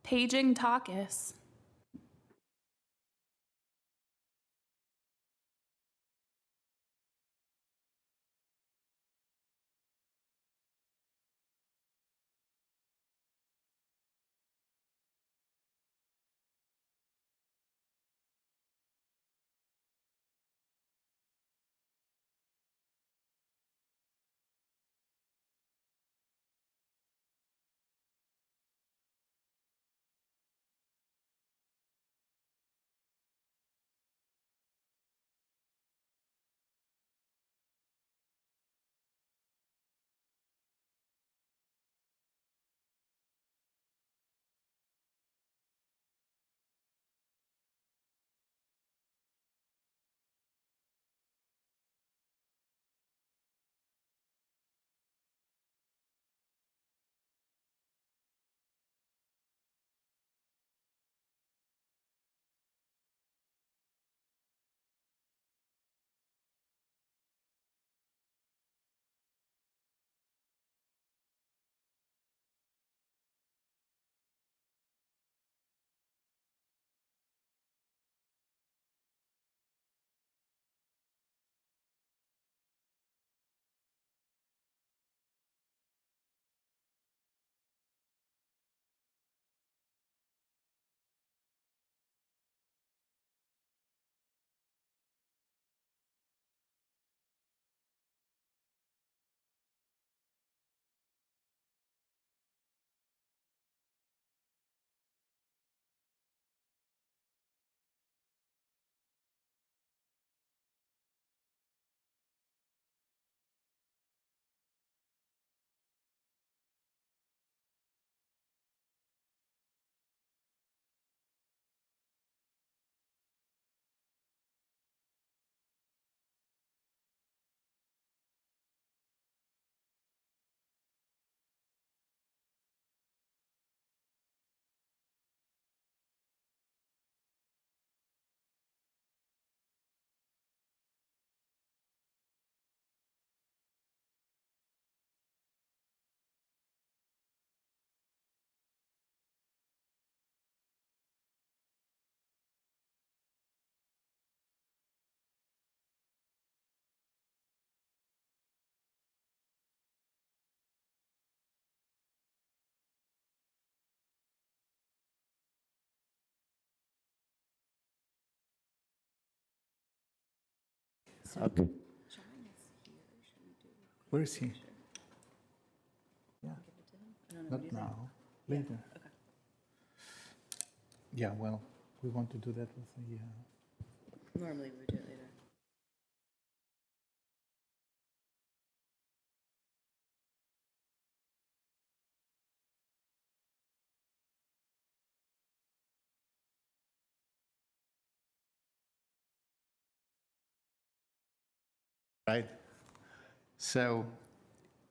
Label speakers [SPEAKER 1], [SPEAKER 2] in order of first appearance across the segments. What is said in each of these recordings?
[SPEAKER 1] Paging Takis.
[SPEAKER 2] Okay. Where is he? Yeah. Not now. Later.
[SPEAKER 3] Okay.
[SPEAKER 2] Yeah, well, we want to do that with the.
[SPEAKER 3] Normally we would do it later.
[SPEAKER 2] Right. So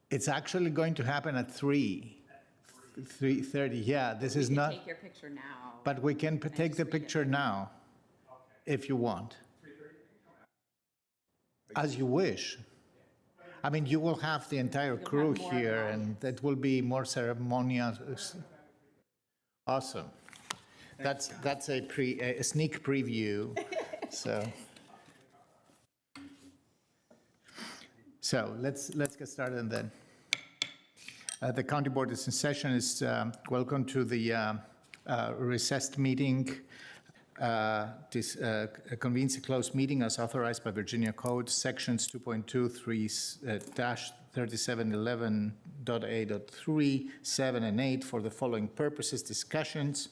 [SPEAKER 2] it's actually going to happen at 3:30. Yeah, this is not.
[SPEAKER 3] Take your picture now.
[SPEAKER 2] But we can take the picture now, if you want. As you wish. I mean, you will have the entire crew
[SPEAKER 3] have more of an
[SPEAKER 2] here, and it will be more ceremonious. Awesome. That's a sneak preview. So let's get started then. The county board is in session. Welcome to the recessed meeting. This convenes a closed meeting as authorized by Virginia Code sections 2.23-3711.a.3, 7, and 8 for the following purposes: discussions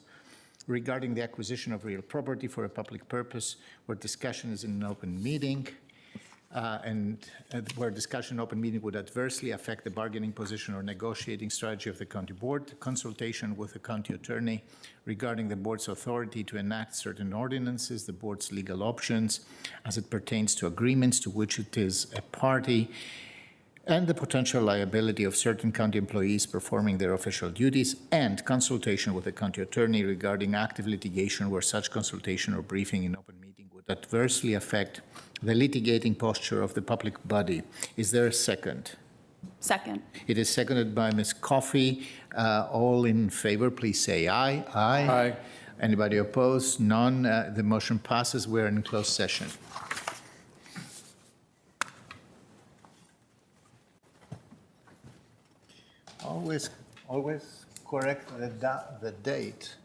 [SPEAKER 2] regarding the acquisition of real property for a public purpose where discussion is in an open meeting, and where discussion in open meeting would adversely affect the bargaining position or negotiating strategy of the county board, consultation with the county attorney regarding the board's authority to enact certain ordinances, the board's legal options as it pertains to agreements to which it is a party, and the potential liability of certain county employees performing their official duties, and consultation with the county attorney regarding active litigation where such consultation or briefing in open meeting would adversely affect the litigating posture of the public body. Is there a second?
[SPEAKER 1] Second.
[SPEAKER 2] It is seconded by Ms. Coffey. All in favor, please say aye.
[SPEAKER 4] Aye.
[SPEAKER 2] Anybody opposed? None. The motion passes. We're in closed session. Always correct the date.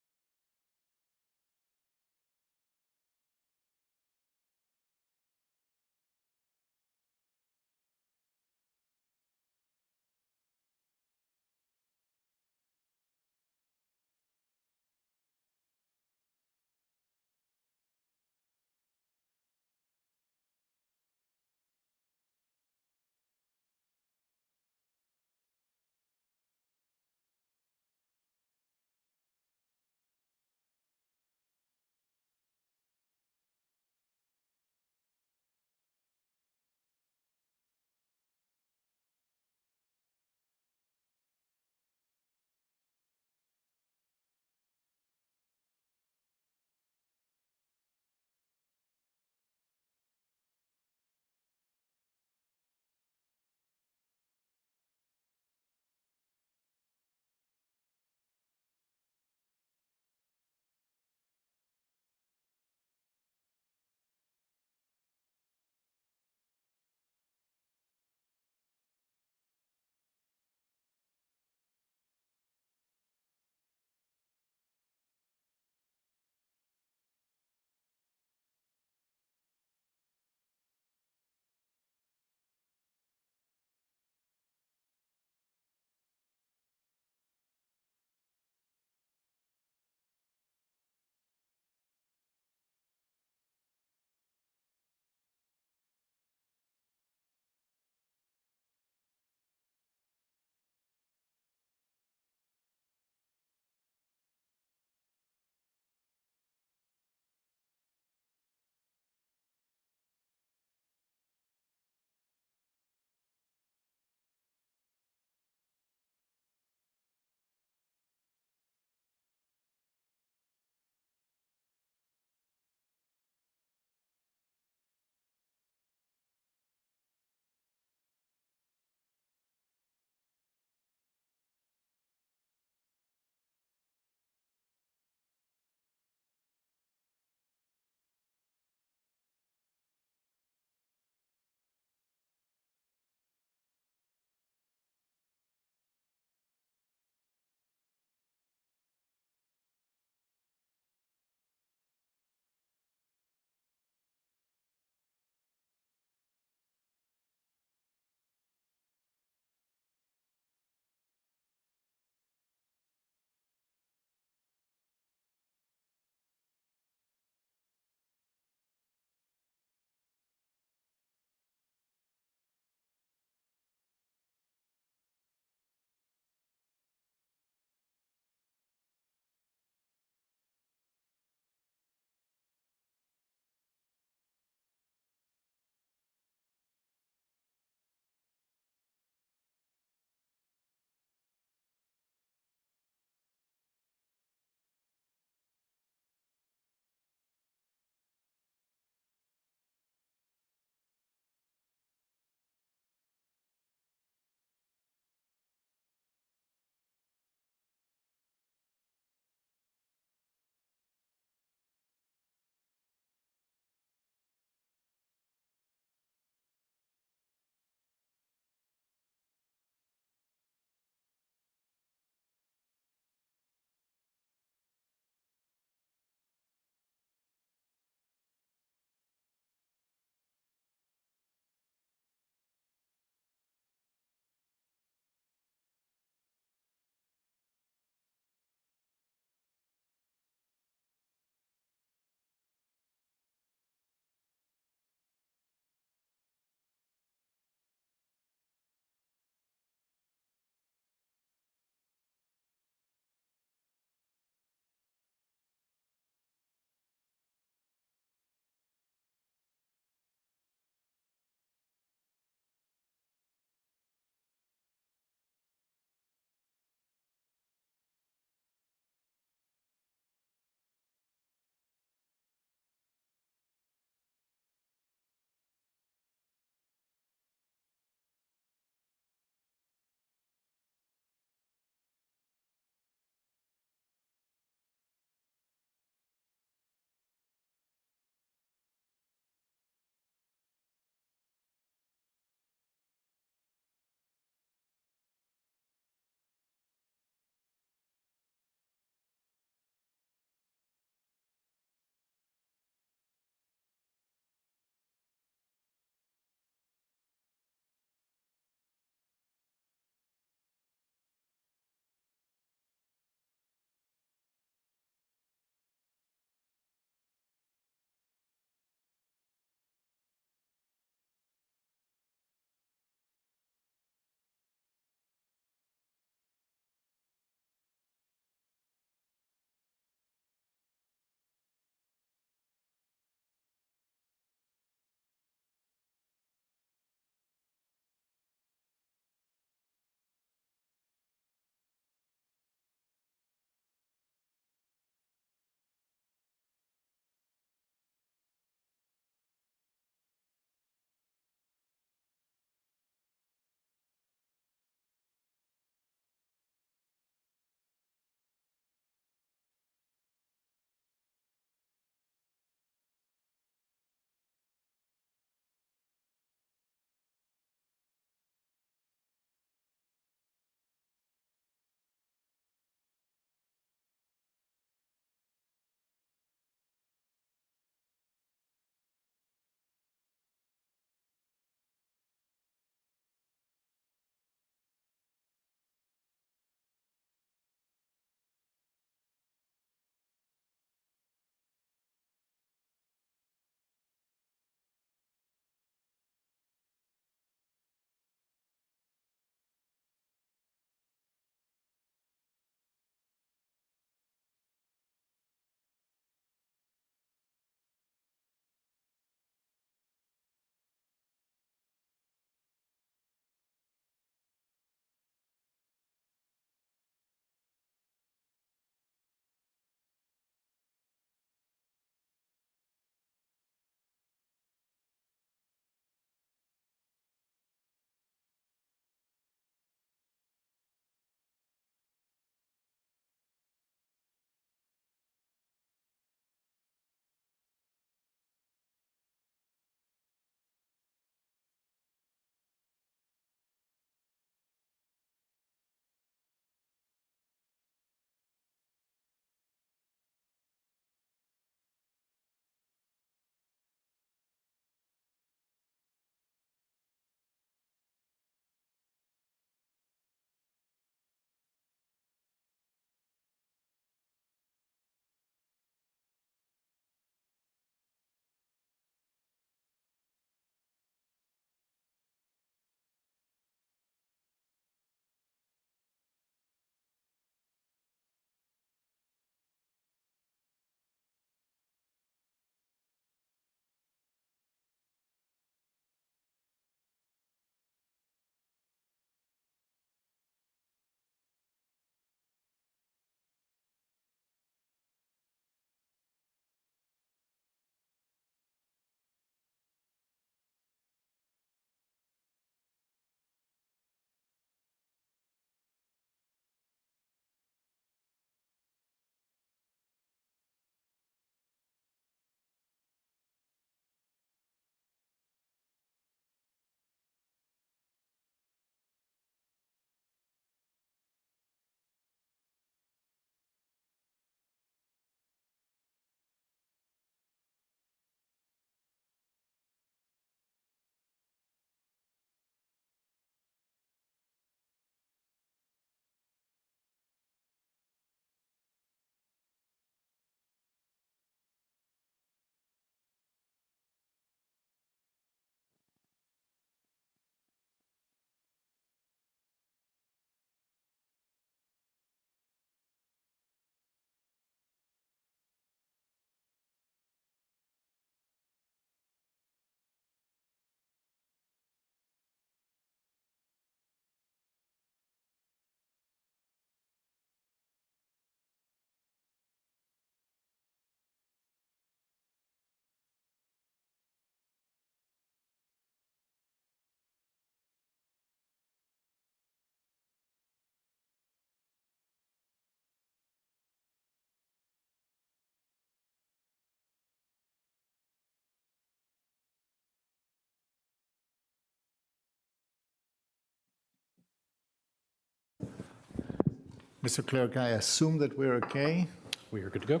[SPEAKER 2] Mr. Clerk, I assume that we're okay.
[SPEAKER 1] We are good to go.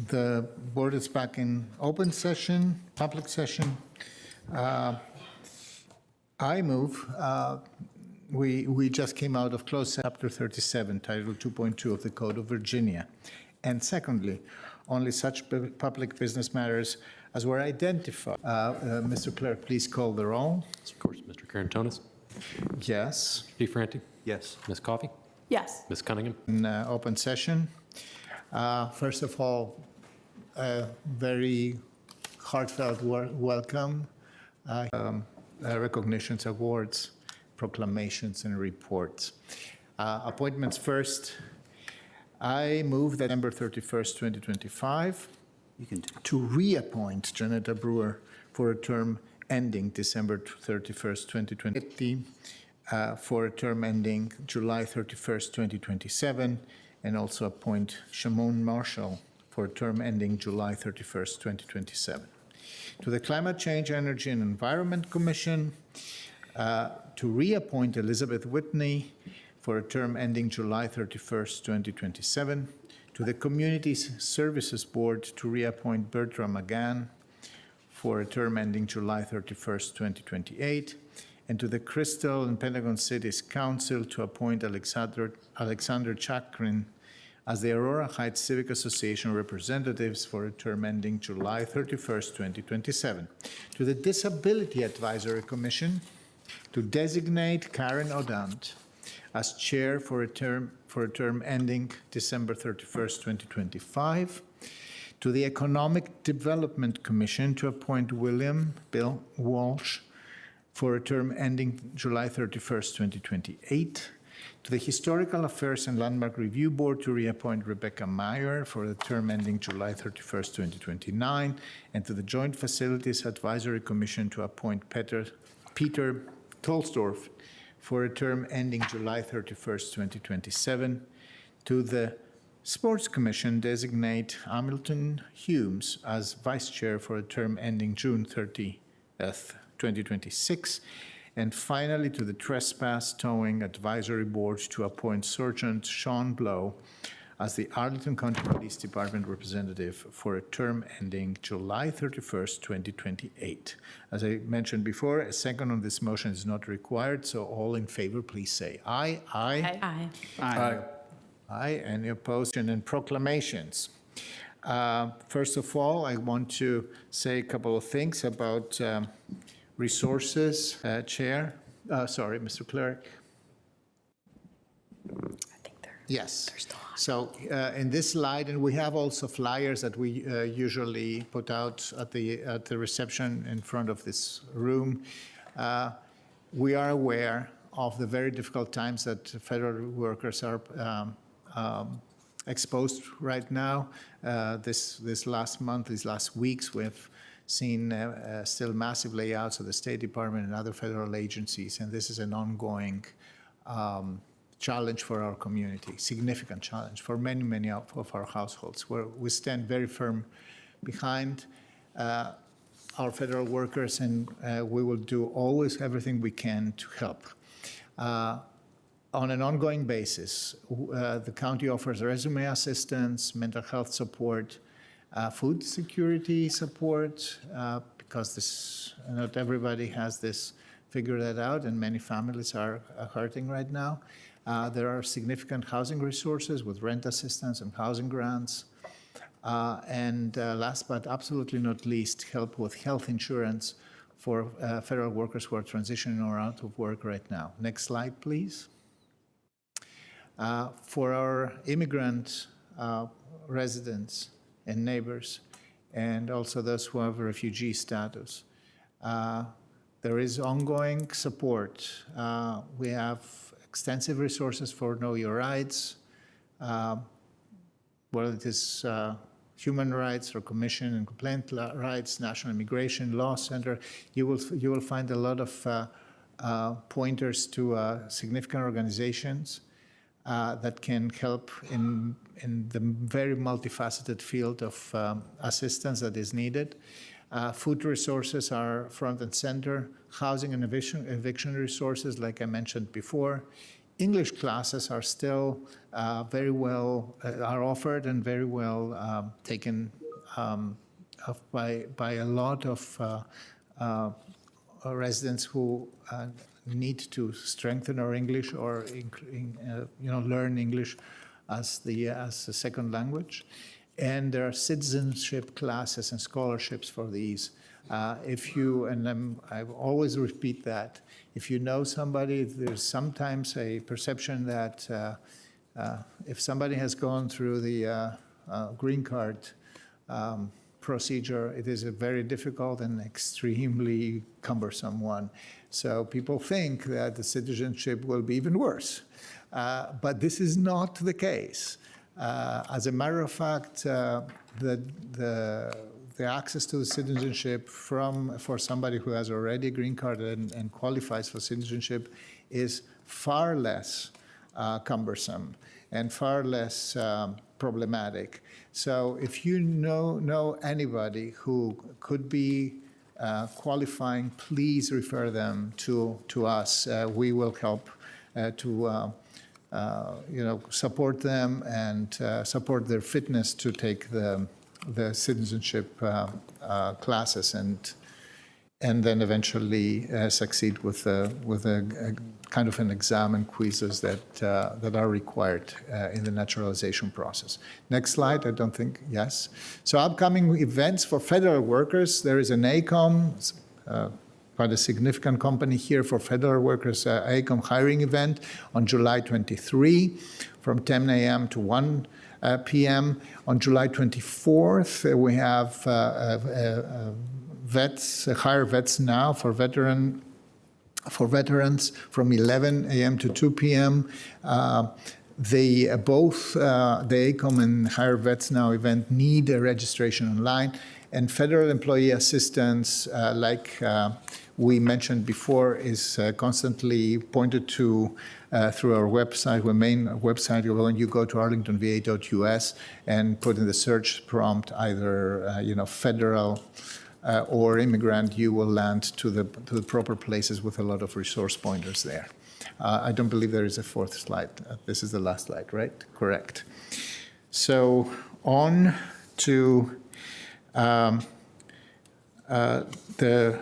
[SPEAKER 2] The board is back in open session, public session. I move, we just came out of closed Chapter 37, Title 2.2 of the Code of Virginia. And secondly, only such public business matters as were identified. Mr. Clerk, please call the roll.
[SPEAKER 1] Of course, Mr. Karantonis,
[SPEAKER 2] Yes,
[SPEAKER 1] DeFranti,
[SPEAKER 4] Yes.
[SPEAKER 1] Ms. Coffey,
[SPEAKER 3] Yes.
[SPEAKER 1] Ms. Cunningham.
[SPEAKER 2] in open session. First of all, very heartfelt welcome, recognitions, awards, proclamations, and reports. Appointments first. I move that December 31st, 2025,
[SPEAKER 4] You can do.
[SPEAKER 2] to reappoint Janetta Brewer for a term ending December 31st, 2020, for a term ending July 31st, 2027, and also appoint Shimon Marshall for a term ending July 31st, 2027. To the Climate Change, Energy, and Environment Commission, to reappoint Elizabeth Whitney for a term ending July 31st, 2027. To the Community Services Board, to reappoint Bertram McGann for a term ending July 31st, 2028. And to the Crystal and Pentagon Cities Council, to appoint Alexander Chakrin as the Aurora Heights Civic Association representatives for a term ending July 31st, 2027. To the Disability Advisory Commission, to designate Karen Odant as chair for a term ending December 31st, 2025. To the Economic Development Commission, to appoint William Bill Walsh for a term ending July 31st, 2028. To the Historical Affairs and Landmark Review Board, to reappoint Rebecca Meyer for a term ending July 31st, 2029. And to the Joint Facilities Advisory Commission, to appoint Peter Tolsdorf for a term ending July 31st, 2027. To the Sports Commission, designate Hamilton Humes as vice chair for a term ending June 30th, 2026. And finally, to the Trespass Towing Advisory Board, to appoint Sergeant Sean Blow as the Arlington County Police Department representative for a term ending July 31st, 2028. As I mentioned before, a second on this motion is not required, so all in favor, please say aye. Aye.
[SPEAKER 3] Aye.
[SPEAKER 4] Aye.
[SPEAKER 2] Aye. Any opposed? And proclamations. First of all, I want to say a couple of things about resources, Chair. Sorry, Mr. Clerk.
[SPEAKER 3] I think they're
[SPEAKER 2] Yes.
[SPEAKER 3] still on.
[SPEAKER 2] So in this slide, and we have also flyers that we usually put out at the reception in front of this room. We are aware of the very difficult times that federal workers are exposed right now. This last month, these last weeks, we've seen still massive layouts of the State Department and other federal agencies, and this is an ongoing challenge for our community, significant challenge for many, many of our households, where we stand very firm behind our federal workers, and we will do always everything we can to help. On an ongoing basis, the county offers resume assistance, mental health support, food security support, because not everybody has this figured out, and many families are hurting right now. There are significant housing resources with rent assistance and housing grants. And last but absolutely not least, help with health insurance for federal workers who are transitioning or out of work right now. Next slide, please. For our immigrant residents and neighbors, and also those who have refugee status, there is ongoing support. We have extensive resources for Know Your Rights, whether it is human rights or commission and complaint rights, National Immigration Law Center. You will find a lot of pointers to significant organizations that can help in the very multifaceted field of assistance that is needed. Food resources are front and center, housing and eviction resources, like I mentioned before, English classes are still very well, are offered and very well taken up by a lot of residents who need to strengthen our English or learn English as a second language. And there are citizenship classes and scholarships for these. I always repeat that, if you know somebody, there's sometimes a perception that if somebody has gone through the green card procedure, it is a very difficult and extremely cumbersome one. So people think that the citizenship will be even worse. But this is not the case. As a matter of fact, the access to citizenship for somebody who has already a green card and qualifies for citizenship is far less cumbersome and far less problematic. So if you know anybody who could be qualifying, please refer them to us. We will help to support them and support their fitness to take the citizenship classes and then eventually succeed with a kind of an exam and quizzes that are required in the naturalization process. Next slide, I don't think, yes. So upcoming events for federal workers, there is an ACOM, quite a significant company here for federal workers, ACOM hiring event on July 23 from 10 a.m. to 1 p.m. On July 24th, we have hire vets now for veterans from 11 a.m. to 2 p.m. Both the ACOM and Hire Vets Now event need a registration online, and federal employee assistance, like we mentioned before, is constantly pointed to through our website, our main website. When you go to arlingtonva.us and put in the search prompt either federal or immigrant, you will land to the proper places with a lot of resource pointers there. I don't believe there is a fourth slide. This is the last slide, right? Correct. So on to the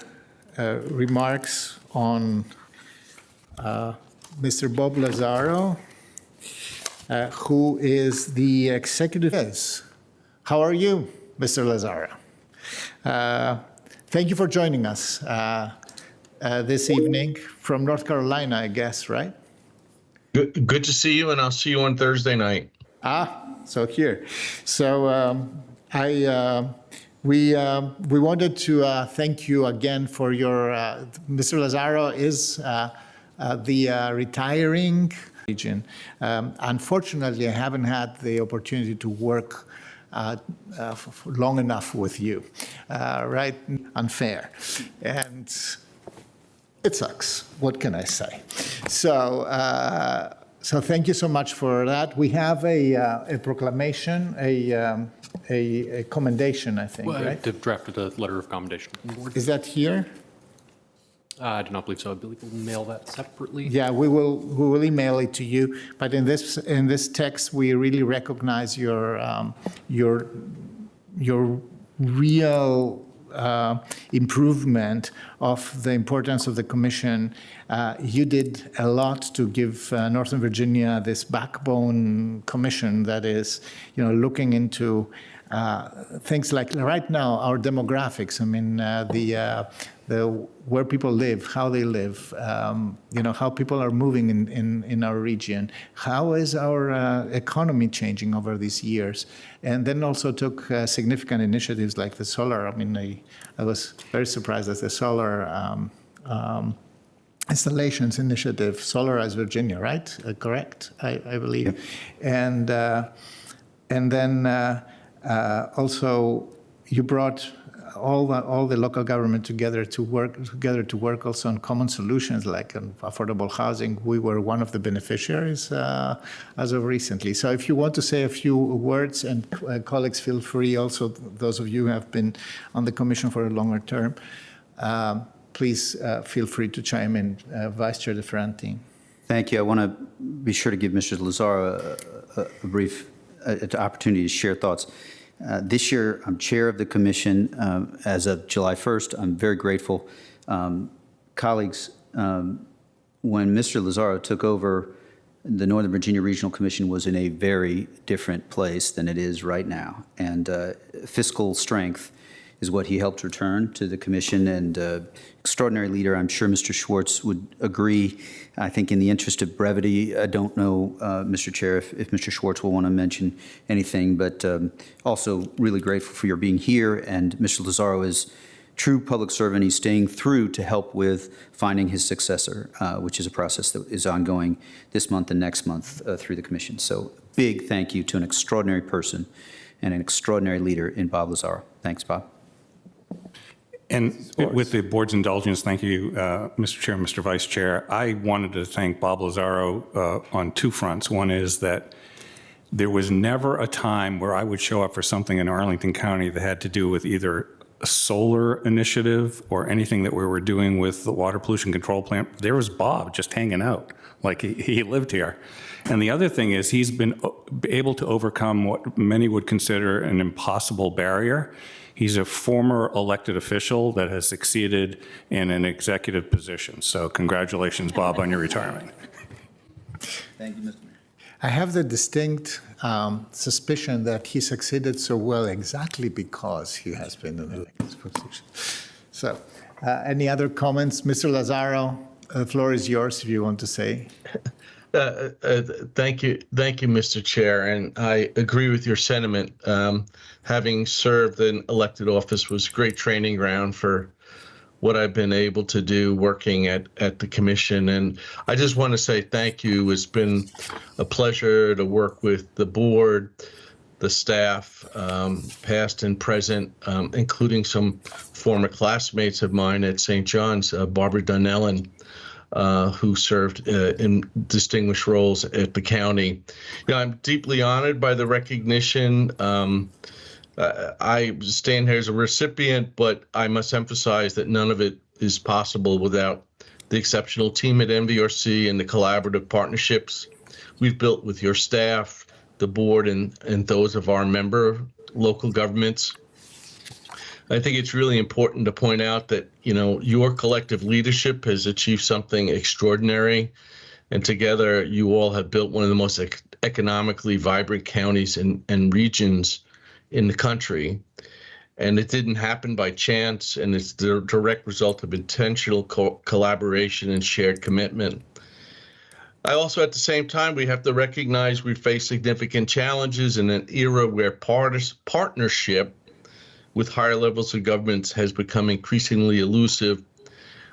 [SPEAKER 2] remarks on Mr. Bob Lazaro, who is the executive. How are you, Mr. Lazaro? Thank you for joining us this evening from North Carolina, I guess, right?
[SPEAKER 4] Good to see you, and I'll see you on Thursday night.
[SPEAKER 2] So here. So we wanted to thank you again for your, Mr. Lazaro is the retiring region. Unfortunately, I haven't had the opportunity to work long enough with you, right? Unfair. And it sucks. What can I say? So thank you so much for that. We have a proclamation, a commendation, I think, right?
[SPEAKER 1] They've drafted a letter of commendation from the board.
[SPEAKER 2] Is that here?
[SPEAKER 1] I do not believe so. I believe we'll mail that separately.
[SPEAKER 2] Yeah, we will email it to you. But in this text, we really recognize your real improvement of the importance of the commission. You did a lot to give Northern Virginia this backbone commission that is, looking into things like right now our demographics. I mean, the where people live, how they live, how people are moving in our region, how is our economy changing over these years, and then also took significant initiatives like the solar. I mean, I was very surprised at the solar installations initiative, Solarize Virginia, right? Correct, I believe, and then also you brought all the local government together to work also on common solutions like on affordable housing. We were one of the beneficiaries as of recently. So if you want to say a few words, and colleagues, feel free. Also, those of you who have been on the commission for a longer term, please feel free to chime in. Vice Chair DeFranti.
[SPEAKER 5] Thank you. I want to be sure to give Mr. Lazaro a brief opportunity to share thoughts. This year, I'm chair of the commission as of July 1st. I'm very grateful. Colleagues, when Mr. Lazaro took over, the Northern Virginia Regional Commission was in a very different place than it is right now. And fiscal strength is what he helped return to the commission, and extraordinary leader. I'm sure Mr. Schwartz would agree. I think in the interest of brevity, I don't know, Mr. Chair, if Mr. Schwartz will want to mention anything, but also really grateful for your being here. And Mr. Lazaro is true public servant. He's staying through to help with finding his successor, which is a process that is ongoing this month and next month through the commission. So big thank you to an extraordinary person and an extraordinary leader in Bob Lazaro. Thanks, Bob.
[SPEAKER 6] And with the board's indulgence, thank you, Mr. Chair, Mr. Vice Chair. I wanted to thank Bob Lazaro on two fronts. One is that there was never a time where I would show up for something in Arlington County that had to do with either a solar initiative or anything that we were doing with the water pollution control plant. There was Bob just hanging out, like he lived here. And the other thing is he's been able to overcome what many would consider an impossible barrier. He's a former elected official that has succeeded in an executive position. So congratulations, Bob, on your retirement.
[SPEAKER 5] Thank you, Mr. Mayor.
[SPEAKER 2] I have the distinct suspicion that he succeeded so well exactly because he has been in an elected position. So, any other comments? Mr. Lazaro, the floor is yours if you want to say.
[SPEAKER 4] Thank you, Mr. Chair, and I agree with your sentiment. Having served in elected office was a great training ground for what I've been able to do working at the commission. And I just want to say thank you. It's been a pleasure to work with the board, the staff, past and present, including some former classmates of mine at St. John's, Barbara Donnellan, who served in distinguished roles at the county. I'm deeply honored by the recognition. I stand here as a recipient, but I must emphasize that none of it is possible without the exceptional team at NVRC and the collaborative partnerships we've built with your staff, the board, and those of our member local governments. I think it's really important to point out that, your collective leadership has achieved something extraordinary. And together, you all have built one of the most economically vibrant counties and regions in the country. And it didn't happen by chance, and it's the direct result of intentional collaboration and shared commitment. I also, at the same time, we have to recognize we face significant challenges in an era where partnership with higher levels of government has become increasingly elusive.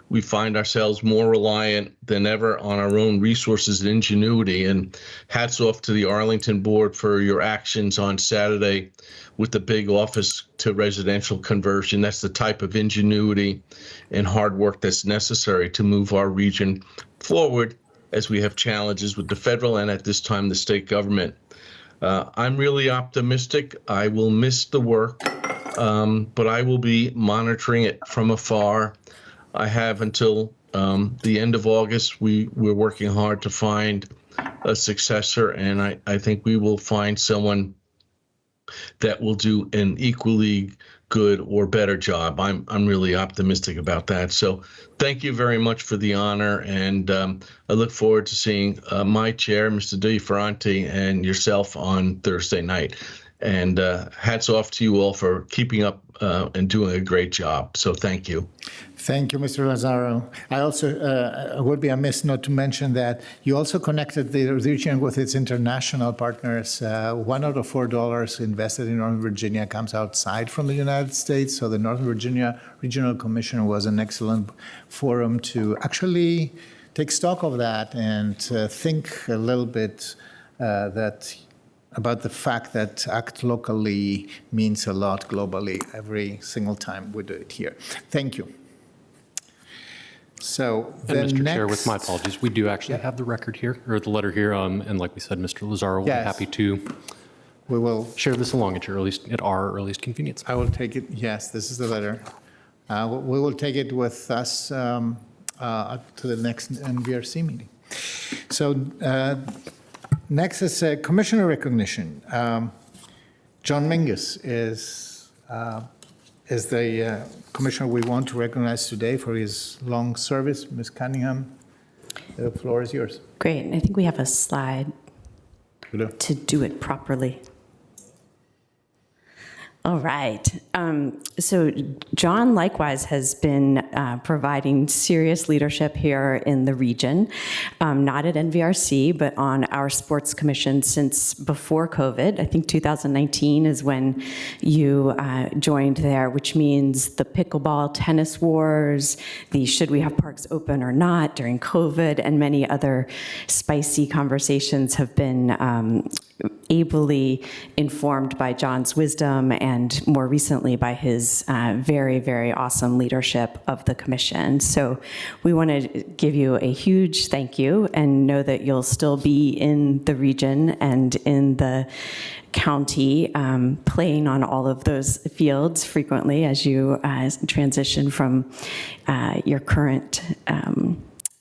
[SPEAKER 4] We find ourselves more reliant than ever on our own resources and ingenuity. And hats off to the Arlington board for your actions on Saturday with the big office to residential conversion. That's the type of ingenuity and hard work that's necessary to move our region forward as we have challenges with the federal and at this time the state government. I'm really optimistic. I will miss the work, but I will be monitoring it from afar. I have until the end of August. We're working hard to find a successor, and I think we will find someone that will do an equally good or better job. I'm really optimistic about that. So thank you very much for the honor, and I look forward to seeing my chair, Mr. DeFerranti, and yourself on Thursday night. And hats off to you all for keeping up and doing a great job. So thank you.
[SPEAKER 2] Thank you, Mr. Lazaro. I also would be amiss not to mention that you also connected the region with its international partners. $1 out of $4 invested in Northern Virginia comes outside from the United States. So the Northern Virginia Regional Commission was an excellent forum to actually take stock of that and think a little bit about the fact that act locally means a lot globally every single time we do it here. Thank you. So
[SPEAKER 1] And Mr. Chair, with my apologies, we do actually have the record here, or the letter here, and like we said, Mr. Lazaro will be
[SPEAKER 2] Yes.
[SPEAKER 1] happy to
[SPEAKER 2] We will.
[SPEAKER 1] share this along at our earliest convenience.
[SPEAKER 2] I will take it. Yes, this is the letter. We will take it with us to the next NVRC meeting. So next is commissioner recognition. John Mingus is the commissioner we want to recognize today for his long service. Ms. Cunningham, the floor is yours.
[SPEAKER 7] Great, and I think we have a slide to do it properly. All right. So John likewise has been providing serious leadership here in the region, not at NVRC, but on our sports commission since before COVID. I think 2019 is when you joined there, which means the pickleball tennis wars, the should we have parks open or not during COVID, and many other spicy conversations have been ably informed by John's wisdom and more recently by his very, very awesome leadership of the commission. So we want to give you a huge thank you and know that you'll still be in the region and in the county playing on all of those fields frequently as you transition from your current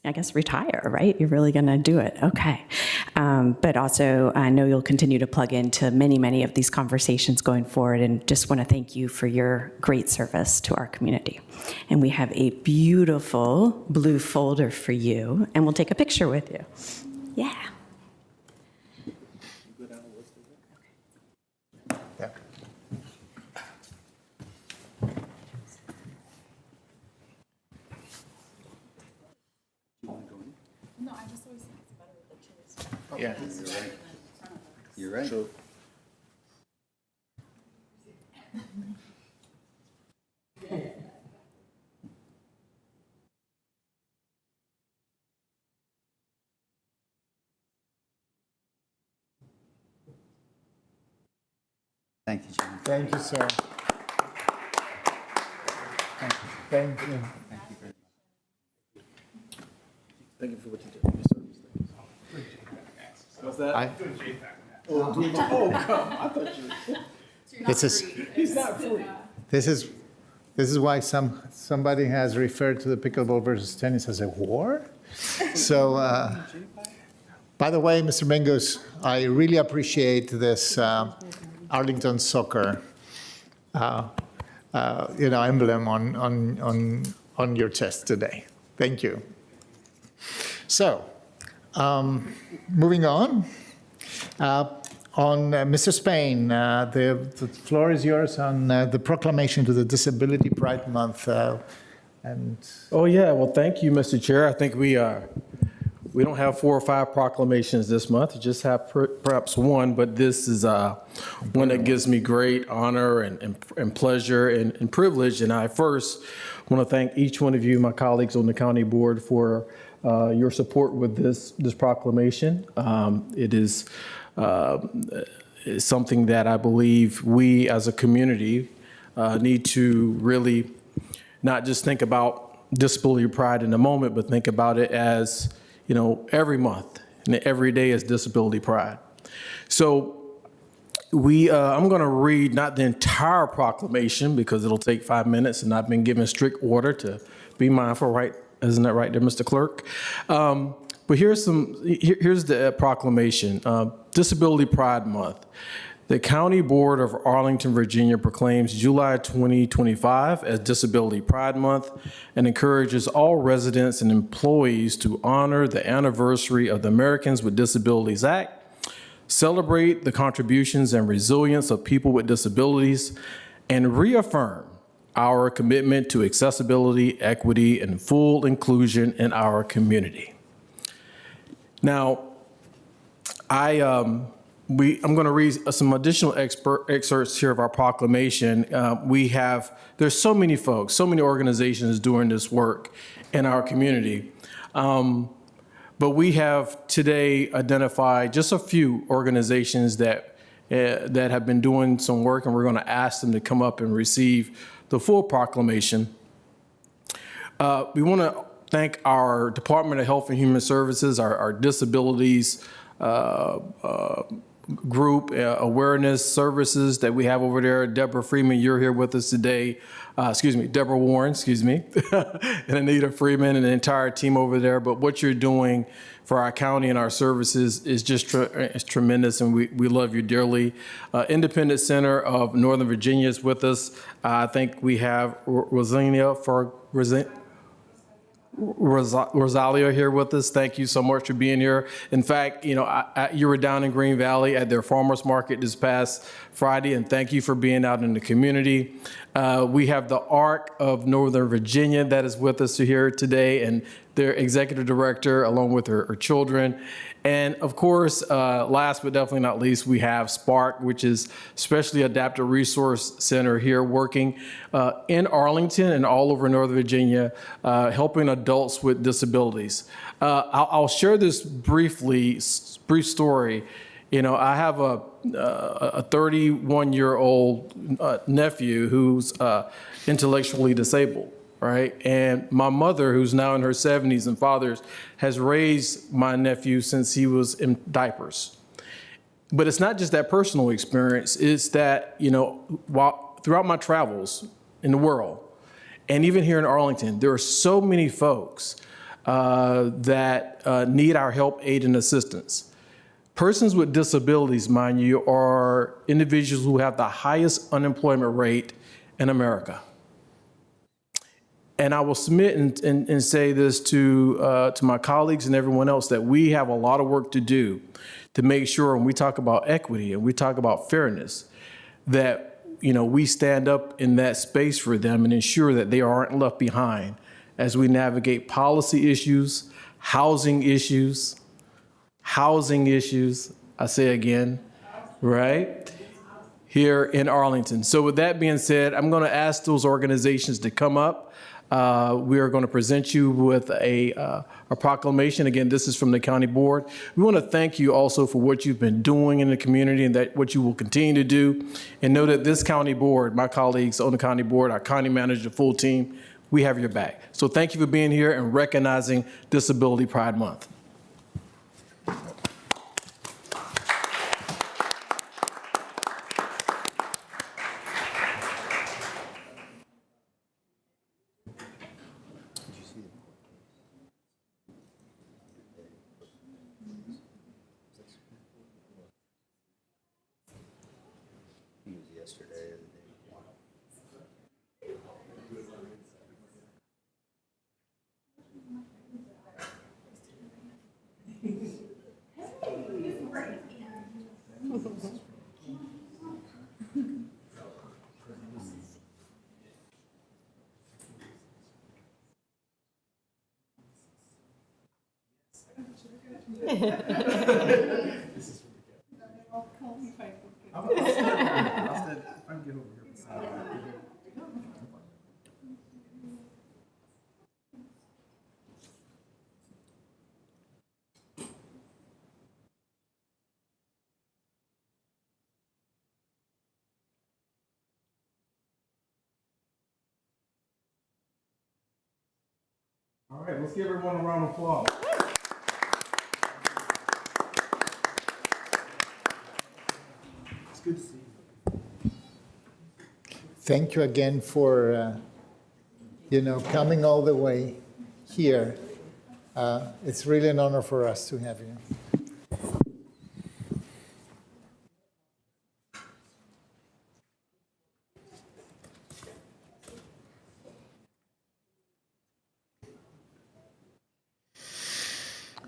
[SPEAKER 7] I guess retire, right? You're really going to do it. Okay. But also, I know you'll continue to plug into many, many of these conversations going forward, and just want to thank you for your great service to our community. And we have a beautiful blue folder for you, and we'll take a picture with you. Yeah.
[SPEAKER 2] Yeah.
[SPEAKER 5] You're right. Thank you, John.
[SPEAKER 2] Thank you, sir. Thank you.
[SPEAKER 8] Thank you for what you did. Your service. What's that? He's not free.
[SPEAKER 2] This is why somebody has referred to the pickleball versus tennis as a war. So, by the way, Mr. Mingus, I really appreciate this Arlington soccer, emblem on your chest today. Thank you. So, moving on. Mr. Spain, the floor is yours on the proclamation to the Disability Pride Month.
[SPEAKER 8] Oh yeah, well thank you, Mr. Chair. I think we don't have 4 or 5 proclamations this month. We just have perhaps one, but this is one that gives me great honor and pleasure and privilege. And I first want to thank each one of you, my colleagues on the county board, for your support with this proclamation. It is something that I believe we as a community need to really not just think about disability pride in the moment, but think about it as, every month and every day is disability pride. So I'm going to read not the entire proclamation because it'll take 5 minutes, and I've been given strict order to be mindful, right? Isn't that right there, Mr. Clerk? But here's the proclamation. Disability Pride Month. The County Board of Arlington, Virginia proclaims July 2025 as Disability Pride Month and encourages all residents and employees to honor the anniversary of the Americans with Disabilities Act, celebrate the contributions and resilience of people with disabilities, and reaffirm our commitment to accessibility, equity, and full inclusion in our community. Now, I'm going to read some additional excerpts here of our proclamation. There's so many folks, so many organizations doing this work in our community. But we have today identified just a few organizations that have been doing some work, and we're going to ask them to come up and receive the full proclamation. We want to thank our Department of Health and Human Services, our disabilities group awareness services that we have over there. Deborah Freeman, you're here with us today. Deborah Warren, and Anita Freeman and the entire team over there. But what you're doing for our county and our services is just it's tremendous, and we love you dearly. Independent Center of Northern Virginia is with us. I think we have Rosalia here with us. Thank you so much for being here. In fact, you were down in Green Valley at their farmers market this past Friday, and thank you for being out in the community. We have the ARC of Northern Virginia that is with us here today, and their executive director along with her children. And of course, last but definitely not least, we have SPARK, which is Specially Adapted Resource Center here working in Arlington and all over Northern Virginia, helping adults with disabilities. I'll share this brief story. I have a 31-year-old nephew who's intellectually disabled. Right. And my mother, who's now in her 70s and fathers, has raised my nephew since he was in diapers. But it's not just that personal experience. It's that, throughout my travels in the world, and even here in Arlington, there are so many folks that need our help, aid, and assistance. Persons with disabilities, mind you, are individuals who have the highest unemployment rate in America. And I will submit and say this to my colleagues and everyone else, that we have a lot of work to do to make sure when we talk about equity and we talk about fairness, that we stand up in that space for them and ensure that they aren't left behind as we navigate policy issues, housing issues, I say again, right? Here in Arlington. So with that being said, I'm going to ask those organizations to come up. We are going to present you with a proclamation. Again, this is from the county board. We want to thank you also for what you've been doing in the community and that what you will continue to do. And know that this county board, my colleagues on the county board, our county manager, the full team, we have your back. So thank you for being here and recognizing Disability Pride Month. All right, let's give everyone a round of applause. It's good to see you.
[SPEAKER 2] Thank you again for, coming all the way here. It's really an honor for us to have you.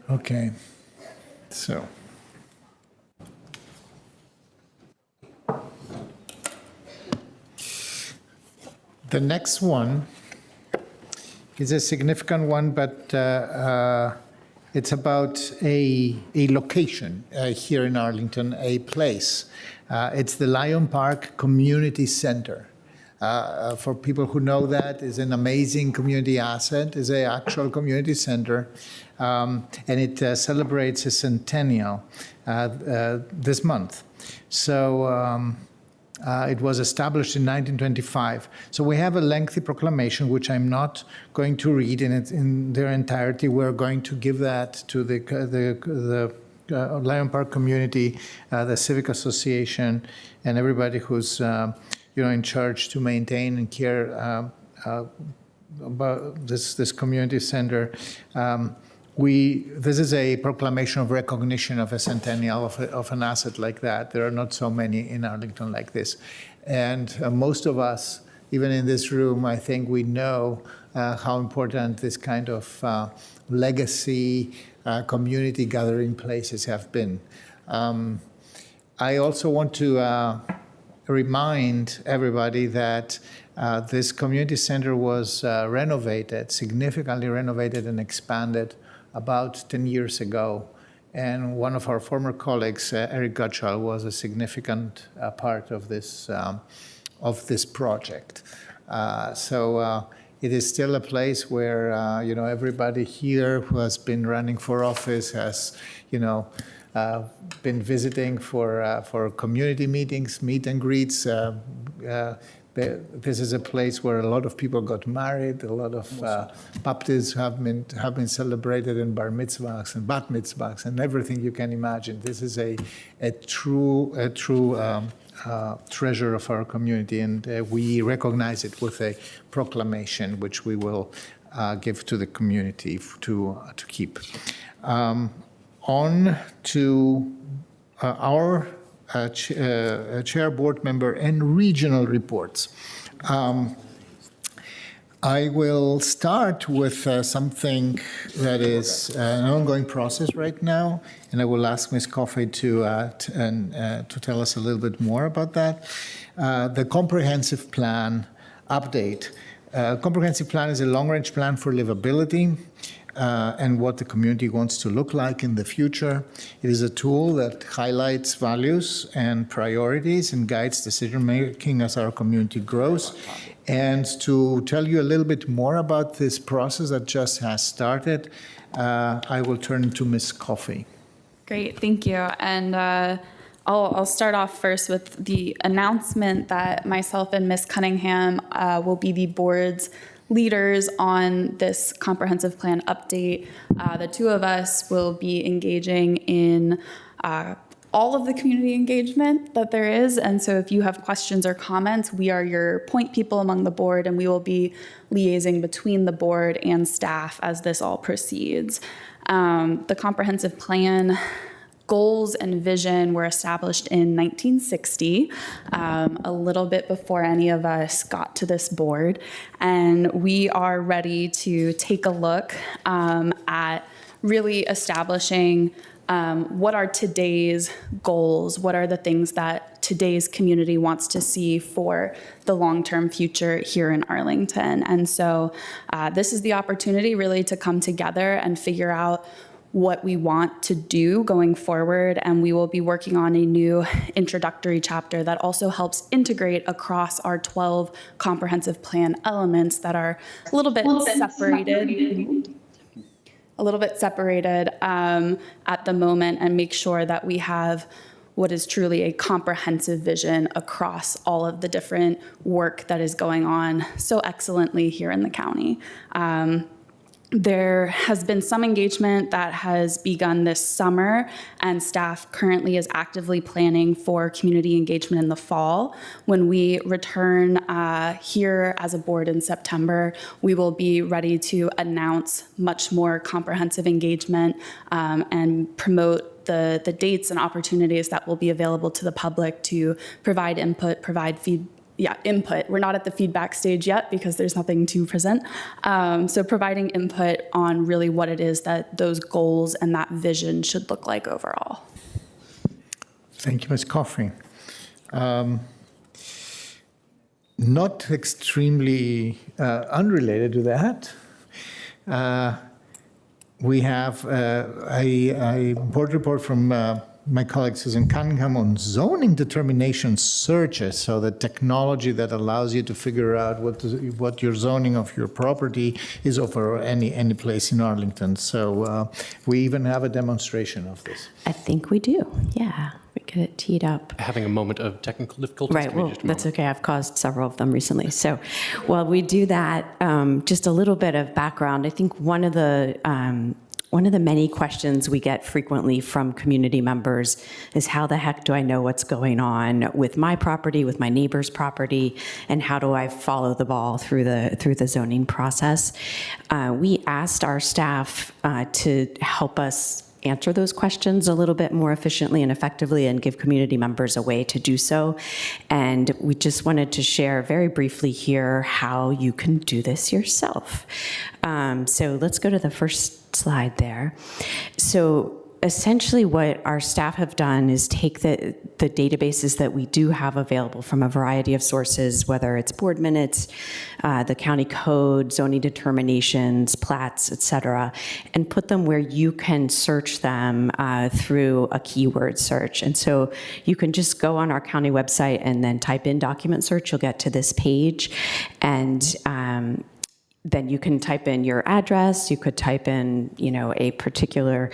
[SPEAKER 2] Okay, so. The next one is a significant one, but it's about a location here in Arlington, a place. It's the Lion Park Community Center. For people who know that, is an amazing community asset, is an actual community center, and it celebrates a centennial this month. So it was established in 1925. So we have a lengthy proclamation, which I'm not going to read in their entirety. We're going to give that to the Lion Park community, the Civic Association, and everybody who's in charge to maintain and care about this community center. This is a proclamation of recognition of a centennial of an asset like that. There are not so many in Arlington like this. And most of us, even in this room, I think we know how important this kind of legacy community gathering places have been. I also want to remind everybody that this community center was renovated, significantly renovated and expanded about 10 years ago. And one of our former colleagues, Eric Gutschall, was a significant part of this project. So it is still a place where everybody here who has been running for office has been visiting for community meetings, meet and greets. This is a place where a lot of people got married. A lot of baptisms have been celebrated, and bar mitzvahs and bat mitzvahs and everything you can imagine. This is a true treasure of our community, and we recognize it with a proclamation, which we will give to the community to keep. On to our chair, board member, and regional reports. I will start with something that is an ongoing process right now, and I will ask Ms. Coffey to tell us a little bit more about that. The comprehensive plan update. Comprehensive plan is a long-range plan for livability and what the community wants to look like in the future. It is a tool that highlights values and priorities and guides decision-making as our community grows. And to tell you a little bit more about this process that just has started, I will turn to Ms. Coffey.
[SPEAKER 9] Great, thank you. And I'll start off first with the announcement that myself and Ms. Cunningham will be the board's leaders on this comprehensive plan update. The two of us will be engaging in all of the community engagement that there is. And so if you have questions or comments, we are your point people among the board, and we will be liaising between the board and staff as this all proceeds. The comprehensive plan goals and vision were established in 1960, a little bit before any of us got to this board. And we are ready to take a look at really establishing what are today's goals, what are the things that today's community wants to see for the long-term future here in Arlington. And so this is the opportunity really to come together and figure out what we want to do going forward, and we will be working on a new introductory chapter that also helps integrate across our 12 comprehensive plan elements that are a little bit separated at the moment, and make sure that we have what is truly a comprehensive vision across all of the different work that is going on so excellently here in the county. There has been some engagement that has begun this summer, and staff currently is actively planning for community engagement in the fall. When we return here as a board in September, we will be ready to announce much more comprehensive engagement and promote the dates and opportunities that will be available to the public to provide input, provide input. We're not at the feedback stage yet because there's nothing to present. So providing input on really what it is that those goals and that vision should look like overall.
[SPEAKER 2] Thank you, Ms. Coffey. Not extremely unrelated to that, we have a board report from my colleague Susan Cunningham on zoning determination searches, so the technology that allows you to figure out what your zoning of your property is over any place in Arlington. So we even have a demonstration of this.
[SPEAKER 7] I think we do, yeah. We get it teed up.
[SPEAKER 1] Having a moment of technical difficulties.
[SPEAKER 7] Right, well, that's okay. I've caused several of them recently. So while we do that, just a little bit of background. I think one of the one of the many questions we get frequently from community members is, how the heck do I know what's going on with my property, with my neighbor's property, and how do I follow the ball through the zoning process? We asked our staff to help us answer those questions a little bit more efficiently and effectively and give community members a way to do so. And we just wanted to share very briefly here how you can do this yourself. So let's go to the first slide there. So essentially what our staff have done is take the databases that we do have available from a variety of sources, whether it's board minutes, the county code, zoning determinations, plats, et cetera, and put them where you can search them through a keyword search. And so you can just go on our county website and then type in document search. You'll get to this page. And then you can type in your address. You could type in, a particular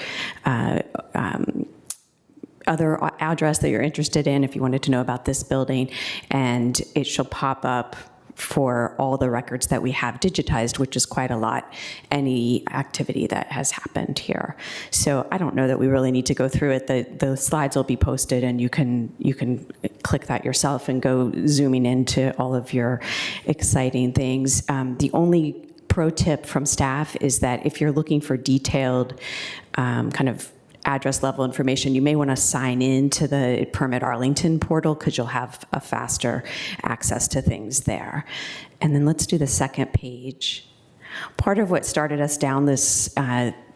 [SPEAKER 7] other address that you're interested in if you wanted to know about this building, and it shall pop up for all the records that we have digitized, which is quite a lot, any activity that has happened here. So I don't know that we really need to go through it. The slides will be posted, and you can click that yourself and go zooming into all of your exciting things. The only pro tip from staff is that if you're looking for detailed kind of address level information, you may want to sign in to the Permit Arlington portal, because you'll have a faster access to things there. And then let's do the second page. Part of what started us down this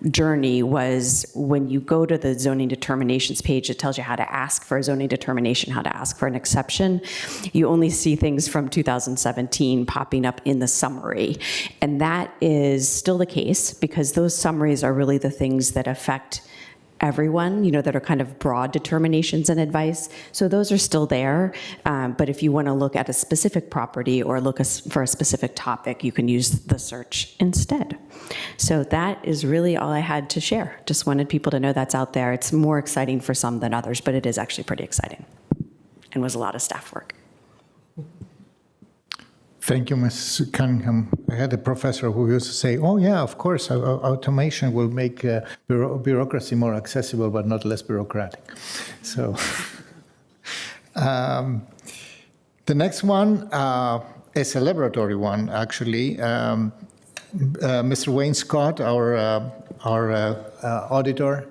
[SPEAKER 7] journey was when you go to the zoning determinations page, it tells you how to ask for a zoning determination, how to ask for an exception. You only see things from 2017 popping up in the summary. And that is still the case, because those summaries are really the things that affect everyone, that are kind of broad determinations and advice. So those are still there. But if you want to look at a specific property or look for a specific topic, you can use the search instead. So that is really all I had to share. Just wanted people to know that's out there. It's more exciting for some than others, but it is actually pretty exciting and was a lot of staff work.
[SPEAKER 2] Thank you, Ms. Cunningham. I had a professor who used to say, oh yeah, of course, automation will make bureaucracy more accessible, but not less bureaucratic. So the next one is a laboratory one, actually. Mr. Wayne Scott, our auditor,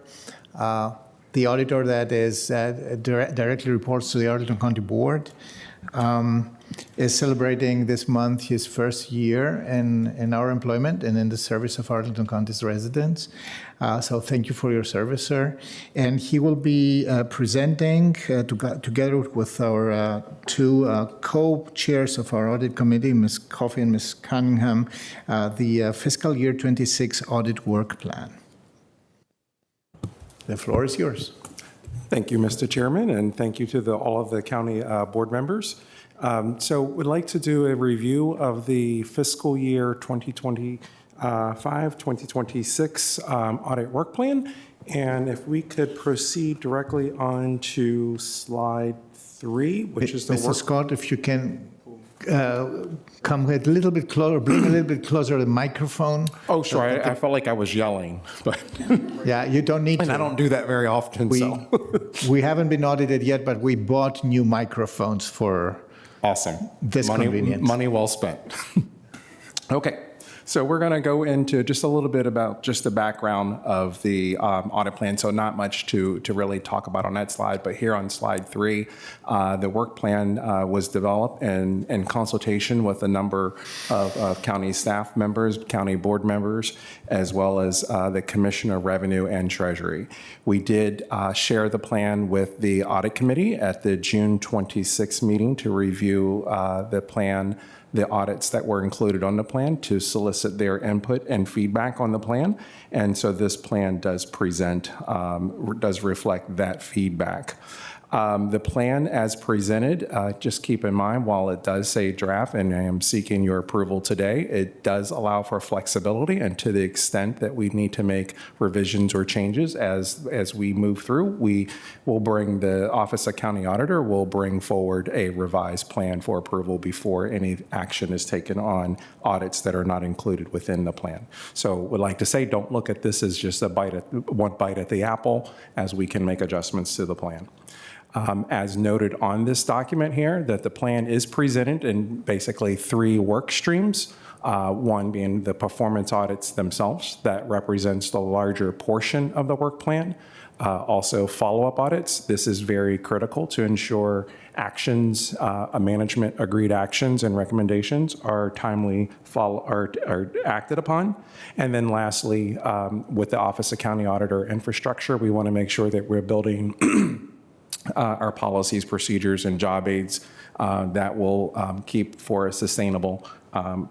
[SPEAKER 2] the auditor that is directly reports to the Arlington County Board, is celebrating this month his first year in our employment and in the service of Arlington County's residents. So thank you for your service, sir. And he will be presenting together with our two co-chairs of our audit committee, Ms. Coffey and Ms. Cunningham, the fiscal year 26 audit work plan. The floor is yours.
[SPEAKER 10] Thank you, Mr. Chairman, and thank you to all of the county board members. So we'd like to do a review of the fiscal year 2025-2026 audit work plan. And if we could proceed directly on to slide 3, which is the
[SPEAKER 2] Mr.
[SPEAKER 10] work.
[SPEAKER 2] Scott, if you can come a little bit closer, bring a little bit closer to the microphone.
[SPEAKER 10] Oh, sure. I felt like I was yelling, but
[SPEAKER 2] Yeah, you don't need
[SPEAKER 10] and
[SPEAKER 2] to.
[SPEAKER 10] I don't do that very often.
[SPEAKER 2] We haven't been audited yet, but we bought new microphones for
[SPEAKER 10] Awesome.
[SPEAKER 2] this
[SPEAKER 10] money,
[SPEAKER 2] convenience.
[SPEAKER 10] Money well spent. Okay. So we're going to go into just a little bit about just the background of the audit plan. So not much to really talk about on that slide, but here on slide 3, the work plan was developed in consultation with a number of county staff members, county board members, as well as the Commissioner of Revenue and Treasury. We did share the plan with the audit committee at the June 26 meeting to review the plan, the audits that were included on the plan, to solicit their input and feedback on the plan. And so this plan does reflect that feedback. The plan as presented, just keep in mind, while it does say draft, and I am seeking your approval today, it does allow for flexibility, and to the extent that we need to make revisions or changes as we move through, we will bring the Office of County Auditor will bring forward a revised plan for approval before any action is taken on audits that are not included within the plan. So would like to say, don't look at this as just one bite at the apple, as we can make adjustments to the plan. As noted on this document here, that the plan is presented in basically 3 work streams. One being the performance audits themselves, that represents the larger portion of the work plan. Also follow-up audits. This is very critical to ensure actions, management agreed actions and recommendations are timely are acted upon. And then lastly, with the Office of County Auditor infrastructure, we want to make sure that we're building our policies, procedures, and job aids that will keep for a sustainable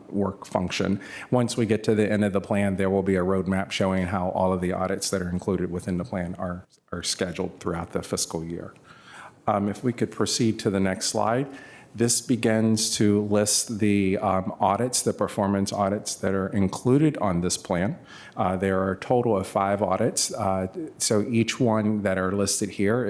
[SPEAKER 10] work function. Once we get to the end of the plan, there will be a roadmap showing how all of the audits that are included within the plan are scheduled throughout the fiscal year. If we could proceed to the next slide. This begins to list the audits, the performance audits that are included on this plan. There are a total of 5 audits. So each one that are listed here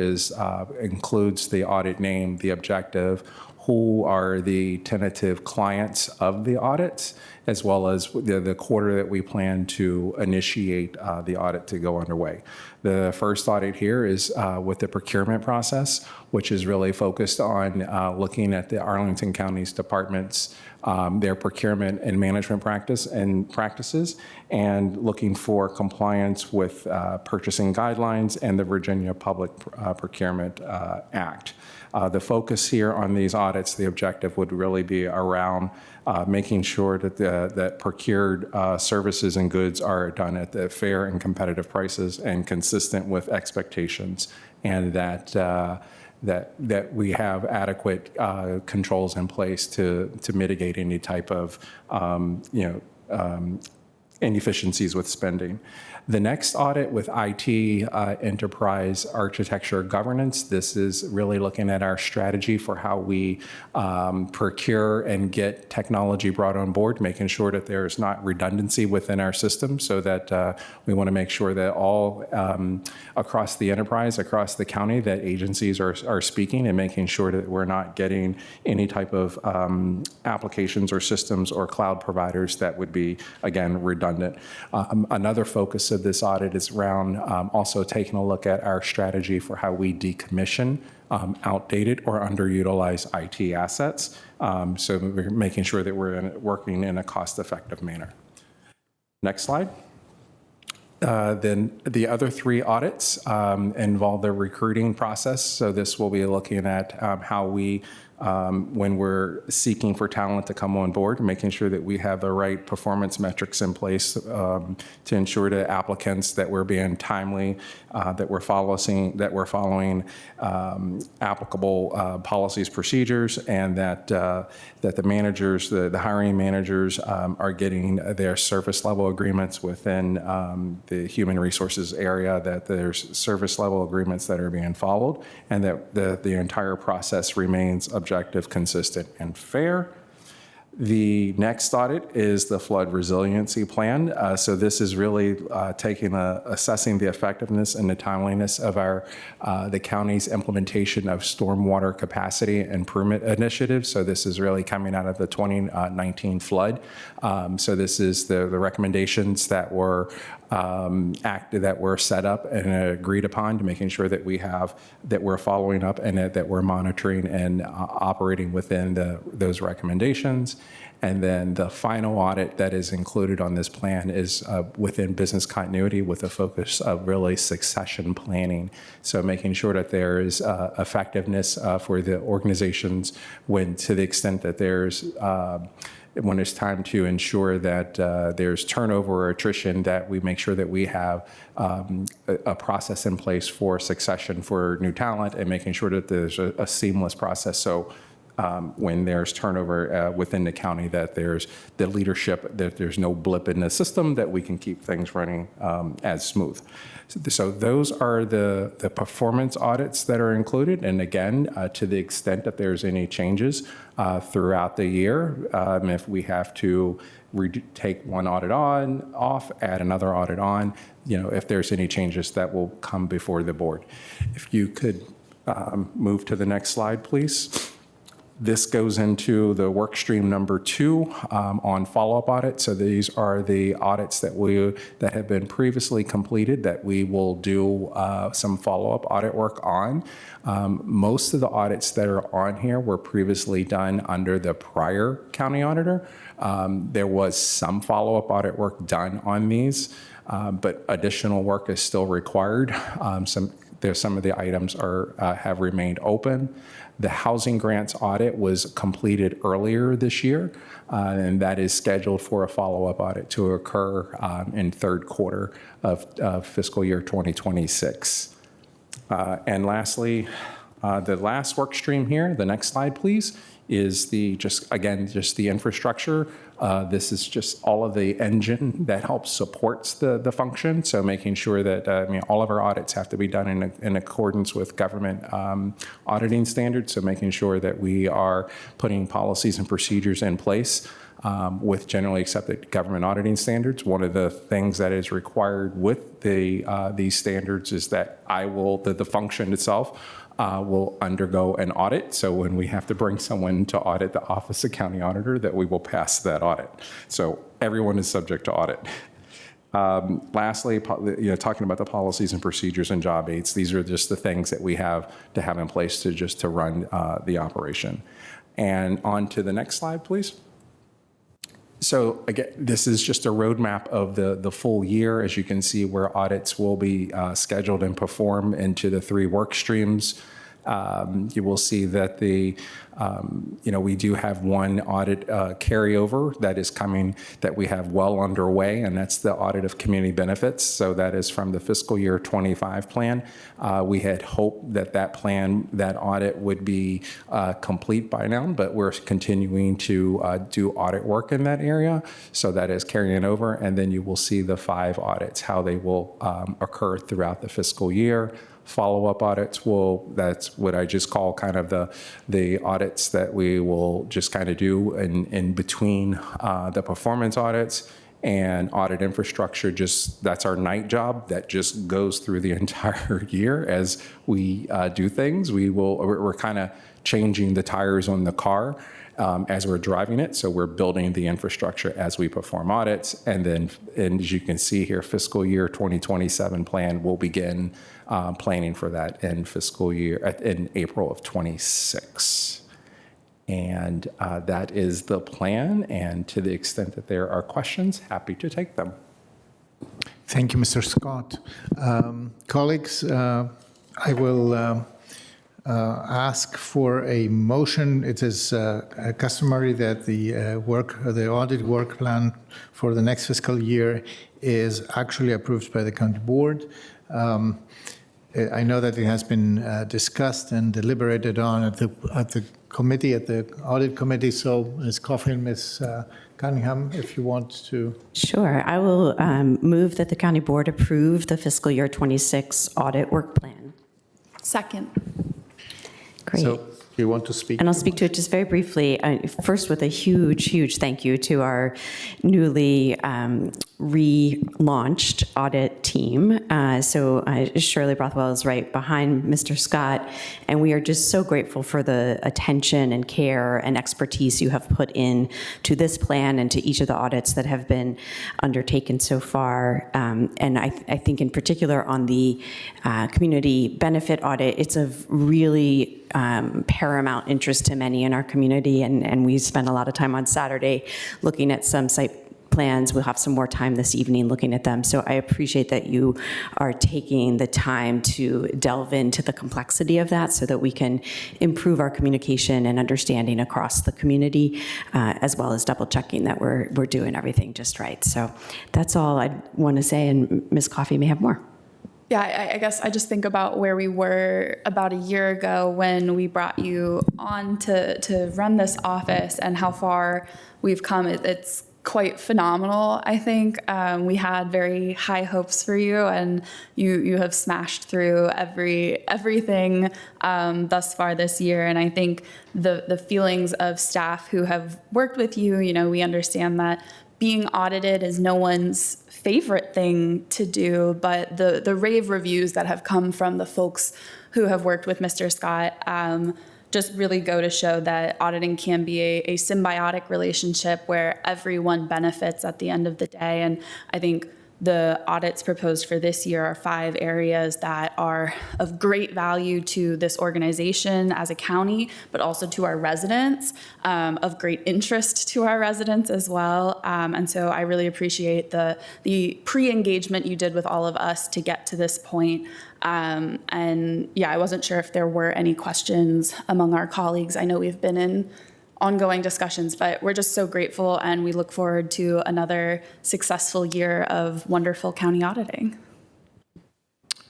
[SPEAKER 10] includes the audit name, the objective, who are the tentative clients of the audits, as well as the quarter that we plan to initiate the audit to go underway. The first audit here is with the procurement process, which is really focused on looking at the Arlington County's departments, their procurement and management practices, and looking for compliance with purchasing guidelines and the Virginia Public Procurement Act. The focus here on these audits, the objective would really be around making sure that that procured services and goods are done at the fair and competitive prices and consistent with expectations, and that we have adequate controls in place to mitigate any type of inefficiencies with spending. The next audit with IT, enterprise architecture governance, this is really looking at our strategy for how we procure and get technology brought on board, making sure that there's not redundancy within our system, so that we want to make sure that all across the enterprise, across the county, that agencies are speaking and making sure that we're not getting any type of applications or systems or cloud providers that would be, again, redundant. Another focus of this audit is around also taking a look at our strategy for how we decommission outdated or underutilized IT assets. So we're making sure that we're working in a cost-effective manner. Next slide. Then the other 3 audits involve the recruiting process. So this will be looking at how we, when we're seeking for talent to come on board, making sure that we have the right performance metrics in place to ensure to applicants that we're being timely, that we're following applicable policies, procedures, and that the managers, the hiring managers, are getting their service level agreements within the human resources area, that there's service level agreements that are being followed, and that the entire process remains objective, consistent, and fair. The next audit is the flood resiliency plan. So this is really assessing the effectiveness and the timeliness of the county's implementation of stormwater capacity improvement initiatives. So this is really coming out of the 2019 flood. So this is the recommendations that were set up and agreed upon, to making sure that we're following up and that we're monitoring and operating within those recommendations. And then the final audit that is included on this plan is within business continuity, with a focus of really succession planning. So making sure that there is effectiveness for the organizations to the extent that when it's time to ensure that there's turnover or attrition, that we make sure that we have a process in place for succession for new talent, and making sure that there's a seamless process. So when there's turnover within the county, that there's the leadership, that there's no blip in the system, that we can keep things running as smooth. So those are the performance audits that are included. And again, to the extent that there's any changes throughout the year, if we have to take one audit off, add another audit on, if there's any changes, that will come before the board. If you could move to the next slide, please. This goes into the work stream number 2 on follow-up audit. So these are the audits that have been previously completed that we will do some follow-up audit work on. Most of the audits that are on here were previously done under the prior county auditor. There was some follow-up audit work done on these, but additional work is still required. Some of the items have remained open. The housing grants audit was completed earlier this year, and that is scheduled for a follow-up audit to occur in third quarter of fiscal year 2026. And lastly, the last work stream here, the next slide, please, is just the infrastructure. This is just all of the engine that helps supports the function. So making sure that all of our audits have to be done in accordance with government auditing standards. So making sure that we are putting policies and procedures in place with generally accepted government auditing standards. One of the things that is required with these standards is that the function itself will undergo an audit. So when we have to bring someone to audit the Office of County Auditor, that we will pass that audit. So everyone is subject to audit. Lastly, talking about the policies and procedures and job aids, these are just the things that we have to have in place to run the operation. And on to the next slide, please. So again, this is just a roadmap of the full year, as you can see, where audits will be scheduled and performed into the 3 work streams. You will see that we do have one audit carryover that is coming, that we have well underway, and that's the audit of community benefits. So that is from the fiscal year 25 plan. We had hoped that audit would be complete by now, but we're continuing to do audit work in that area. So that is carrying over, and then you will see the 5 audits, how they will occur throughout the fiscal year. Follow-up audits that's what I just call kind of the audits that we will just kind of do in between the performance audits and audit infrastructure. That's our night job that just goes through the entire year as we do things. We're kind of changing the tires on the car as we're driving it. So we're building the infrastructure as we perform audits. And as you can see here, fiscal year 2027 plan will begin planning for that in April of 26. And that is the plan. And to the extent that there are questions, happy to take them.
[SPEAKER 2] Thank you, Mr. Scott. Colleagues, I will ask for a motion. It is customary that the audit work plan for the next fiscal year is actually approved by the county board. I know that it has been discussed and deliberated on at the committee, at the audit committee. So Ms. Coffey and Ms. Cunningham, if you want to.
[SPEAKER 7] Sure. I will move that the county board approve the fiscal year 26 audit work plan.
[SPEAKER 9] Second.
[SPEAKER 7] Great.
[SPEAKER 2] So you want to speak?
[SPEAKER 7] And I'll speak to it just very briefly. First, with a huge, huge thank you to our newly relaunched audit team. So Shirley Brothwell is right behind Mr. Scott, and we are just so grateful for the attention and care and expertise you have put in to this plan and to each of the audits that have been undertaken so far. And I think in particular on the community benefit audit, it's of really paramount interest to many in our community, and we spent a lot of time on Saturday looking at some site plans. We'll have some more time this evening looking at them. So I appreciate that you are taking the time to delve into the complexity of that so that we can improve our communication and understanding across the community, as well as double checking that we're doing everything just right. So that's all I want to say, and Ms. Coffey may have more.
[SPEAKER 9] Yeah, I guess I just think about where we were about a year ago when we brought you on to run this office and how far we've come. It's quite phenomenal, I think. We had very high hopes for you, and you have smashed through everything thus far this year. And I think the feelings of staff who have worked with you, we understand that being audited is no one's favorite thing to do, but the rave reviews that have come from the folks who have worked with Mr. Scott just really go to show that auditing can be a symbiotic relationship where everyone benefits at the end of the day. And I think the audits proposed for this year are 5 areas that are of great value to this organization as a county, but also to our residents, of great interest to our residents as well. And so I really appreciate the pre-engagement you did with all of us to get to this point. And yeah, I wasn't sure if there were any questions among our colleagues. I know we've been in ongoing discussions, but we're just so grateful, and we look forward to another successful year of wonderful county auditing.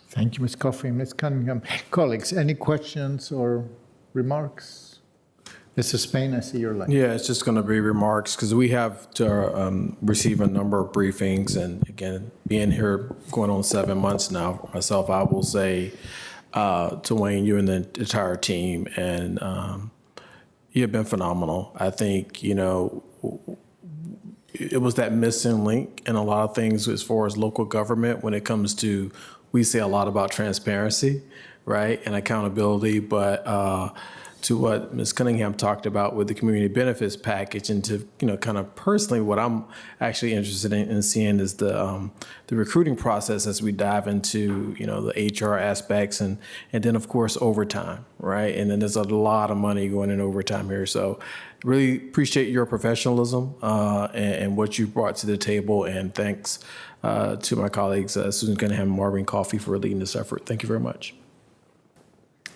[SPEAKER 2] Thank you, Ms. Coffey. Ms. Cunningham. Colleagues, any questions or remarks? Mr. Spain, I see your line.
[SPEAKER 8] Yeah, it's just going to be remarks because we have to receive a number of briefings. And again, being here going on 7 months now, myself, I will say to Wayne, you and the entire team, and you've been phenomenal. I think, it was that missing link in a lot of things as far as local government when it comes to, we say a lot about transparency, right, and accountability, but to what Ms. Cunningham talked about with the community benefits package, and to, kind of personally what I'm actually interested in seeing is the recruiting process as we dive into, the HR aspects, and then of course overtime, right? And then there's a lot of money going in overtime here. So really appreciate your professionalism and what you brought to the table, and thanks to my colleagues, Susan Cunningham and Marvin Coffey, for leading this effort. Thank you very much.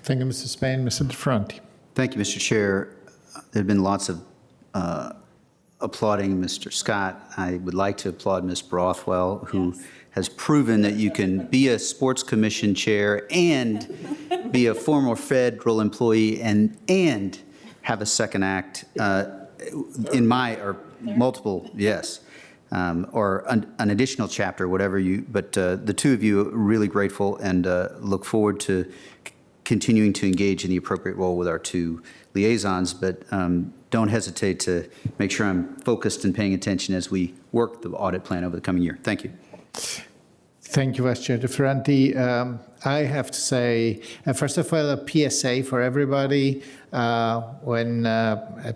[SPEAKER 2] Thank you, Mr. Spain. Mr. DeFronti.
[SPEAKER 5] Thank you, Mr. Chair. There have been lots of applauding Mr. Scott. I would like to applaud Ms. Brothwell, who has proven that you can be a sports commission chair and be a former federal employee and have a second act or multiple, yes, or an additional chapter, whatever but the two of you are really grateful, and look forward to continuing to engage in the appropriate role with our 2 liaisons, but don't hesitate to make sure I'm focused and paying attention as we work the audit plan over the coming year. Thank you.
[SPEAKER 2] Thank you, Vice Chair DeFranti. I have to say, first of all, a PSA for everybody. When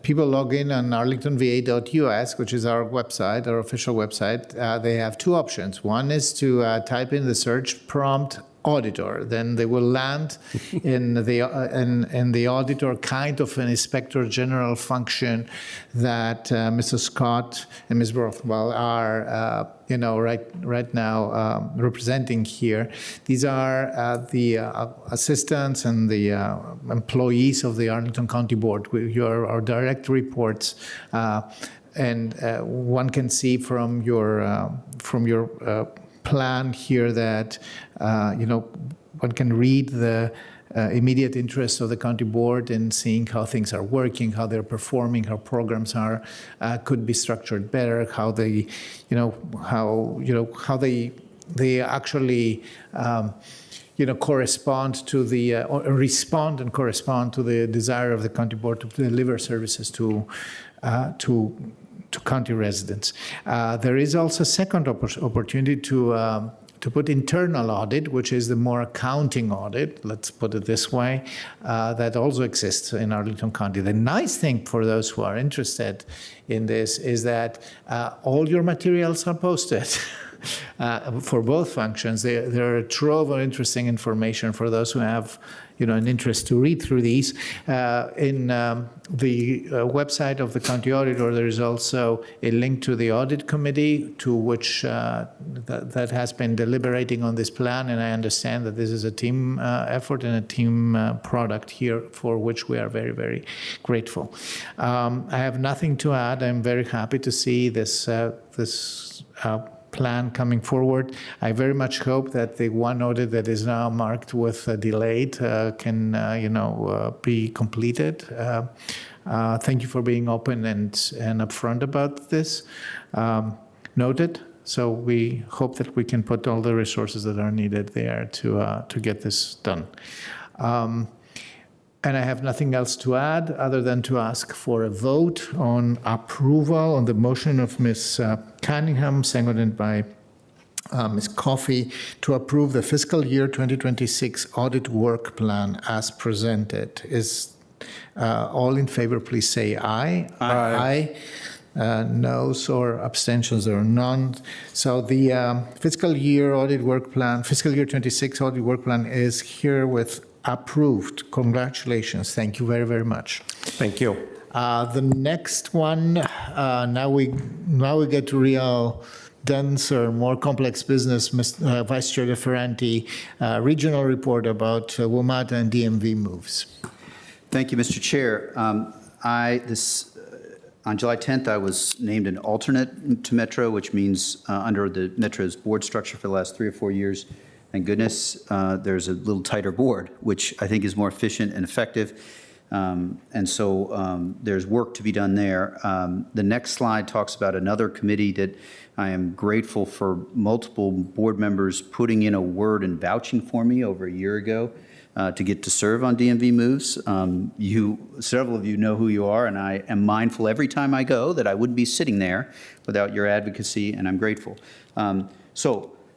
[SPEAKER 2] people log in on arlingtonva.us, which is our website, our official website, they have 2 options. One is to type in the search prompt auditor, then they will land in the auditor, kind of an inspector general function that Mr. Scott and Ms. Rothwell are, right now representing here. These are the assistants and the employees of the Arlington County Board. Our direct reports. And one can see from your plan here that, one can read the immediate interests of the county board in seeing how things are working, how they're performing, how programs are could be structured better, how they, how they actually, correspond to the or respond and correspond to the desire of the county board to deliver services to county residents. There is also a second opportunity to put internal audit, which is the more accounting audit, let's put it this way, that also exists in Arlington County. The nice thing for those who are interested in this is that all your materials are posted. For both functions. There are a trove of interesting information for those who have, an interest to read through these. In the website of the county auditor, there is also a link to the audit committee, to which that has been deliberating on this plan, and I understand that this is a team effort and a team product here, for which we are very, very grateful. I have nothing to add. I'm very happy to see this plan coming forward. I very much hope that the one audit that is now marked with delayed can, be completed. Thank you for being open and upfront about this. Noted. So we hope that we can put all the resources that are needed there to get this done. And I have nothing else to add other than to ask for a vote on approval on the motion of Ms. Cunningham, seconded by Ms. Coffey, to approve the fiscal year 2026 audit work plan as presented. Is all in favor, please say aye. Aye. Noes or abstentions, there are none. So the fiscal year 26 audit work plan is herewith approved. Congratulations. Thank you very, very much.
[SPEAKER 10] Thank you.
[SPEAKER 2] The next one, now we get to real denser, more complex business. Vice Chair Ferranti, regional report about WMATA and DMV moves.
[SPEAKER 5] Thank you, Mr. Chair. On July 10th, I was named an alternate to Metro, which means under the Metro's board structure for the last 3 or 4 years, thank goodness, there's a little tighter board, which I think is more efficient and effective. And so there's work to be done there. The next slide talks about another committee that I am grateful for multiple board members putting in a word and vouching for me over a year ago to get to serve on DMV moves. Several of you know who you are, and I am mindful every time I go that I wouldn't be sitting there without your advocacy, and I'm grateful. And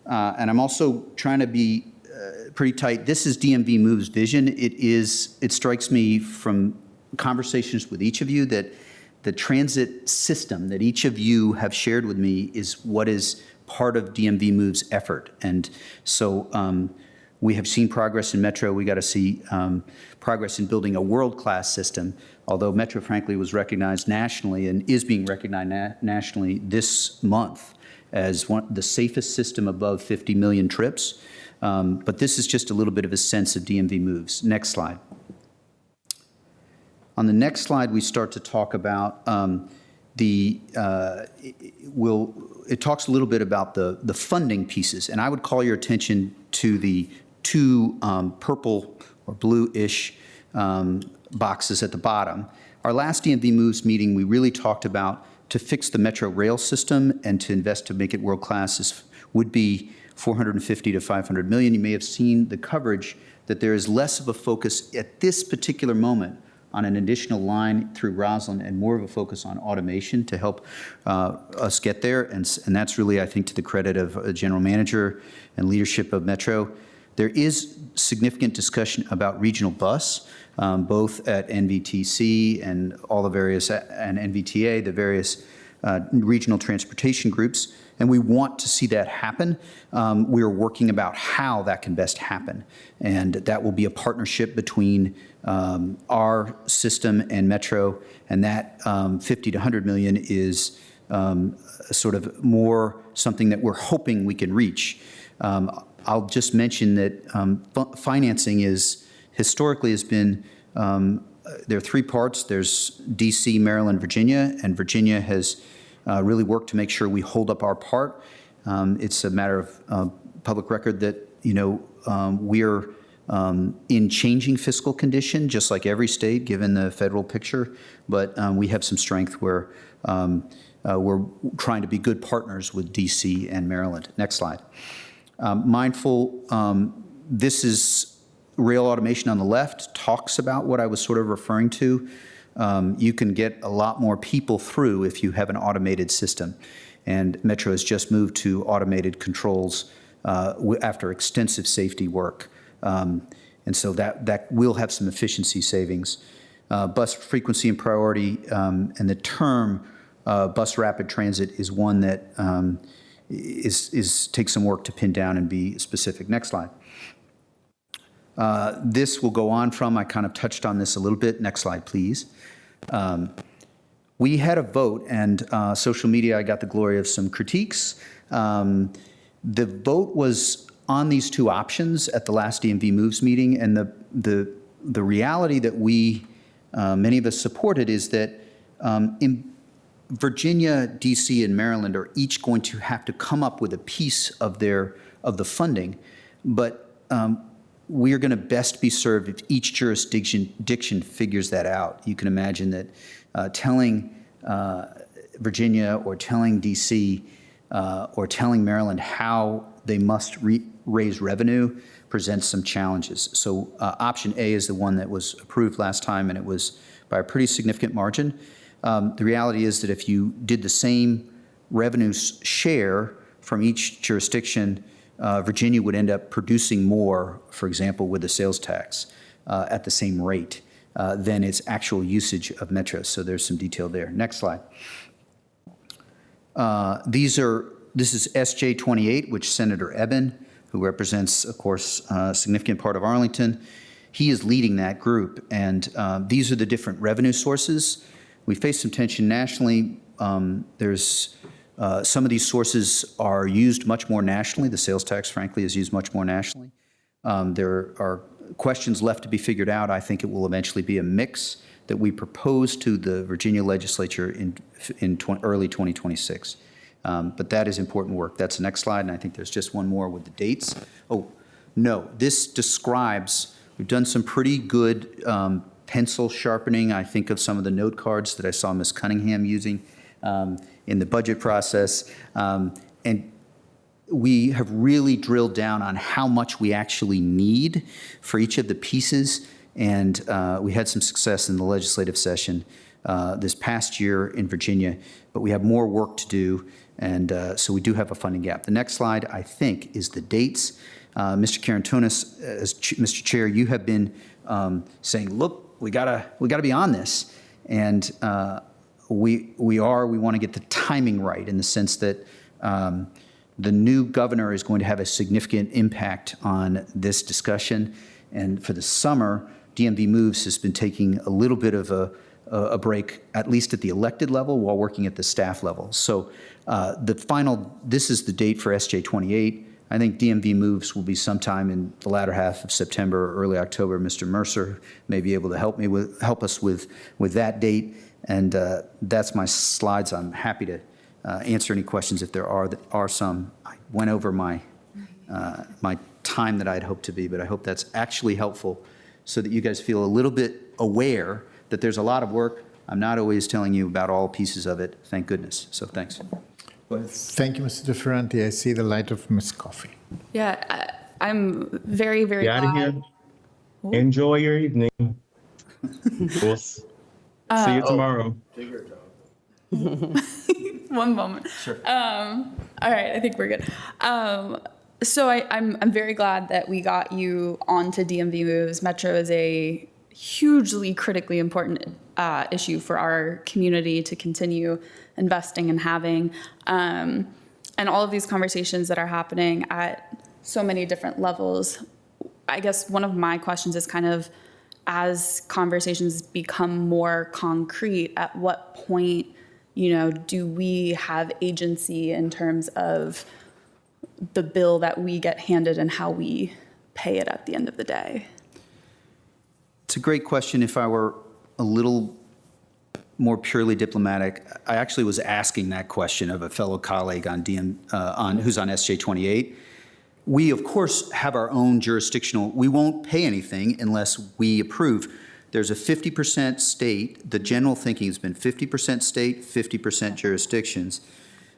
[SPEAKER 5] I'm also trying to be pretty tight. This is DMV Move's vision. It strikes me from conversations with each of you that the transit system that each of you have shared with me is what is part of DMV Move's effort. And so we have seen progress in Metro. We got to see progress in building a world-class system, although Metro, frankly, was recognized nationally and is being recognized nationally this month as the safest system above 50 million trips. But this is just a little bit of a sense of DMV moves. Next slide. On the next slide, we start to talk about it talks a little bit about the funding pieces, and I would call your attention to the two purple or blue-ish boxes at the bottom. Our last DMV Moves meeting, we really talked about to fix the Metro rail system and to invest to make it world-class would be $450 to $500 million. You may have seen the coverage that there is less of a focus at this particular moment on an additional line through Rosslyn and more of a focus on automation to help us get there. And that's really, I think, to the credit of a general manager and leadership of Metro. There is significant discussion about regional bus, both at NVTC and all the various, and NVTA, the various regional transportation groups, and we want to see that happen. We are working about how that can best happen, and that will be a partnership between our system and Metro, and that 50 to 100 million is sort of more something that we're hoping we can reach. I'll just mention that financing is historically has been, there are 3 parts. There's DC, Maryland, Virginia, and Virginia has really worked to make sure we hold up our part. It's a matter of public record that, we're in changing fiscal condition, just like every state, given the federal picture, but we have some strength where we're trying to be good partners with DC and Maryland. Next slide. Mindful, this is rail automation on the left, talks about what I was sort of referring to. You can get a lot more people through if you have an automated system. And Metro has just moved to automated controls after extensive safety work. And so that will have some efficiency savings. Bus frequency and priority, and the term bus rapid transit is one that takes some work to pin down and be specific. Next slide. This will go on from, I kind of touched on this a little bit. Next slide, please. We had a vote, and social media, I got the glory of some critiques. The vote was on these 2 options at the last DMV Moves meeting, and the reality that many of us supported is that Virginia, DC, and Maryland are each going to have to come up with a piece of the funding, but we are going to best be served if each jurisdiction figures that out. You can imagine that telling Virginia or telling DC or telling Maryland how they must raise revenue presents some challenges. So option A is the one that was approved last time, and it was by a pretty significant margin. The reality is that if you did the same revenue share from each jurisdiction, Virginia would end up producing more, for example, with the sales tax at the same rate than its actual usage of Metro. So there's some detail there. Next slide. This is SJ 28, which Senator Eben, who represents, of course, a significant part of Arlington, he is leading that group. And these are the different revenue sources. We face some tension nationally. There's some of these sources are used much more nationally. The sales tax, frankly, is used much more nationally. There are questions left to be figured out. I think it will eventually be a mix that we propose to the Virginia legislature in early 2026. But that is important work. That's the next slide, and I think there's just one more with the dates. Oh, no, this describes, we've done some pretty good pencil sharpening, I think, of some of the note cards that I saw Ms. Cunningham using in the budget process. And we have really drilled down on how much we actually need for each of the pieces. And we had some success in the legislative session this past year in Virginia, but we have more work to do. And so we do have a funding gap. The next slide, I think, is the dates. Mr. Karantonis, as Mr. Chair, you have been saying, look, we gotta be on this. And we want to get the timing right in the sense that the new governor is going to have a significant impact on this discussion. And for the summer, DMV Moves has been taking a little bit of a break, at least at the elected level, while working at the staff level. So this is the date for SJ 28. I think DMV Moves will be sometime in the latter half of September or early October. Mr. Mercer may be able to help us with that date. And that's my slides. I'm happy to answer any questions if there are some. I went over my time that I'd hoped to be, but I hope that's actually helpful so that you guys feel a little bit aware that there's a lot of work. I'm not always telling you about all pieces of it, thank goodness. So thanks.
[SPEAKER 2] Thank you, Mr. DeFerranti. I see the light of Ms. Coffey.
[SPEAKER 9] Yeah, I'm very, very
[SPEAKER 11] Get out of
[SPEAKER 9] glad.
[SPEAKER 11] here. Enjoy your evening. We'll see you tomorrow.
[SPEAKER 9] One moment. Sure. All right, I think we're good. So I'm very glad that we got you onto DMV Moves. Metro is a hugely critically important issue for our community to continue investing and having. And all of these conversations that are happening at so many different levels. I guess one of my questions is kind of, as conversations become more concrete, at what point, do we have agency in terms of the bill that we get handed and how we pay it at the end of the day?
[SPEAKER 5] It's a great question. If I were a little more purely diplomatic, I actually was asking that question of a fellow colleague on who's on SJ 28. We, of course, have our own jurisdictional. We won't pay anything unless we approve. There's a 50% state. The general thinking has been 50% state, 50% jurisdictions.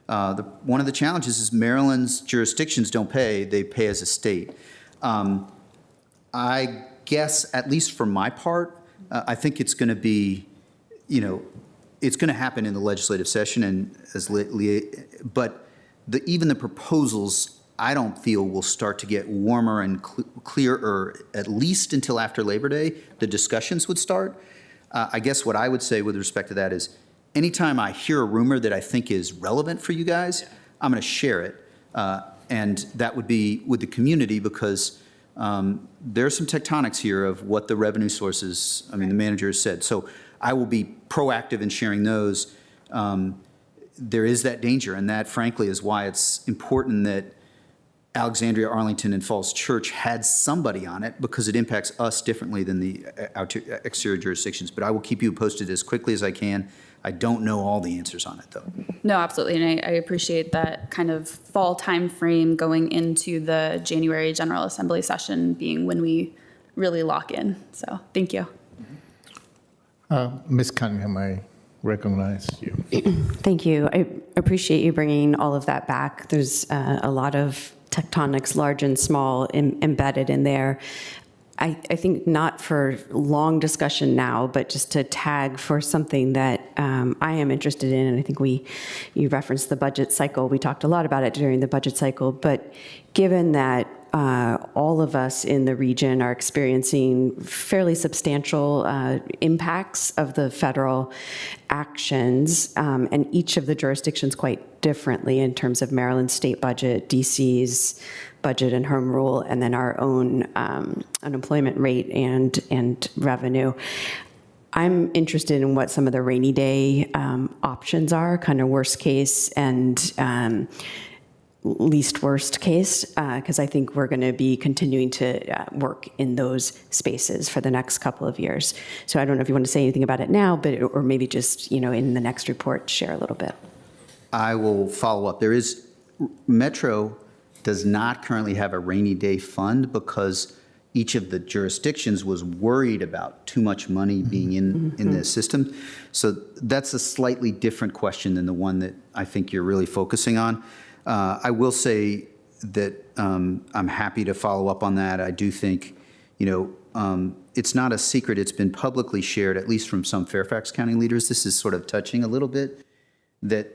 [SPEAKER 5] One of the challenges is Maryland's jurisdictions don't pay. They pay as a state. I guess, at least for my part, I think it's going to be, it's going to happen in the legislative session, and but even the proposals, I don't feel will start to get warmer and clearer, at least until after Labor Day. The discussions would start. I guess what I would say with respect to that is, anytime I hear a rumor that I think is relevant for you guys, I'm going to share it, and that would be with the community, because there's some tectonics here of what the revenue sources, the manager has said. So I will be proactive in sharing those. There is that danger, and that, frankly, is why it's important that Alexandria, Arlington, and Falls Church had somebody on it because it impacts us differently than the exterior jurisdictions. But I will keep you posted as quickly as I can. I don't know all the answers on it, though.
[SPEAKER 9] No, absolutely, and I appreciate that kind of fall time frame going into the January General Assembly session being when we really lock in. So thank you.
[SPEAKER 2] Ms. Cunningham, I recognize you.
[SPEAKER 7] Thank you. I appreciate you bringing all of that back. There's a lot of tectonics, large and small, embedded in there. I think not for long discussion now, but just to tag for something that I am interested in, and I think you referenced the budget cycle. We talked a lot about it during the budget cycle, but given that all of us in the region are experiencing fairly substantial impacts of the federal actions, and each of the jurisdictions quite differently in terms of Maryland's state budget, DC's budget and home rule, and then our own unemployment rate and revenue. I'm interested in what some of the rainy day options are, kind of worst case and least worst case, because I think we're going to be continuing to work in those spaces for the next couple of years. So I don't know if you want to say anything about it now, but or maybe just in the next report share a little bit.
[SPEAKER 5] I will follow up. Metro does not currently have a rainy day fund because each of the jurisdictions was worried about too much money being in the system. So that's a slightly different question than the one that I think you're really focusing on. I will say that I'm happy to follow up on that. I do think, it's not a secret. It's been publicly shared, at least from some Fairfax County leaders. This is sort of touching a little bit that,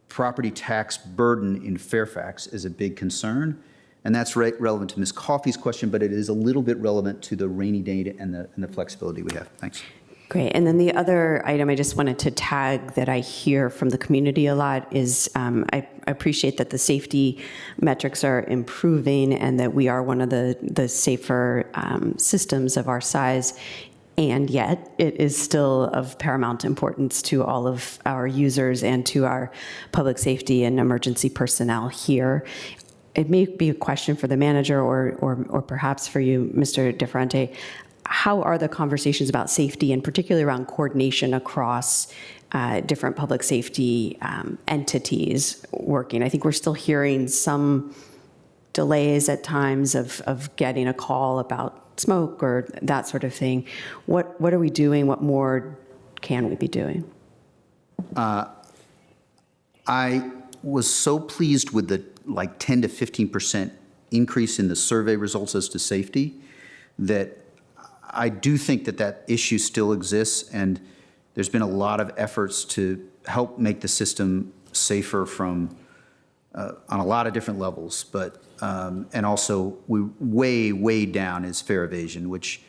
[SPEAKER 5] property tax burden in Fairfax is a big concern. And that's relevant to Ms. Coffey's question, but it is a little bit relevant to the rainy day and the flexibility we have. Thanks.
[SPEAKER 7] Great. And then the other item I just wanted to tag that I hear from the community a lot is I appreciate that the safety metrics are improving and that we are one of the safer systems of our size. And yet it is still of paramount importance to all of our users and to our public safety and emergency personnel here. It may be a question for the manager or perhaps for you, Mr. DeFerrante. How are the conversations about safety and particularly around coordination across different public safety entities working? I think we're still hearing some delays at times of getting a call about smoke or that sort of thing. What are we doing? What more can we be doing?
[SPEAKER 5] I was so pleased with the 10 to 15% increase in the survey results as to safety that I do think that issue still exists, and there's been a lot of efforts to help make the system safer from on a lot of different levels, but and also way down is fare evasion, which,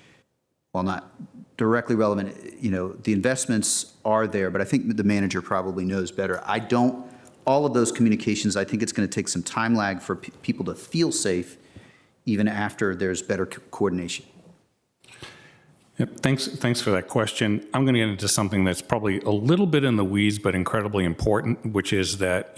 [SPEAKER 5] while not directly relevant, the investments are there, but I think the manager probably knows better. All of those communications, I think it's going to take some time lag for people to feel safe even after there's better coordination.
[SPEAKER 6] Yep, thanks for that question. I'm going to get into something that's probably a little bit in the weeds, but incredibly important, which is that,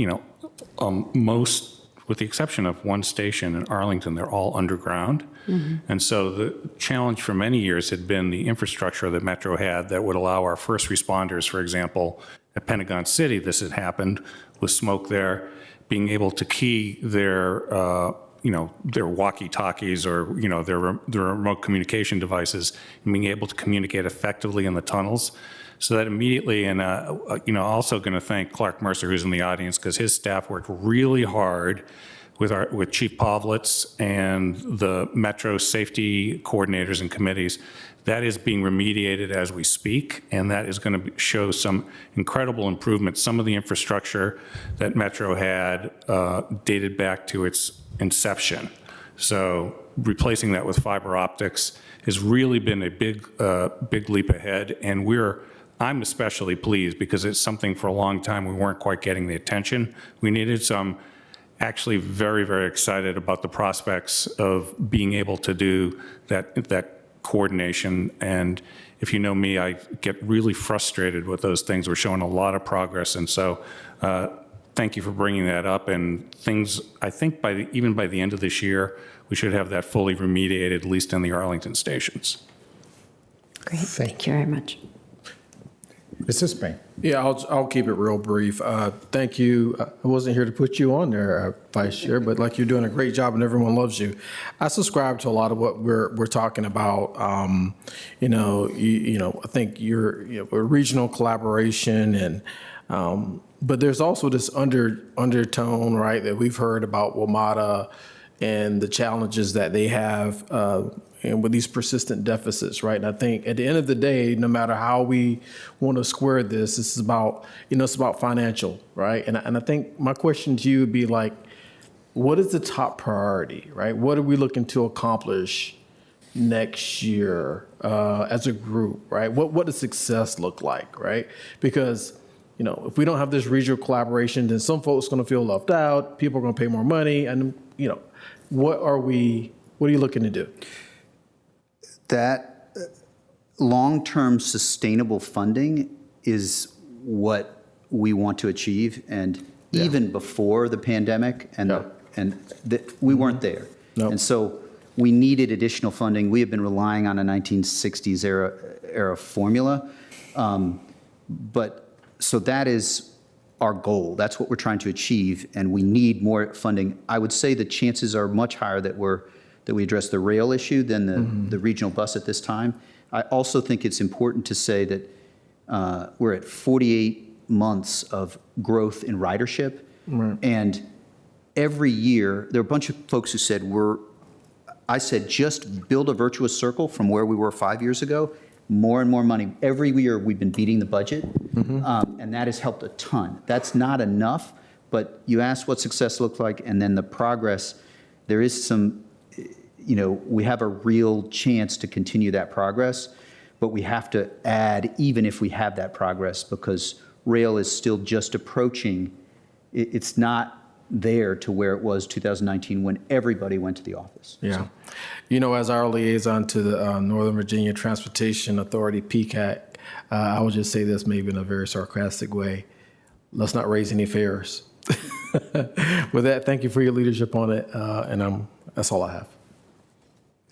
[SPEAKER 6] most, with the exception of one station in Arlington, they're all underground. Mm-hmm. And so the challenge for many years had been the infrastructure that Metro had that would allow our first responders, for example, at Pentagon City, this had happened with smoke there, being able to key their walkie-talkies or, their remote communication devices and being able to communicate effectively in the tunnels. So that immediately, and, also going to thank Clark Mercer, who's in the audience, because his staff worked really hard with Chief Pavlitz and the Metro safety coordinators and committees. That is being remediated as we speak, and that is going to show some incredible improvements. Some of the infrastructure that Metro had dated back to its inception. So replacing that with fiber optics has really been a big leap ahead, and I'm especially pleased because it's something for a long time we weren't quite getting the attention we needed. So I'm actually very, very excited about the prospects of being able to do that coordination. And if you know me, I get really frustrated with those things. We're showing a lot of progress, and so thank you for bringing that up. And things, I think even by the end of this year, we should have that fully remediated, at least in the Arlington stations.
[SPEAKER 7] Great, thank you very much.
[SPEAKER 2] Mr. Spain.
[SPEAKER 8] Yeah, I'll keep it real brief. Thank you. I wasn't here to put you on there, Vice Chair, but like you're doing a great job and everyone loves you. I subscribe to a lot of what we're talking about. I think you're regional collaboration and but there's also this undertone, right, that we've heard about WMATA and the challenges that they have and with these persistent deficits, right? And I think at the end of the day, no matter how we want to square this, it's about, it's about financial, right? And I think my question to you would be like, what is the top priority, right? What are we looking to accomplish next year as a group, right? What does success look like, right? Because, if we don't have this regional collaboration, then some folks are going to feel left out, people are going to pay more money, and, what are you looking to do?
[SPEAKER 5] That long-term sustainable funding is what we want to achieve, and even before the pandemic, we weren't there.
[SPEAKER 8] No.
[SPEAKER 5] And so we needed additional funding. We have been relying on a 1960s era formula, so that is our goal. That's what we're trying to achieve, and we need more funding. I would say the chances are much higher that we address the rail issue than the regional bus at this time. I also think it's important to say that we're at 48 months of growth in ridership.
[SPEAKER 8] Right.
[SPEAKER 5] And every year, there are a bunch of folks who said, I said, just build a virtuous circle from where we were 5 years ago, more and more money. Every year, we've been beating the budget, and that has helped a ton. That's not enough, but you asked what success looked like, and then the progress, there is some, we have a real chance to continue that progress, but we have to add, even if we have that progress, because rail is still just approaching. It's not there to where it was 2019 when everybody went to the office.
[SPEAKER 8] Yeah. As our liaison to the Northern Virginia Transportation Authority, PCAT, I would just say this maybe in a very sarcastic way. Let's not raise any fares. With that, thank you for your leadership on it, and that's all I have.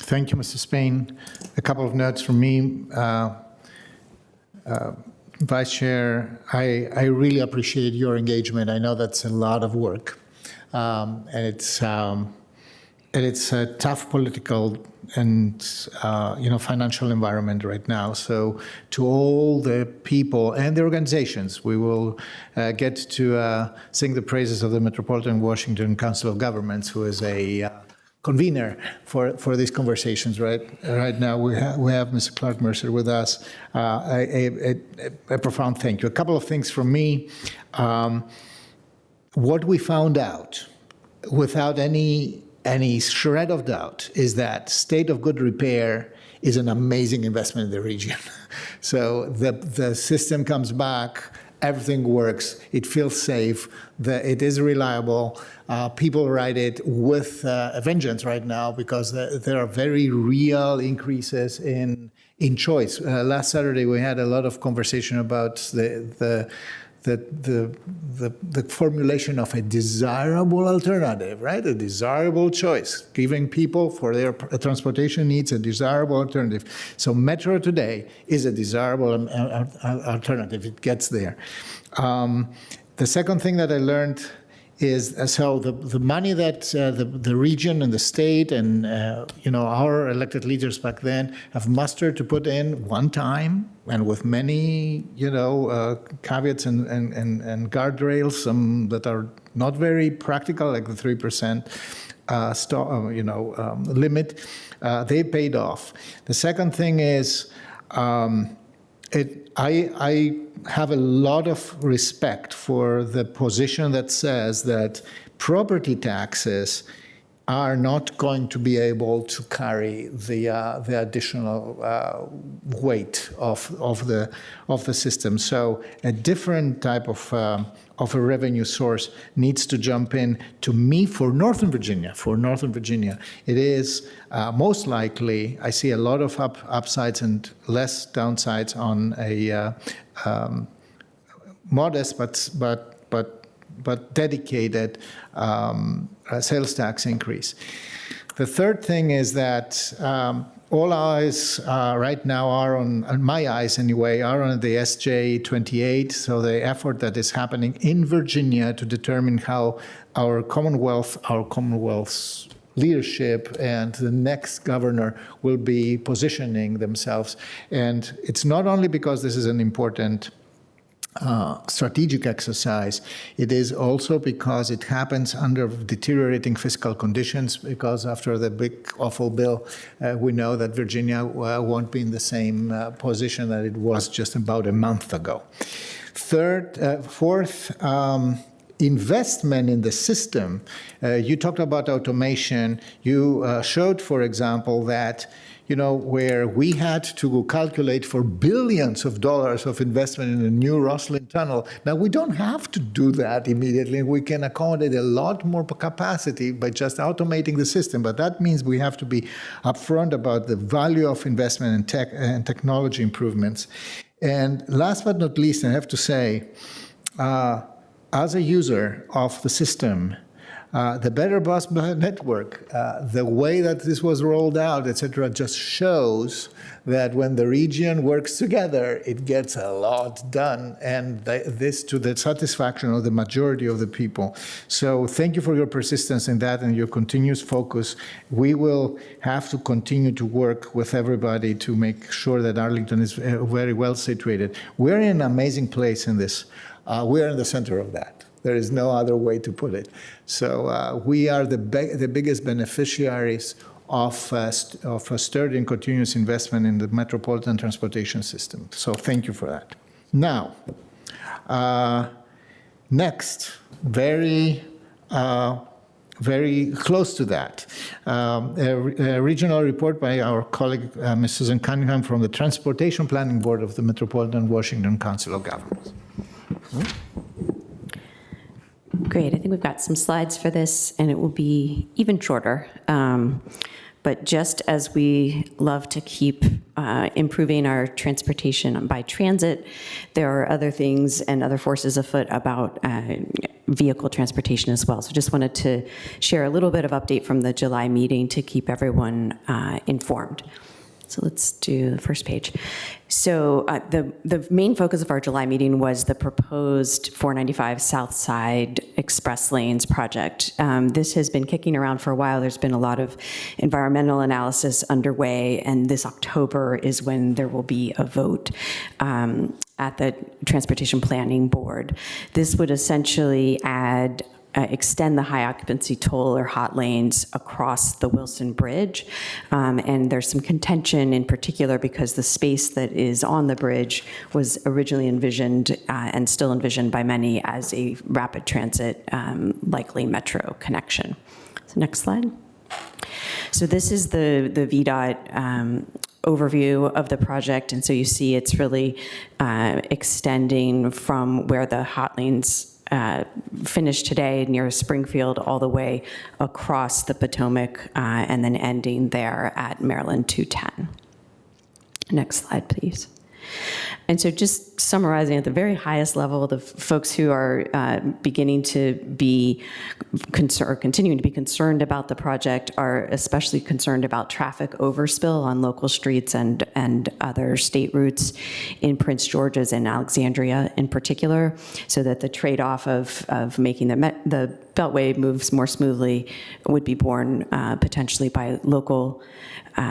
[SPEAKER 2] Thank you, Mr. Spain. A couple of notes from me. Vice Chair, I really appreciate your engagement. I know that's a lot of work, and it's a tough political and financial environment right now. So to all the people and the organizations, we will get to sing the praises of the Metropolitan Washington Council of Governments, who is a convener for these conversations. Right now, we have Mr. Clark Mercer with us. A profound thank you. A couple of things from me. What we found out, without any shred of doubt, is that state of good repair is an amazing investment in the region. So the system comes back, everything works, it feels safe, it is reliable. People ride it with a vengeance right now because there are very real increases in choice. Last Saturday we had a lot of conversation about the formulation of a desirable alternative, right? A desirable choice, giving people for their transportation needs a desirable alternative. So Metro today is a desirable alternative. It gets there. The second thing that I learned is so the money that the region and the state and our elected leaders back then have mustered to put in one time and with many caveats and guardrails, some that are not very practical, like the 3% limit, they paid off. The second thing is I have a lot of respect for the position that says that property taxes are not going to be able to carry the additional weight of the system. So a different type of a revenue source needs to jump in. To me, for Northern Virginia, it is most likely. I see a lot of upsides and less downsides on a modest but but dedicated sales tax increase. The third thing is that all eyes right now are on my eyes anyway, are on the SJ 28, so the effort that is happening in Virginia to determine how our Commonwealth's leadership and the next governor will be positioning themselves. And it's not only because this is an important strategic exercise. It is also because it happens under deteriorating fiscal conditions, because after the big awful bill, we know that Virginia won't be in the same position that it was just about a month ago. Fourth, investment in the system. You talked about automation. You showed, for example, that where we had to calculate for billions of dollars of investment in a new Rosslyn tunnel. Now, we don't have to do that immediately. We can accommodate a lot more capacity by just automating the system. But that means we have to be upfront about the value of investment in tech and technology improvements. And last but not least, I have to say, as a user of the system, the Better Bus network, the way that this was rolled out, et cetera, just shows that when the region works together, it gets a lot done, and this to the satisfaction of the majority of the people. So thank you for your persistence in that and your continuous focus. We will have to continue to work with everybody to make sure that Arlington is very well situated. We're in an amazing place in this. We're in the center of that. There is no other way to put it. So we are the biggest beneficiaries of a sturdy and continuous investment in the metropolitan transportation system. So thank you for that. Now, next, very close to that, a regional report by our colleague, Ms. Susan Cunningham from the Transportation Planning Board of the Metropolitan Washington Council of Governments.
[SPEAKER 7] Great. I think we've got some slides for this, and it will be even shorter. But just as we love to keep improving our transportation by transit, there are other things and other forces afoot about vehicle transportation as well. So just wanted to share a little bit of update from the July meeting to keep everyone informed. So let's do the first page. So the main focus of our July meeting was the proposed 495 South Side Express Lanes project. This has been kicking around for a while. There's been a lot of environmental analysis underway, and this October is when there will be a vote at the Transportation Planning Board. This would essentially extend the high occupancy toll or hot lanes across the Wilson Bridge. And there's some contention in particular because the space that is on the bridge was originally envisioned and still envisioned by many as a rapid transit, likely metro connection. So next slide. So this is the VDOT overview of the project. And so you see it's really extending from where the hot lanes finished today near Springfield all the way across the Potomac and then ending there at Maryland 210. Next slide, please. And so just summarizing at the very highest level, the folks who are beginning to be concerned or continuing to be concerned about the project are especially concerned about traffic overspill on local streets and other state routes in Prince George's and Alexandria in particular, so that the trade-off of making the Beltway moves more smoothly would be borne potentially by local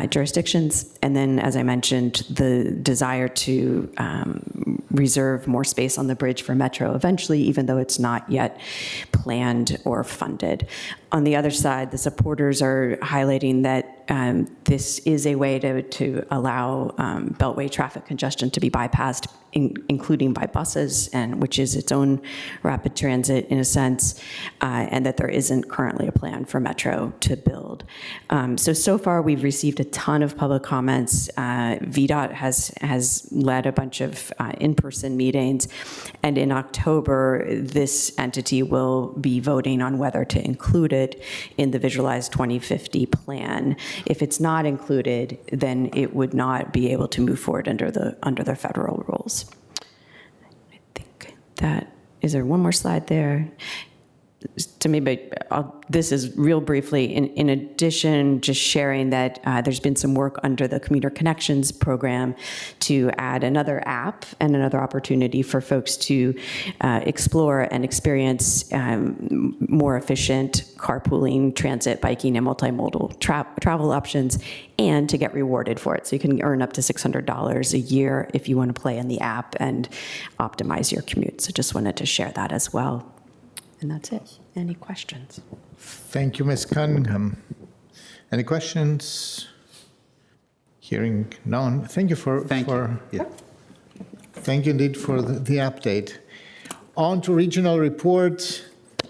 [SPEAKER 7] jurisdictions. And then, as I mentioned, the desire to reserve more space on the bridge for Metro eventually, even though it's not yet planned or funded. On the other side, the supporters are highlighting that this is a way to allow Beltway traffic congestion to be bypassed, including by buses, and which is its own rapid transit in a sense, and that there isn't currently a plan for Metro to build. So far we've received a ton of public comments. VDOT has led a bunch of in-person meetings, and in October this entity will be voting on whether to include it in the Visualized 2050 plan. If it's not included, then it would not be able to move forward under the federal rules. I think that is there one more slide there? To me, but this is real briefly. In addition, just sharing that there's been some work under the Commuter Connections program to add another app and another opportunity for folks to explore and experience more efficient carpooling, transit, biking, and multimodal travel options, and to get rewarded for it. So you can earn up to $600 a year if you want to play in the app and optimize your commute. So just wanted to share that as well. And that's it. Any questions?
[SPEAKER 2] Thank you, Ms. Cunningham. Any questions? Hearing none. Thank you
[SPEAKER 5] Thank you. Yeah.
[SPEAKER 2] Thank you indeed for the update. On to regional report,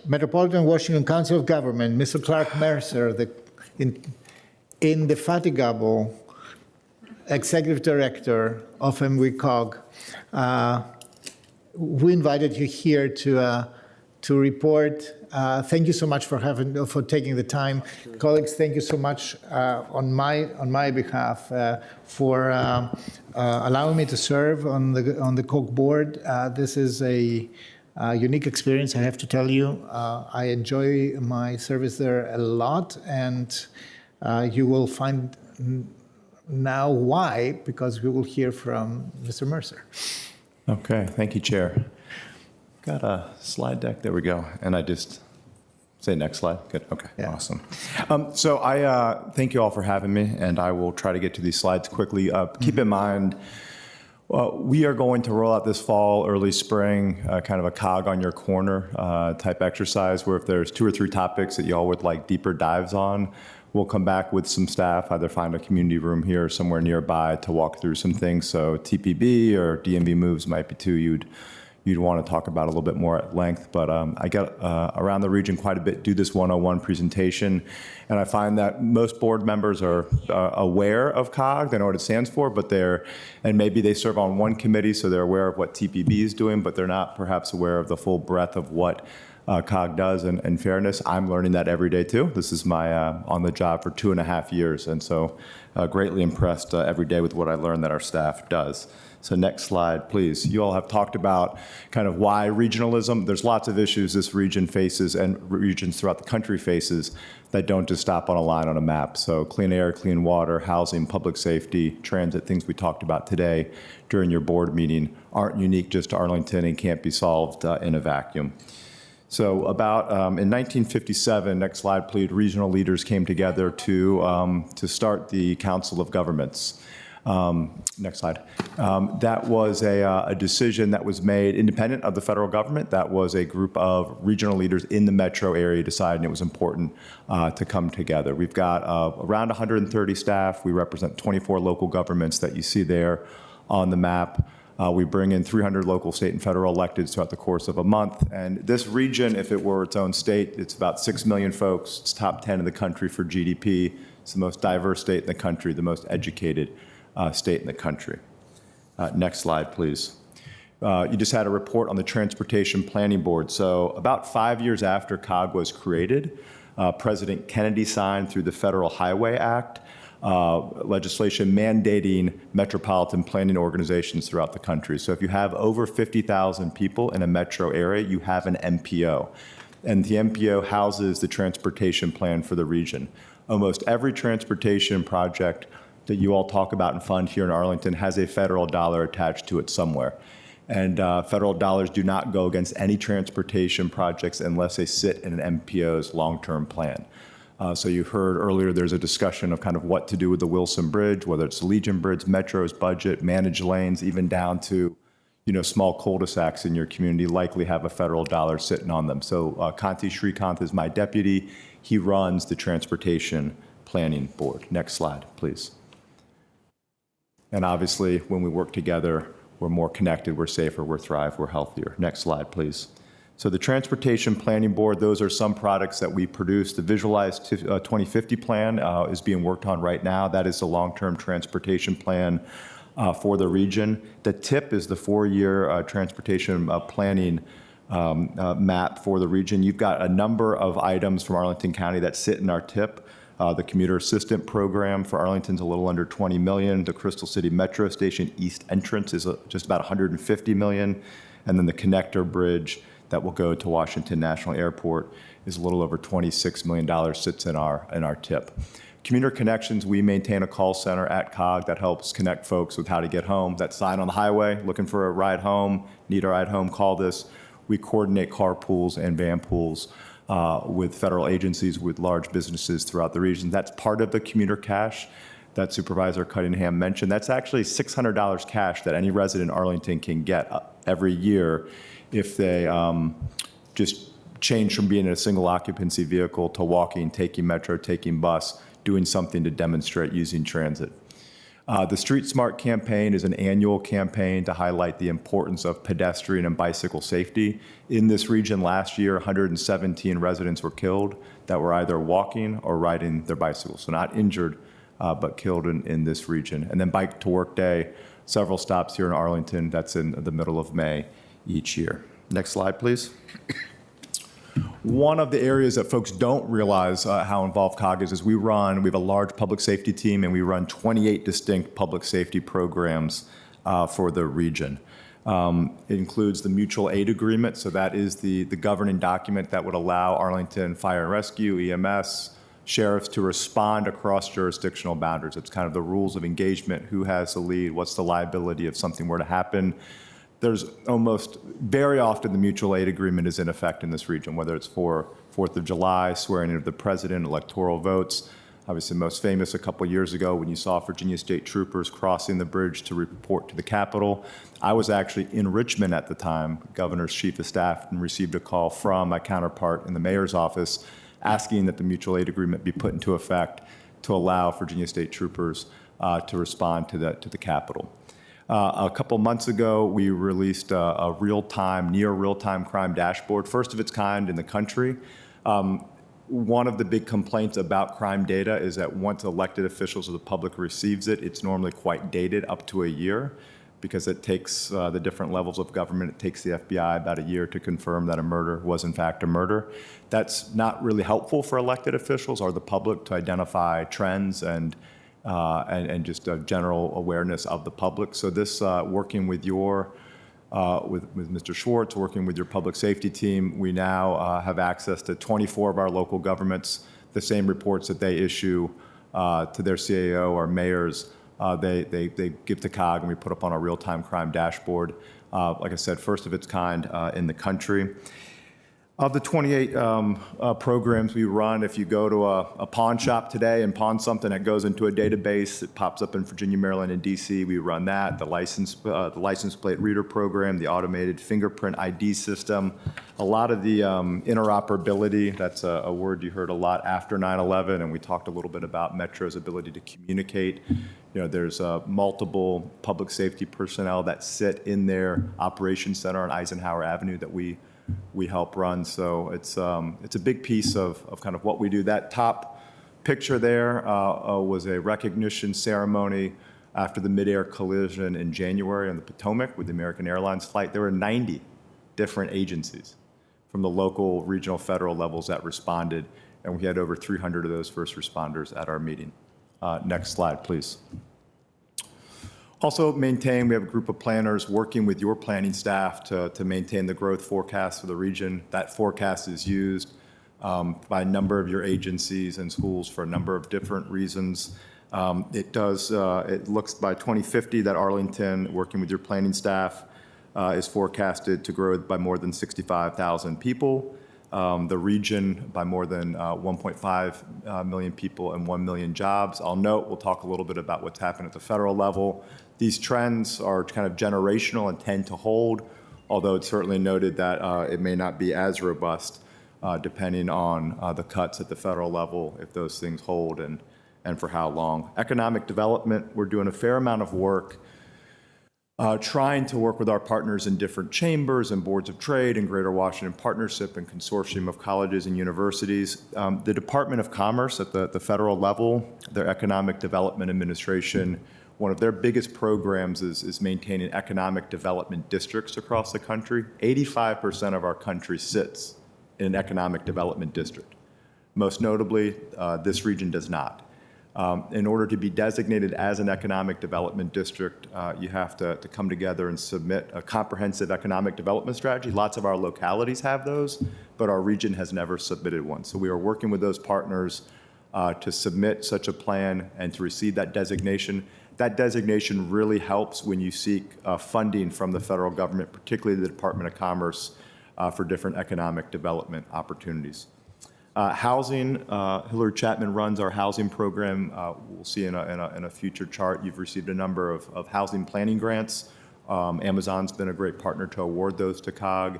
[SPEAKER 2] Metropolitan Washington Council of Government, Mr. Clark Mercer, indefatigable Executive Director of MWCOG. We invited you here to report. Thank you so much for taking the time. Colleagues, thank you so much on my behalf for allowing me to serve on the COG board. This is a unique experience, I have to tell you. I enjoy my service there a lot, and you will find now why, because we will hear from Mr. Mercer.
[SPEAKER 11] Okay, thank you, Chair. Got a slide deck. There we go. And I just say next slide. Good. Okay.
[SPEAKER 2] Yeah.
[SPEAKER 11] Awesome. So I thank you all for having me, and I will try to get to these slides quickly. Keep in mind, we are going to roll out this fall, early spring, kind of a cog on your corner type exercise, where if there's 2 or 3 topics that y'all would like deeper dives on, we'll come back with some staff, either find a community room here or somewhere nearby to walk through some things. So TPB or DMV moves might be 2 you'd want to talk about a little bit more at length. But I get around the region quite a bit, do this 101 presentation, and I find that most board members are aware of COG, they know what it stands for, but and maybe they serve on one committee, so they're aware of what TPB is doing, but they're not perhaps aware of the full breadth of what COG does. And in fairness, I'm learning that every day too. This is my on the job for 2.5 years, and so greatly impressed every day with what I learn that our staff does. So next slide, please. You all have talked about kind of why regionalism. There's lots of issues this region faces and regions throughout the country faces that don't just stop on a line on a map. So clean air, clean water, housing, public safety, transit, things we talked about today during your board meeting aren't unique just to Arlington and can't be solved in a vacuum. So about in 1957, next slide, please, regional leaders came together to start the Council of Governments. Next slide. That was a decision that was made independent of the federal government. That was a group of regional leaders in the metro area deciding it was important to come together. We've got around 130 staff. We represent 24 local governments that you see there on the map. We bring in 300 local, state, and federal electeds throughout the course of a month. And this region, if it were its own state, it's about 6 million folks. It's top 10 in the country for GDP. It's the most diverse state in the country, the most educated state in the country. Next slide, please. You just had a report on the Transportation Planning Board. So about 5 years after COG was created, President Kennedy signed through the Federal Highway Act legislation mandating metropolitan planning organizations throughout the country. So if you have over 50,000 people in a metro area, you have an MPO. And the MPO houses the transportation plan for the region. Almost every transportation project that you all talk about and fund here in Arlington has a federal dollar attached to it somewhere. And federal dollars do not go against any transportation projects unless they sit in an MPO's long-term plan. So you heard earlier there's a discussion of kind of what to do with the Wilson Bridge, whether it's the Legion Bridge, Metro's budget, managed lanes, even down to small cul-de-sacs in your community likely have a federal dollar sitting on them. So Kanti Srikanth is my deputy. He runs the Transportation Planning Board. Next slide, please. And obviously, when we work together, we're more connected, we're safer, we're thrive, we're healthier. Next slide, please. So the Transportation Planning Board, those are some products that we produce. The Visualized 2050 plan is being worked on right now. That is the long-term transportation plan for the region. The TIP is the 4-year transportation planning map for the region. You've got a number of items from Arlington County that sit in our TIP. The Commuter Assistant Program for Arlington's a little under $20 million. The Crystal City Metro Station East Entrance is just about $150 million. And then the Connector Bridge that will go to Washington National Airport is a little over $26 million sits in our tip. Commuter Connections, we maintain a call center at COG that helps connect folks with how to get home. That sign on the highway, looking for a ride home, need a ride home, call this. We coordinate carpools and van pools with federal agencies, with large businesses throughout the region. That's part of the commuter cash that Supervisor Cunningham mentioned. That's actually $600 cash that any resident in Arlington can get every year if they just change from being in a single occupancy vehicle to walking, taking metro, taking bus, doing something to demonstrate using transit. The Street Smart campaign is an annual campaign to highlight the importance of pedestrian and bicycle safety. In this region last year, 117 residents were killed that were either walking or riding their bicycles, so not injured, but killed in this region. And then Bike to Work Day, several stops here in Arlington. That's in the middle of May each year. Next slide, please. One of the areas that folks don't realize how involved COG is we have a large public safety team, and we run 28 distinct public safety programs for the region. It includes the mutual aid agreement, so that is the governing document that would allow Arlington Fire and Rescue, EMS, sheriffs to respond across jurisdictional boundaries. It's kind of the rules of engagement, who has the lead, what's the liability if something were to happen. There's almost very often the mutual aid agreement is in effect in this region, whether it's for 4th of July, swearing in of the president, electoral votes. Obviously, most famous a couple years ago when you saw Virginia State Troopers crossing the bridge to report to the Capitol. I was actually in Richmond at the time, governor's chief of staff, and received a call from my counterpart in the mayor's office asking that the mutual aid agreement be put into effect to allow Virginia State Troopers to respond to the Capitol. A couple months ago, we released a near real-time crime dashboard, first of its kind in the country. One of the big complaints about crime data is that once elected officials or the public receives it, it's normally quite dated, up to a year, because it takes the different levels of government, it takes the FBI about a year to confirm that a murder was in fact a murder. That's not really helpful for elected officials or the public to identify trends and just a general awareness of the public. So this, working with with Mr. Schwartz, working with your public safety team, we now have access to 24 of our local governments. The same reports that they issue to their CAO or mayors, they give to COG, and we put up on a real-time crime dashboard. Like I said, first of its kind in the country. Of the 28 programs we run, if you go to a pawn shop today and pawn something that goes into a database, it pops up in Virginia, Maryland, and DC, we run that. The license plate reader program, the automated fingerprint ID system, a lot of the interoperability, that's a word you heard a lot after 9/11, and we talked a little bit about Metro's ability to communicate. You know, there's multiple public safety personnel that sit in their operations center on Eisenhower Avenue that we help run. So it's a big piece of kind of what we do. That top picture there was a recognition ceremony after the midair collision in January on the Potomac with the American Airlines flight. There were 90 different agencies from the local, regional, federal levels that responded, and we had over 300 of those first responders at our meeting. Next slide, please. Also we have a group of planners working with your planning staff to maintain the growth forecast for the region. That forecast is used by a number of your agencies and schools for a number of different reasons. It looks by 2050 that Arlington, working with your planning staff, is forecasted to grow by more than 65,000 people. The region by more than 1.5 million people and 1 million jobs. I'll note, we'll talk a little bit about what's happened at the federal level. These trends are kind of generational and tend to hold, although it's certainly noted that it may not be as robust depending on the cuts at the federal level, if those things hold and for how long. Economic development, we're doing a fair amount of work trying to work with our partners in different chambers and boards of trade and Greater Washington Partnership and Consortium of Colleges and Universities. The Department of Commerce at the federal level, their Economic Development Administration, one of their biggest programs is maintaining economic development districts across the country. 85% of our country sits in an economic development district. Most notably, this region does not. In order to be designated as an economic development district, you have to come together and submit a comprehensive economic development strategy. Lots of our localities have those, but our region has never submitted one. So we are working with those partners to submit such a plan and to receive that designation. That designation really helps when you seek funding from the federal government, particularly the Department of Commerce, for different economic development opportunities. Housing, Hillary Chapman runs our housing program. We'll see in a future chart, you've received a number of housing planning grants. Amazon's been a great partner to award those to COG.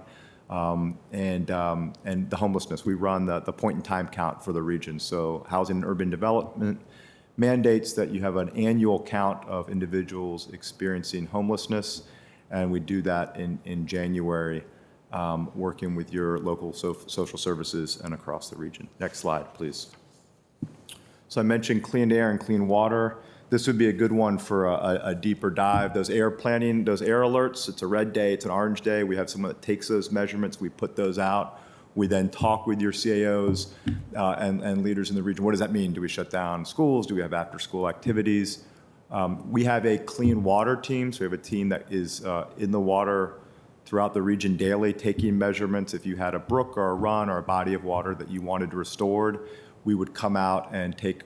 [SPEAKER 11] And the homelessness, we run the point-in-time count for the region. So housing and urban development mandates that you have an annual count of individuals experiencing homelessness, and we do that in January, working with your local social services and across the region. Next slide, please. So I mentioned clean air and clean water. This would be a good one for a deeper dive. Those air planning, those air alerts, it's a red day, it's an orange day. We have someone that takes those measurements, we put those out. We then talk with your CAOs and leaders in the region. What does that mean? Do we shut down schools? Do we have after-school activities? We have a clean water team, so we have a team that is in the water throughout the region daily, taking measurements. If you had a brook or a run or a body of water that you wanted restored, we would come out and take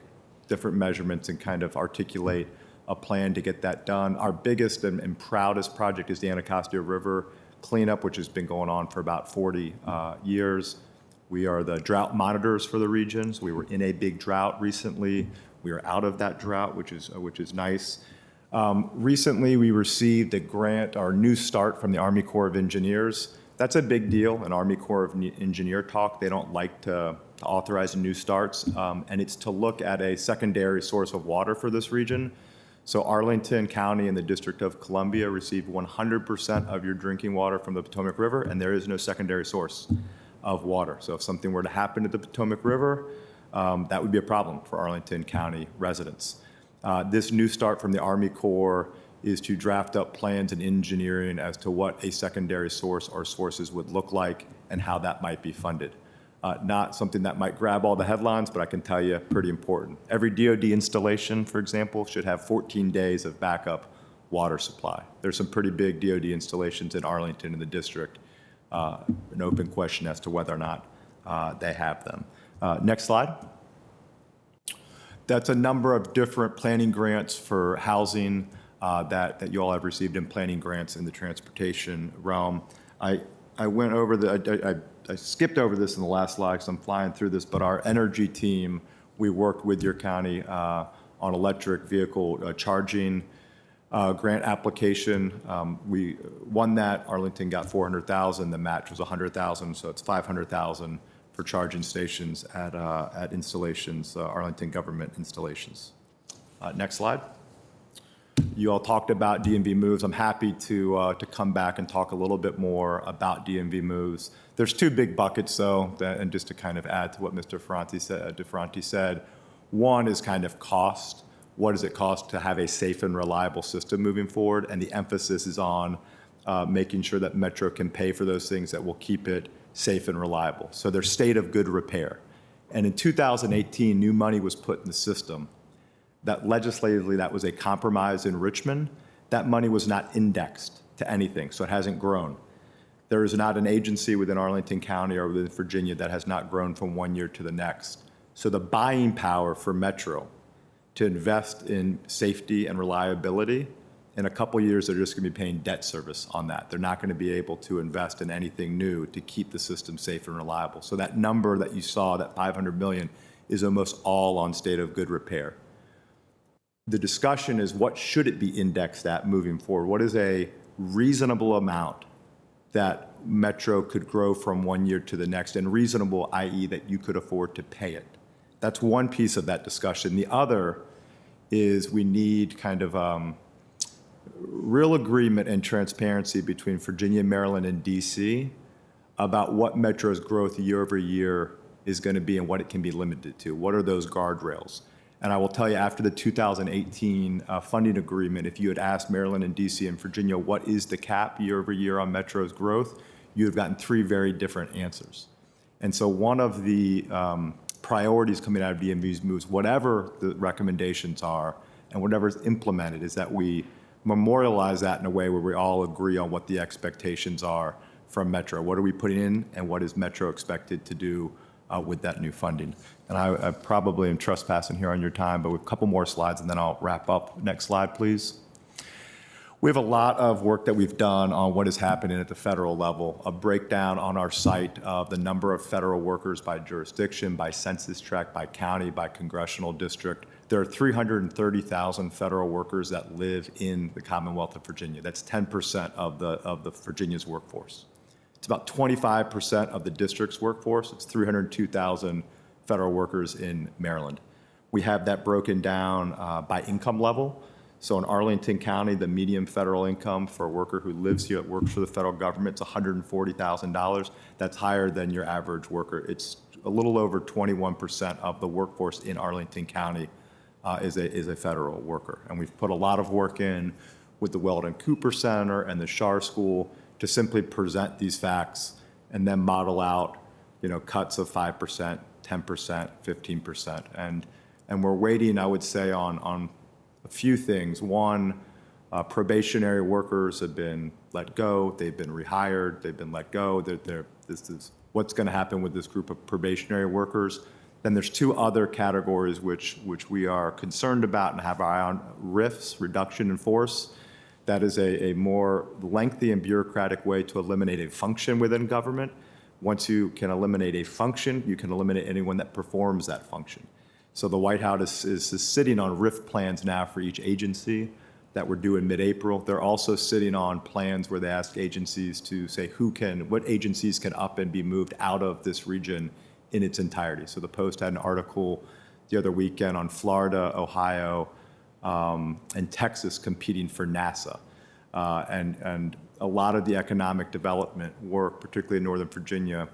[SPEAKER 11] different measurements and kind of articulate a plan to get that done. Our biggest and proudest project is the Anacostia River cleanup, which has been going on for about 40 years. We are the drought monitors for the region. So we were in a big drought recently. We are out of that drought, which is nice. Recently, we received a grant, our new start from the Army Corps of Engineers. That's a big deal, an Army Corps of Engineer talk. They don't like to authorize new starts, and it's to look at a secondary source of water for this region. So Arlington County and the District of Columbia receive 100% of your drinking water from the Potomac River, and there is no secondary source of water. So if something were to happen to the Potomac River, that would be a problem for Arlington County residents. This new start from the Army Corps is to draft up plans and engineering as to what a secondary source or sources would look like and how that might be funded. Not something that might grab all the headlines, but I can tell you pretty important. Every DoD installation, for example, should have 14 days of backup water supply. There's some pretty big DoD installations in Arlington in the district. An open question as to whether or not they have them. Next slide. That's a number of different planning grants for housing that you all have received in planning grants in the transportation realm. I went over I skipped over this in the last slide because I'm flying through this, but our energy team, we worked with your county on electric vehicle charging grant application. We won that. Arlington got $400,000. The match was $100,000, so it's $500,000 for charging stations at installations, Arlington government installations. Next slide. You all talked about DMV moves. I'm happy to come back and talk a little bit more about DMV moves. There's two big buckets, though, and just to kind of add to what Mr. DeFranti said, one is kind of cost. What does it cost to have a safe and reliable system moving forward? And the emphasis is on making sure that Metro can pay for those things that will keep it safe and reliable. So their state of good repair. And in 2018, new money was put in the system that legislatively that was a compromise in Richmond. That money was not indexed to anything, so it hasn't grown. There is not an agency within Arlington County or within Virginia that has not grown from one year to the next. So the buying power for Metro to invest in safety and reliability, in a couple years, they're just going to be paying debt service on that. They're not going to be able to invest in anything new to keep the system safe and reliable. So that number that you saw, that $500 million, is almost all on state of good repair. The discussion is what should it be indexed at moving forward? What is a reasonable amount that Metro could grow from one year to the next, and reasonable, i.e. that you could afford to pay it? That's one piece of that discussion. The other is we need kind of real agreement and transparency between Virginia, Maryland, and DC about what Metro's growth year over year is going to be and what it can be limited to. What are those guardrails? And I will tell you, after the 2018 funding agreement, if you had asked Maryland and DC and Virginia, what is the cap year over year on Metro's growth, you have gotten three very different answers. And so one of the priorities coming out of DMV's moves, whatever the recommendations are and whatever is implemented, is that we memorialize that in a way where we all agree on what the expectations are from Metro. What are we putting in, and what is Metro expected to do with that new funding? And I probably am trespassing here on your time, but we have a couple more slides and then I'll wrap up. Next slide, please. We have a lot of work that we've done on what is happening at the federal level, a breakdown on our site of the number of federal workers by jurisdiction, by census tract, by county, by congressional district. There are 330,000 federal workers that live in the Commonwealth of Virginia. That's 10% of the Virginia's workforce. It's about 25% of the district's workforce. It's 302,000 federal workers in Maryland. We have that broken down by income level. So in Arlington County, the median federal income for a worker who lives here, works for the federal government, is $140,000. That's higher than your average worker. It's a little over 21% of the workforce in Arlington County is a federal worker. And we've put a lot of work in with the Weldon Cooper Center and the Schar School to simply present these facts and then model out, cuts of 5%, 10%, 15%. And we're waiting, I would say, on a few things. One, probationary workers have been let go. They've been rehired. They've been let go. This is what's going to happen with this group of probationary workers. Then there's two other categories which we are concerned about and have our eye on: RIFs, reduction in force. That is a more lengthy and bureaucratic way to eliminate a function within government. Once you can eliminate a function, you can eliminate anyone that performs that function. So the White House is sitting on RIF plans now for each agency that were due in mid-April. They're also sitting on plans where they ask agencies to say what agencies can up and be moved out of this region in its entirety. So the Post had an article the other weekend on Florida, Ohio, and Texas competing for NASA. And a lot of the economic development work, particularly in Northern Virginia,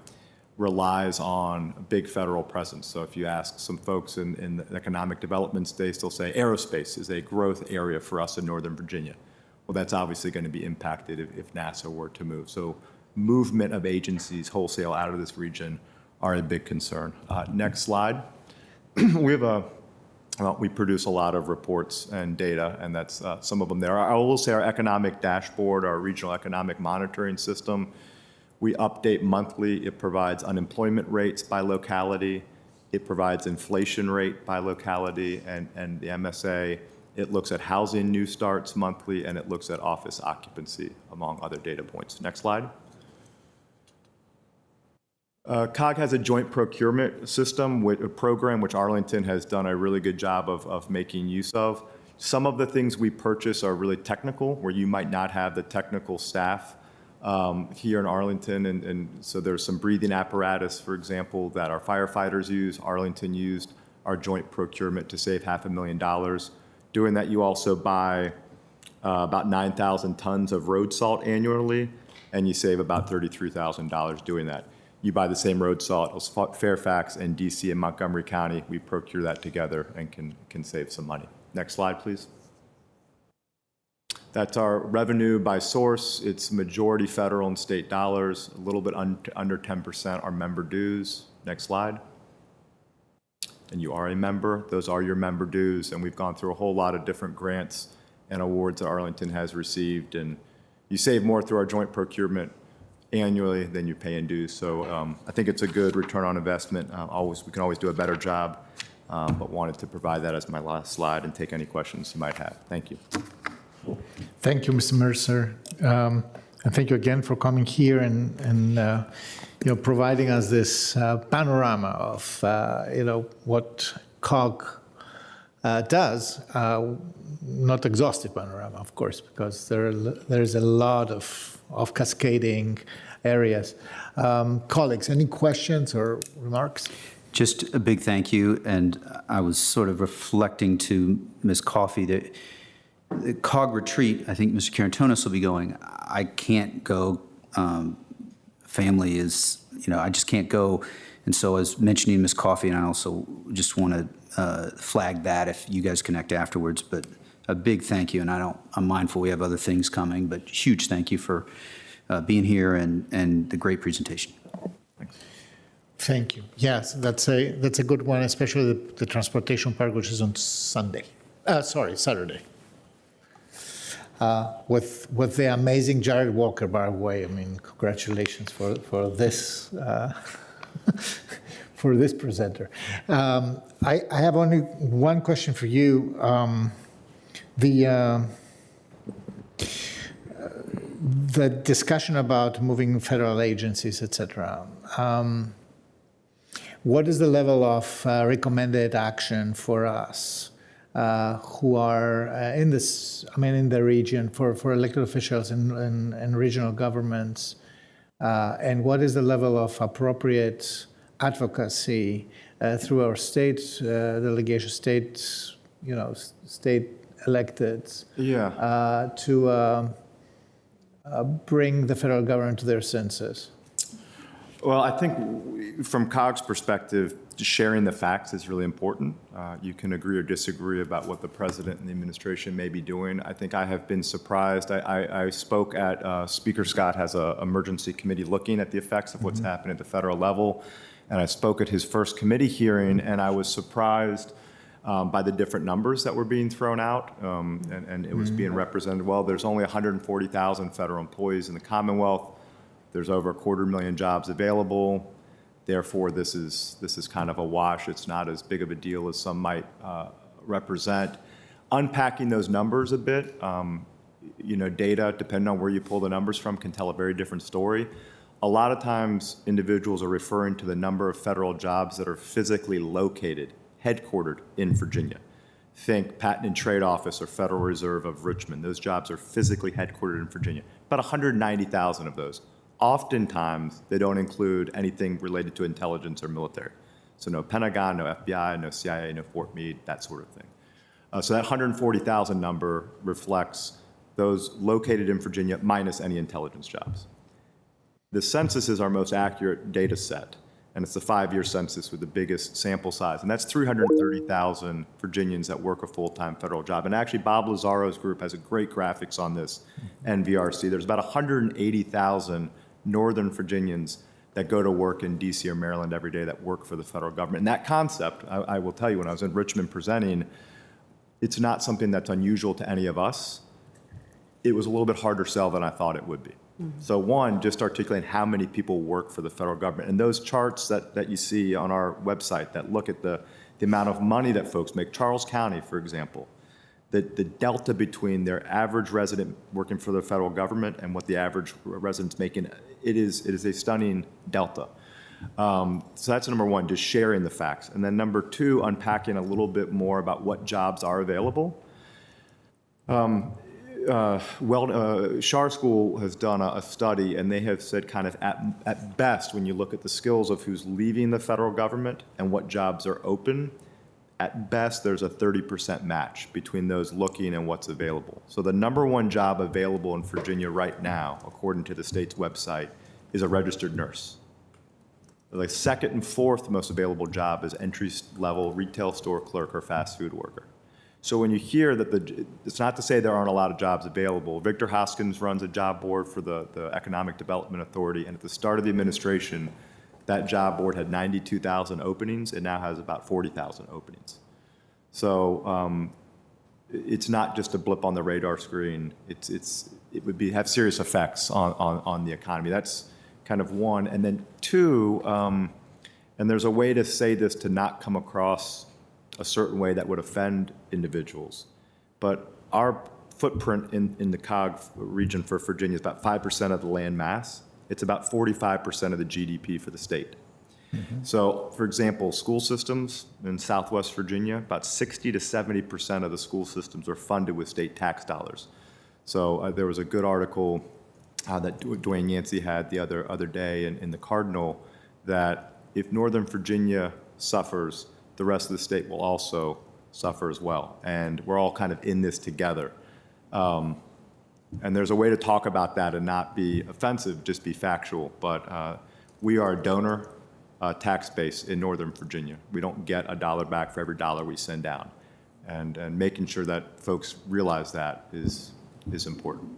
[SPEAKER 11] relies on a big federal presence. So if you ask some folks in the economic developments, they still say aerospace is a growth area for us in Northern Virginia. Well, that's obviously going to be impacted if NASA were to move. So movement of agencies wholesale out of this region are a big concern. Next slide. We produce a lot of reports and data, and that's some of them there. I will say our economic dashboard, our regional economic monitoring system, we update monthly. It provides unemployment rates by locality. It provides inflation rate by locality and the MSA. It looks at housing new starts monthly, and it looks at office occupancy, among other data points. Next slide. COG has a joint procurement system, a program which Arlington has done a really good job of making use of. Some of the things we purchase are really technical, where you might not have the technical staff here in Arlington, and so there's some breathing apparatus, for example, that our firefighters use. Arlington used our joint procurement to save $500,000. Doing that, you also buy about 9,000 tons of road salt annually, and you save about $33,000 doing that. You buy the same road salt as Fairfax and DC and Montgomery County. We procure that together and can save some money. Next slide, please. That's our revenue by source. It's majority federal and state dollars, a little bit under 10% are member dues. Next slide. And you are a member. Those are your member dues. And we've gone through a whole lot of different grants and awards that Arlington has received. And you save more through our joint procurement annually than you pay in dues. So I think it's a good return on investment. We can always do a better job, but wanted to provide that as my last slide and take any questions you might have. Thank you.
[SPEAKER 2] Thank you, Mr. Mercer. And thank you again for coming here and providing us this panorama of what COG does. Not exhaustive panorama, of course, because there's a lot of cascading areas. Colleagues, any questions or remarks?
[SPEAKER 5] Just a big thank you, and I was sort of reflecting to Ms. Coffey that the COG retreat, I think Mr. Carantonis will be going. I can't go. Family is, I just can't go. And so I was mentioning Ms. Coffey, and I also just want to flag that if you guys connect afterwards. But a big thank you, and I'm mindful we have other things coming, but huge thank you for being here and the great presentation.
[SPEAKER 2] Thank you. Yes, that's a good one, especially the transportation part, which is on Saturday. With the amazing Jared Walker, by the way. I mean, congratulations for this for this presenter. I have only one question for you. The discussion about moving federal agencies, et cetera. What is the level of recommended action for us who are in the region, for elected officials and regional governments? And what is the level of appropriate advocacy through our state delegation, state electeds, to bring the federal government to their senses?
[SPEAKER 11] Well, I think from COG's perspective, sharing the facts is really important. You can agree or disagree about what the president and the administration may be doing. I think I have been surprised. I spoke at, Speaker Scott has an emergency committee looking at the effects of what's happened at the federal level. And I spoke at his first committee hearing, and I was surprised by the different numbers that were being thrown out, and it was being represented. Well, there's only 140,000 federal employees in the Commonwealth. There's over 250,000 jobs available. Therefore, this is kind of a wash. It's not as big of a deal as some might represent. Unpacking those numbers a bit, data, depending on where you pull the numbers from, can tell a very different story. A lot of times, individuals are referring to the number of federal jobs that are physically located, headquartered in Virginia. Think Patent and Trade Office or Federal Reserve of Richmond. Those jobs are physically headquartered in Virginia. About 190,000 of those. Oftentimes, they don't include anything related to intelligence or military. So no Pentagon, no FBI, no CIA, no Fort Meade, that sort of thing. So that 140,000 number reflects those located in Virginia minus any intelligence jobs. The census is our most accurate data set, and it's the 5-year census with the biggest sample size. And that's 330,000 Virginians that work a full-time federal job. And actually, Bob Lazaro's group has a great graphics on this, NVRC. There's about 180,000 Northern Virginians that go to work in DC or Maryland every day that work for the federal government. And that concept, I will tell you, when I was in Richmond presenting, it's not something that's unusual to any of us. It was a little bit harder sell than I thought it would be. So one, just articulating how many people work for the federal government. And those charts that you see on our website that look at the amount of money that folks make. Charles County, for example, the delta between their average resident working for the federal government and what the average resident's making, it is a stunning delta. So that's number one, just sharing the facts. And then number two, unpacking a little bit more about what jobs are available. Schar School has done a study, and they have said kind of at best, when you look at the skills of who's leaving the federal government and what jobs are open, at best there's a 30% match between those looking and what's available. So the number one job available in Virginia right now, according to the state's website, is a registered nurse. The second and fourth most available job is entry-level retail store clerk or fast food worker. So when you hear that it's not to say there aren't a lot of jobs available. Victor Hoskins runs a job board for the Economic Development Authority, and at the start of the administration, that job board had 92,000 openings. It now has about 40,000 openings. So it's not just a blip on the radar screen. It would have serious effects on the economy. That's kind of one. And then two, and there's a way to say this to not come across a certain way that would offend individuals. But our footprint in the COG region for Virginia is about 5% of the land mass. It's about 45% of the GDP for the state. So, for example, school systems in Southwest Virginia, about 60 to 70% of the school systems are funded with state tax dollars. So there was a good article that Dwayne Yancey had the other day in the Cardinal, that if Northern Virginia suffers, the rest of the state will also suffer as well. And we're all kind of in this together. And there's a way to talk about that and not be offensive, just be factual. But we are a donor tax base in Northern Virginia. We don't get $1 back for every dollar we send down. And making sure that folks realize that is important.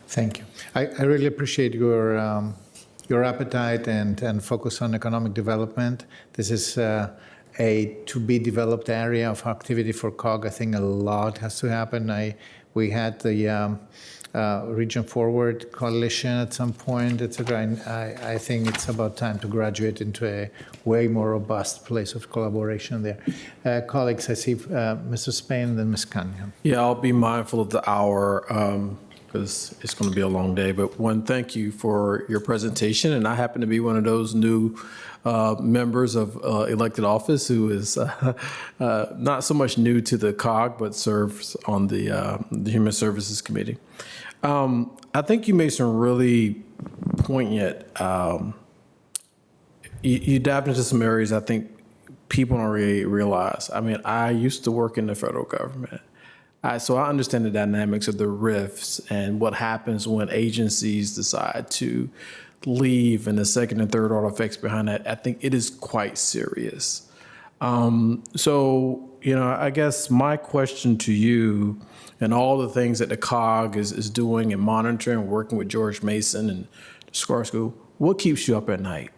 [SPEAKER 2] Thank you. I really appreciate your your appetite and focus on economic development. This is a to-be-developed area of activity for COG. I think a lot has to happen. We had the Region Forward Coalition at some point, et cetera. And I think it's about time to graduate into a way more robust place of collaboration there. Colleagues, I see Mr. Spain and then Ms. Cunningham.
[SPEAKER 8] Yeah, I'll be mindful of the hour because it's going to be a long day. But one, thank you for your presentation. And I happen to be one of those new members of elected office who is not so much new to the COG, but serves on the Human Services Committee. I think you made some really poignant, you dived into some areas I think people don't really realize. I mean, I used to work in the federal government. So I understand the dynamics of the rifts and what happens when agencies decide to leave and the second and third order effects behind that. I think it is quite serious. So, I guess my question to you and all the things that the COG is doing and monitoring, working with George Mason and the SCAR School, what keeps you up at night?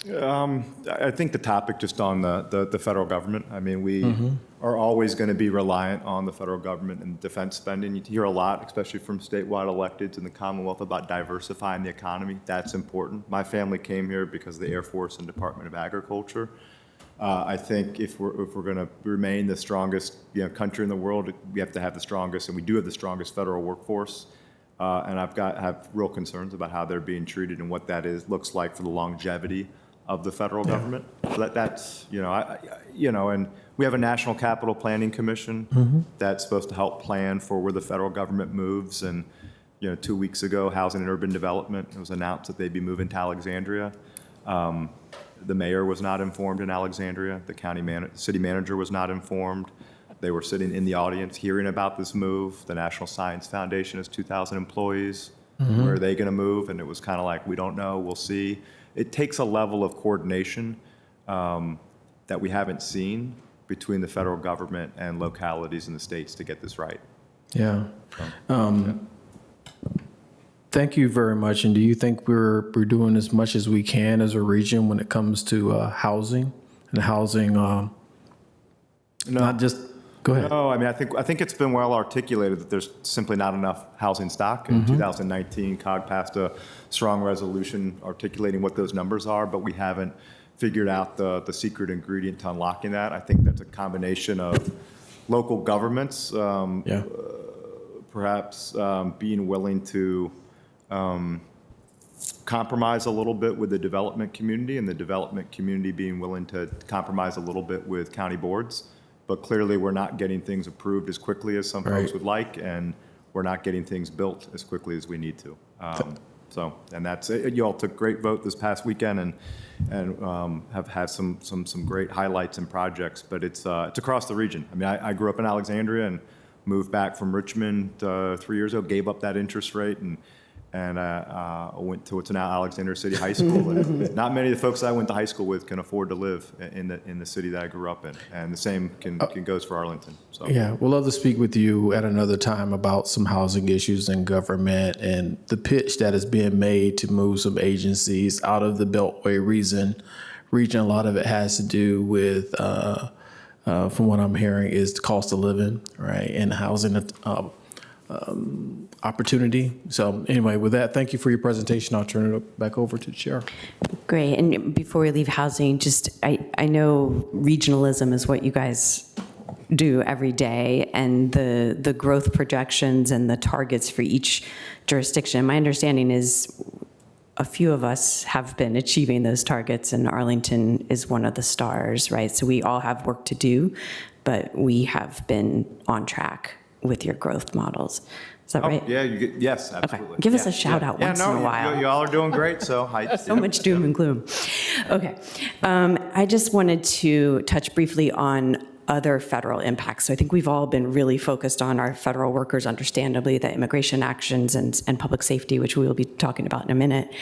[SPEAKER 11] I think the topic just on the federal government. I mean, we are always going to be reliant on the federal government and defense spending. You hear a lot, especially from statewide electeds in the Commonwealth, about diversifying the economy. That's important. My family came here because of the Air Force and Department of Agriculture. I think if we're going to remain the strongest country in the world, we have to have the strongest, and we do have the strongest federal workforce. And I have real concerns about how they're being treated and what that looks like for the longevity of the federal government. So that's, and we have a National Capital Planning Commission that's supposed to help plan for where the federal government moves. And, 2 weeks ago, Housing and Urban Development, it was announced that they'd be moving to Alexandria. The mayor was not informed in Alexandria. The city manager was not informed. They were sitting in the audience hearing about this move. The National Science Foundation has 2,000 employees. Where are they going to move? And it was kind of like, we don't know, we'll see. It takes a level of coordination that we haven't seen between the federal government and localities in the states to get this right.
[SPEAKER 8] Yeah. Thank you very much. And do you think we're doing as much as we can as a region when it comes to housing and housing? Not just. Go ahead.
[SPEAKER 11] No, I mean, I think it's been well articulated that there's simply not enough housing stock. In 2019, COG passed a strong resolution articulating what those numbers are, but we haven't figured out the secret ingredient to unlocking that. I think that's a combination of local governments, perhaps being willing to compromise a little bit with the development community, and the development community being willing to compromise a little bit with county boards. But clearly, we're not getting things approved as quickly as some folks would like, and we're not getting things built as quickly as we need to. And that's it. You all took great vote this past weekend, and have had some great highlights and projects. But it's across the region. I mean, I grew up in Alexandria and moved back from Richmond 3 years ago. Gave up that interest rate and went to what's now Alexander City High School. And not many of the folks I went to high school with can afford to live in the city that I grew up in, and the same goes for Arlington. So.
[SPEAKER 8] Yeah, we'll love to speak with you at another time about some housing issues in government and the pitch that is being made to move some agencies out of the Beltway region. A lot of it has to do with, from what I'm hearing, is the cost of living, right, and housing opportunity. So anyway, with that, thank you for your presentation. I'll turn it back over to the chair.
[SPEAKER 7] Great. And before we leave housing, just I know regionalism is what you guys do every day, and the growth projections and the targets for each jurisdiction. My understanding is a few of us have been achieving those targets, and Arlington is one of the stars, right? So we all have work to do, but we have been on track with your growth models. Is that right?
[SPEAKER 11] Yeah, yes, absolutely.
[SPEAKER 7] Okay. Give us a shout out once in a while.
[SPEAKER 11] You all are doing great, so
[SPEAKER 7] so much doom and gloom. Okay. I just wanted to touch briefly on other federal impacts. So I think we've all been really focused on our federal workers, understandably, the immigration actions and public safety, which we will be talking about in a minute.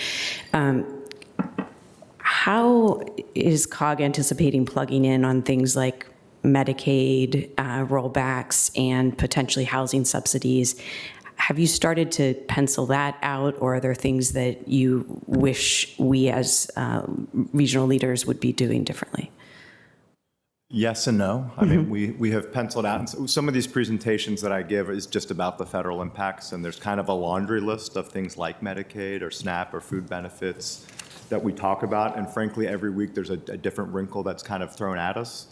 [SPEAKER 7] How is COG anticipating plugging in on things like Medicaid rollbacks and potentially housing subsidies? Have you started to pencil that out, or are there things that you wish we as regional leaders would be doing differently?
[SPEAKER 11] Yes and no. I mean, we have penciled out, and some of these presentations that I give is just about the federal impacts, and there's kind of a laundry list of things like Medicaid or SNAP or food benefits that we talk about, and frankly, every week there's a different wrinkle that's kind of thrown at us.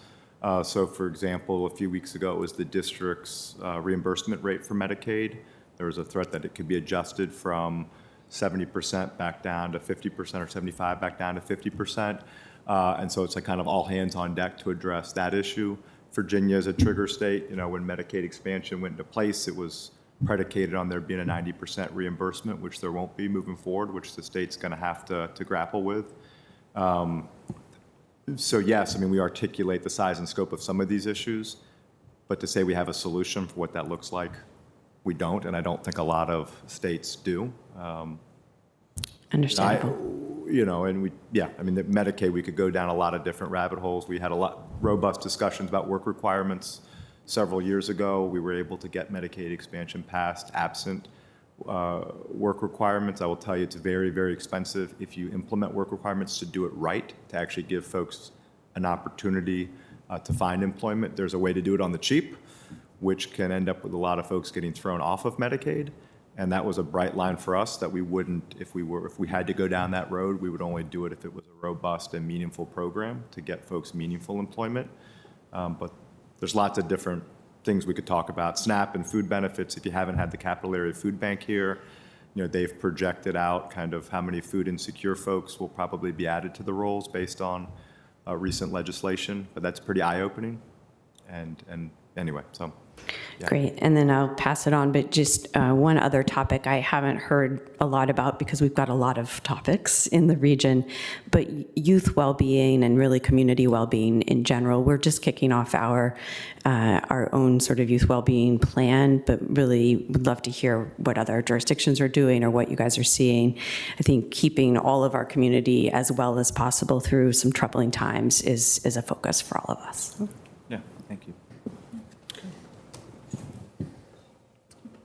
[SPEAKER 11] So for example, a few weeks ago, it was the district's reimbursement rate for Medicaid. There was a threat that it could be adjusted from 70% back down to 50% or 75 back down to 50%. And so it's like kind of all hands on deck to address that issue. Virginia is a trigger state. You know, when Medicaid expansion went into place, it was predicated on there being a 90% reimbursement, which there won't be moving forward, which the state's going to have to grapple with. So yes, I mean, we articulate the size and scope of some of these issues, but to say we have a solution for what that looks like, we don't, and I don't think a lot of states do.
[SPEAKER 7] Understandable.
[SPEAKER 11] I mean, the Medicaid, we could go down a lot of different rabbit holes. We had a lot robust discussions about work requirements several years ago. We were able to get Medicaid expansion passed absent work requirements. I will tell you it's very, very expensive if you implement work requirements to do it right, to actually give folks an opportunity to find employment. There's a way to do it on the cheap, which can end up with a lot of folks getting thrown off of Medicaid. And that was a bright line for us that we wouldn't, if we had to go down that road, we would only do it if it was a robust and meaningful program to get folks meaningful employment. But there's lots of different things we could talk about. SNAP and food benefits, if you haven't had the Capital Area Food Bank here, they've projected out kind of how many food insecure folks will probably be added to the rolls based on recent legislation, but that's pretty eye-opening. And anyway, so. Yeah.
[SPEAKER 7] Great, and then I'll pass it on, but just one other topic I haven't heard a lot about because we've got a lot of topics in the region, but youth well-being and really community well-being in general. We're just kicking off our own sort of youth well-being plan, but really would love to hear what other jurisdictions are doing or what you guys are seeing. I think keeping all of our community as well as possible through some troubling times is a focus for all of us.
[SPEAKER 11] Yeah, thank you.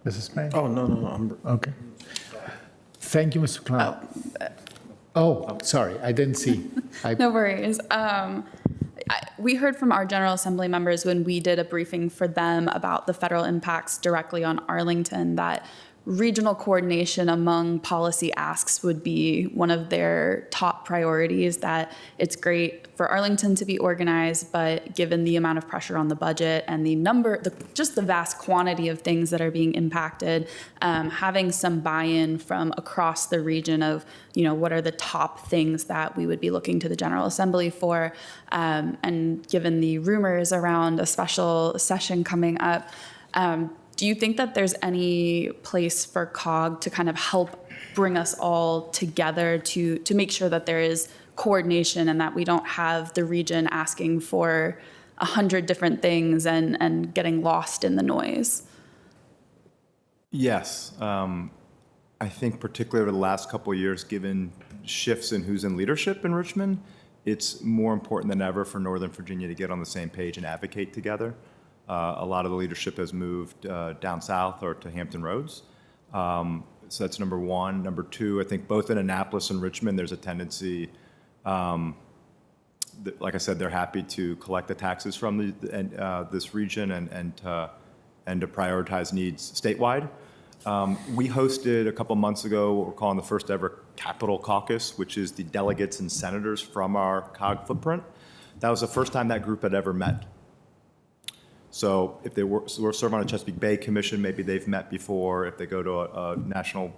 [SPEAKER 2] Mrs. May?
[SPEAKER 8] Oh, no,
[SPEAKER 2] Okay. Thank you, Mr. Clown. Sorry, I didn't see.
[SPEAKER 9] No worries. We heard from our General Assembly members when we did a briefing for them about the federal impacts directly on Arlington that regional coordination among policy asks would be one of their top priorities, that it's great for Arlington to be organized, but given the amount of pressure on the budget and just the vast quantity of things that are being impacted, having some buy-in from across the region of, what are the top things that we would be looking to the General Assembly for, and given the rumors around a special session coming up, do you think that there's any place for COG to kind of help bring us all together to make sure that there is coordination and that we don't have the region asking for 100 different things and getting lost in the noise?
[SPEAKER 11] Yes. I think particularly over the last couple of years, given shifts in who's in leadership in Richmond, it's more important than ever for Northern Virginia to get on the same page and advocate together. A lot of the leadership has moved down south or to Hampton Roads. So that's number one. Number two, I think both in Annapolis and Richmond, there's a tendency, like I said, they're happy to collect the taxes from this region and to prioritize needs statewide. We hosted a couple months ago what we're calling the first ever Capitol Caucus, which is the delegates and senators from our COG footprint. That was the first time that group had ever met. So if they were serving on a Chesapeake Bay Commission, maybe they've met before. If they go to a national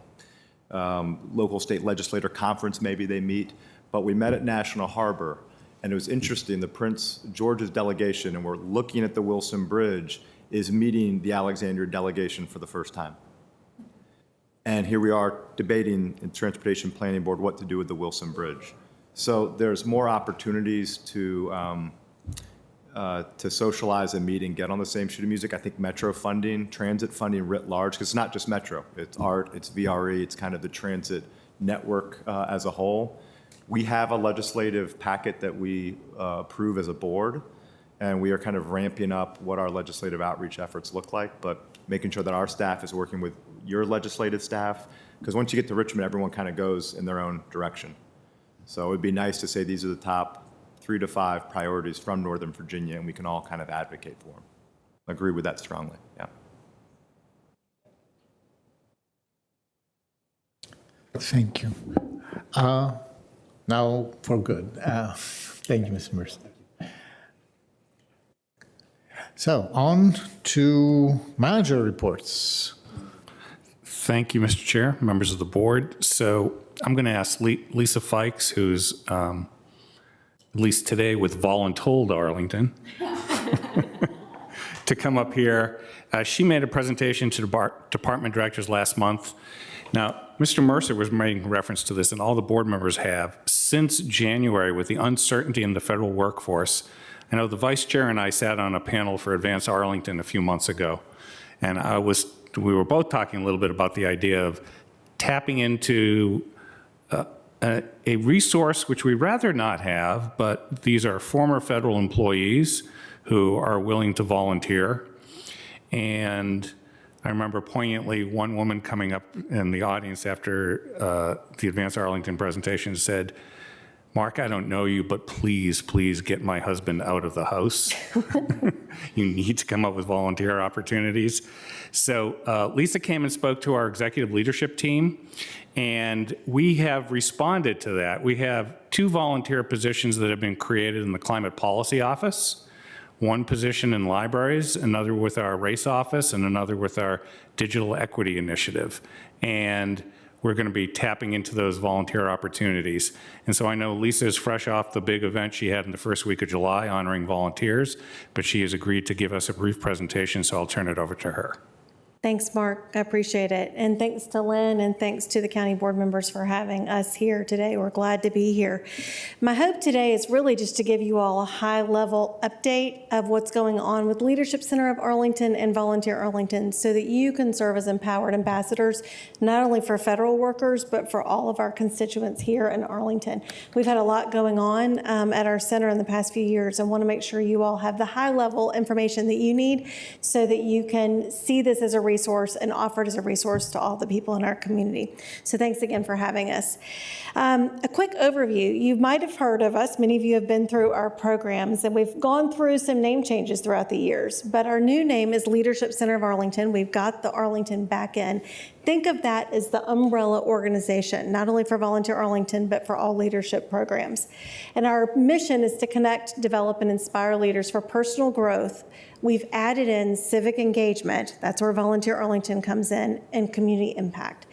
[SPEAKER 11] local state legislator conference, maybe they meet. But we met at National Harbor, and it was interesting. The Prince George's delegation, and we're looking at the Wilson Bridge, is meeting the Alexandria delegation for the first time. And here we are debating in Transportation Planning Board what to do with the Wilson Bridge. So there's more opportunities to socialize and meet and get on the same sheet of music. I think metro funding, transit funding writ large, because it's not just metro, it's ART, it's VRE, it's kind of the transit network as a whole. We have a legislative packet that we approve as a board, and we are kind of ramping up what our legislative outreach efforts look like, but making sure that our staff is working with your legislative staff, because once you get to Richmond, everyone kind of goes in their own direction. So it'd be nice to say these are the top 3 to 5 priorities from Northern Virginia, and we can all kind of advocate for them. I agree with that strongly, yeah.
[SPEAKER 2] Thank you. Now for good. Thank you, Mr. Mercer. So on to manager reports.
[SPEAKER 6] Thank you, Mr. Chair, members of the board. So I'm going to ask Lisa Fikes, who's at least today with Voluntold Arlington, to come up here. She made a presentation to department directors last month. Now, Mr. Mercer was making reference to this, and all the board members have. Since January, with the uncertainty in the federal workforce, I know the vice chair and I sat on a panel for Advance Arlington a few months ago, and we were both talking a little bit about the idea of tapping into a resource which we'd rather not have, but these are former federal employees who are willing to volunteer. And I remember poignantly one woman coming up in the audience after the Advance Arlington presentation said, "Mark, I don't know you, but please, please get my husband out of the house." You need to come up with volunteer opportunities. So Lisa came and spoke to our executive leadership team, and we have responded to that. We have 2 volunteer positions that have been created in the Climate Policy Office, 1 position in libraries, another with our race office, and another with our digital equity initiative. And we're going to be tapping into those volunteer opportunities. And so I know Lisa is fresh off the big event she had in the first week of July honoring volunteers, but she has agreed to give us a brief presentation, so I'll turn it over to her.
[SPEAKER 12] Thanks, Mark. I appreciate it. And thanks to Lynn and thanks to the county board members for having us here today. We're glad to be here. My hope today is really just to give you all a high-level update of what's going on with Leadership Center of Arlington and Volunteer Arlington so that you can serve as empowered ambassadors, not only for federal workers, but for all of our constituents here in Arlington. We've had a lot going on at our center in the past few years and want to make sure you all have the high-level information that you need so that you can see this as a resource and offer it as a resource to all the people in our community. So thanks again for having us. A quick overview. You might have heard of us. Many of you have been through our programs, and we've gone through some name changes throughout the years. But our new name is Leadership Center of Arlington. We've got the Arlington back in. Think of that as the umbrella organization, not only for Volunteer Arlington, but for all leadership programs. And our mission is to connect, develop, and inspire leaders for personal growth. We've added in civic engagement, that's where Volunteer Arlington comes in, and community impact.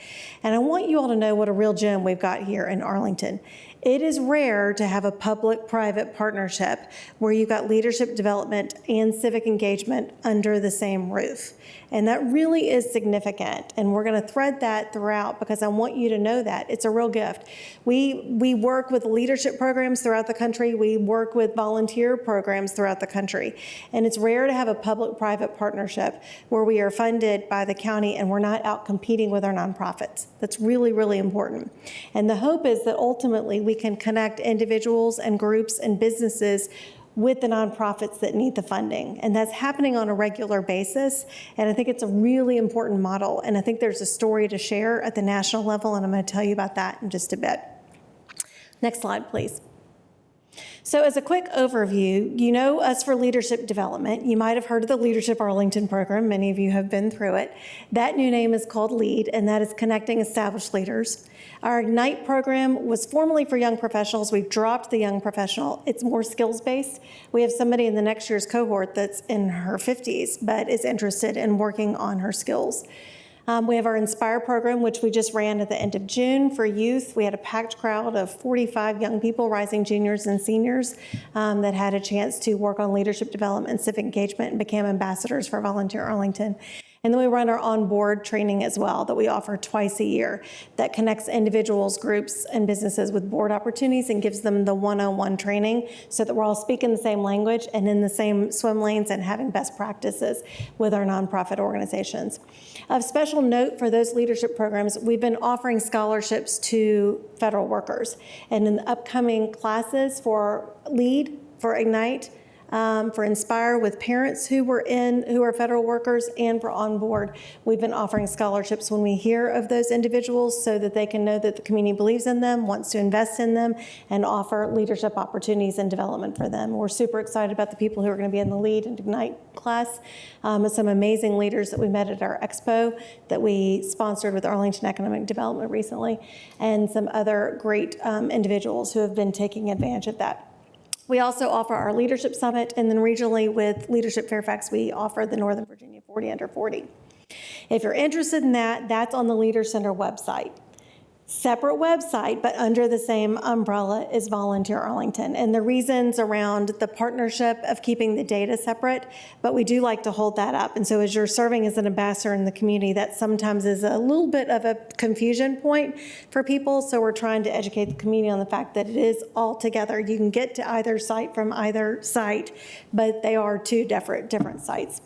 [SPEAKER 12] And I want you all to know what a real gem we've got here in Arlington. It is rare to have a public-private partnership where you've got leadership development and civic engagement under the same roof. And that really is significant. And we're going to thread that throughout because I want you to know that. It's a real gift. We work with leadership programs throughout the country. We work with volunteer programs throughout the country. And it's rare to have a public-private partnership where we are funded by the county and we're not out competing with our nonprofits. That's really, really important. And the hope is that ultimately we can connect individuals and groups and businesses with the nonprofits that need the funding. And that's happening on a regular basis. And I think it's a really important model. And I think there's a story to share at the national level, and I'm going to tell you about that in just a bit. Next slide, please. So as a quick overview, you know us for leadership development. You might have heard of the Leadership Arlington program. Many of you have been through it. That new name is called LEAD, and that is Connecting Established Leaders. Our Ignite program was formerly for young professionals. We've dropped the young professional. It's more skills-based. We have somebody in the next year's cohort that's in her 50s, but is interested in working on her skills. We have our Inspire program, which we just ran at the end of June for youth. We had a packed crowd of 45 young people, rising juniors and seniors, that had a chance to work on leadership development and civic engagement and became ambassadors for Volunteer Arlington. And then we run our on-board training as well that we offer twice a year that connects individuals, groups, and businesses with board opportunities and gives them the one-on-one training so that we're all speaking the same language and in the same swim lanes and having best practices with our nonprofit organizations. Of special note for those leadership programs, we've been offering scholarships to federal workers. And in the upcoming classes for LEAD, for Ignite, for Inspire with parents who are federal workers, and for On Board. We've been offering scholarships when we hear of those individuals so that they can know that the community believes in them, wants to invest in them, and offer leadership opportunities and development for them. We're super excited about the people who are going to be in the Lead and Ignite class. Some amazing leaders that we met at our expo that we sponsored with Arlington Economic Development recently, and some other great individuals who have been taking advantage of that. We also offer our Leadership Summit, and then regionally with Leadership Fairfax, we offer the Northern Virginia 40 Under 40. If you're interested in that, that's on the Leader Center website. Separate website, but under the same umbrella is Volunteer Arlington. And the reasons around the partnership of keeping the data separate, but we do like to hold that up. And so as you're serving as an ambassador in the community, that sometimes is a little bit of a confusion point for people. So we're trying to educate the community on the fact that it is all together. You can get to either site from either site, but they are two different sites.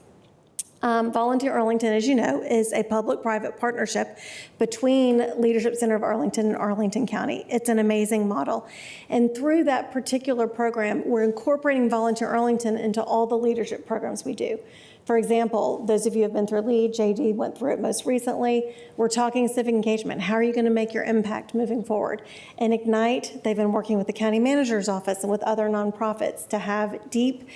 [SPEAKER 12] Volunteer Arlington, as you know, is a public-private partnership between Leadership Center of Arlington and Arlington County. It's an amazing model. And through that particular program, we're incorporating Volunteer Arlington into all the leadership programs we do. For example, those of you who have been through LEAD, JD went through it most recently. We're talking civic engagement. How are you going to make your impact moving forward? And Ignite, they've been working with the county manager's office and with other nonprofits to have deep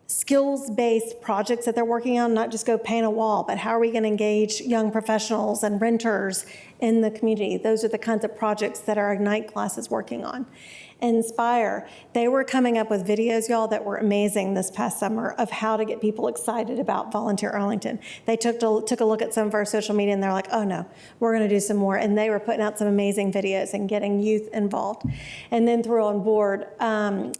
[SPEAKER 12] skills-based projects that they're working on, not just go paint a wall, but how are we going to engage young professionals and renters in the community? Those are the kinds of projects that our Ignite class is working on. Inspire, they were coming up with videos, y'all, that were amazing this past summer of how to get people excited about Volunteer Arlington. They took a look at some of our social media and they're like, oh no, we're going to do some more. And they were putting out some amazing videos and getting youth involved. And then through On Board,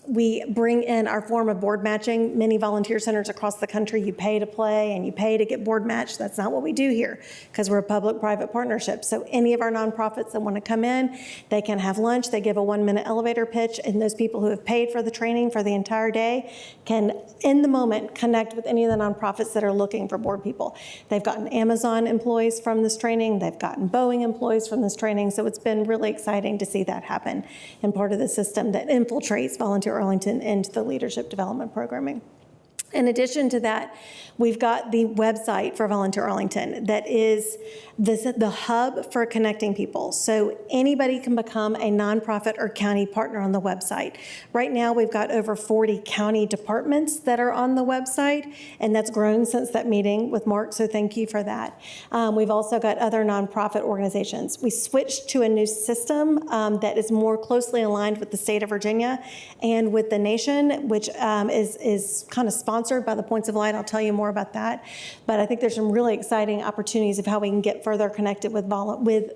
[SPEAKER 12] we bring in our form of board matching. Many volunteer centers across the country, you pay to play and you pay to get board matched. That's not what we do here because we're a public-private partnership. So any of our nonprofits that want to come in, they can have lunch. They give a 1-minute elevator pitch, and those people who have paid for the training for the entire day can, in the moment, connect with any of the nonprofits that are looking for board people. They've gotten Amazon employees from this training. They've gotten Boeing employees from this training. So it's been really exciting to see that happen and part of the system that infiltrates Volunteer Arlington into the leadership development programming. In addition to that, we've got the website for Volunteer Arlington that is the hub for connecting people. So anybody can become a nonprofit or county partner on the website. Right now, we've got over 40 county departments that are on the website, and that's grown since that meeting with Mark, so thank you for that. We've also got other nonprofit organizations. We switched to a new system that is more closely aligned with the state of Virginia and with the nation, which is kind of sponsored by the Points of Light. I'll tell you more about that. But I think there's some really exciting opportunities of how we can get further connected with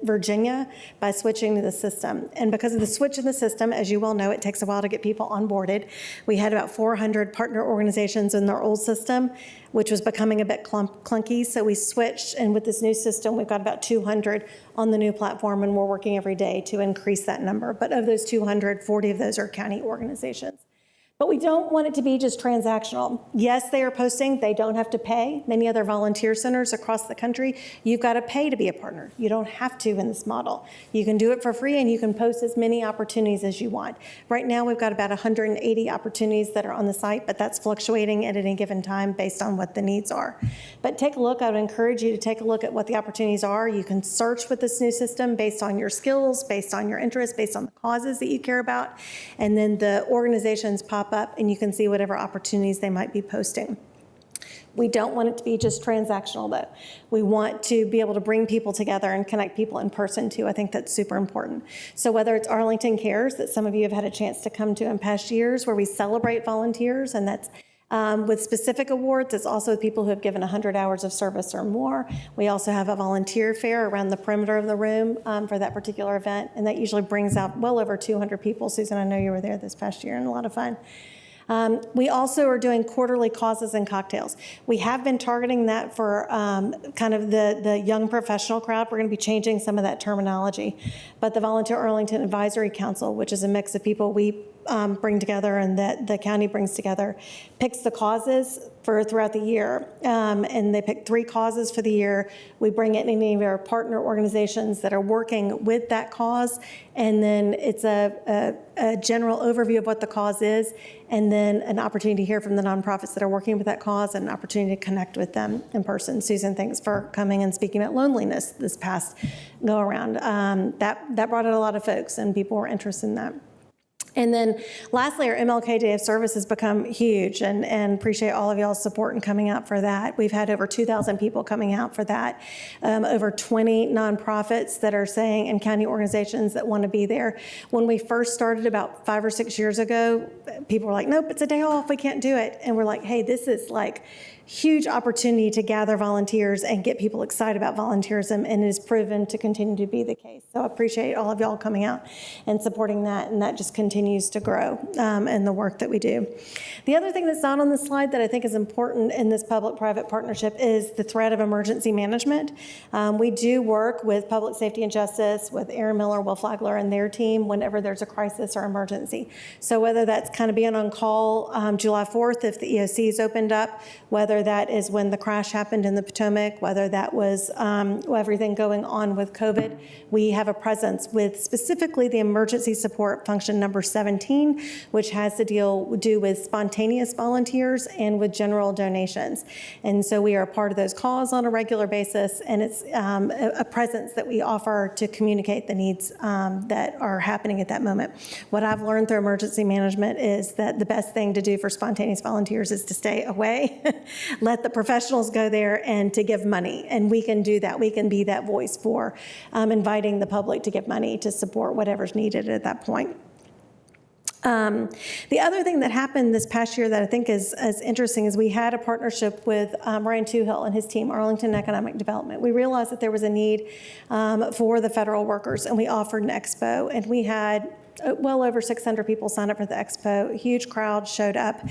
[SPEAKER 12] Virginia by switching to the system. And because of the switch in the system, as you well know, it takes a while to get people onboarded. We had about 400 partner organizations in their old system, which was becoming a bit clunky. So we switched, and with this new system, we've got about 200 on the new platform, and we're working every day to increase that number. But of those 200, 40 of those are county organizations. But we don't want it to be just transactional. Yes, they are posting. They don't have to pay. Many other volunteer centers across the country, you've got to pay to be a partner. You don't have to in this model. You can do it for free, and you can post as many opportunities as you want. Right now, we've got about 180 opportunities that are on the site, but that's fluctuating at any given time based on what the needs are. But take a look. I would encourage you to take a look at what the opportunities are. You can search with this new system based on your skills, based on your interests, based on the causes that you care about, and then the organizations pop up and you can see whatever opportunities they might be posting. We don't want it to be just transactional, though. We want to be able to bring people together and connect people in person, too. I think that's super important. So whether it's Arlington Cares, that some of you have had a chance to come to in past years, where we celebrate volunteers, and that's with specific awards. It's also people who have given 100 hours of service or more. We also have a volunteer fair around the perimeter of the room for that particular event, and that usually brings out well over 200 people. Susan, I know you were there this past year, and a lot of fun. We also are doing quarterly causes and cocktails. We have been targeting that for kind of the young professional crowd. We're going to be changing some of that terminology. But the Volunteer Arlington Advisory Council, which is a mix of people we bring together and that the county brings together, picks the causes for throughout the year. And they pick 3 causes for the year. We bring in any of our partner organizations that are working with that cause. And then it's a general overview of what the cause is, and then an opportunity to hear from the nonprofits that are working with that cause and an opportunity to connect with them in person. Susan, thanks for coming and speaking about loneliness this past go around. That brought in a lot of folks, and people were interested in that. And then lastly, our MLK Day of Service has become huge, and appreciate all of y'all's support in coming out for that. We've had over 2,000 people coming out for that, over 20 nonprofits that are saying, and county organizations that want to be there. When we first started about 5 or 6 years ago, people were like, nope, it's a day off, we can't do it. And we're like, hey, this is like huge opportunity to gather volunteers and get people excited about volunteerism, and it is proven to continue to be the case. So I appreciate all of y'all coming out and supporting that, and that just continues to grow in the work that we do. The other thing that's not on the slide that I think is important in this public-private partnership is the threat of emergency management. We do work with Public Safety and Justice, with Aaron Miller, Will Flagler, and their team whenever there's a crisis or emergency. So whether that's kind of being on call July 4th if the EOC is opened up, whether that is when the crash happened in the Potomac, whether that was everything going on with COVID, we have a presence with specifically the emergency support function number 17, which has to do with spontaneous volunteers and with general donations. And so we are a part of those calls on a regular basis, and it's a presence that we offer to communicate the needs that are happening at that moment. What I've learned through emergency management is that the best thing to do for spontaneous volunteers is to stay away. Let the professionals go there and to give money. And we can do that. We can be that voice for inviting the public to give money to support whatever's needed at that point. The other thing that happened this past year that I think is interesting is we had a partnership with Ryan Toohill and his team, Arlington Economic Development. We realized that there was a need for the federal workers, and we offered an expo, and we had well over 600 people signed up for the expo. A huge crowd showed up.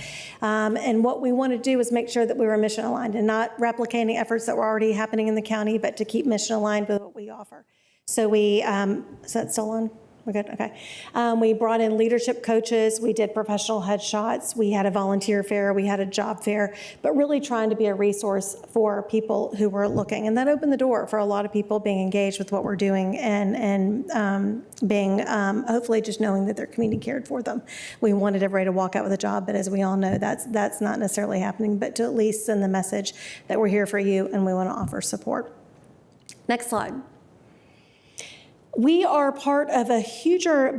[SPEAKER 12] And what we wanted to do was make sure that we were mission aligned and not replicating efforts that were already happening in the county, but to keep mission aligned with what we offer. So we, is that still on? We're good? Okay. We brought in leadership coaches. We did professional headshots. We had a volunteer fair. We had a job fair, but really trying to be a resource for people who were looking. And that opened the door for a lot of people being engaged with what we're doing and being hopefully just knowing that their community cared for them. We wanted everybody to walk out with a job, but as we all know, that's not necessarily happening, but to at least send the message that we're here for you and we want to offer support. Next slide. We are part of a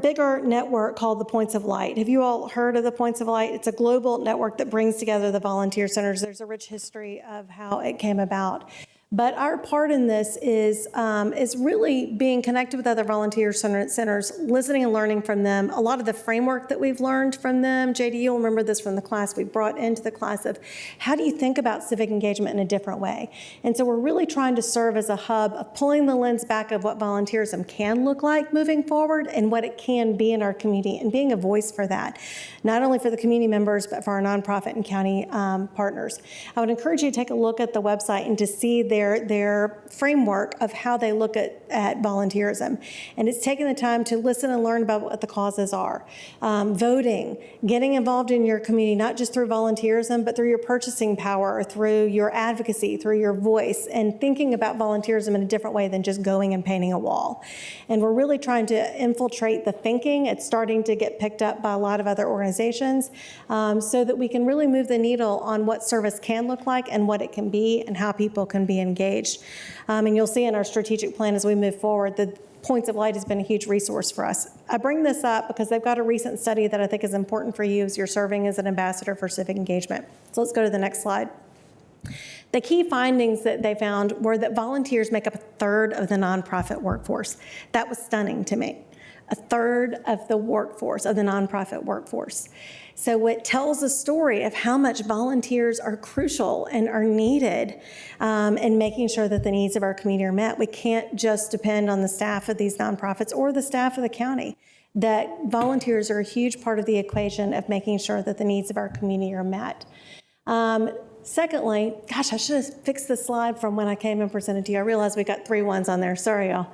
[SPEAKER 12] bigger network called the Points of Light. Have you all heard of the Points of Light? It's a global network that brings together the volunteer centers. There's a rich history of how it came about. But our part in this is really being connected with other volunteer centers, listening and learning from them. A lot of the framework that we've learned from them, JD, you'll remember this from the class we brought into the class of how do you think about civic engagement in a different way? And so we're really trying to serve as a hub of pulling the lens back of what volunteerism can look like moving forward and what it can be in our community and being a voice for that, not only for the community members, but for our nonprofit and county partners. I would encourage you to take a look at the website and to see their framework of how they look at volunteerism. And it's taking the time to listen and learn about what the causes are. Voting, getting involved in your community, not just through volunteerism, but through your purchasing power, through your advocacy, through your voice, and thinking about volunteerism in a different way than just going and painting a wall. And we're really trying to infiltrate the thinking. It's starting to get picked up by a lot of other organizations so that we can really move the needle on what service can look like and what it can be and how people can be engaged. And you'll see in our strategic plan as we move forward, the Points of Light has been a huge resource for us. I bring this up because they've got a recent study that I think is important for you as you're serving as an ambassador for civic engagement. So let's go to the next slide. The key findings that they found were that volunteers make up a third of the nonprofit workforce. That was stunning to me. A third of the workforce, of the nonprofit workforce. So it tells a story of how much volunteers are crucial and are needed in making sure that the needs of our community are met. We can't just depend on the staff of these nonprofits or the staff of the county. That volunteers are a huge part of the equation of making sure that the needs of our community are met. Secondly, gosh, I should have fixed the slide from when I came and presented to you. I realized we got 3 ones on there. Sorry, y'all.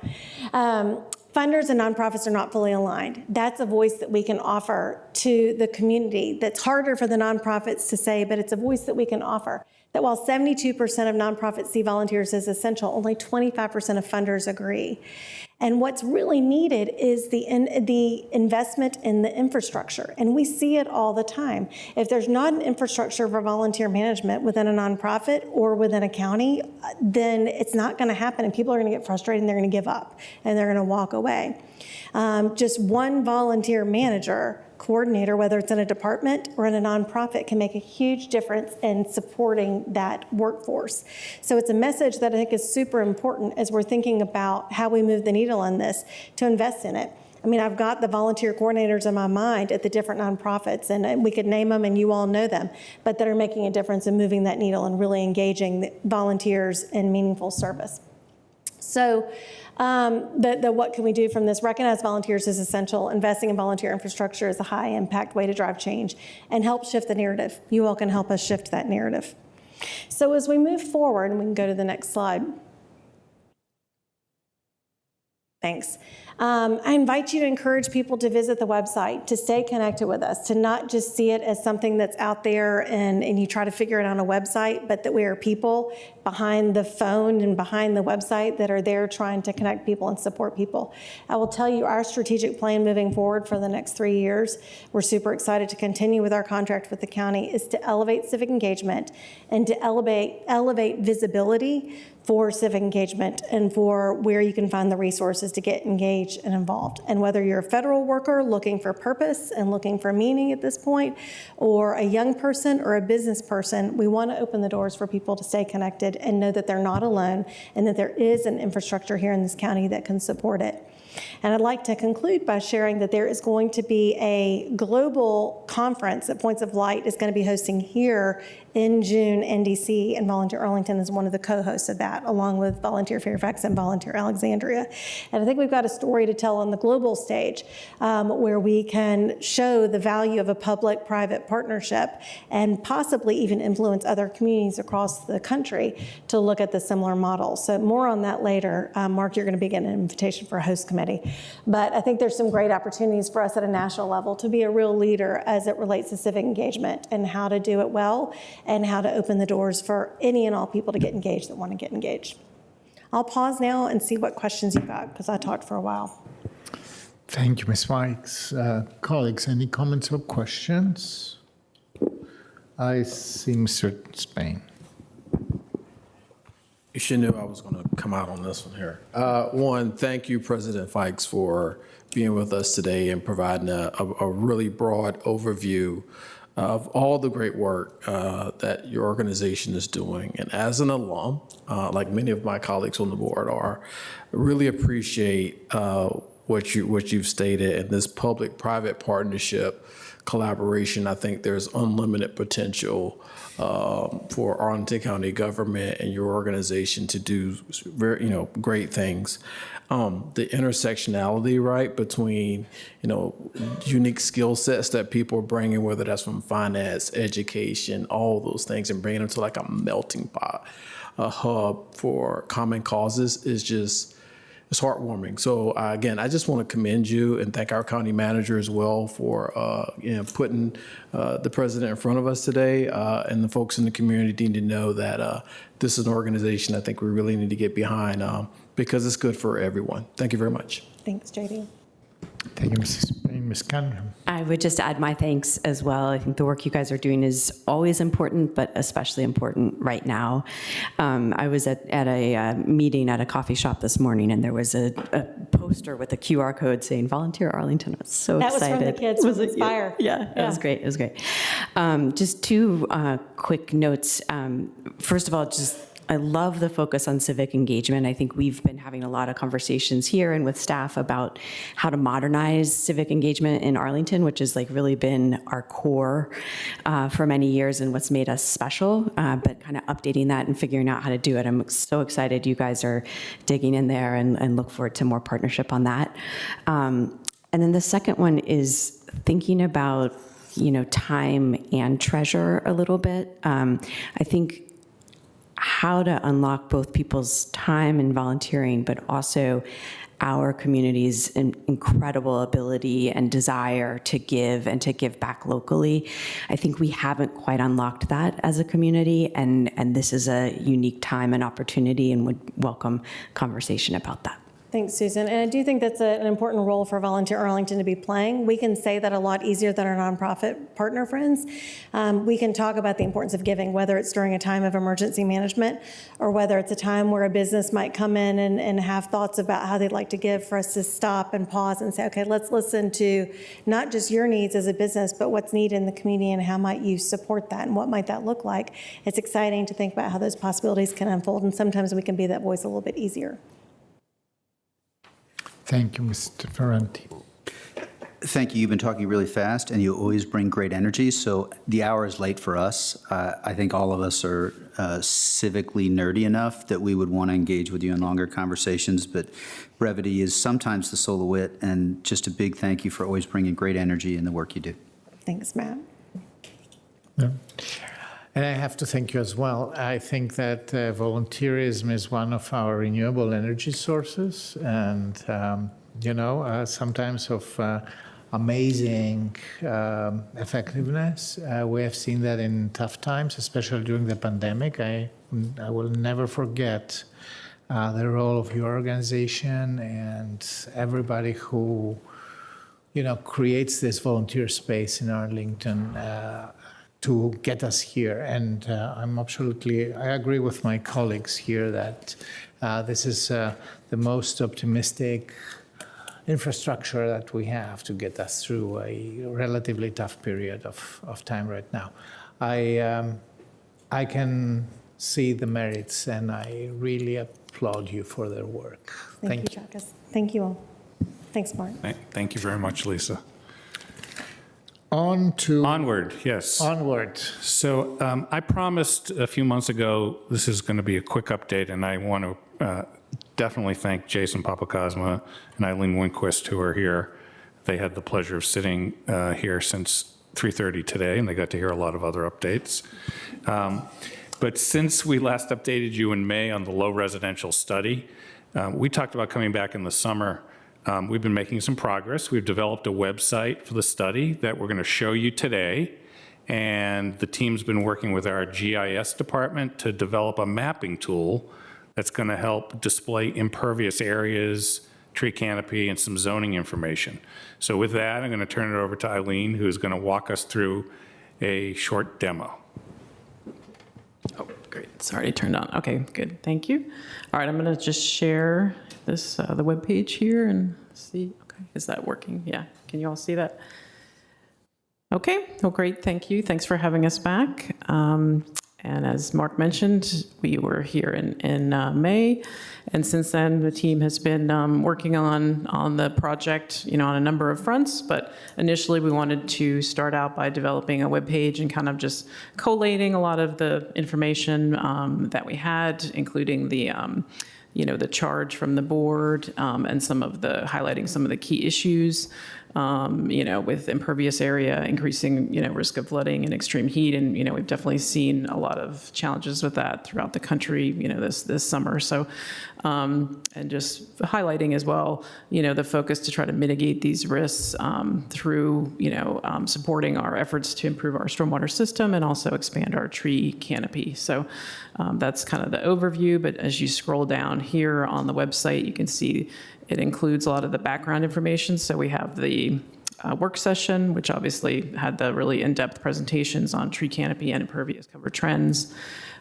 [SPEAKER 12] funders and nonprofits are not fully aligned. That's a voice that we can offer to the community that's harder for the nonprofits to say, but it's a voice that we can offer. That while 72% of nonprofits see volunteers as essential, only 25% of funders agree. And what's really needed is the investment in the infrastructure. And we see it all the time. If there's not an infrastructure for volunteer management within a nonprofit or within a county, then it's not going to happen. And people are going to get frustrated and they're going to give up and they're going to walk away. Just one volunteer manager, coordinator, whether it's in a department or in a nonprofit, can make a huge difference in supporting that workforce. So it's a message that I think is super important as we're thinking about how we move the needle on this, to invest in it. I mean, I've got the volunteer coordinators in my mind at the different nonprofits, and we could name them and you all know them, but that are making a difference in moving that needle and really engaging the volunteers in meaningful service. So what can we do from this? Recognize volunteers as essential. Investing in volunteer infrastructure is a high impact way to drive change and help shift the narrative. You all can help us shift that narrative. So as we move forward, and we can go to the next slide. Thanks. I invite you to encourage people to visit the website, to stay connected with us, to not just see it as something that's out there and you try to figure it out on a website, but that we are people behind the phone and behind the website that are there trying to connect people and support people. I will tell you our strategic plan moving forward for the next 3 years, we're super excited to continue with our contract with the county, is to elevate civic engagement and to elevate visibility for civic engagement and for where you can find the resources to get engaged and involved. And whether you're a federal worker looking for purpose and looking for meaning at this point, or a young person or a business person, we want to open the doors for people to stay connected and know that they're not alone and that there is an infrastructure here in this county that can support it. And I'd like to conclude by sharing that there is going to be a global conference that Points of Light is going to be hosting here in June in DC, and Volunteer Arlington is one of the co-hosts of that, along with Volunteer Fairfax and Volunteer Alexandria. And I think we've got a story to tell on the global stage where we can show the value of a public-private partnership and possibly even influence other communities across the country to look at the similar model. So more on that later. Mark, you're going to be getting an invitation for a host committee. But I think there's some great opportunities for us at a national level to be a real leader as it relates to civic engagement and how to do it well and how to open the doors for any and all people to get engaged that want to get engaged. I'll pause now and see what questions you've got, because I talked for a while.
[SPEAKER 2] Thank you, Ms. Fikes. Colleagues, any comments or questions? I see Mr. Spain.
[SPEAKER 8] You should know I was going to come out on this one here. One, thank you, President Fikes, for being with us today and providing a really broad overview of all the great work that your organization is doing. And as an alum, like many of my colleagues on the board are, really appreciate what you've stated. And this public-private partnership collaboration, I think there's unlimited potential for Arlington County government and your organization to do very, great things. The intersectionality, right, between, unique skill sets that people are bringing, whether that's from finance, education, all those things, and bringing them to like a melting pot, a hub for common causes is just, it's heartwarming. So again, I just want to commend you and thank our county manager as well for putting the president in front of us today, and the folks in the community need to know that this is an organization I think we really need to get behind because it's good for everyone. Thank you very much.
[SPEAKER 12] Thanks, JD.
[SPEAKER 2] Thank you, Mrs. Spain. Ms. Cunningham.
[SPEAKER 7] I would just add my thanks as well. I think the work you guys are doing is always important, but especially important right now. I was at a meeting at a coffee shop this morning, and there was a poster with a QR code saying "Volunteer Arlington." I was so
[SPEAKER 12] That
[SPEAKER 7] excited.
[SPEAKER 12] was from the kids from Inspire.
[SPEAKER 7] Yeah, it was great. It was great. Just two quick notes. First of all, I love the focus on civic engagement. I think we've been having a lot of conversations here and with staff about how to modernize civic engagement in Arlington, which has really been our core for many years and what's made us special, but kind of updating that and figuring out how to do it. I'm so excited you guys are digging in there and look forward to more partnership on that. And then the second one is thinking about, time and treasure a little bit. I think how to unlock both people's time and volunteering, but also our community's incredible ability and desire to give and to give back locally. I think we haven't quite unlocked that as a community, and this is a unique time and opportunity, and would welcome conversation about that.
[SPEAKER 12] Thanks, Susan. And I do think that's an important role for Volunteer Arlington to be playing. We can say that a lot easier than our nonprofit partner friends. We can talk about the importance of giving, whether it's during a time of emergency management or whether it's a time where a business might come in and have thoughts about how they'd like to give, for us to stop and pause and say, okay, let's listen to not just your needs as a business, but what's needed in the community and how might you support that and what might that look like. It's exciting to think about how those possibilities can unfold, and sometimes we can be that voice a little bit easier.
[SPEAKER 2] Thank you, Mr. Ferranti.
[SPEAKER 5] Thank you. You've been talking really fast, and you always bring great energy. So the hour is late for us. I think all of us are civically nerdy enough that we would want to engage with you in longer conversations, but brevity is sometimes the soul of wit, and just a big thank you for always bringing great energy in the work you do.
[SPEAKER 12] Thanks, Matt.
[SPEAKER 2] Yeah. And I have to thank you as well. I think that volunteerism is one of our renewable energy sources, and sometimes of amazing effectiveness. We have seen that in tough times, especially during the pandemic. I will never forget the role of your organization and everybody who, creates this volunteer space in Arlington to get us here. And I agree with my colleagues here that this is the most optimistic infrastructure that we have to get us through a relatively tough period of time right now. I can see the merits, and I really applaud you for their work.
[SPEAKER 12] Thank you, Chakas. Thank you all. Thanks, Mark.
[SPEAKER 6] Thank you very much, Lisa.
[SPEAKER 2] Onward,
[SPEAKER 6] yes.
[SPEAKER 2] Onward.
[SPEAKER 6] So I promised a few months ago this is going to be a quick update, and I want to definitely thank Jason Papakosma and Eileen Winquist, who are here. They had the pleasure of sitting here since 3:30 today, and they got to hear a lot of other updates. But since we last updated you in May on the low residential study, we talked about coming back in the summer. We've been making some progress. We've developed a website for the study that we're going to show you today. And the team's been working with our GIS department to develop a mapping tool that's going to help display impervious areas, tree canopy, and some zoning information. So with that, I'm going to turn it over to Eileen, who's going to walk us through a short demo.
[SPEAKER 13] Oh, great. It's already turned on. Okay, good. Thank you. All right, I'm going to just share this, the web page here, and see. Okay, is that working? Yeah. Can you all see that? Okay. Well, great. Thank you. Thanks for having us back. And as Mark mentioned, we were here in May, and since then the team has been working on the project, on a number of fronts. But initially, we wanted to start out by developing a web page and kind of just collating a lot of the information that we had, including the the charge from the board and highlighting some of the key issues. With impervious area increasing, risk of flooding and extreme heat. And, we've definitely seen a lot of challenges with that throughout the country, this summer. So, and just highlighting as well, the focus to try to mitigate these risks through, supporting our efforts to improve our stormwater system and also expand our tree canopy. So that's kind of the overview. But as you scroll down here on the website, you can see it includes a lot of the background information. So we have the work session, which obviously had the really in-depth presentations on tree canopy and impervious cover trends.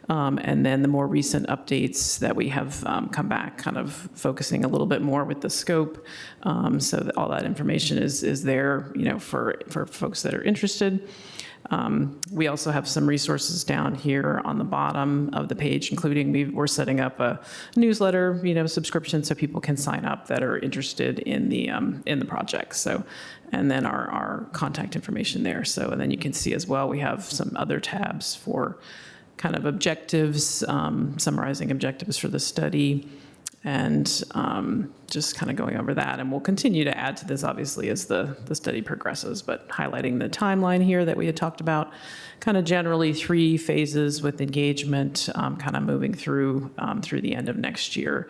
[SPEAKER 13] And then the more recent updates that we have come back, kind of focusing a little bit more with the scope. So that all that information is there, for folks that are interested. We also have some resources down here on the bottom of the page, including we're setting up a newsletter, subscription, so people can sign up that are interested in the project. So, and then our contact information there. So, and then you can see as well, we have some other tabs for kind of objectives, summarizing objectives for the study, and just kind of going over that. And we'll continue to add to this, obviously, as the study progresses, but highlighting the timeline here that we had talked about, kind of generally 3 phases with engagement, kind of moving through the end of next year,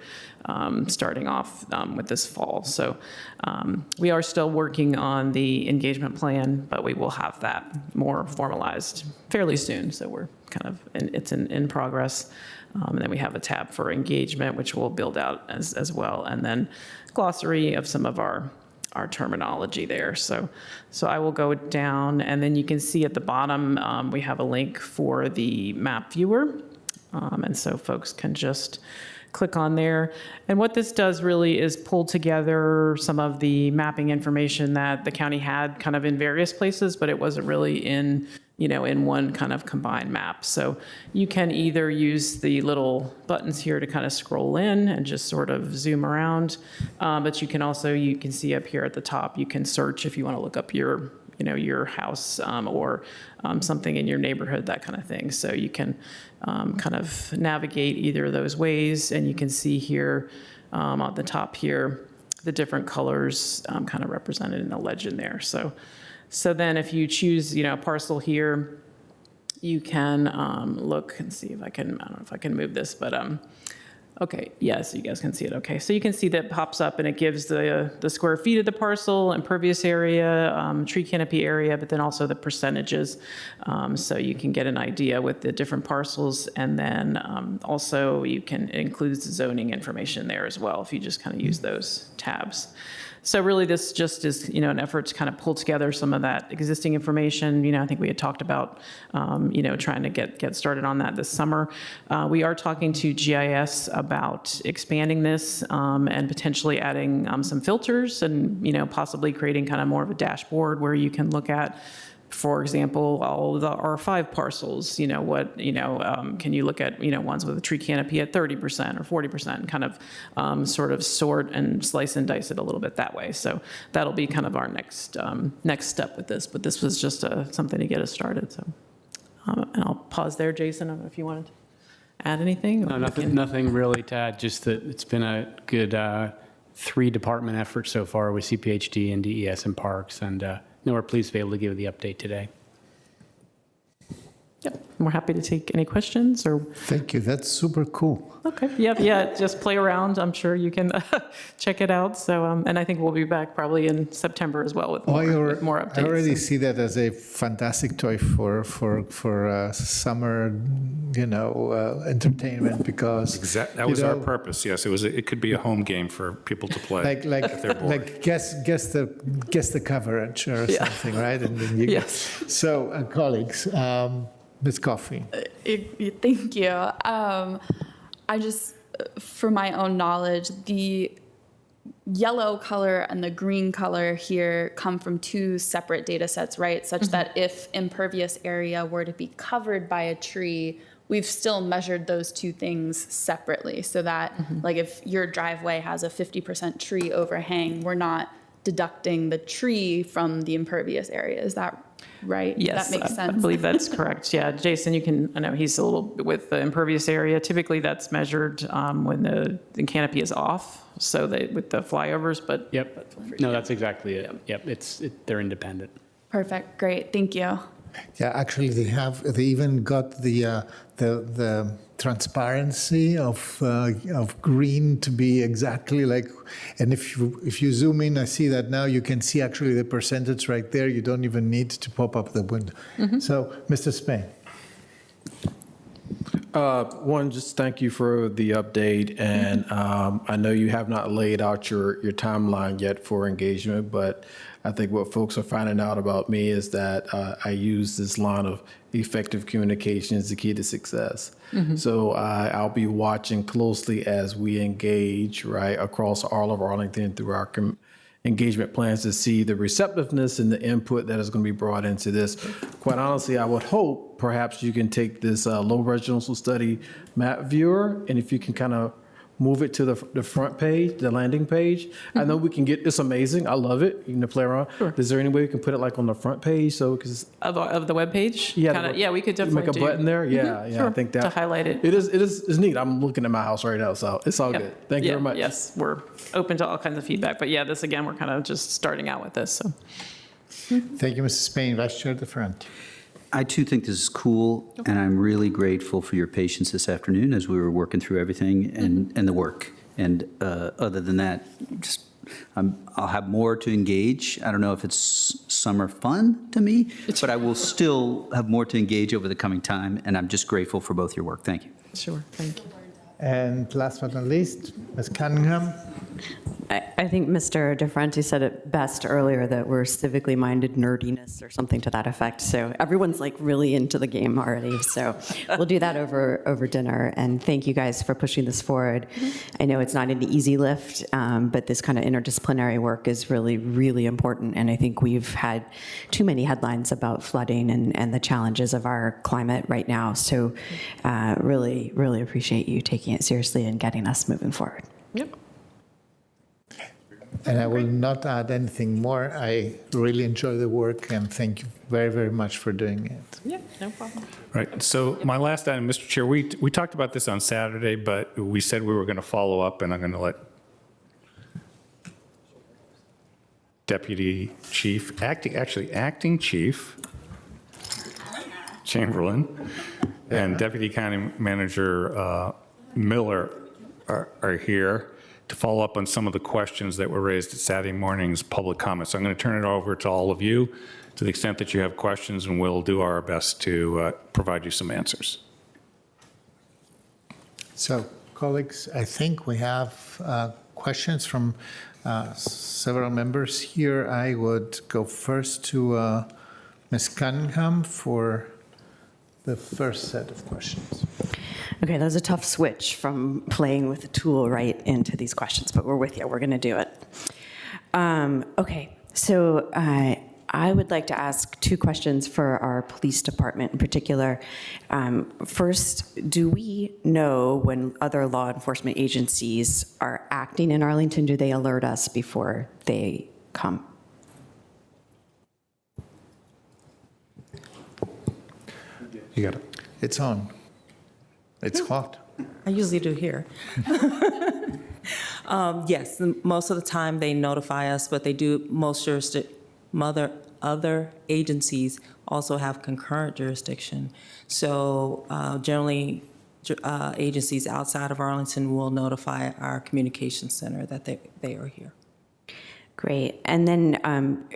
[SPEAKER 13] starting off with this fall. So we are still working on the engagement plan, but we will have that more formalized fairly soon. So we're kind of, it's in progress. And then we have a tab for engagement, which we'll build out as well. And then glossary of some of our terminology there. So I will go down, and then you can see at the bottom, we have a link for the map viewer. And so folks can just click on there. And what this does really is pull together some of the mapping information that the county had kind of in various places, but it wasn't really in one kind of combined map. So you can either use the little buttons here to kind of scroll in and just sort of zoom around, but you can see up here at the top, you can search if you want to look up your house or something in your neighborhood, that kind of thing. So you can kind of navigate either of those ways, and you can see here on the top here, the different colors kind of represented in the legend there. So then if you choose, a parcel here, you can look and see if I don't know if I can move this, but okay, yeah, so you guys can see it. Okay, so you can see that pops up and it gives the square feet of the parcel, impervious area, tree canopy area, but then also the percentages. So you can get an idea with the different parcels, and then also it includes the zoning information there as well if you just kind of use those tabs. So really this just is, an effort to kind of pull together some of that existing information. I think we had talked about, trying to get started on that this summer. We are talking to GIS about expanding this and potentially adding some filters and, possibly creating kind of more of a dashboard where you can look at, for example, all of the R5 parcels, can you look at, ones with a tree canopy at 30% or 40% and kind of sort of sort and slice and dice it a little bit that way. So that'll be kind of our next step with this, but this was just something to get us started. So, and I'll pause there, Jason, I don't know if you wanted to add anything?
[SPEAKER 14] No, nothing really to add, just that it's been a good 3-department effort so far with CPHD and DES and Parks, and we're pleased to be able to give you the update today.
[SPEAKER 13] Yep, we're happy to take any questions or.
[SPEAKER 2] Thank you. That's super cool.
[SPEAKER 13] Okay. Yeah. Just play around. I'm sure you can check it out. So, and I think we'll be back probably in September as well with more updates.
[SPEAKER 2] I already see that as a fantastic toy for summer, entertainment, because
[SPEAKER 6] That was our purpose. Yes, it could be a home game for people to play if they're bored.
[SPEAKER 2] like guess the coverage or something, right? And then
[SPEAKER 13] yes.
[SPEAKER 2] So, colleagues. Ms. Coffey.
[SPEAKER 9] Thank you. I just, for my own knowledge, the yellow color and the green color here come from 2 separate data sets, right? Such that if impervious area were to be covered by a tree, we've still measured those 2 things separately, so that like if your driveway has a 50% tree overhang, we're not deducting the tree from the impervious area. Is that right?
[SPEAKER 13] Yes,
[SPEAKER 9] that makes sense.
[SPEAKER 13] I believe that's correct. Yeah, Jason, I know he's a little bit with the impervious area. Typically, that's measured when the canopy is off, so with the flyovers. But
[SPEAKER 14] yep, no, that's exactly it. Yep, they're independent.
[SPEAKER 9] Perfect. Great. Thank you.
[SPEAKER 2] Yeah, actually, they even got the transparency of green to be exactly like, and if you zoom in, I see that now you can see actually the percentage right there. You don't even need to pop up the window. So, Mr. Spain.
[SPEAKER 8] One, just thank you for the update, and I know you have not laid out your timeline yet for engagement, but I think what folks are finding out about me is that I use this line of effective communication is the key to success. So I'll be watching closely as we engage right across all of Arlington through our engagement plans to see the receptiveness and the input that is going to be brought into this. Quite honestly, I would hope perhaps you can take this low resolution study map viewer, and if you can kind of move it to the front page, the landing page. I know we can get, it's amazing. I love it. You can play around.
[SPEAKER 13] Sure.
[SPEAKER 8] Is there any way we can put it like on the front page? So, because
[SPEAKER 13] Of the webpage?
[SPEAKER 8] Yeah,
[SPEAKER 13] Kinda-
[SPEAKER 8] the-
[SPEAKER 13] yeah, we could definitely
[SPEAKER 8] make a button there. Yeah, yeah.
[SPEAKER 13] Sure,
[SPEAKER 8] I think that
[SPEAKER 13] to highlight it.
[SPEAKER 8] It's neat. I'm looking at my house right now, so it's all
[SPEAKER 13] Yep.
[SPEAKER 8] good. Thank you
[SPEAKER 13] Yeah,
[SPEAKER 8] very much.
[SPEAKER 13] Yes, we're open to all kinds of feedback. But yeah, this again, we're kind of just starting out with this. So
[SPEAKER 2] Thank you, Mrs. Spain. Vice Chair at the front.
[SPEAKER 5] I too think this is cool, and I'm really grateful for your patience this afternoon as we were working through everything and the work. And other than that, just I'll have more to engage. I don't know if it's summer fun to me, but I will still have more to engage over the coming time, and I'm just grateful for both your work. Thank you.
[SPEAKER 13] sure, thank you.
[SPEAKER 2] And last but not least, Ms. Cunningham.
[SPEAKER 7] I think Mr. DeFranti said it best earlier, that we're civically minded nerdiness or something to that effect. So everyone's like really into the game already. So we'll do that over dinner. And thank you guys for pushing this forward. I know it's not an easy lift, but this kind of interdisciplinary work is really, really important. And I think we've had too many headlines about flooding and the challenges of our climate right now. So really, really appreciate you taking it seriously and getting us moving forward.
[SPEAKER 13] Yep.
[SPEAKER 2] And I will not add anything more. I really enjoy the work and thank you very, very much for doing it.
[SPEAKER 13] Yeah, no problem.
[SPEAKER 6] Right. So my last item, Mr. Chair, we talked about this on Saturday, but we said we were going to follow up, and I'm going to let Deputy Chief, acting Chief Chamberlain and Deputy County Manager Miller are here to follow up on some of the questions that were raised at Saturday morning's public comments. So I'm going to turn it over to all of you to the extent that you have questions, and we'll do our best to provide you some answers.
[SPEAKER 2] So, colleagues, I think we have questions from several members here. I would go first to Ms. Cunningham for the first set of questions.
[SPEAKER 7] Okay, that was a tough switch from playing with the tool right into these questions, but we're with you. We're going to do it. Okay, so I would like to ask two questions for our police department in particular. First, do we know when other law enforcement agencies are acting in Arlington? Do they alert us before they come?
[SPEAKER 10] You got it.
[SPEAKER 2] It's on. It's hot.
[SPEAKER 15] I usually do here. Yes, most of the time they notify us, but they do, other agencies also have concurrent jurisdiction. So generally, agencies outside of Arlington will notify our communications center that they are here.
[SPEAKER 7] Great. And then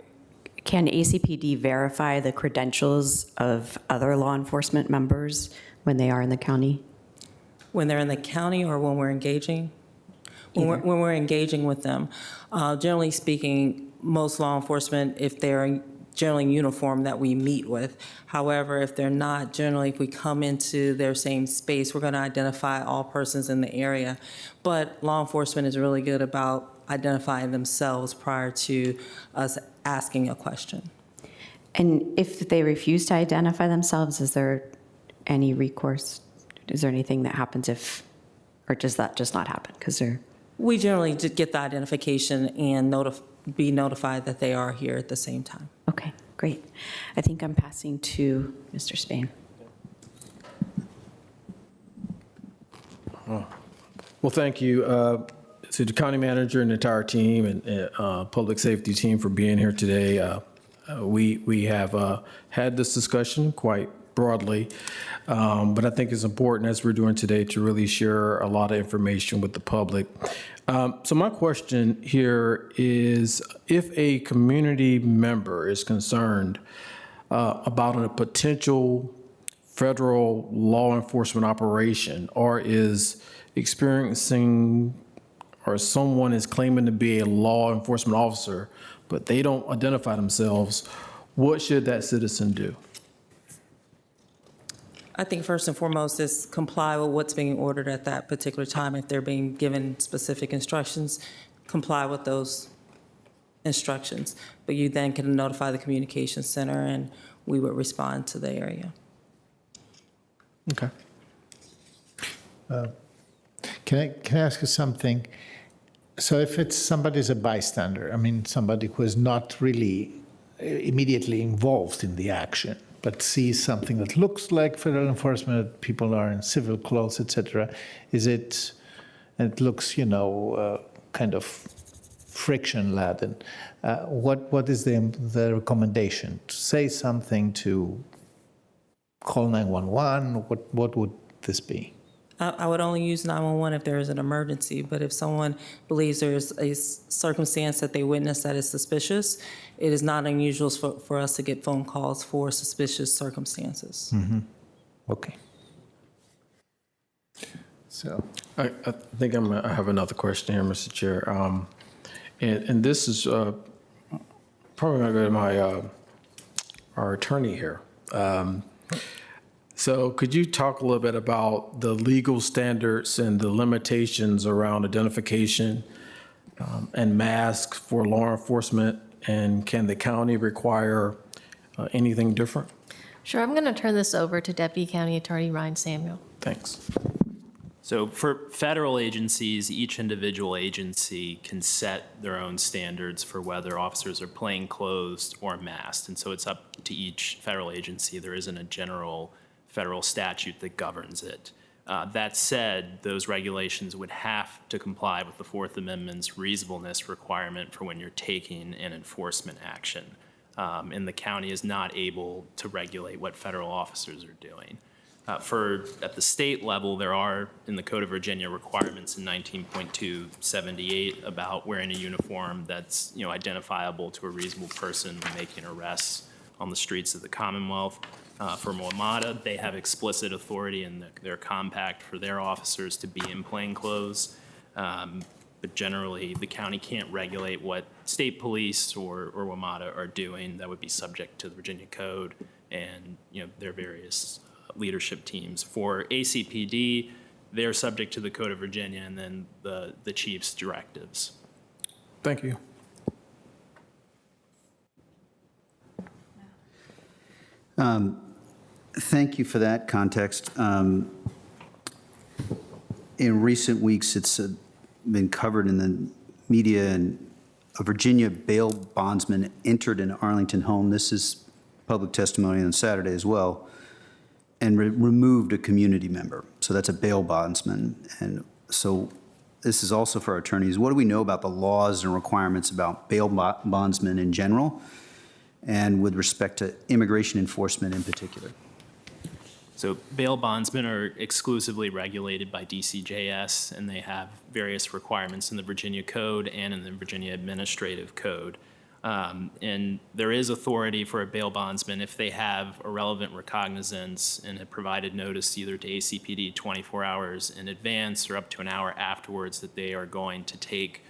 [SPEAKER 7] can ACPD verify the credentials of other law enforcement members when they are in the county?
[SPEAKER 15] When they're in the county or when we're engaging? When we're engaging with them. Generally speaking, most law enforcement, if they're generally in uniform, that we meet with. However, if they're not, generally if we come into their same space, we're going to identify all persons in the area. But law enforcement is really good about identifying themselves prior to us asking a question.
[SPEAKER 7] And if they refuse to identify themselves, is there any recourse? Is there anything that happens if, or does that just not happen? Because they're...
[SPEAKER 15] We generally get the identification and be notified that they are here at the same time.
[SPEAKER 7] Okay, great. I think I'm passing to Mr. Spain.
[SPEAKER 8] Well, thank you to the county manager and the entire team and public safety team for being here today. We have had this discussion quite broadly, but I think it's important, as we're doing today, to really share a lot of information with the public. So my question here is, if a community member is concerned about a potential federal law enforcement operation, or is experiencing, or someone is claiming to be a law enforcement officer, but they don't identify themselves, what should that citizen do?
[SPEAKER 15] I think first and foremost is comply with what's being ordered at that particular time. If they're being given specific instructions, comply with those instructions. But you then can notify the communications center and we would respond to the area.
[SPEAKER 8] Okay.
[SPEAKER 2] Can I ask you something? So if it's somebody's a bystander, I mean, somebody who is not really immediately involved in the action, but sees something that looks like federal enforcement, that people are in civil clothes, etc., is it, and it looks, kind of friction-laden, what is the recommendation? To say something, to call 911, what would this be?
[SPEAKER 15] I would only use 911 if there is an emergency, but if someone believes there's a circumstance that they witness that is suspicious, it is not unusual for us to get phone calls for suspicious circumstances.
[SPEAKER 2] Mm-hmm. Okay. So
[SPEAKER 8] I think I have another question here, Mr. Chair. And this is probably going to go to our attorney here. So could you talk a little bit about the legal standards and the limitations around identification and masks for law enforcement? And can the county require anything different?
[SPEAKER 16] Sure, I'm going to turn this over to Deputy County Attorney Ryan Samuel.
[SPEAKER 8] Thanks.
[SPEAKER 17] So for federal agencies, each individual agency can set their own standards for whether officers are plainclothes or masked. And so it's up to each federal agency. There isn't a general federal statute that governs it. That said, those regulations would have to comply with the Fourth Amendment's reasonableness requirement for when you're taking an enforcement action. And the county is not able to regulate what federal officers are doing. At the state level, there are in the Code of Virginia requirements in 19.278 about wearing a uniform that's identifiable to a reasonable person when making arrests on the streets of the Commonwealth. For WMATA, they have explicit authority in their compact for their officers to be in plainclothes. But generally, the county can't regulate what state police or WMATA are doing. That would be subject to the Virginia Code and their various leadership teams. For ACPD, they're subject to the Code of Virginia and then the chief's directives.
[SPEAKER 8] Thank you.
[SPEAKER 5] Thank you for that context. In recent weeks, it's been covered in the media, and a Virginia bail bondsman entered an Arlington home. This is public testimony on Saturday as well, and removed a community member. So that's a bail bondsman. And so this is also for our attorneys. What do we know about the laws and requirements about bail bondsmen in general, and with respect to immigration enforcement in particular?
[SPEAKER 17] So bail bondsmen are exclusively regulated by DCJS, and they have various requirements in the Virginia Code and in the Virginia Administrative Code. And there is authority for a bail bondsman if they have a relevant recognizance and have provided notice either to ACPD 24 hours in advance or up to an hour afterwards that they are going to take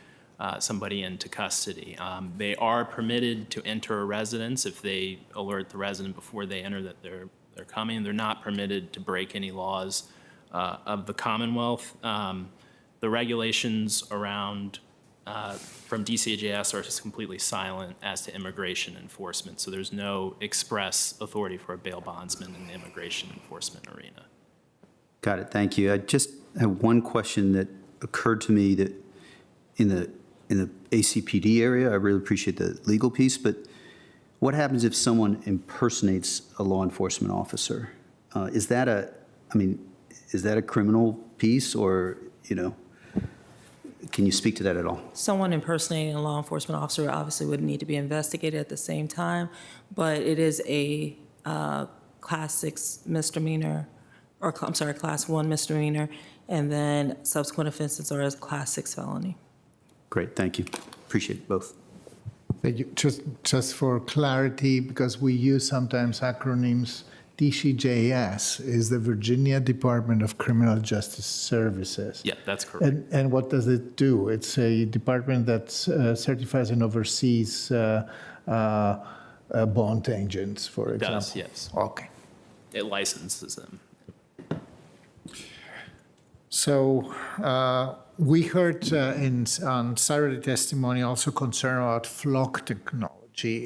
[SPEAKER 17] somebody into custody. They are permitted to enter a residence if they alert the resident before they enter that they're coming. They're not permitted to break any laws of the Commonwealth. The regulations around from DCJS are just completely silent as to immigration enforcement. So there's no express authority for a bail bondsman in the immigration enforcement arena.
[SPEAKER 5] Got it. Thank you. I just have one question that occurred to me that in the ACPD area, I really appreciate the legal piece, but what happens if someone impersonates a law enforcement officer? Is that a criminal piece, or, can you speak to that at all?
[SPEAKER 15] Someone impersonating a law enforcement officer obviously would need to be investigated at the same time, but it is a Class 6 misdemeanor, or I'm sorry, Class 1 misdemeanor, and then subsequent offenses are as Class 6 felony.
[SPEAKER 5] Great, thank you. Appreciate both.
[SPEAKER 2] Thank you. Just for clarity, because we use sometimes acronyms, DCJS is the Virginia Department of Criminal Justice Services.
[SPEAKER 17] Yeah, that's correct.
[SPEAKER 2] And what does it do? It's a department that certifies and oversees bond agents, for example.
[SPEAKER 17] It does, yes.
[SPEAKER 2] Okay.
[SPEAKER 17] It licenses them.
[SPEAKER 2] So we heard on Saturday testimony also concern about flock technology.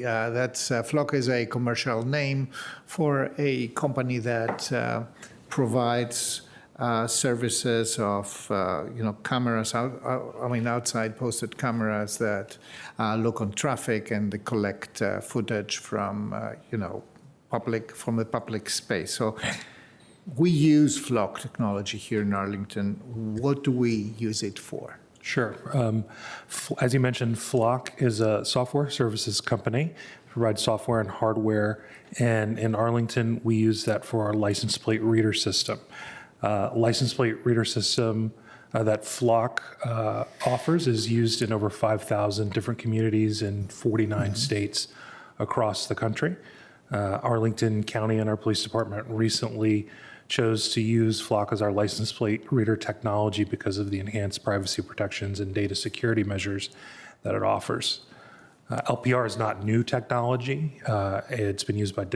[SPEAKER 2] Flock is a commercial name for a company that provides services of, cameras, outside posted cameras that look on traffic and they collect footage from, from the public space. So we use Flock technology here in Arlington. What do we use it for?
[SPEAKER 18] Sure. As you mentioned, Flock is a software services company, provides software and hardware, and in Arlington, we use that for our license plate reader system. License plate reader system that Flock offers is used in over 5,000 different communities in 49 states across the country. Arlington County and our police department recently chose to use Flock as our license plate reader technology because of the enhanced privacy protections and data security measures that it offers. LPR is not new technology. It's been used by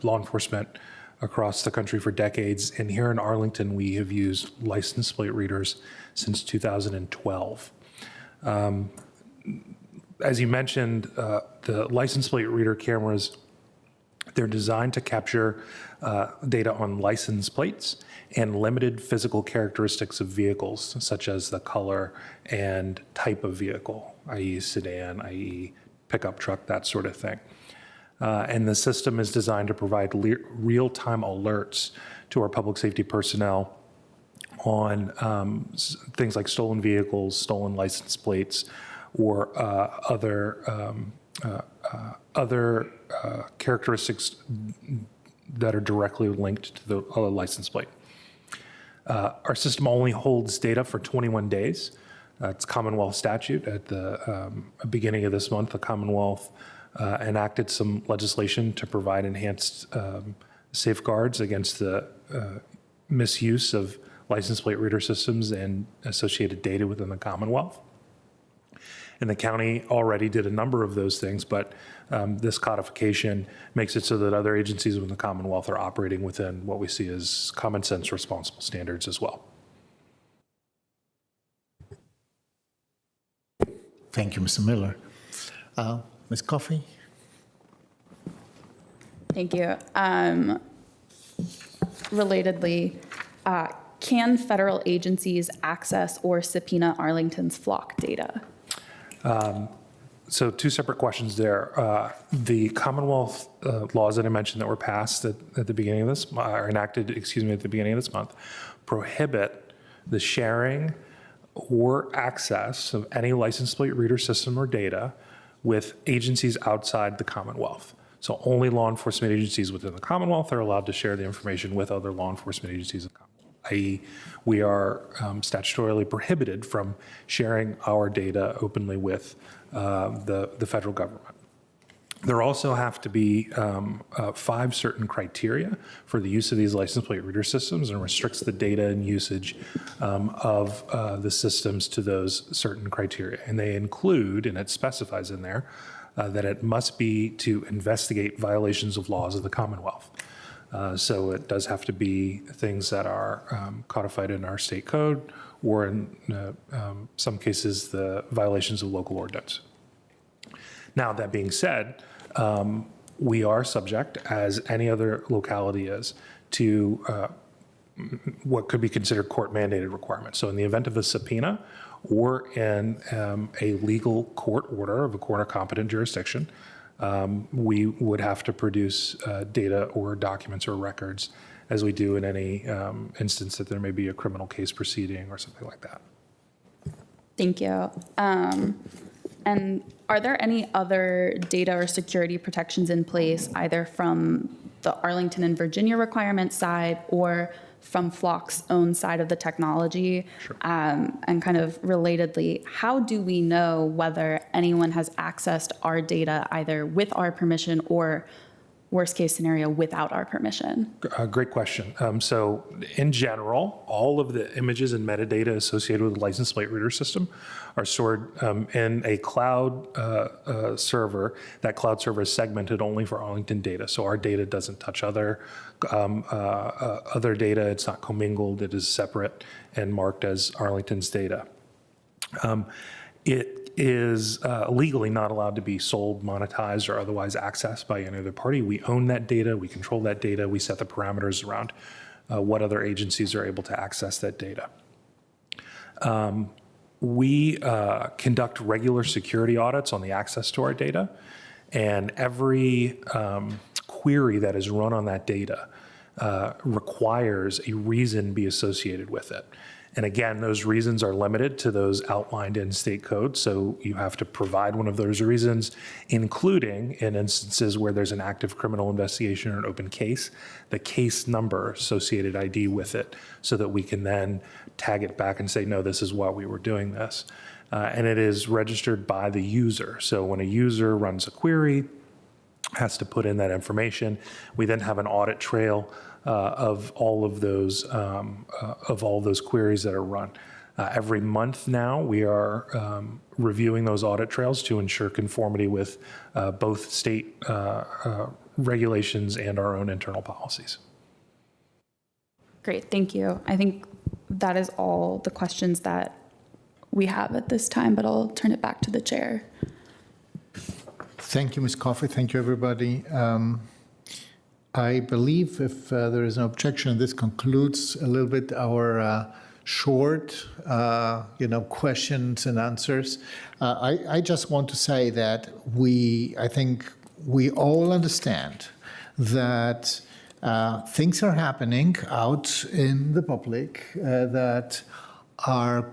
[SPEAKER 18] law enforcement across the country for decades. And here in Arlington, we have used license plate readers since 2012. As you mentioned, the license plate reader cameras, they're designed to capture data on license plates and limited physical characteristics of vehicles, such as the color and type of vehicle, i.e. sedan, i.e. pickup truck, that sort of thing. And the system is designed to provide real-time alerts to our public safety personnel on things like stolen vehicles, stolen license plates, or other characteristics that are directly linked to the license plate. Our system only holds data for 21 days. It's Commonwealth statute. At the beginning of this month, the Commonwealth enacted some legislation to provide enhanced safeguards against the misuse of license plate reader systems and associated data within the Commonwealth. And the county already did a number of those things, but this codification makes it so that other agencies within the Commonwealth are operating within what we see as common sense responsible standards as well.
[SPEAKER 2] Thank you, Mr. Miller. Ms. Coffey?
[SPEAKER 9] Thank you. Relatedly, can federal agencies access or subpoena Arlington's Flock data?
[SPEAKER 18] So two separate questions there. The Commonwealth laws that I mentioned that were passed at the beginning of this, or enacted, at the beginning of this month, prohibit the sharing or access of any license plate reader system or data with agencies outside the Commonwealth. So only law enforcement agencies within the Commonwealth are allowed to share the information with other law enforcement agencies in the Commonwealth, i.e. we are statutorily prohibited from sharing our data openly with the federal government. There also have to be 5 certain criteria for the use of these license plate reader systems, and restricts the data and usage of the systems to those certain criteria. And they include, and it specifies in there, that it must be to investigate violations of laws of the Commonwealth. So it does have to be things that are codified in our state code, or in some cases, the violations of local ordinance. Now, that being said, we are subject, as any other locality is, to what could be considered court-mandated requirements. So in the event of a subpoena or in a legal court order of a court or competent jurisdiction, we would have to produce data or documents or records, as we do in any instance that there may be a criminal case proceeding or something like that.
[SPEAKER 9] Thank you. And are there any other data or security protections in place, either from the Arlington and Virginia requirement side or from Flock's own side of the technology?
[SPEAKER 18] Sure.
[SPEAKER 9] And kind of relatedly, how do we know whether anyone has accessed our data either with our permission or, worst case scenario, without our permission?
[SPEAKER 18] Great question. So in general, all of the images and metadata associated with the license plate reader system are stored in a cloud server. That cloud server is segmented only for Arlington data. So our data doesn't touch other data. It's not commingled. It is separate and marked as Arlington's data. It is legally not allowed to be sold, monetized, or otherwise accessed by any other party. We own that data, we control that data, we set the parameters around what other agencies are able to access that data. We conduct regular security audits on the access to our data, and every query that is run on that data requires a reason be associated with it. And again, those reasons are limited to those outlined in state code, so you have to provide one of those reasons, including in instances where there's an active criminal investigation or an open case, the case number associated ID with it, so that we can then tag it back and say, no, this is why we were doing this. And it is registered by the user. So when a user runs a query, has to put in that information. We then have an audit trail of all of those queries that are run. Every month now, we are reviewing those audit trails to ensure conformity with both state regulations and our own internal policies.
[SPEAKER 9] Great, thank you. I think that is all the questions that we have at this time, but I'll turn it back to the chair.
[SPEAKER 2] Thank you, Ms. Coffey. Thank you, everybody. I believe if there is no objection, this concludes a little bit our short, questions and answers. I just want to say that I think we all understand that things are happening out in the public that are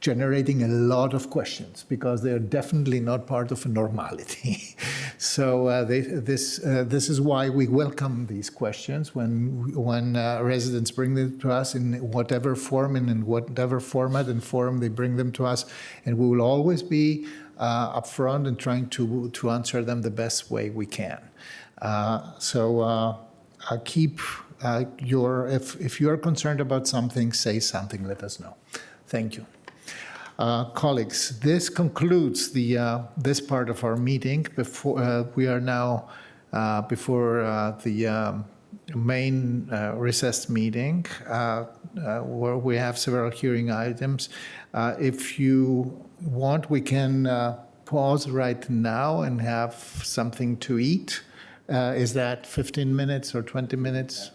[SPEAKER 2] generating a lot of questions because they're definitely not part of a normality. So this is why we welcome these questions when residents bring them to us in whatever form and in whatever format and form they bring them to us, and we will always be upfront and trying to answer them the best way we can. Keep if you are concerned about something, say something. Let us know. Thank you. Colleagues, this concludes this part of our meeting. We are now before the main recessed meeting where we have several hearing items. If you want, we can pause right now and have something to eat. Is that 15 minutes or 20 minutes?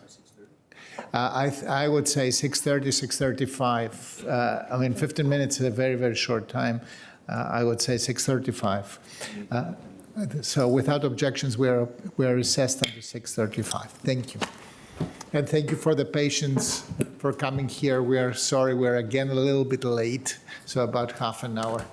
[SPEAKER 2] I would say 6:30, 6:35. 15 minutes is a very, very short time. I would say 6:35. So without objections, we are recessed until 6:35. Thank you. And thank you for the patience for coming here. We are sorry we're again a little bit late, so about half an hour.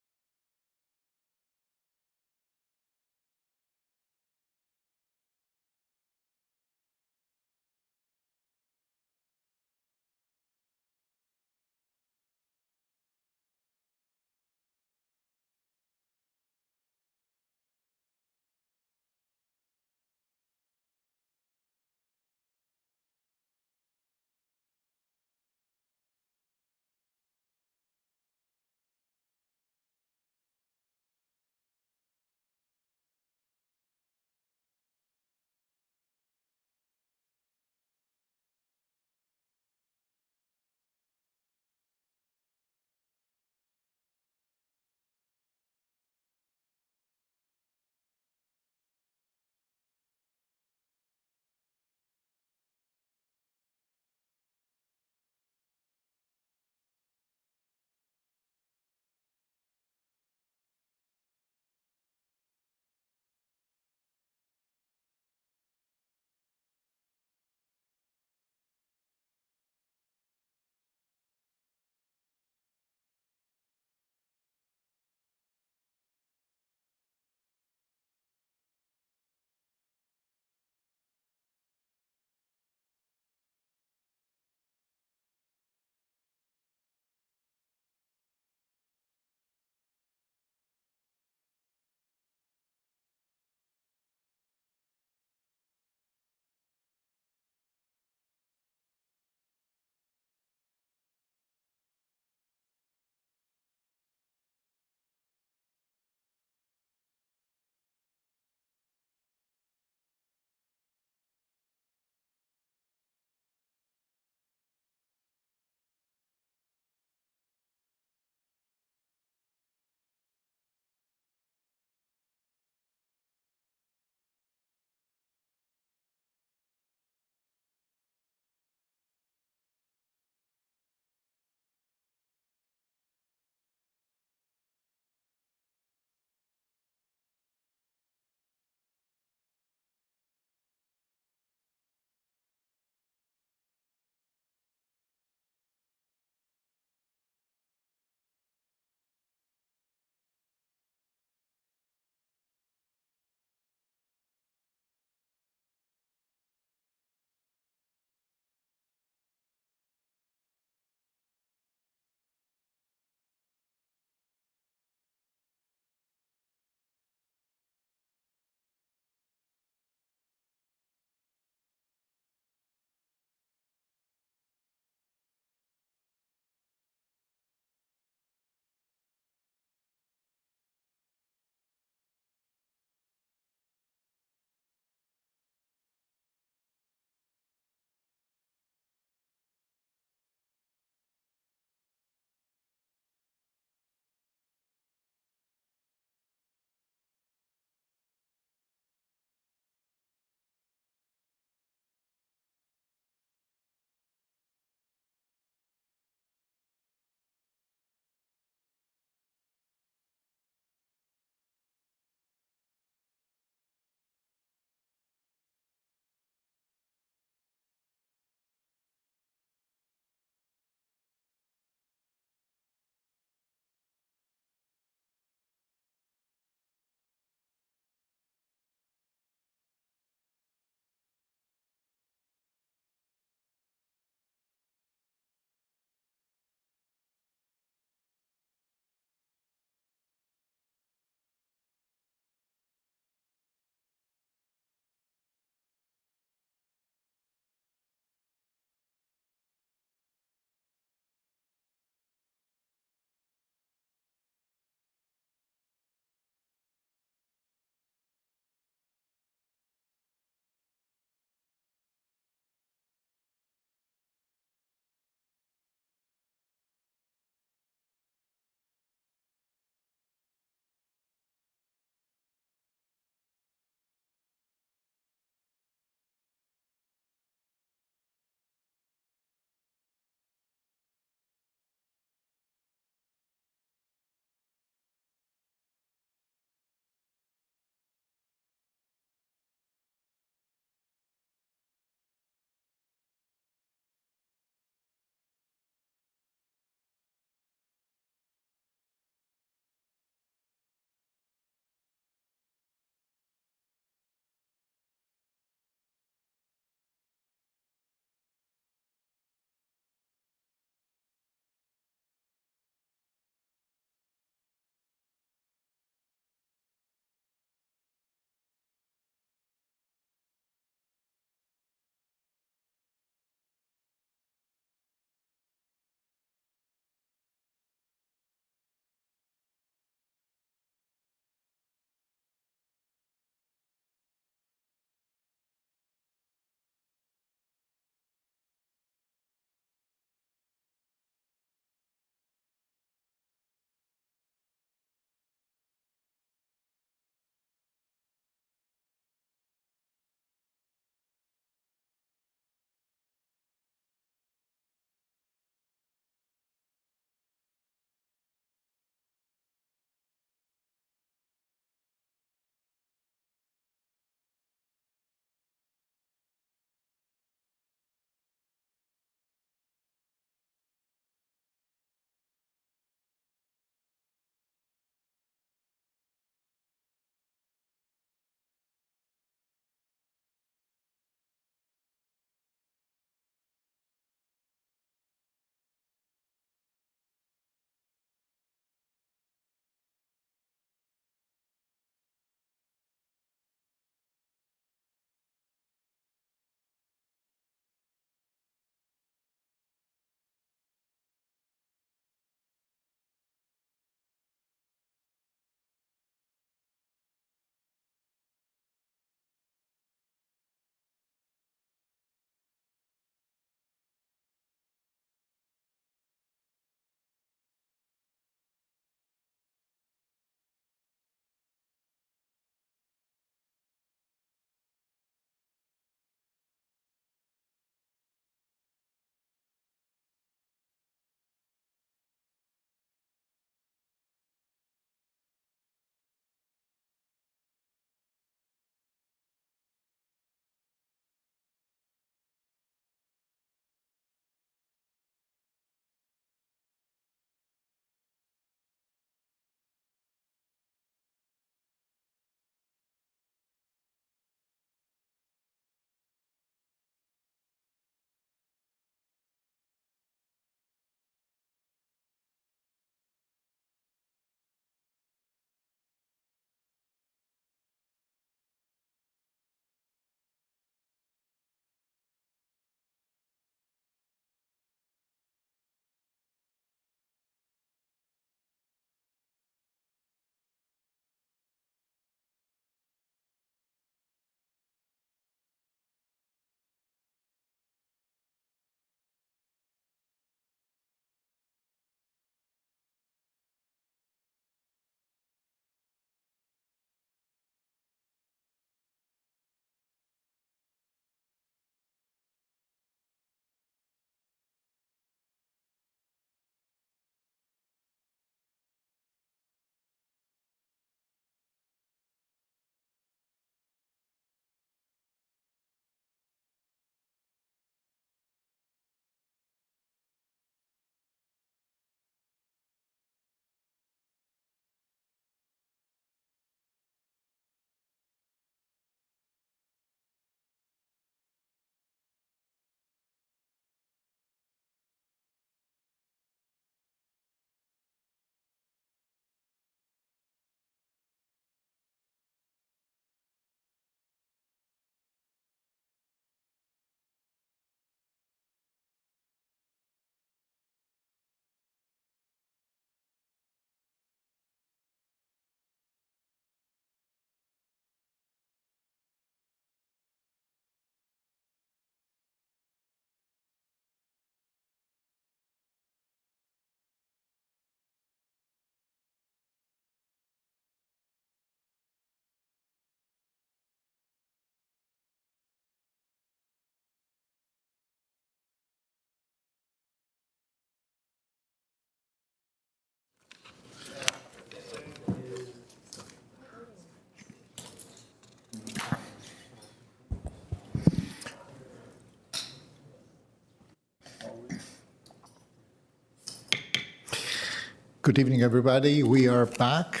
[SPEAKER 2] Good evening, everybody. We are back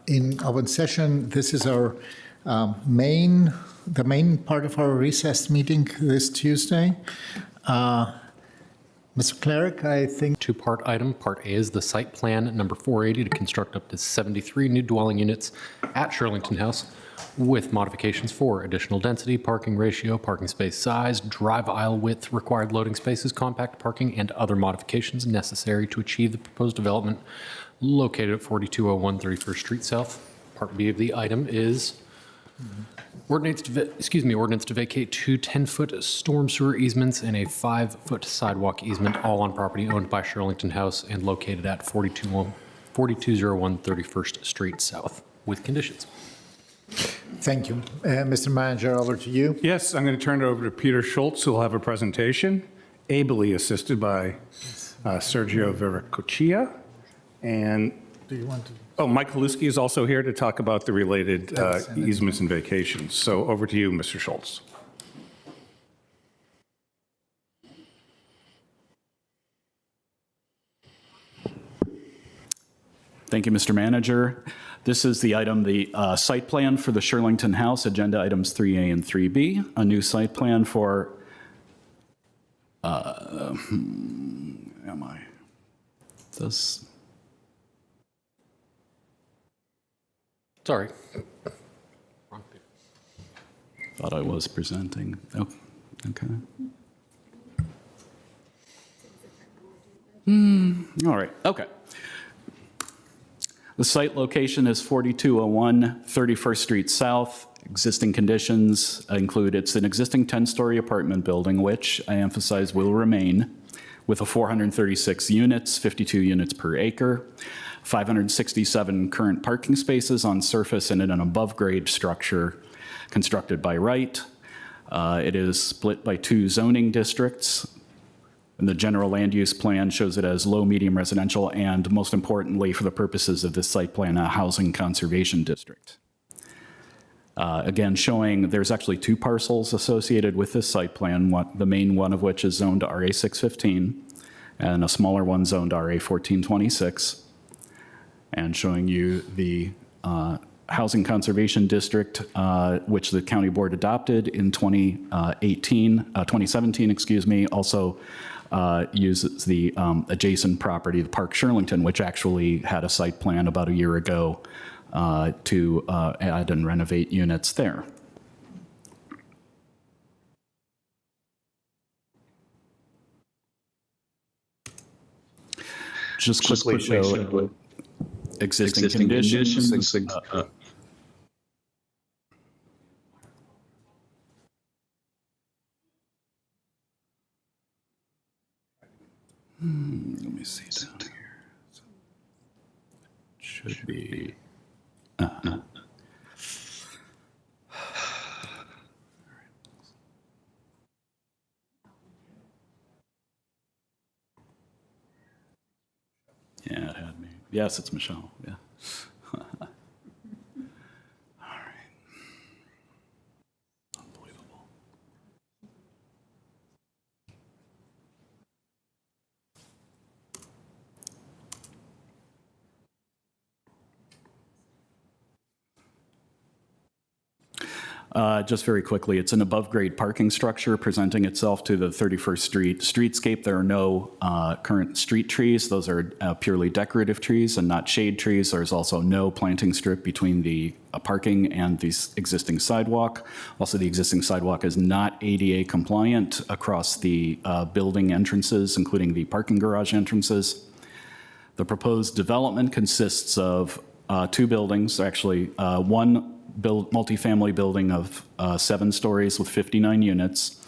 [SPEAKER 2] in open session. This is our the main part of our recessed meeting this Tuesday. Mr. Cleric, I think.
[SPEAKER 1] Two-part item. Part A is the site plan number 480 to construct up to 73 new dwelling units at Shirlington House with modifications for additional density, parking ratio, parking space size, drive aisle width, required loading spaces, compact parking, and other modifications necessary to achieve the proposed development located at 4201 31st Street South. Part B of the item is ordinance to vacate two 10-foot storm sewer easements and a 5-foot sidewalk easement, all on property owned by Shirlington House and located at 4201 31st Street South with conditions.
[SPEAKER 2] Thank you. Mr. Manager, over to you.
[SPEAKER 6] Yes, I'm going to turn it over to Peter Schultz, who will have a presentation, ably assisted by Sergio Veracruzia. And
[SPEAKER 2] Do you want to?
[SPEAKER 6] oh, Mike Haluski is also here to talk about the related easements and vacations. So over to you, Mr. Schultz.
[SPEAKER 19] Thank you, Mr. Manager. This is the item, the site plan for the Shirlington House, agenda items 3A and 3B, a new site plan for,
[SPEAKER 1] Sorry.
[SPEAKER 19] Thought I was presenting. Oh, okay. All right, okay. The site location is 4201 31st Street South. Existing conditions include it's an existing 10-story apartment building, which I emphasize will remain, with a 436 units, 52 units per acre, 567 current parking spaces on surface and in an above-grade structure constructed by right. It is split by two zoning districts. And the general land use plan shows it as low, medium residential, and most importantly, for the purposes of this site plan, a housing conservation district. Again, showing there's actually two parcels associated with this site plan, the main one of which is zoned RA 615, and a smaller one zoned RA 1426, and showing you the housing conservation district, which the county board adopted in 2017, excuse me, also uses the adjacent property, the Park Shirlington, which actually had a site plan about a year ago to add and renovate units there. Just quickly show existing conditions. Let me see down here. Should be. Yeah, it had me. Yes, it's Michelle. Yeah. Just very quickly, it's an above-grade parking structure presenting itself to the 31st Street streetscape. There are no current street trees. Those are purely decorative trees and not shade trees. There's also no planting strip between the parking and the existing sidewalk. Also, the existing sidewalk is not ADA compliant across the building entrances, including the parking garage entrances. The proposed development consists of two buildings, actually one multifamily building of 7 stories with 59 units,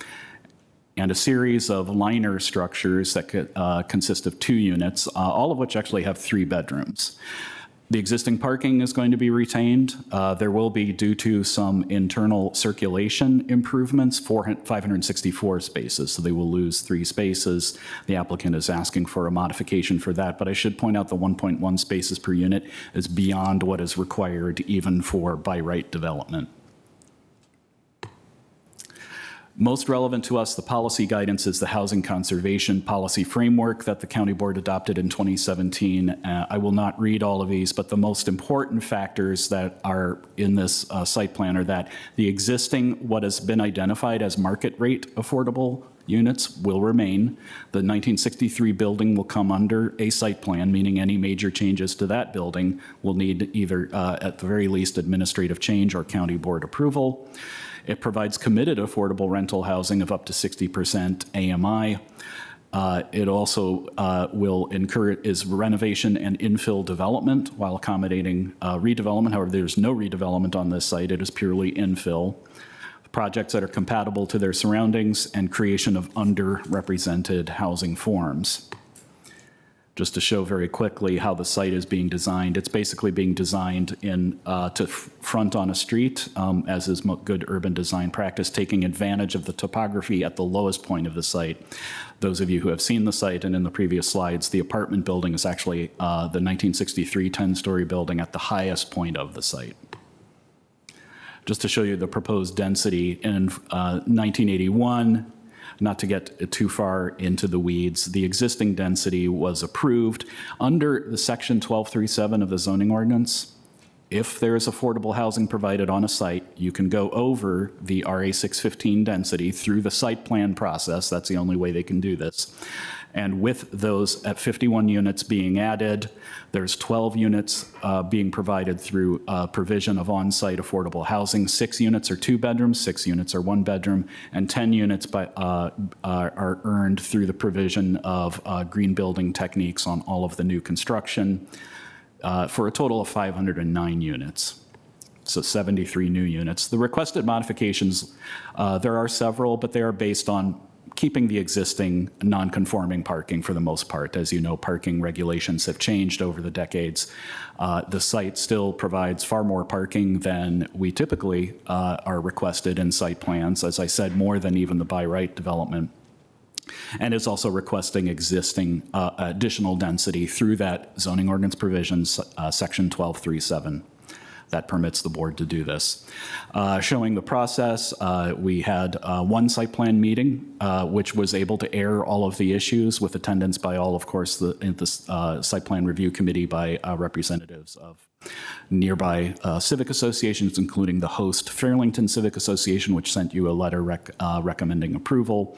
[SPEAKER 19] and a series of liner structures that could, consist of 2 units, all of which actually have 3 bedrooms. The existing parking is going to be retained. There will be, due to some internal circulation improvements, 564 spaces, so they will lose 3 spaces. The applicant is asking for a modification for that, but I should point out the 1.1 spaces per unit is beyond what is required even for by right development. Most relevant to us, the policy guidance is the Housing Conservation Policy Framework that the County Board adopted in 2017. I will not read all of these, but the most important factors that are in this site plan are that the existing, what has been identified as market rate affordable units will remain. The 1963 building will come under a site plan, meaning any major changes to that building will need either, at the very least, administrative change or county board approval. It provides committed affordable rental housing of up to 60% AMI. It also will encourage renovation and infill development while accommodating redevelopment. However, there's no redevelopment on this site. It is purely infill. Projects that are compatible to their surroundings and creation of underrepresented housing forms. Just to show very quickly how the site is being designed, it's basically being designed to front on a street, as is good urban design practice, taking advantage of the topography at the lowest point of the site. Those of you who have seen the site and in the previous slides, the apartment building is actually the 1963 10-story building at the highest point of the site. Just to show you the proposed density in 1981, not to get too far into the weeds, the existing density was approved under the section 1237 of the zoning ordinance. If there is affordable housing provided on a site, you can go over the RA 615 density through the site plan process. That's the only way they can do this. And with those at 51 units being added, there's 12 units being provided through provision of on-site affordable housing. 6 units are 2 bedrooms, 6 units are 1 bedroom, and 10 units are earned through the provision of green building techniques on all of the new construction for a total of 509 units. So 73 new units. The requested modifications, there are several, but they are based on keeping the existing non-conforming parking for the most part. As you know, parking regulations have changed over the decades. The site still provides far more parking than we typically are requested in site plans. As I said, more than even the by right development. And is also requesting existing additional density through that zoning ordinance provisions, section 1237. That permits the board to do this. Showing the process, we had one site plan meeting, which was able to air all of the issues with attendance by all, of course, the site plan review committee by representatives of nearby civic associations, including the host Fairlington Civic Association, which sent you a letter recommending approval.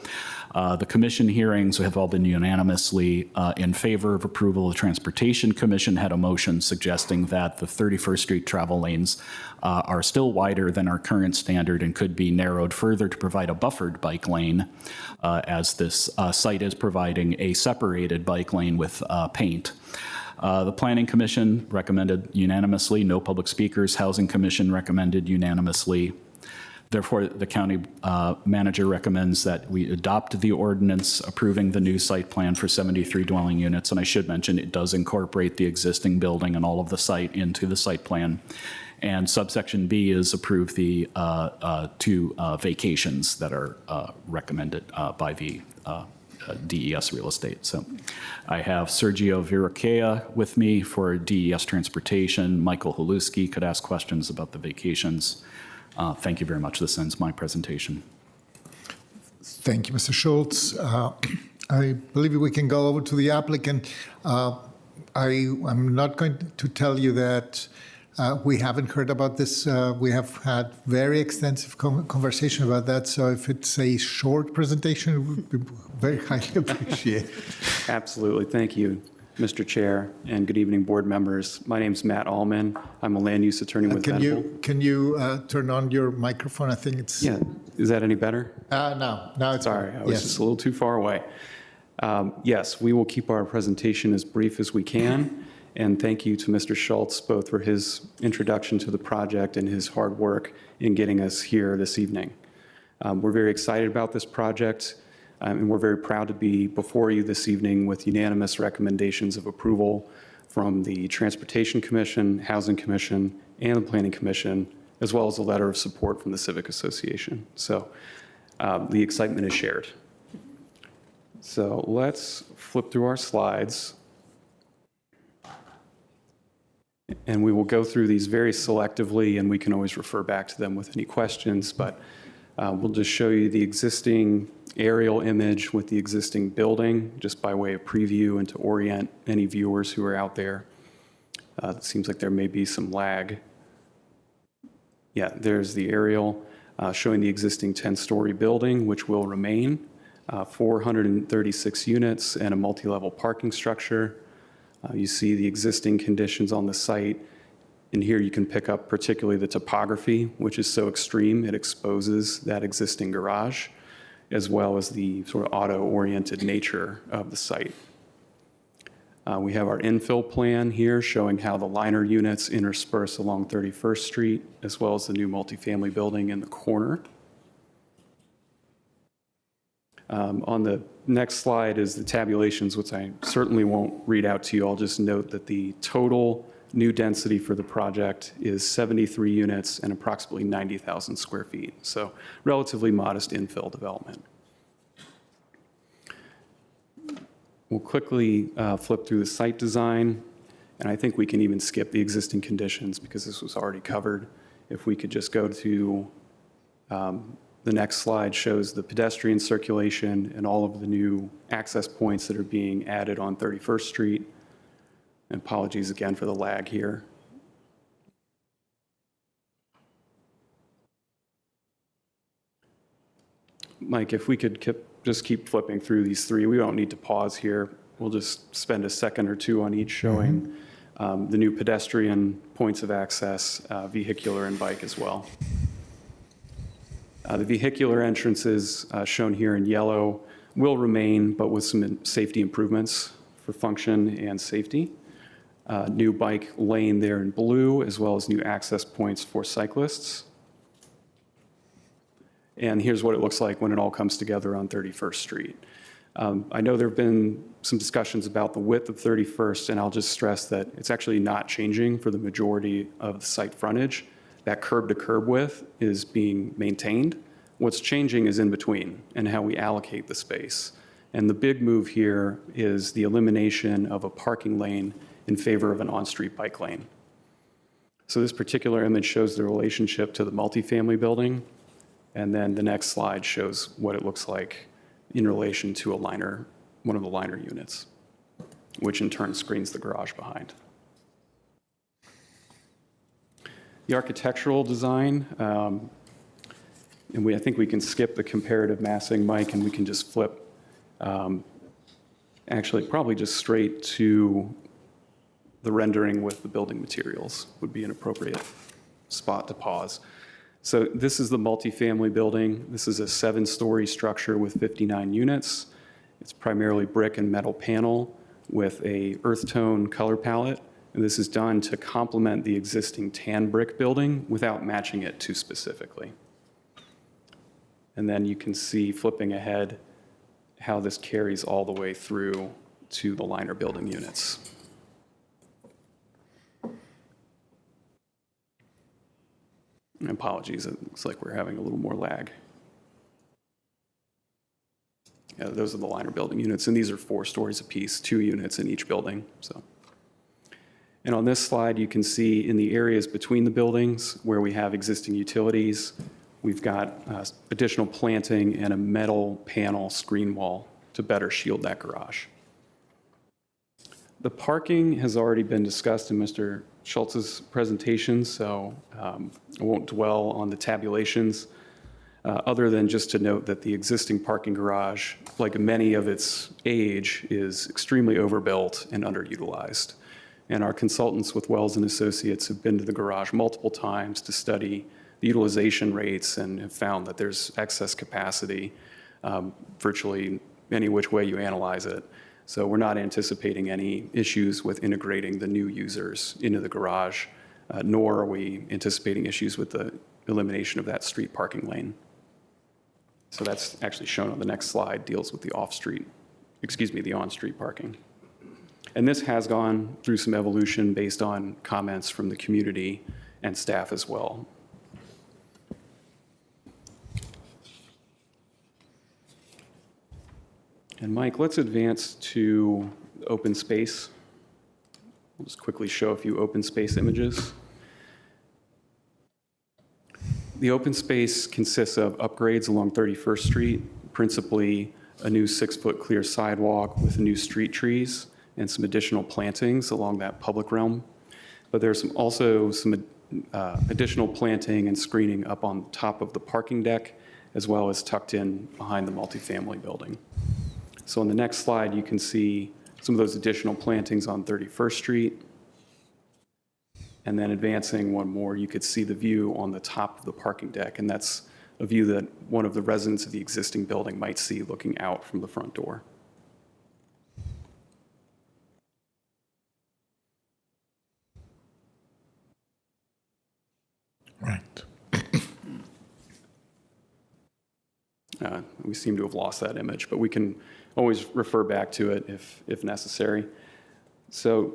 [SPEAKER 19] The commission hearings have all been unanimously in favor of approval. The Transportation Commission had a motion suggesting that the 31st Street travel lanes are still wider than our current standard and could be narrowed further to provide a buffered bike lane, as this site is providing a separated bike lane with paint. The Planning Commission recommended unanimously, no public speakers. Housing Commission recommended unanimously. Therefore, the county manager recommends that we adopt the ordinance approving the new site plan for 73 dwelling units. And I should mention it does incorporate the existing building and all of the site into the site plan. And subsection B is approve the 2 vacations that are recommended by the DES Real Estate. So I have Sergio Virukea with me for DES Transportation. Michael Haluski could ask questions about the vacations. Thank you very much. This ends my presentation.
[SPEAKER 20] Thank you, Mr. Schultz. I believe we can go over to the applicant. I'm not going to tell you that we haven't heard about this. We have had very extensive conversation about that. So if it's a short presentation, it would be very highly appreciated.
[SPEAKER 21] Absolutely. Thank you, Mr. Chair, and good evening, board members. My name is Matt Allman. I'm a land use attorney with Venable.
[SPEAKER 20] Can you turn on your microphone? I think it's...
[SPEAKER 21] Yeah. Is that any better?
[SPEAKER 20] No. Now it's...
[SPEAKER 21] Sorry, I was just a little too far away. Yes, we will keep our presentation as brief as we can. And thank you to Mr. Schultz, both for his introduction to the project and his hard work in getting us here this evening. We're very excited about this project, and we're very proud to be before you this evening with unanimous recommendations of approval from the Transportation Commission, Housing Commission, and the Planning Commission, as well as a letter of support from the Civic Association. So the excitement is shared. So let's flip through our slides. And we will go through these very selectively, and we can always refer back to them with any questions. But We'll just show you the existing aerial image with the existing building, just by way of preview and to orient any viewers who are out there. It seems like there may be some lag. Yeah, there's the aerial showing the existing 10-story building, which will remain, 436 units and a multi-level parking structure. You see the existing conditions on the site. And here you can pick up particularly the topography, which is so extreme, it exposes that existing garage, as well as the sort of auto-oriented nature of the site. We have our infill plan here showing how the liner units intersperse along 31st Street, as well as the new multifamily building in the corner. On the next slide is the tabulations, which I certainly won't read out to you. I'll just note that the total new density for the project is 73 units and approximately 90,000 square feet. So relatively modest infill development. We'll quickly flip through the site design, and I think we can even skip the existing conditions because this was already covered. If we could just go to the next slide, shows the pedestrian circulation and all of the new access points that are being added on 31st Street. And apologies again for the lag here. Mike, if we could just keep flipping through these three. We don't need to pause here. We'll just spend a second or two on each showing the new pedestrian points of access, vehicular and bike as well. The vehicular entrances shown here in yellow will remain, but with some safety improvements for function and safety. New bike lane there in blue, as well as new access points for cyclists. And here's what it looks like when it all comes together on 31st Street. I know there have been some discussions about the width of 31st, and I'll just stress that it's actually not changing for the majority of the site frontage. That curb-to-curb width is being maintained. What's changing is in between and how we allocate the space. And the big move here is the elimination of a parking lane in favor of an on-street bike lane. So this particular image shows the relationship to the multifamily building. And then the next slide shows what it looks like in relation to one of the liner units, which in turn screens the garage behind. The architectural design, and I think we can skip the comparative massing, Mike, and we can just flip, actually probably just straight to the rendering with the building materials would be an appropriate spot to pause. So this is the multifamily building. This is a 7-story structure with 59 units. It's primarily brick and metal panel with a earth tone color palette. And this is done to complement the existing tan brick building without matching it too specifically. And then you can see, flipping ahead, how this carries all the way through to the liner building units. Apologies, it looks like we're having a little more lag. Yeah, those are the liner building units, and these are 4 stories apiece, 2 units in each building. So, and on this slide, you can see in the areas between the buildings where we have existing utilities, we've got additional planting and a metal panel screen wall to better shield that garage. The parking has already been discussed in Mr. Schultz's presentation, so I won't dwell on the tabulations, other than just to note that the existing parking garage, like many of its age, is extremely overbuilt and underutilized. And our consultants with Wells and Associates have been to the garage multiple times to study the utilization rates and have found that there's excess capacity virtually any which way you analyze it. So we're not anticipating any issues with integrating the new users into the garage, nor are we anticipating issues with the elimination of that street parking lane. So that's actually shown on the next slide, deals with the the on-street parking. And this has gone through some evolution based on comments from the community and staff as well. And Mike, let's advance to open space. We'll just quickly show a few open space images. The open space consists of upgrades along 31st Street, principally a new 6-foot clear sidewalk with new street trees and some additional plantings along that public realm. But there's also some additional planting and screening up on top of the parking deck, as well as tucked in behind the multifamily building. So on the next slide, you can see some of those additional plantings on 31st Street. And then advancing one more, you could see the view on the top of the parking deck, and that's a view that one of the residents of the existing building might see looking out from the front door.
[SPEAKER 2] Right.
[SPEAKER 21] We seem to have lost that image, but we can always refer back to it if necessary. So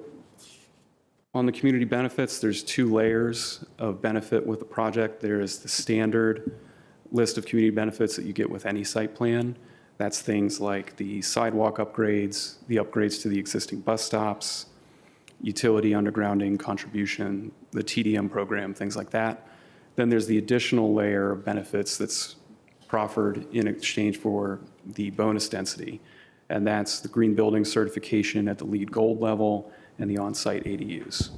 [SPEAKER 21] on the community benefits, there's 2 layers of benefit with the project. There is the standard list of community benefits that you get with any site plan. That's things like the sidewalk upgrades, the upgrades to the existing bus stops, utility undergrounding contribution, the TDM program, things like that. Then there's the additional layer of benefits that's proffered in exchange for the bonus density, and that's the green building certification at the LEED Gold level and the on-site ADUs.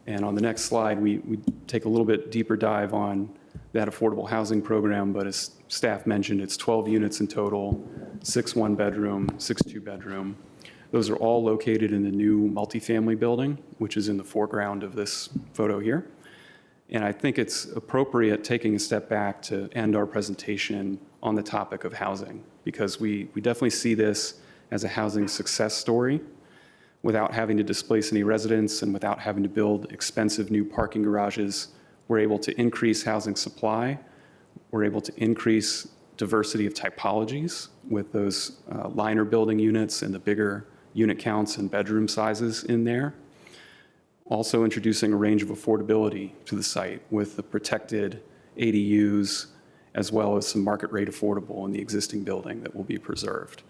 [SPEAKER 21] And on the next slide, we take a little bit deeper dive on that affordable housing program, but as staff mentioned, it's 12 units in total, 6 one-bedroom, 6 two-bedroom. Those are all located in the new multifamily building, which is in the foreground of this photo here. And I think it's appropriate taking a step back to end our presentation on the topic of housing, because we definitely see this as a housing success story. Without having to displace any residents and without having to build expensive new parking garages, we're able to increase housing supply. We're able to increase diversity of typologies with those liner building units and the bigger unit counts and bedroom sizes in there. Also introducing a range of affordability to the site with the protected ADUs, as well as some market rate affordable in the existing building that will be preserved.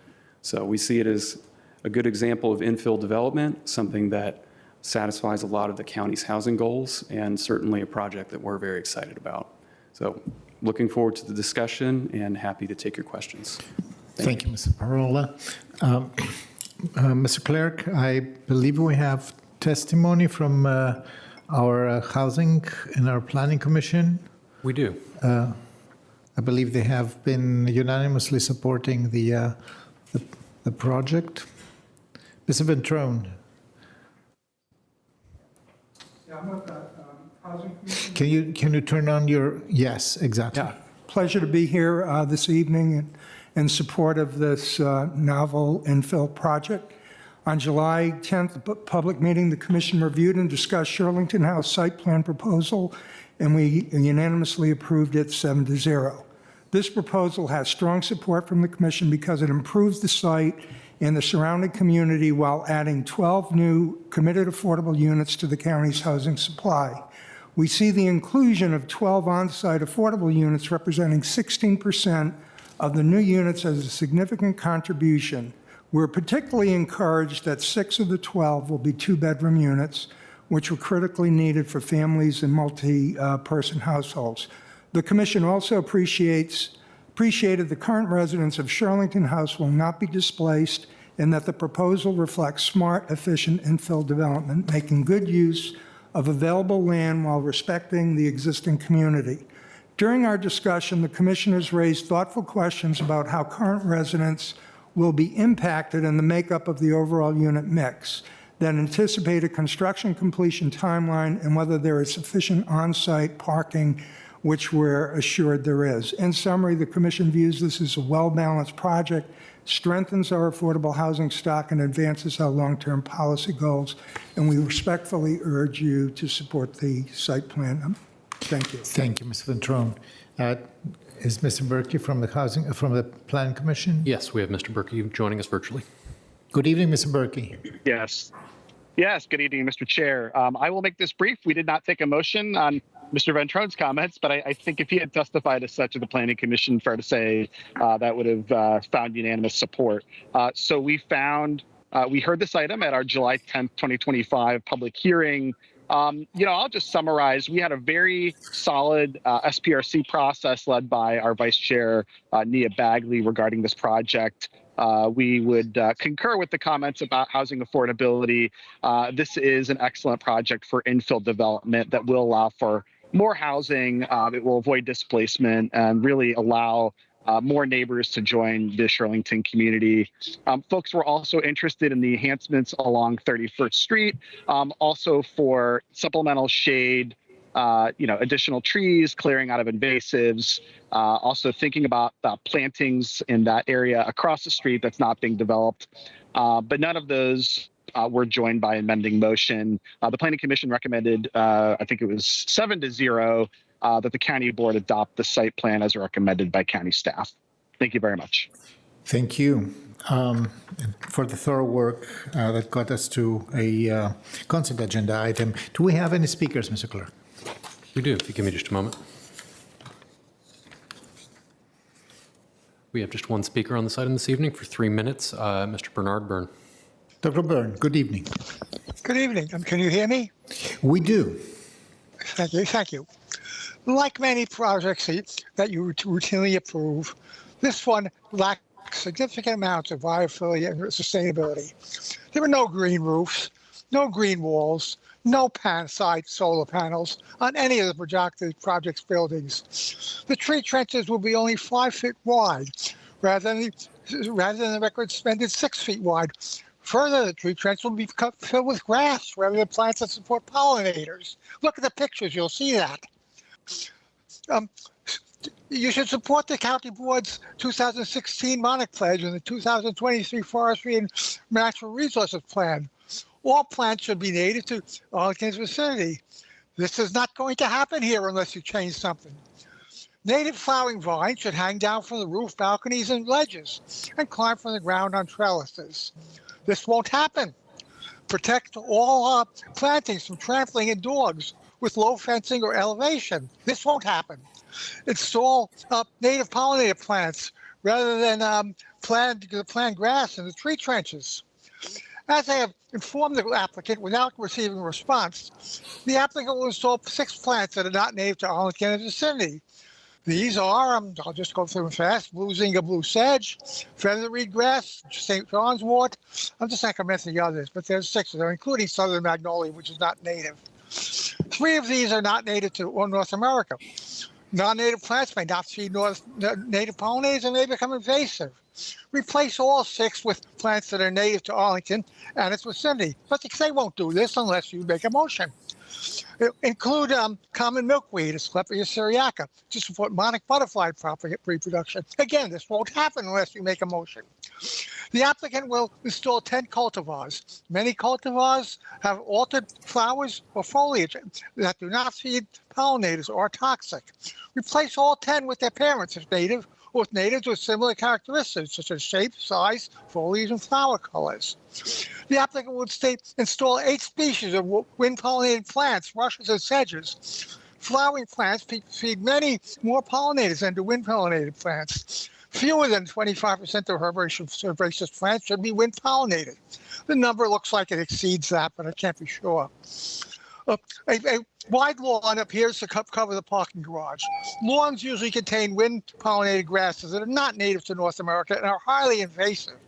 [SPEAKER 21] So we see it as a good example of infill development, something that satisfies a lot of the county's housing goals, and certainly a project that we're very excited about. So looking forward to the discussion and happy to take your questions.
[SPEAKER 2] Thank you, Mr. Parola. Mr. Clerk, I believe we have testimony from our Housing and our Planning Commission.
[SPEAKER 1] We do.
[SPEAKER 2] I believe they have been unanimously supporting the project. Mr. Ventrone.
[SPEAKER 3] Yeah, I'm with the Housing Commission.
[SPEAKER 2] Can you turn on your, yes, exactly.
[SPEAKER 3] Yeah, pleasure to be here this evening in support of this novel infill project. On July 10th, the public meeting, the commission reviewed and discussed Shirlington House site plan proposal, and we unanimously approved it 7-0. This proposal has strong support from the commission because it improves the site and the surrounding community while adding 12 new committed affordable units to the county's housing supply. We see the inclusion of 12 on-site affordable units representing 16% of the new units as a significant contribution. We're particularly encouraged that 6 of the 12 will be 2-bedroom units, which were critically needed for families and multi-person households. The commission also appreciated the current residents of Shirlington House will not be displaced and that the proposal reflects smart, efficient infill development, making good use of available land while respecting the existing community. During our discussion, the commissioners raised thoughtful questions about how current residents will be impacted in the makeup of the overall unit mix, that anticipate a construction completion timeline and whether there is sufficient on-site parking, which we're assured there is. In summary, the commission views this as a well-balanced project, strengthens our affordable housing stock, and advances our long-term policy goals, and we respectfully urge you to support the site plan. Thank you.
[SPEAKER 2] Thank you, Mr. Ventrone. Is Mr. Berkey from the Plan Commission?
[SPEAKER 1] Yes, we have Mr. Berkey joining us virtually.
[SPEAKER 2] Good evening, Mr. Berkey.
[SPEAKER 22] Yes. Yes, good evening, Mr. Chair. I will make this brief. We did not take a motion on Mr. Ventrone's comments, but I think if he had testified as such to the Planning Commission, fair to say, that would have found unanimous support. So we heard this item at our July 10th, 2025 public hearing. I'll just summarize. We had a very solid SPRC process led by our Vice Chair, Nia Bagley, regarding this project. We would concur with the comments about housing affordability. This is an excellent project for infill development that will allow for more housing. It will avoid displacement and really allow more neighbors to join the Shirlington community. Folks were also interested in the enhancements along 31st Street, also for supplemental shade, additional trees, clearing out of invasives, also thinking about plantings in that area across the street that's not being developed. But none of those were joined by amending motion. The Planning Commission recommended, I think it was 7-0, that the county board adopt the site plan as recommended by county staff. Thank you very much.
[SPEAKER 2] Thank you for the thorough work that got us to a consent agenda item. Do we have any speakers, Mr. Clerk?
[SPEAKER 1] We do, if you give me just a moment. We have just one speaker on this item this evening for 3 minutes, Mr. Bernard Byrne.
[SPEAKER 20] Dr. Byrne, good evening.
[SPEAKER 4] Good evening. Can you hear me?
[SPEAKER 2] We do.
[SPEAKER 4] Thank you. Thank you. Like many projects that you routinely approve, this one lacks significant amounts of viability and sustainability. There are no green roofs, no green walls, no side solar panels on any of the project's buildings. The tree trenches will be only 5 feet wide, rather than the record suspended 6 feet wide. Further, the tree trench will be filled with grass rather than plants that support pollinators. Look at the pictures, you'll see that. You should support the County Board's 2016 Monarch Pledge and the 2023 Forestry and Natural Resources Plan. All plants should be native to Arlington's vicinity. This is not going to happen here unless you change something. Native flowering vines should hang down from the roof, balconies, and ledges and climb from the ground on trellises. This won't happen. Protect all plantings from trampling and dogs with low fencing or elevation. This won't happen. Install native pollinator plants rather than plant grass in the tree trenches. As I have informed the applicant without receiving a response, the applicant will install 6 plants that are not native to Arlington and vicinity. These are, I'll just go through them fast, blue zinga blue sedge, featherweed grass, St. John's wort. I'm just not going to mention the others, but there's 6 of them, including southern magnolia, which is not native. 3 of these are not native to North America. Non-native plants may not feed native pollinators and may become invasive. Replace all 6 with plants that are native to Arlington and its vicinity, but they won't do this unless you make a motion. Include common milkweed, Asclepias syriaca, to support monarch butterfly reproduction. Again, this won't happen unless you make a motion. The applicant will install 10 cultivars. Many cultivars have altered flowers or foliage that do not feed pollinators or are toxic. Replace all 10 with their parents if native, or with natives with similar characteristics such as shape, size, foliage, and flower colors. The applicant would install 8 species of wind-pollinated plants, rushes, and sedges. Flowering plants feed many more pollinators than do wind-pollinated plants. Fewer than 25% of herbaceous plants should be wind-pollinated. The number looks like it exceeds that, but I can't be sure. A wide lawn appears to cover the parking garage. Lawns usually contain wind-pollinated grasses that are not native to North America and are highly invasive.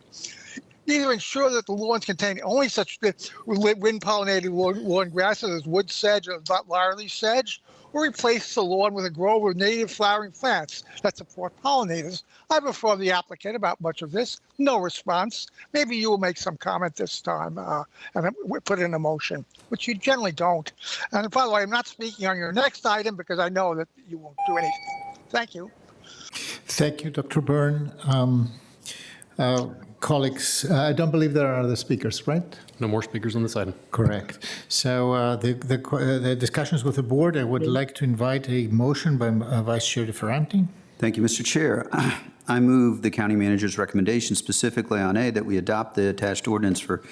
[SPEAKER 4] Either ensure that the lawns contain only such wind-pollinated lawn grasses as wood sedge or larley sedge, or replace the lawn with a grove of native flowering plants that support pollinators. I've informed the applicant about much of this. No response. Maybe you will make some comment this time and put in a motion, which you generally don't. And by the way, I'm not speaking on your next item because I know that you won't do anything. Thank you.
[SPEAKER 2] Thank you, Dr. Byrne. Colleagues, I don't believe there are other speakers, right?
[SPEAKER 1] No more speakers on this item.
[SPEAKER 2] Correct. So the discussions with the board, I would like to invite a motion by Vice Chair DeFerranti.
[SPEAKER 5] Thank you, Mr. Chair. I move the county manager's recommendation specifically on A, that we adopt the attached ordinance for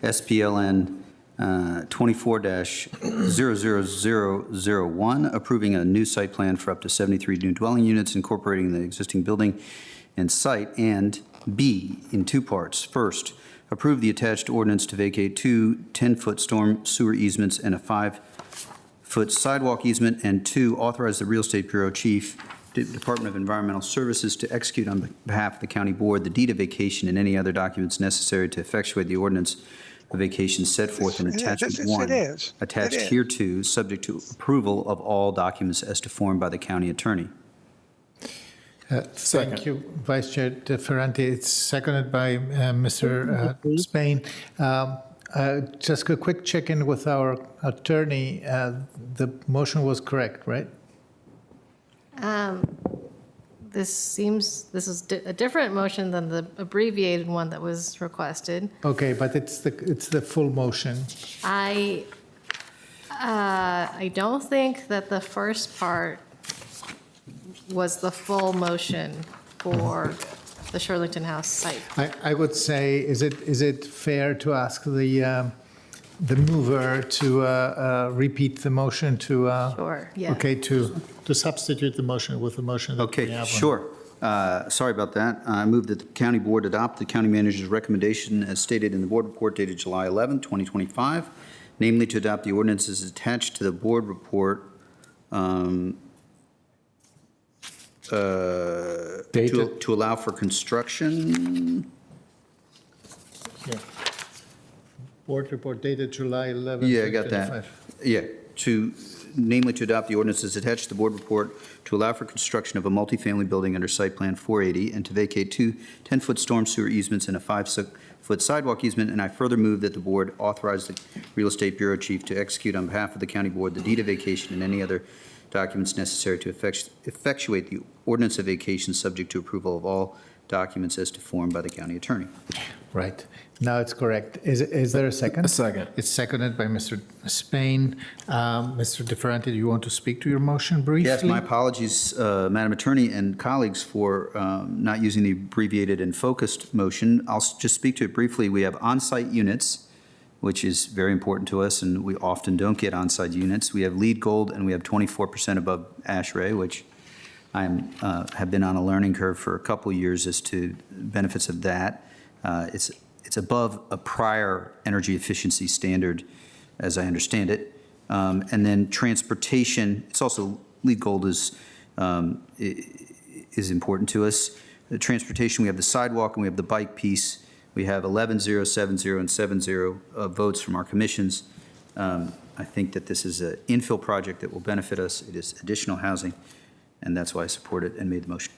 [SPEAKER 5] SPLN 24-00001, approving a new site plan for up to 73 new dwelling units incorporating the existing building and site, and B, in 2 parts. First, approve the attached ordinance to vacate 2 10-foot storm sewer easements and a 5 foot sidewalk easement, and 2, authorize the Real Estate Bureau Chief, Department of Environmental Services, to execute on behalf of the county board the deed of vacation and any other documents necessary to effectuate the ordinance of vacation set forth in attachment 1, attached hereto, subject to approval of all documents as to form by the county attorney.
[SPEAKER 2] Thank you, Vice Chair Ferranti. It's seconded by Mr. Spain. Just a quick check-in with our attorney. The motion was correct, right?
[SPEAKER 16] This is a different motion than the abbreviated one that was requested.
[SPEAKER 2] Okay, but it's the full motion.
[SPEAKER 16] I don't think that the first part was the full motion for the Shirlington House site.
[SPEAKER 2] I would say, is it fair to ask the mover to repeat the motion to?
[SPEAKER 16] Sure, yeah.
[SPEAKER 2] Okay, to substitute the motion with the motion that we have.
[SPEAKER 5] Okay, sure. Sorry about that. I move that the county board adopt the county manager's recommendation as stated in the board report dated July 11, 2025, namely to adopt the ordinances attached to the board report to allow for construction.
[SPEAKER 2] Yeah. Board report dated July 11.
[SPEAKER 5] Yeah, I got that. Yeah, namely to adopt the ordinances attached to the board report to allow for construction of a multifamily building under site plan 480 and to vacate 2 10-foot storm sewer easements and a 5-foot sidewalk easement. And I further move that the board authorize the Real Estate Bureau Chief to execute on behalf of the county board the deed of vacation and any other documents necessary to effectuate the ordinance of vacation, subject to approval of all documents as to form by the county attorney.
[SPEAKER 2] Right. Now it's correct. Is there a second?
[SPEAKER 8] A second.
[SPEAKER 2] It's seconded by Mr. Spain. Mr. DeFerranti, do you want to speak to your motion briefly?
[SPEAKER 5] Yes, my apologies, Madam Attorney and colleagues, for not using the abbreviated and focused motion. I'll just speak to it briefly. We have on-site units, which is very important to us, and we often don't get on-site units. We have LEED Gold, and we have 24% above ASHRAE, which I have been on a learning curve for a couple of years as to benefits of that. It's above a prior energy efficiency standard, as I understand it. And then transportation, it's also, LEED Gold is important to us. The transportation, we have the sidewalk and we have the bike piece. We have 11-0, 7-0, and 7-0 votes from our commissions. I think that this is an infill project that will benefit us. It is additional housing, and that's why I support it and made the motion.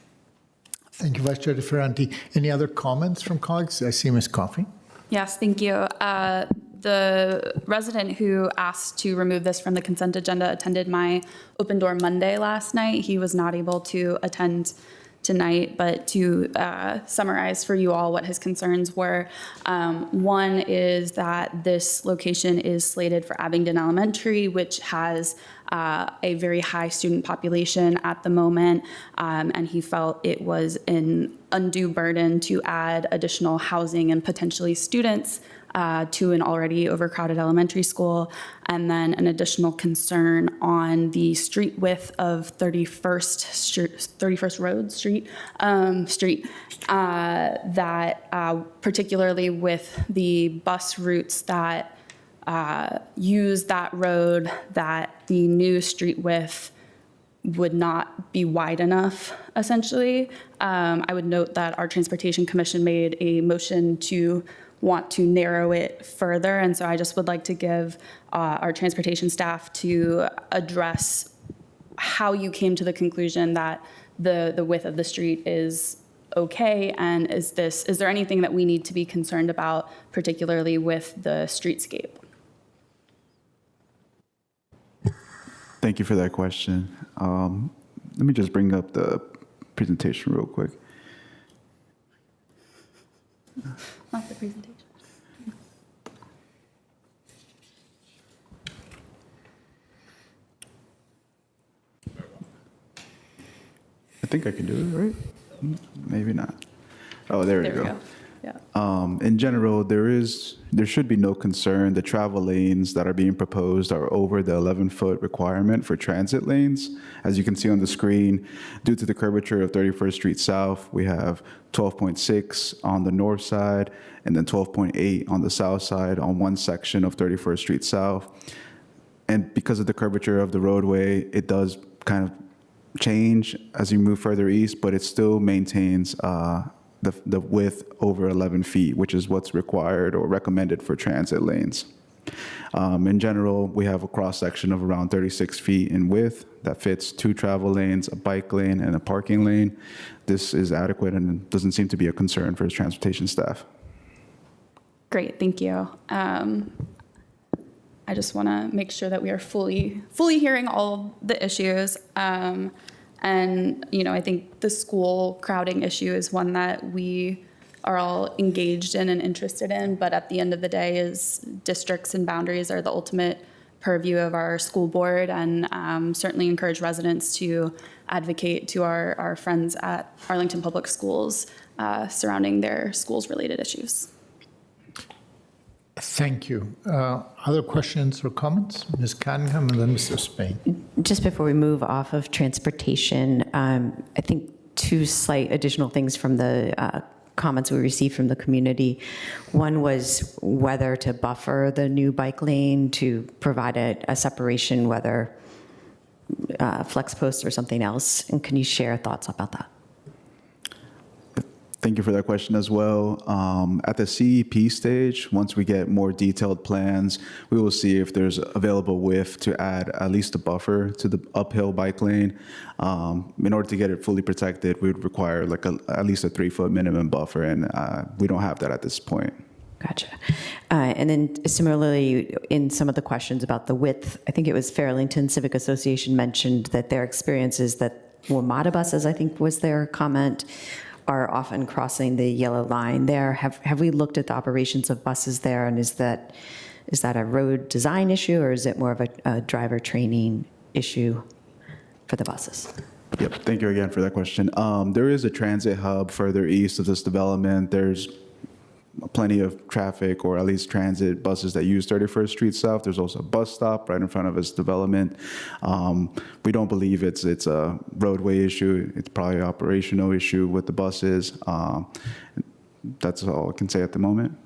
[SPEAKER 2] Thank you, Vice Chair DeFerranti. Any other comments from colleagues? I see Ms. Coffey.
[SPEAKER 9] Yes, thank you. The resident who asked to remove this from the consent agenda attended my Open Door Monday last night. He was not able to attend tonight, but to summarize for you all what his concerns were. One is that this location is slated for Abingdon Elementary, which has a very high student population at the moment, and he felt it was an undue burden to add additional housing and potentially students to an already overcrowded elementary school. And then an additional concern on the street width of 31st Road Street, that particularly with the bus routes that use that road, that the new street width would not be wide enough, essentially. I would note that our Transportation Commission made a motion to want to narrow it further, and so I just would like to give our transportation staff to address how you came to the conclusion that the width of the street is okay, and is there anything that we need to be concerned about, particularly with the streetscape?
[SPEAKER 11] Thank you for that question. Let me just bring up the presentation real quick.
[SPEAKER 9] Not the presentation.
[SPEAKER 11] I think I can do it, right? Maybe not. Oh, there we go.
[SPEAKER 9] Yeah.
[SPEAKER 11] In general, there should be no concern. The travel lanes that are being proposed are over the 11-foot requirement for transit lanes. As you can see on the screen, due to the curvature of 31st Street South, we have 12.6 on the north side and then 12.8 on the south side on one section of 31st Street South. 12.8 on the north side and then 12.8 on the south side on one section of 31st Street South. And because of the curvature of the roadway, it does kind of change as you move further east, but it still maintains the width over 11 feet, which is what's required or recommended for transit lanes. In general, we have a cross-section of around 36 feet in width that fits 2 travel lanes, a bike lane, and a parking lane. This is adequate and doesn't seem to be a concern for transportation staff.
[SPEAKER 9] Great, thank you. I just want to make sure that we are fully hearing all the issues. And, you know, I think the school crowding issue is one that we are all engaged in and interested in, but at the end of the day is districts and boundaries are the ultimate purview of our school board, and certainly encourage residents to advocate to our friends at Arlington Public Schools surrounding their schools related issues.
[SPEAKER 2] Thank you. Other questions or comments? Ms. Cunningham and then Mr. Spain.
[SPEAKER 7] Just before we move off of transportation, I think 2 slight additional things from the comments we received from the community. One was whether to buffer the new bike lane to provide a separation, whether flex posts or something else. And can you share thoughts about that?
[SPEAKER 11] Thank you for that question as well. At the CEP stage, once we get more detailed plans, we will see if there's available width to add at least a buffer to the uphill bike lane. In order to get it fully protected, we would require like at least a 3-foot minimum buffer, and we don't have that at this point.
[SPEAKER 7] Gotcha. And then similarly, in some of the questions about the width, I think it was Arlington Civic Association mentioned that their experience is that WMATA buses, I think was their comment, are often crossing the yellow line there. Have we looked at the operations of buses there, and is that a road design issue, or is it more of a driver training issue for the buses?
[SPEAKER 11] Yep, thank you again for that question. There is a transit hub further east of this development. There's plenty of traffic, or at least transit buses that use 31st Street South. There's also a bus stop right in front of this development. We don't believe it's a roadway issue. It's probably an operational issue with the buses. That's all I can say at the moment.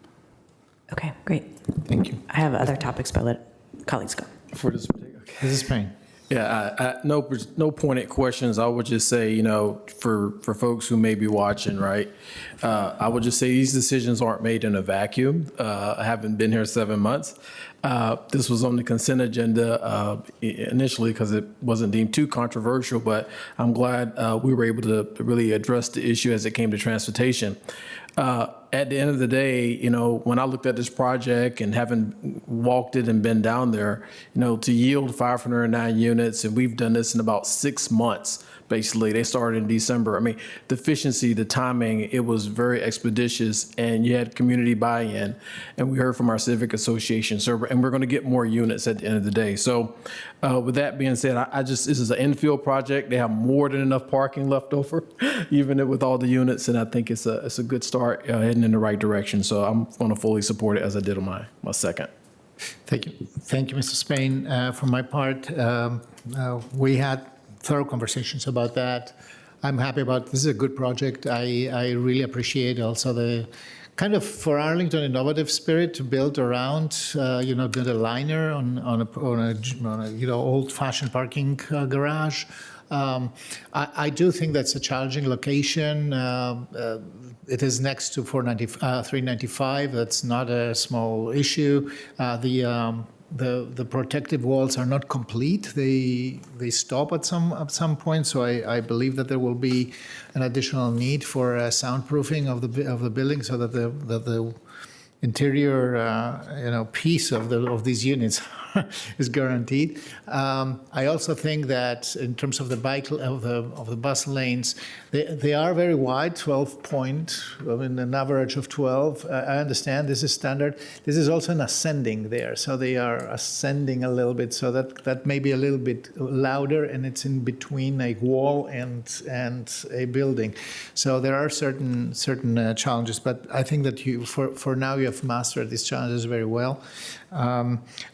[SPEAKER 7] Okay, great.
[SPEAKER 2] Thank you.
[SPEAKER 7] I have other topics, but let colleagues go.
[SPEAKER 8] For this particular.
[SPEAKER 2] Mrs. Payne.
[SPEAKER 8] Yeah, no pointed questions. I would just say, you know, for folks who may be watching, right, I would just say these decisions aren't made in a vacuum. I haven't been here 7 months. This was on the consent agenda initially because it wasn't deemed too controversial, but I'm glad we were able to really address the issue as it came to transportation. At the end of the day, you know, when I looked at this project and having walked it and been down there, you know, to yield 509 units, and we've done this in about 6 months, basically. They started in December. I mean, the efficiency, the timing, it was very expeditious, and you had community buy-in, and we heard from our civic association, and we're going to get more units at the end of the day. So with that being said, this is an infill project. They have more than enough parking left over, even with all the units, and I think it's a good start heading in the right direction. So I'm going to fully support it as I did on my second.
[SPEAKER 2] Thank you. Thank you, Mr. Spain. For my part, we had thorough conversations about that. I'm happy about this is a good project. I really appreciate also the kind of for Arlington innovative spirit to build around build a liner on a old-fashioned parking garage. I do think that's a challenging location. It is next to 395. That's not a small issue. The protective walls are not complete. They stop at some point. So I believe that there will be an additional need for soundproofing of the building, so that the interior piece of these units is guaranteed. I also think that in terms of the bus lanes, they are very wide, 12 point, an average of 12. I understand this is standard. This is also an ascending there, so they are ascending a little bit, so that may be a little bit louder, and it's in between a wall and a building. So there are certain challenges, but I think that for now you have mastered these challenges very well.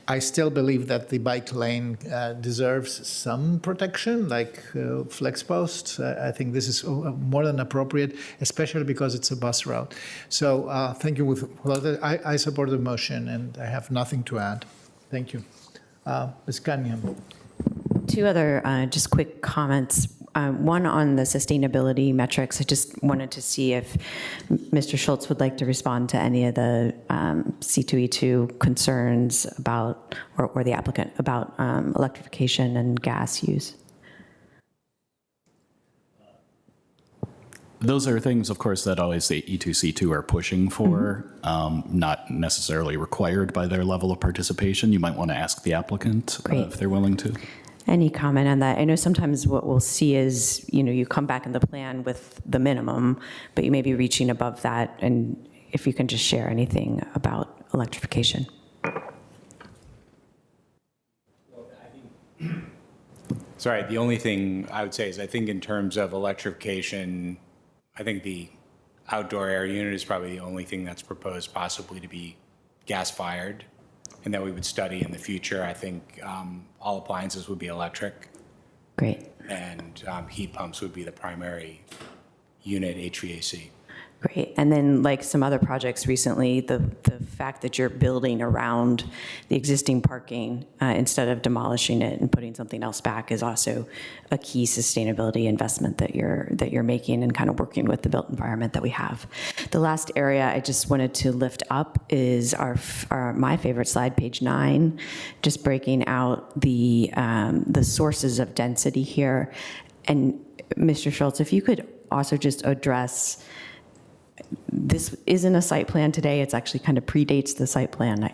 [SPEAKER 2] I still believe that the bike lane deserves some protection, like flex posts. I think this is more than appropriate, especially because it's a bus route. So thank you. I support the motion, and I have nothing to add. Thank you. Ms. Cunningham.
[SPEAKER 7] Two other just quick comments. One on the sustainability metrics. I just wanted to see if Mr. Schultz would like to respond to any of the C2E2 concerns about, or the applicant, about electrification and gas use.
[SPEAKER 19] Those are things, of course, that always the E2C2 are pushing for, not necessarily required by their level of participation. You might want to ask the applicant if they're willing to.
[SPEAKER 7] Any comment on that? I know sometimes what we'll see is, you come back in the plan with the minimum, but you may be reaching above that. And if you can just share anything about electrification.
[SPEAKER 12] Sorry, the only thing I would say is I think in terms of electrification, I think the outdoor air unit is probably the only thing that's proposed possibly to be gas-fired and that we would study in the future. I think all appliances would be electric.
[SPEAKER 7] Great.
[SPEAKER 12] And heat pumps would be the primary unit HVAC.
[SPEAKER 7] Great. And then like some other projects recently, the fact that you're building around the existing parking instead of demolishing it and putting something else back is also a key sustainability investment that you're making and kind of working with the built environment that we have. The last area I just wanted to lift up is my favorite slide, page 9, just breaking out the sources of density here. And Mr. Schultz, if you could also just address, this isn't a site plan today. It's actually kind of predates the site plan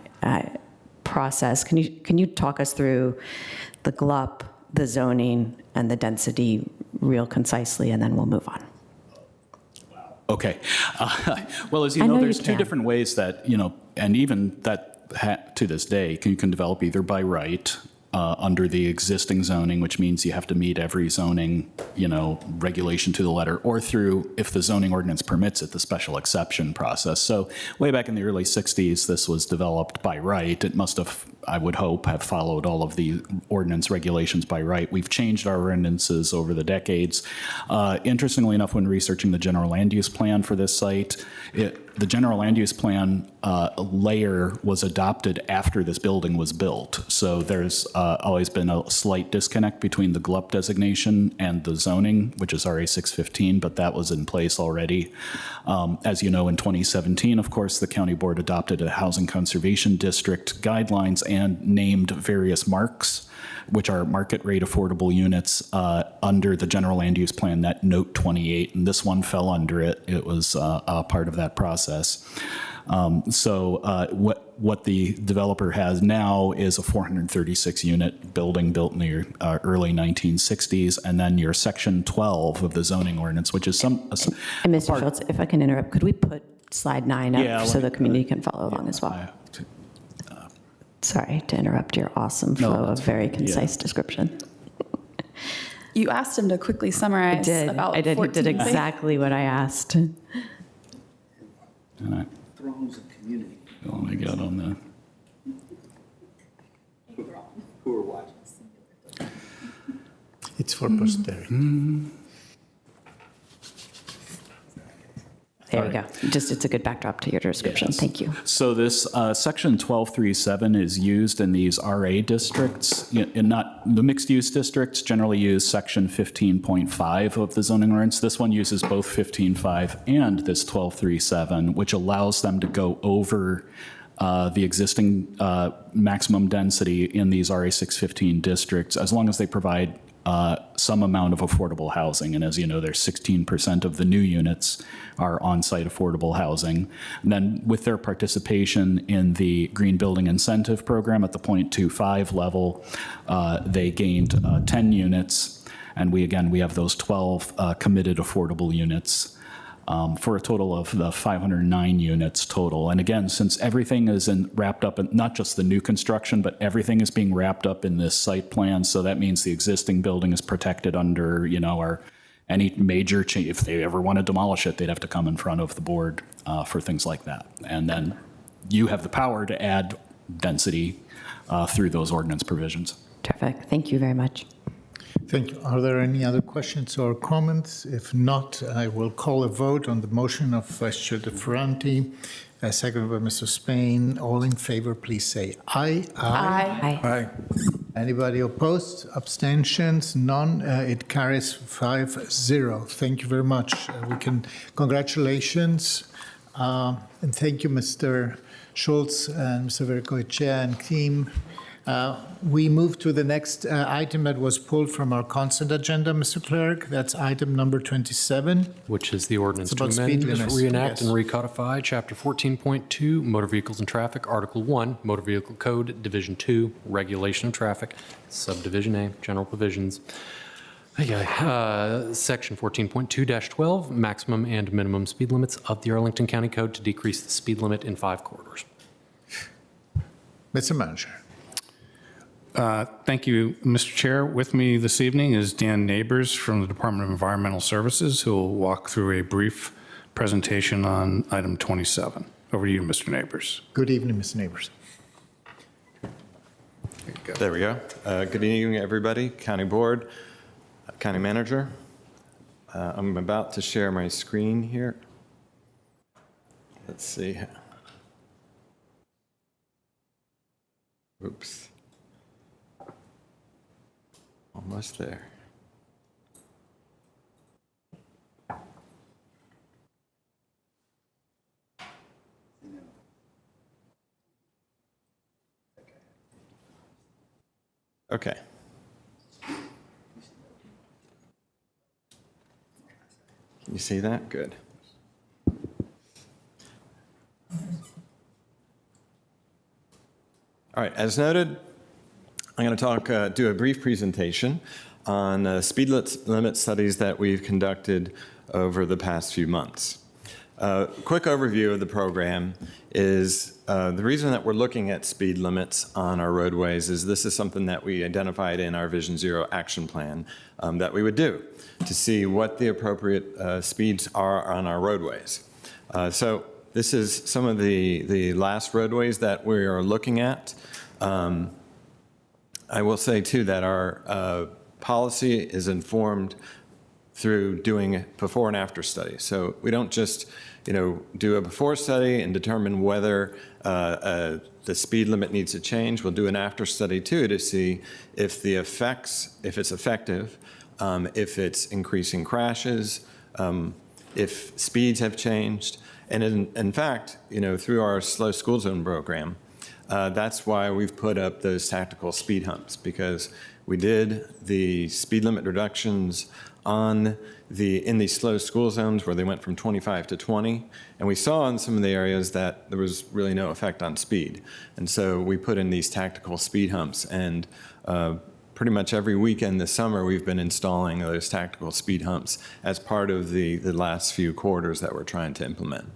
[SPEAKER 7] process. Can you talk us through the GLUP, the zoning, and the density real concisely, and then we'll move on.
[SPEAKER 19] Okay. Well, as you know, there's two different ways that, and even that to this day, you can develop either by right under the existing zoning, which means you have to meet every zoning, regulation to the letter, or through, if the zoning ordinance permits it, the special exception process. So way back in the early 60s, this was developed by right. It must have, I would hope, have followed all of the ordinance regulations by right. We've changed our ordinances over the decades. Interestingly enough, when researching the general land use plan for this site, the general land use plan layer was adopted after this building was built. So there's always been a slight disconnect between the GLUP designation and the zoning, which is RA 615, but that was in place already. As you know, in 2017, of course, the county board adopted a housing conservation district guidelines and named various marks, which are market rate affordable units under the general land use plan, that note 28, and this one fell under it. It was a part of that process. What the developer has now is a 436 unit building built in the early 1960s, and then your section 12 of the zoning ordinance, which is and
[SPEAKER 7] Mr. Schultz, if I can interrupt, could we put slide 9 up so the community can follow along as well? Sorry to interrupt your awesome flow of very concise description.
[SPEAKER 9] You asked him to quickly summarize about
[SPEAKER 7] I did. He did exactly what I asked.
[SPEAKER 5] Thrones of community.
[SPEAKER 19] Oh my God, on that.
[SPEAKER 5] Who are watching?
[SPEAKER 2] It's for posterity.
[SPEAKER 7] There we go. It's a good backdrop to your description. Yes. Thank you.
[SPEAKER 19] So this section 1237 is used in these RA districts. Not the mixed use districts generally use section 15.5 of the zoning ordinance. This one uses both 15.5 and this 1237, which allows them to go over the existing maximum density in these RA 615 districts, as long as they provide some amount of affordable housing. And as you know, there's 16% of the new units are on-site affordable housing. And then with their participation in the Green Building Incentive Program at the 0.25 level, they gained 10 units. And we have those 12 committed affordable units. For a total of 509 units total. And again, since everything is wrapped up in not just the new construction, but everything is being wrapped up in this site plan, so that means the existing building is protected under, any major change. If they ever want to demolish it, they'd have to come in front of the board for things like that. And then you have the power to add density through those ordinance provisions.
[SPEAKER 7] Terrific. Thank you very much.
[SPEAKER 2] Thank you. Are there any other questions or comments? If not, I will call a vote on the motion of Vice Chair DeFerranti seconded by Mr. Spain. All in favor, please say aye.
[SPEAKER 7] Aye.
[SPEAKER 2] Anybody opposed? Abstentions? None. It carries 5-0. Thank you very much. Congratulations. And thank you, Mr. Schultz and Mr. Vergoichea and team. We move to the next item that was pulled from our consent agenda, Mr. Clerk. That's item number 27.
[SPEAKER 1] Which is the ordinance
[SPEAKER 2] It's
[SPEAKER 1] to
[SPEAKER 2] about speed
[SPEAKER 1] amend,
[SPEAKER 2] limits,
[SPEAKER 1] reenact,
[SPEAKER 2] yes.
[SPEAKER 1] and recodify Chapter 14.2, Motor Vehicles and Traffic, Article 1, Motor Vehicle Code, Division 2, Regulation of Traffic, Subdivision A, General Provisions. Section 14.2-12, maximum and minimum speed limits of the Arlington County Code to decrease the speed limit in 5 corridors.
[SPEAKER 2] Mr. Manager.
[SPEAKER 6] Thank you, Mr. Chair. With me this evening is Dan Neighbors from the Department of Environmental Services, who will walk through a brief presentation on item 27. Over to you, Mr. Neighbors.
[SPEAKER 2] Good evening, Mr. Neighbors.
[SPEAKER 13] There we go. Good evening, everybody. County Board, County Manager. I'm about to share my screen here. Let's see. Oops. Almost there. Okay. Can you see that? Good. All right, as noted, I'm going to do a brief presentation on speed limit studies that we've conducted over the past few months. Quick overview of the program is the reason that we're looking at speed limits on our roadways is this is something that we identified in our Vision Zero action plan that we would do to see what the appropriate speeds are on our roadways. So this is some of the last roadways that we are looking at. I will say, too, that our policy is informed through doing before and after studies. So we don't just, do a before study and determine whether the speed limit needs to change. We'll do an after study, too, to see if the effects, if it's effective, if it's increasing crashes, if speeds have changed. And in fact, through our slow school zone program, that's why we've put up those tactical speed humps, because we did the speed limit reductions in these slow school zones where they went from 25 to 20. And we saw in some of the areas that there was really no effect on speed. And so we put in these tactical speed humps. And pretty much every weekend this summer, we've been installing those tactical speed humps as part of the last few quarters that we're trying to implement.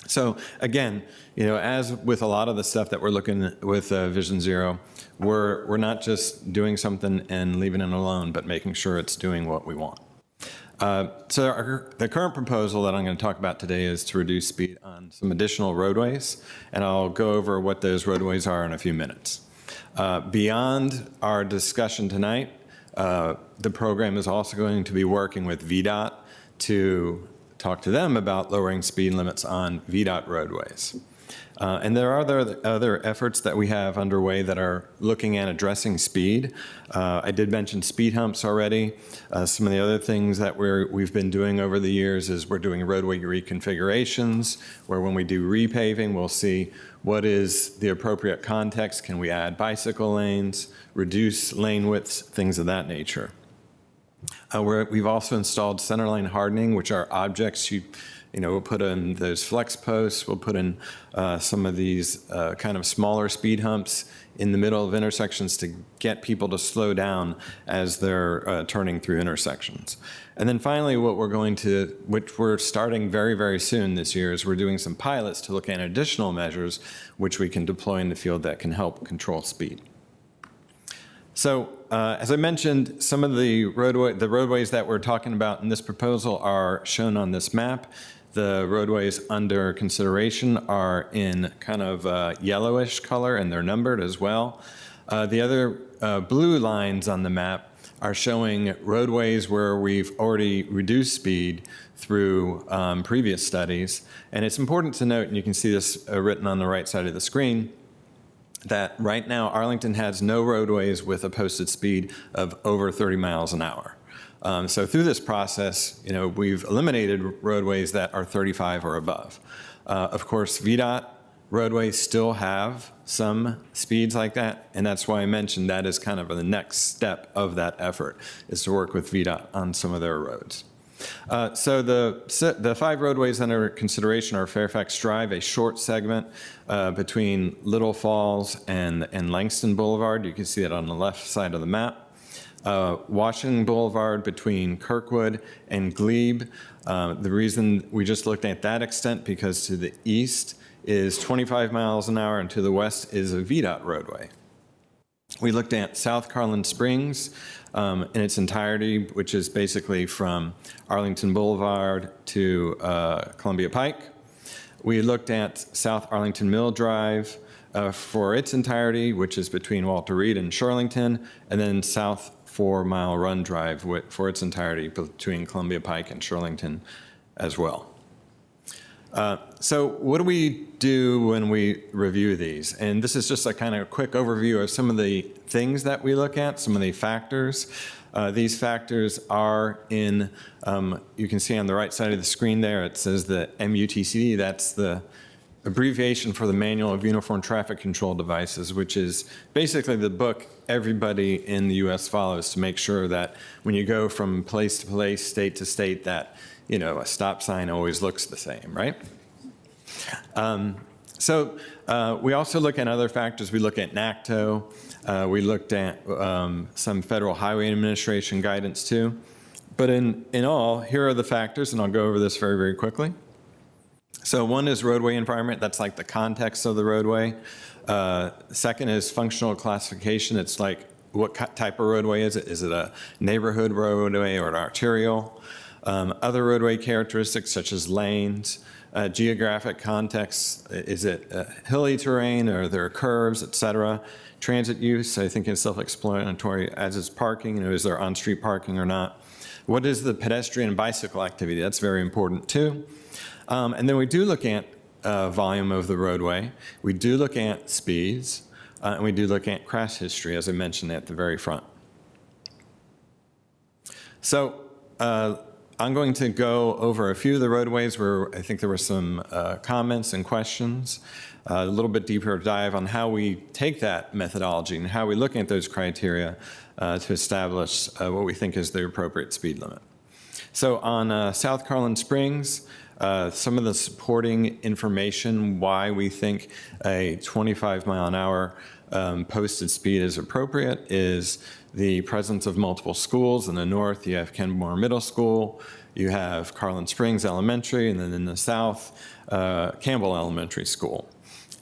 [SPEAKER 13] So again, as with a lot of the stuff that we're looking at with Vision Zero, we're not just doing something and leaving it alone, but making sure it's doing what we want. So the current proposal that I'm going to talk about today is to reduce speed on some additional roadways, and I'll go over what those roadways are in a few minutes. Beyond our discussion tonight, the program is also going to be working with VDOT to talk to them about lowering speed limits on VDOT roadways. And there are other efforts that we have underway that are looking at addressing speed. I did mention speed humps already. Some of the other things that we've been doing over the years is we're doing roadway reconfigurations, where when we do repaving, we'll see what is the appropriate context. Can we add bicycle lanes, reduce lane widths, things of that nature. We've also installed centerline hardening, which are objects we'll put in those flex posts. We'll put in some of these kind of smaller speed humps in the middle of intersections to get people to slow down as they're turning through intersections. And then finally, which we're starting very, very soon this year, is we're doing some pilots to look at additional measures which we can deploy in the field that can help control speed. So as I mentioned, some of the roadways that we're talking about in this proposal are shown on this map. The roadways under consideration are in kind of yellowish color, and they're numbered as well. The other blue lines on the map are showing roadways where we've already reduced speed through previous studies. And it's important to note, and you can see this written on the right side of the screen, that right now Arlington has no roadways with a posted speed of over 30 miles an hour. So through this process, we've eliminated roadways that are 35 or above. Of course, VDOT roadways still have some speeds like that, and that's why I mentioned that is kind of the next step of that effort, is to work with VDOT on some of their roads. So the 5 roadways under consideration are Fairfax Drive, a short segment between Little Falls and Langston Boulevard. You can see it on the left side of the map. Washington Boulevard between Kirkwood and Glebe. The reason we just looked at that extent because to the east is 25 miles an hour and to the west is a VDOT roadway. We looked at South Carlin Springs in its entirety, which is basically from Arlington Boulevard to Columbia Pike. We looked at South Arlington Mill Drive for its entirety, which is between Walter Reed and Shirlington, and then South 4 Mile Run Drive for its entirety between Columbia Pike and Shirlington as well. So what do we do when we review these? And this is just a kind of quick overview of some of the things that we look at, some of the factors. These factors are in, you can see on the right side of the screen there, it says the MUTCD, that's the abbreviation for the Manual of Uniform Traffic Control Devices, which is basically the book everybody in the U.S. follows to make sure that when you go from place to place, state to state, that a stop sign always looks the same, right? So we also look at other factors. We look at NACTO. We looked at some Federal Highway Administration guidance too. But in all, here are the factors, and I'll go over this very, very quickly. So one is roadway environment. That's like the context of the roadway. Second is functional classification. It's like what type of roadway is it? Is it a neighborhood roadway or an arterial? Other roadway characteristics such as lanes, geographic context, is it hilly terrain or are there curves, et cetera? Transit use, I think is self-explanatory, as is parking, is there on-street parking or not? What is the pedestrian and bicycle activity? That's very important too. And then we do look at volume of the roadway. We do look at speeds, and we do look at crash history, as I mentioned at the very front. So I'm going to go over a few of the roadways where I think there were some comments and questions, a little bit deeper dive on how we take that methodology and how we look at those criteria to establish what we think is the appropriate speed limit. So on South Carlin Springs, some of the supporting information why we think a 25 mile an hour posted speed is appropriate is the presence of multiple schools. In the north, you have Kenmore Middle School, you have Carlin Springs Elementary, and then in the south, Campbell Elementary School.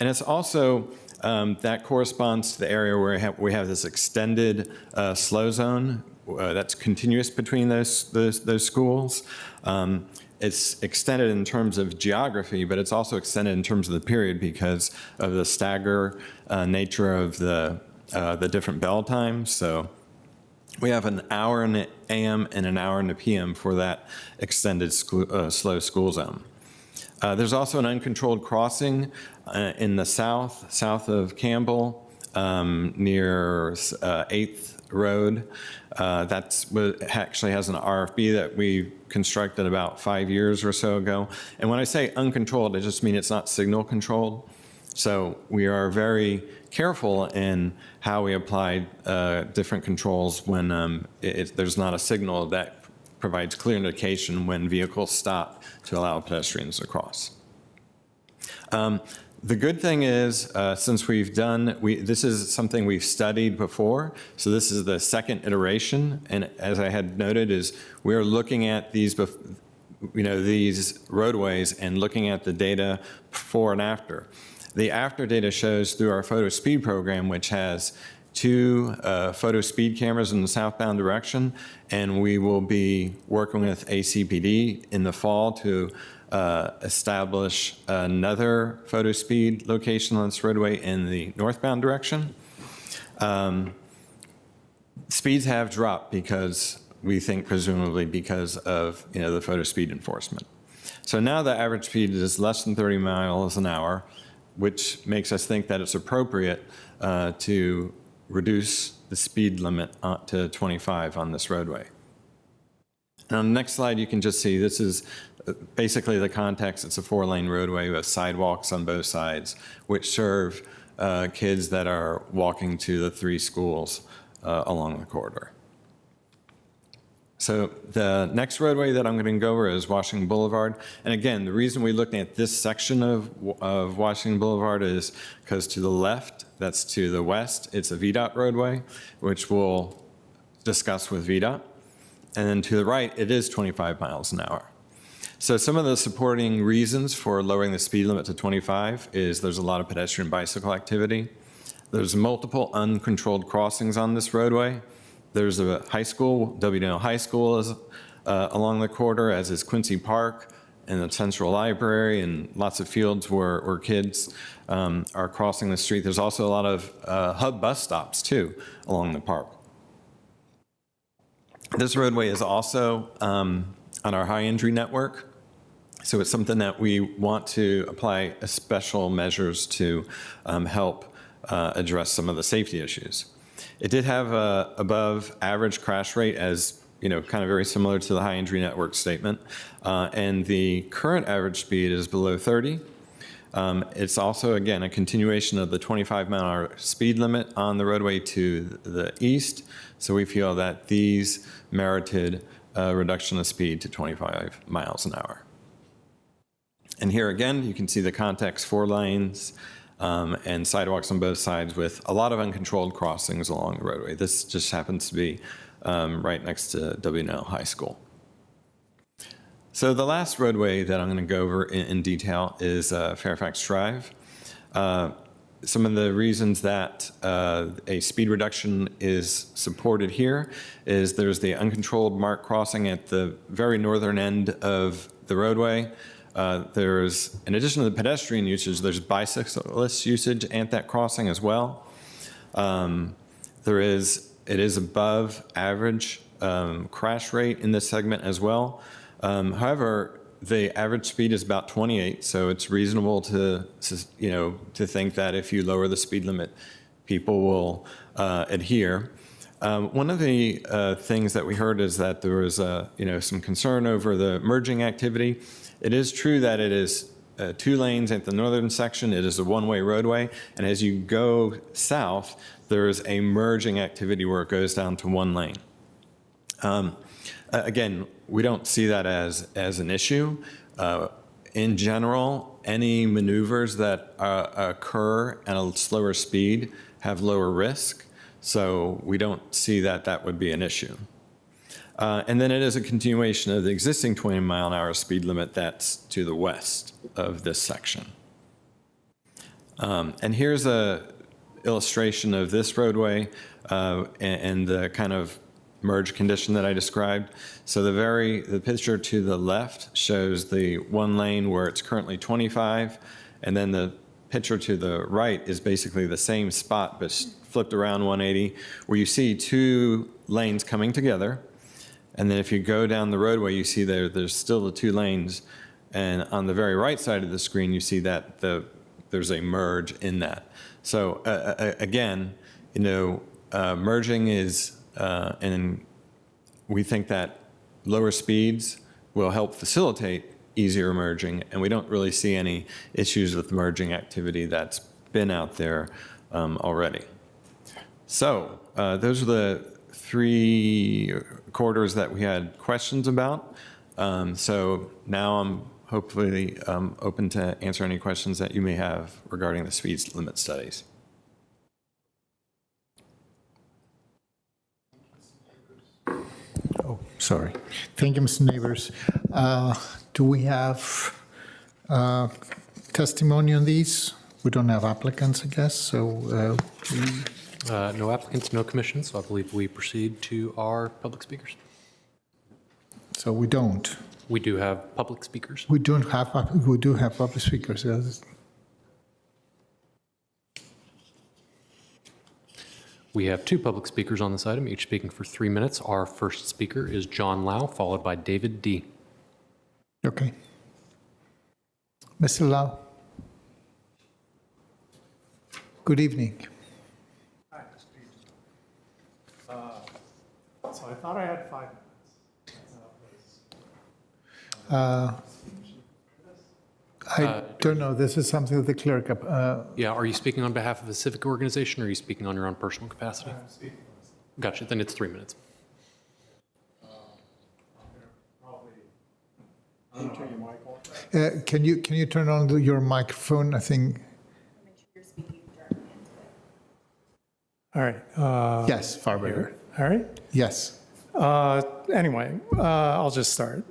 [SPEAKER 13] And it's also, that corresponds to the area where we have this extended slow zone that's continuous between those schools. It's extended in terms of geography, but it's also extended in terms of the period because of the stagger nature of the different bell times. So we have an hour in the AM and an hour in the PM for that extended slow school zone. There's also an uncontrolled crossing in the south of Campbell near 8th Road. That's what actually has an RFB that we constructed about 5 years or so ago. And when I say uncontrolled, I just mean it's not signal controlled. So we are very careful in how we apply different controls when there's not a signal that provides clear indication when vehicles stop to allow pedestrians to cross. The good thing is, since we've done, this is something we've studied before, so this is the second iteration, and as I had noted, is we're looking at these, these roadways and looking at the data before and after. The after data shows through our photo speed program, which has 2 photo speed cameras in the southbound direction, and we will be working with ACPD in the fall to establish another photo speed location on this roadway in the northbound direction. speeds have dropped because we think presumably because of, the photo speed enforcement. So now the average speed is less than 30 miles an hour, which makes us think that it's appropriate to reduce the speed limit to 25 on this roadway. And on the next slide, you can just see this is basically the context. It's a 4-lane roadway with sidewalks on both sides, which serve kids that are walking to the 3 schools along the corridor. So the next roadway that I'm going to go over is Washington Boulevard. And again, the reason we're looking at this section of Washington Boulevard is because to the left, that's to the west, it's a VDOT roadway, which we'll discuss with VDOT. And then to the right, it is 25 miles an hour. So some of the supporting reasons for lowering the speed limit to 25 is there's a lot of pedestrian bicycle activity. There's multiple uncontrolled crossings on this roadway. There's a high school, W&L High School is along the corridor, as is Quincy Park and the Central Library, and lots of fields where kids are crossing the street. There's also a lot of hub bus stops, too, along the park. This roadway is also on our high injury network, so it's something that we want to apply special measures to help address some of the safety issues. It did have a above average crash rate, as kind of very similar to the high injury network statement. And the current average speed is below 30. It's also, again, a continuation of the 25-mile-an-hour speed limit on the roadway to the east. So we feel that these merited a reduction of speed to 25 miles an hour. And here again, you can see the context, 4 lanes, and sidewalks on both sides with a lot of uncontrolled crossings along the roadway. This just happens to be right next to W&L High School. So the last roadway that I'm going to go over in detail is Fairfax Drive. Some of the reasons that a speed reduction is supported here is there's the uncontrolled marked crossing at the very northern end of the roadway. There's, in addition to the pedestrian usage, there's bicyclist usage at that crossing as well. It is above average crash rate in this segment as well. However, the average speed is about 28, so it's reasonable to think that if you lower the speed limit, people will adhere. One of the things that we heard is that there was some concern over the merging activity. It is true that it is 2 lanes at the northern section. It is a one-way roadway, and as you go south, there is a merging activity where it goes down to 1 lane. Again, we don't see that as an issue. In general, any maneuvers that occur at a slower speed have lower risk, so we don't see that that would be an issue. And then it is a continuation of the existing 20-mile-an-hour speed limit that's to the west of this section. And here's a illustration of this roadway and the kind of merge condition that I described. So the picture to the left shows the 1 lane where it's currently 25, and then the picture to the right is basically the same spot but flipped around 180, where you see 2 lanes coming together. And then if you go down the roadway, you see there's still the 2 lanes, and on the very right side of the screen, you see that there's a merge in that. So again, merging is, and we think that lower speeds will help facilitate easier merging, and we don't really see any issues with merging activity that's been out there already. So those are the 3 corridors that we had questions about. So now I'm hopefully open to answer any questions that you may have regarding the speed limit studies.
[SPEAKER 2] Oh, sorry. Thank you, Mr. Neighbors. Do we have testimony on these? We don't have applicants, I guess, so
[SPEAKER 1] no applicants, no commission, so I believe we proceed to our public speakers.
[SPEAKER 2] So we don't.
[SPEAKER 1] We do have public speakers.
[SPEAKER 2] We do have public speakers. Yes.
[SPEAKER 1] We have two public speakers on this item, each speaking for 3 minutes. Our first speaker is John Lau, followed by David D.
[SPEAKER 20] Okay. Mr. Lau. Good evening.
[SPEAKER 10] Hi, so I thought I had 5 minutes.
[SPEAKER 20] I don't know. This is something that the clerk.
[SPEAKER 1] Yeah, are you speaking on behalf of a civic organization or are you speaking on your own personal capacity? Gotcha, then it's 3 minutes.
[SPEAKER 20] Can you turn on your microphone? I think.
[SPEAKER 10] All right.
[SPEAKER 20] Yes, far better.
[SPEAKER 10] All right.
[SPEAKER 20] Yes.
[SPEAKER 10] Anyway, I'll just start.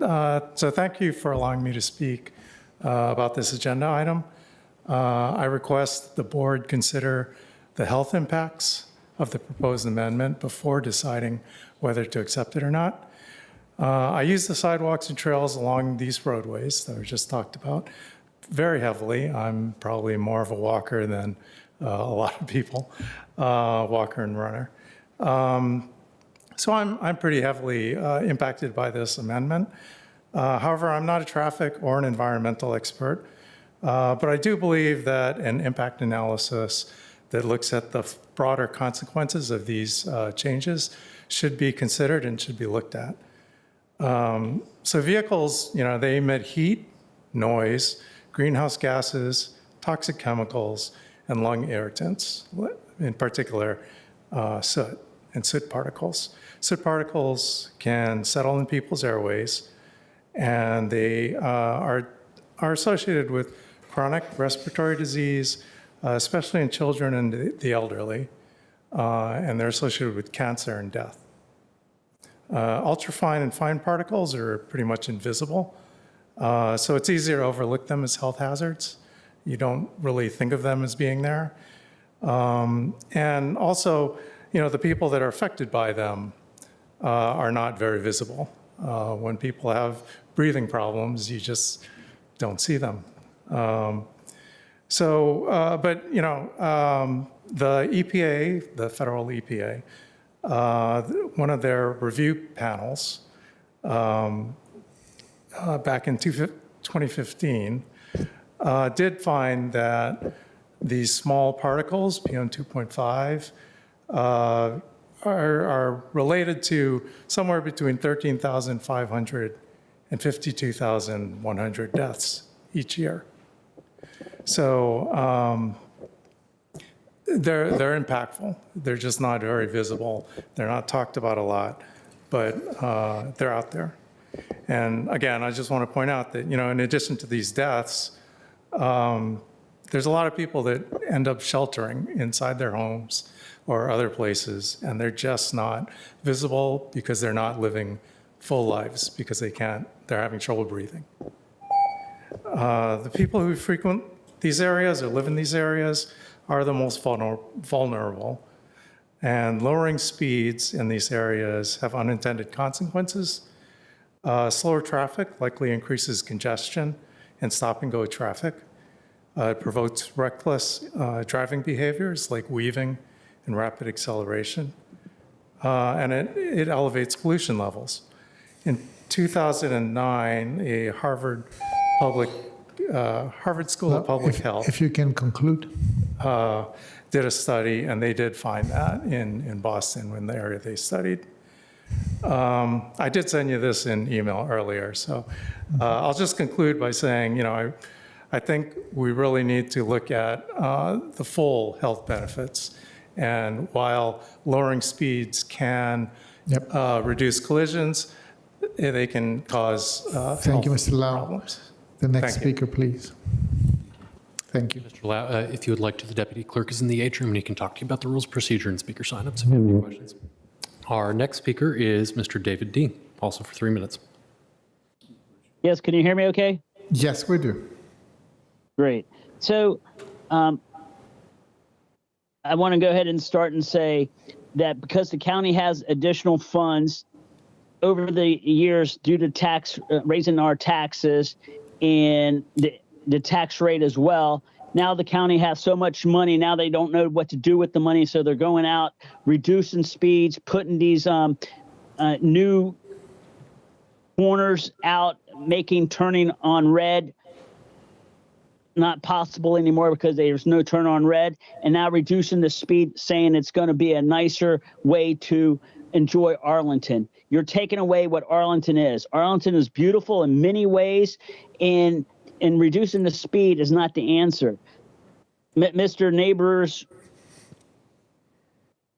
[SPEAKER 10] So thank you for allowing me to speak about this agenda item. I request the board consider the health impacts of the proposed amendment before deciding whether to accept it or not. I use the sidewalks and trails along these roadways that were just talked about very heavily. I'm probably more of a walker than a lot of people, walker and runner. So I'm pretty heavily impacted by this amendment. However, I'm not a traffic or an environmental expert, but I do believe that an impact analysis that looks at the broader consequences of these changes should be considered and should be looked at. So vehicles, they emit heat, noise, greenhouse gases, toxic chemicals, and lung irritants, in particular soot and soot particles. Soot particles can settle in people's airways, and they are associated with chronic respiratory disease, especially in children and the elderly, and they're associated with cancer and death. Ultrafine and fine particles are pretty much invisible, so it's easier to overlook them as health hazards. You don't really think of them as being there. And also, the people that are affected by them are not very visible. When people have breathing problems, you just don't see them. But the EPA, the federal EPA, one of their review panels back in 2015 did find that these small particles, PM2.5, are related to somewhere between 13,500 and 52,100 deaths each year. So they're impactful. They're just not very visible. They're not talked about a lot, but they're out there. And again, I just want to point out that, in addition to these deaths, there's a lot of people that end up sheltering inside their homes or other places, and they're just not visible because they're not living full lives because they're having trouble breathing. The people who frequent these areas or live in these areas are the most vulnerable, and lowering speeds in these areas have unintended consequences. Slower traffic likely increases congestion and stop-and-go traffic. It provokes reckless driving behaviors like weaving and rapid acceleration, and it elevates pollution levels. In 2009, a Harvard School of Public Health.
[SPEAKER 20] If you can conclude.
[SPEAKER 10] Did a study, and they did find that in Boston, in the area they studied. I did send you this in email earlier, so I'll just conclude by saying, I think we really need to look at the full health benefits. And while lowering speeds can reduce collisions, they can cause
[SPEAKER 20] Thank you,
[SPEAKER 10] health
[SPEAKER 20] Mr. Lau.
[SPEAKER 10] problems.
[SPEAKER 20] The next
[SPEAKER 10] Thank you.
[SPEAKER 20] speaker, please. Thank you.
[SPEAKER 1] Mr. Lau, if you would like to, the deputy clerk is in the atrium and he can talk to you about the rules of procedure and speaker signups if you have any questions. Our next speaker is Mr. David D., also for 3 minutes.
[SPEAKER 14] Yes, can you hear me okay?
[SPEAKER 20] Yes, we do.
[SPEAKER 14] Great. So I want to go ahead and start and say that because the county has additional funds over the years due to raising our taxes and the tax rate as well, now the county has so much money. Now they don't know what to do with the money. So they're going out, reducing speeds, putting these new corners out, making turning on red not possible anymore because there's no turn on red, and now reducing the speed, saying it's going to be a nicer way to enjoy Arlington. You're taking away what Arlington is. Arlington is beautiful in many ways, and reducing the speed is not the answer. Mr. Neighbors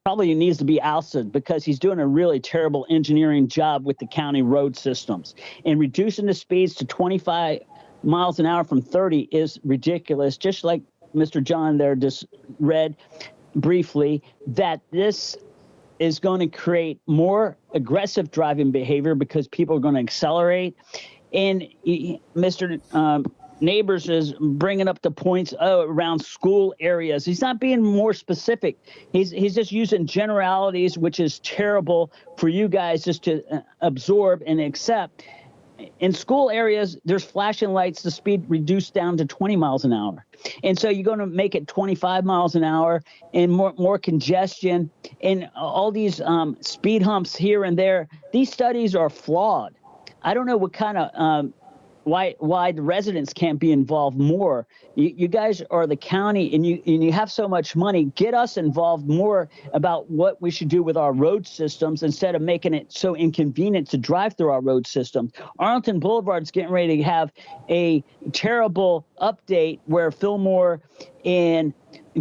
[SPEAKER 14] probably needs to be ousted because he's doing a really terrible engineering job with the county road systems. And reducing the speeds to 25 miles an hour from 30 is ridiculous. Just like Mr. John there just read briefly, that this is going to create more aggressive driving behavior because people are going to accelerate. And Mr. Neighbors is bringing up the points around school areas. He's not being more specific. He's just using generalities, which is terrible for you guys just to absorb and accept. In school areas, there's flashing lights, the speed reduced down to 20 miles an hour. And so you're going to make it 25 miles an hour and more congestion and all these speed humps here and there. These studies are flawed. I don't know what kind of why the residents can't be involved more. You guys are the county, and you have so much money. Get us involved more about what we should do with our road systems instead of making it so inconvenient to drive through our road systems. Arlington Boulevard's getting ready to have a terrible update where Fillmore and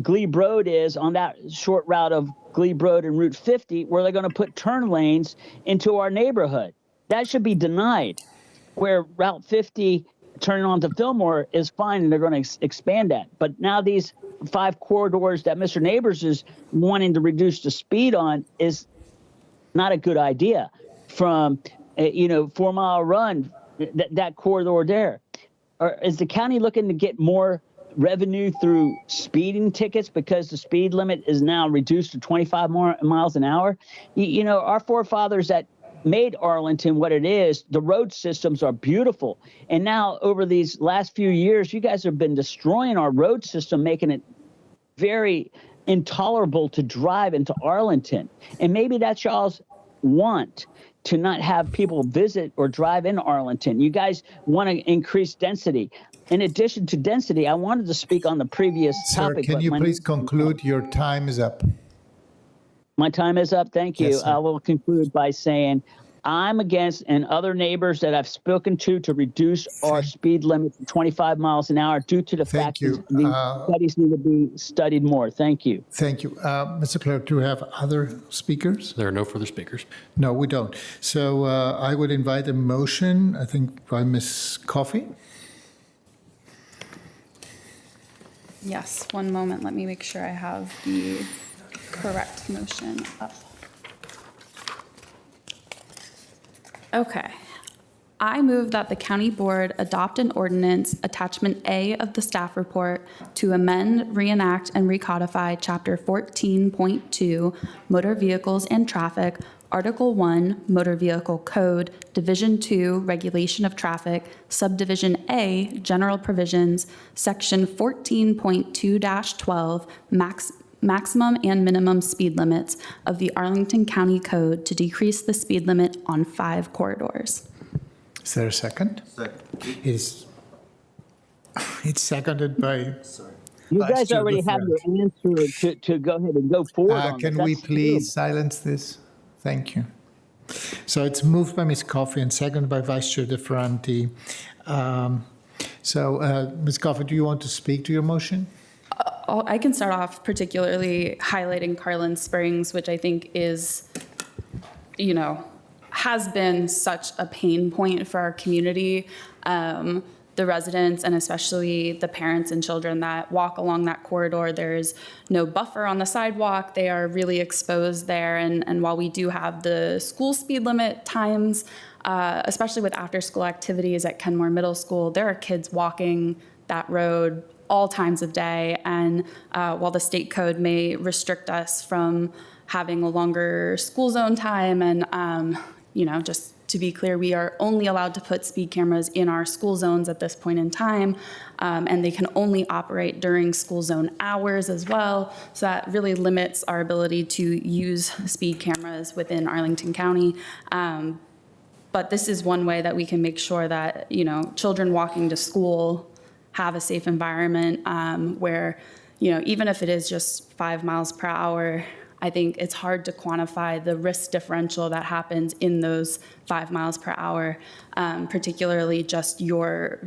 [SPEAKER 14] Glebe Road is on that short route of Glebe Road and Route 50, where they're going to put turn lanes into our neighborhood. That should be denied. Where Route 50 turning onto Fillmore is fine, and they're going to expand that. But now these 5 corridors that Mr. Neighbors is wanting to reduce the speed on is not a good idea. From 4 Mile Run, that corridor there. Or is the county looking to get more revenue through speeding tickets because the speed limit is now reduced to 25 miles an hour? Our forefathers that made Arlington what it is, the road systems are beautiful. And now over these last few years, you guys have been destroying our road system, making it very intolerable to drive into Arlington. And maybe that's y'all's want, to not have people visit or drive in Arlington. You guys want to increase density. In addition to density, I wanted to speak on the previous topic.
[SPEAKER 20] Sir, can you please conclude? Your time is up.
[SPEAKER 14] My time is up. Thank you.
[SPEAKER 20] Yes, sir.
[SPEAKER 14] I will conclude by saying I'm against, and other neighbors that I've spoken to reduce our speed limit to 25 miles an hour due to the fact that these studies need to be studied more. Thank you.
[SPEAKER 20] Thank you. Mr. Clerk, do we have other speakers?
[SPEAKER 1] There are no further speakers.
[SPEAKER 20] No, we don't. So I would invite a motion, I think, by Ms. Coffey.
[SPEAKER 9] Yes, one moment. Let me make sure I have the correct motion up. Okay. I move that the county board adopt an ordinance, attachment A of the staff report, to amend, reenact, and recodify Chapter 14.2, Motor Vehicles and Traffic, Article 1, Motor Vehicle Code, Division 2, Regulation of Traffic, Subdivision A, General Provisions, Section 14.2-12, maximum and minimum speed limits of the Arlington County Code to decrease the speed limit on 5 corridors.
[SPEAKER 20] Is there a second? Second. It's seconded by...
[SPEAKER 14] You guys already have your answer to go ahead and go forward on this.
[SPEAKER 20] Can we please silence this? Thank you. So it's moved by Ms. Coffey and seconded by Vice Chair DeFranti. Ms. Coffey, do you want to speak to your motion?
[SPEAKER 9] I can start off particularly highlighting Carlin Springs, which I think is, has been such a pain point for our community. The residents and especially the parents and children that walk along that corridor, there's no buffer on the sidewalk. They are really exposed there. And while we do have the school speed limit times, especially with after-school activities at Kenmore Middle School, there are kids walking that road all times of day. And while the state code may restrict us from having a longer school zone time and, just to be clear, we are only allowed to put speed cameras in our school zones at this point in time, and they can only operate during school zone hours as well. So that really limits our ability to use speed cameras within Arlington County. But this is one way that we can make sure that, children walking to school have a safe environment where, even if it is just 5 miles per hour, I think it's hard to quantify the risk differential that happens in those 5 miles per hour, particularly just your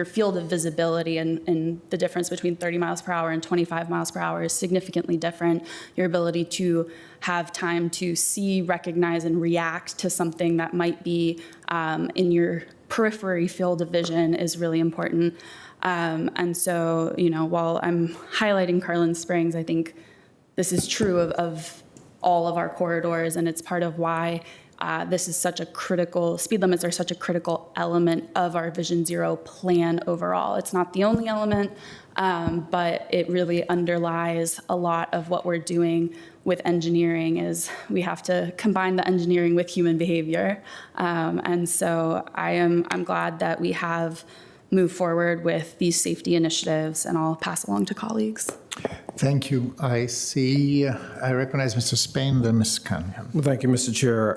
[SPEAKER 9] field of visibility and the difference between 30 miles per hour and 25 miles per hour is significantly different. Your ability to have time to see, recognize, and react to something that might be in your periphery field of vision is really important. And so, while I'm highlighting Carlin Springs, I think this is true of all of our corridors, and it's part of why this is such a critical, speed limits are such a critical element of our Vision Zero plan overall. It's not the only element, but it really underlies a lot of what we're doing with engineering is we have to combine the engineering with human behavior. And so I'm glad that we have moved forward with these safety initiatives, and I'll pass along to colleagues.
[SPEAKER 2] Thank you. I recognize Mr. Spain, then Ms. Cunningham.
[SPEAKER 8] Well, thank you, Mr. Chair.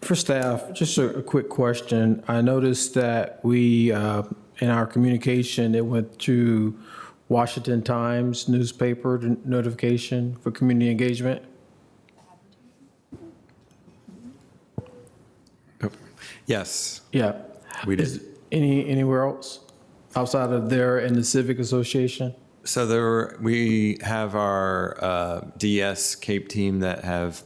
[SPEAKER 8] For staff, just a quick question. I noticed that we, in our communication, it went to Washington Times newspaper notification for community engagement.
[SPEAKER 13] Yes.
[SPEAKER 8] Yeah.
[SPEAKER 13] We did.
[SPEAKER 8] Is anywhere else outside of there in the Civic Association?
[SPEAKER 13] So we have our DS Cape team that have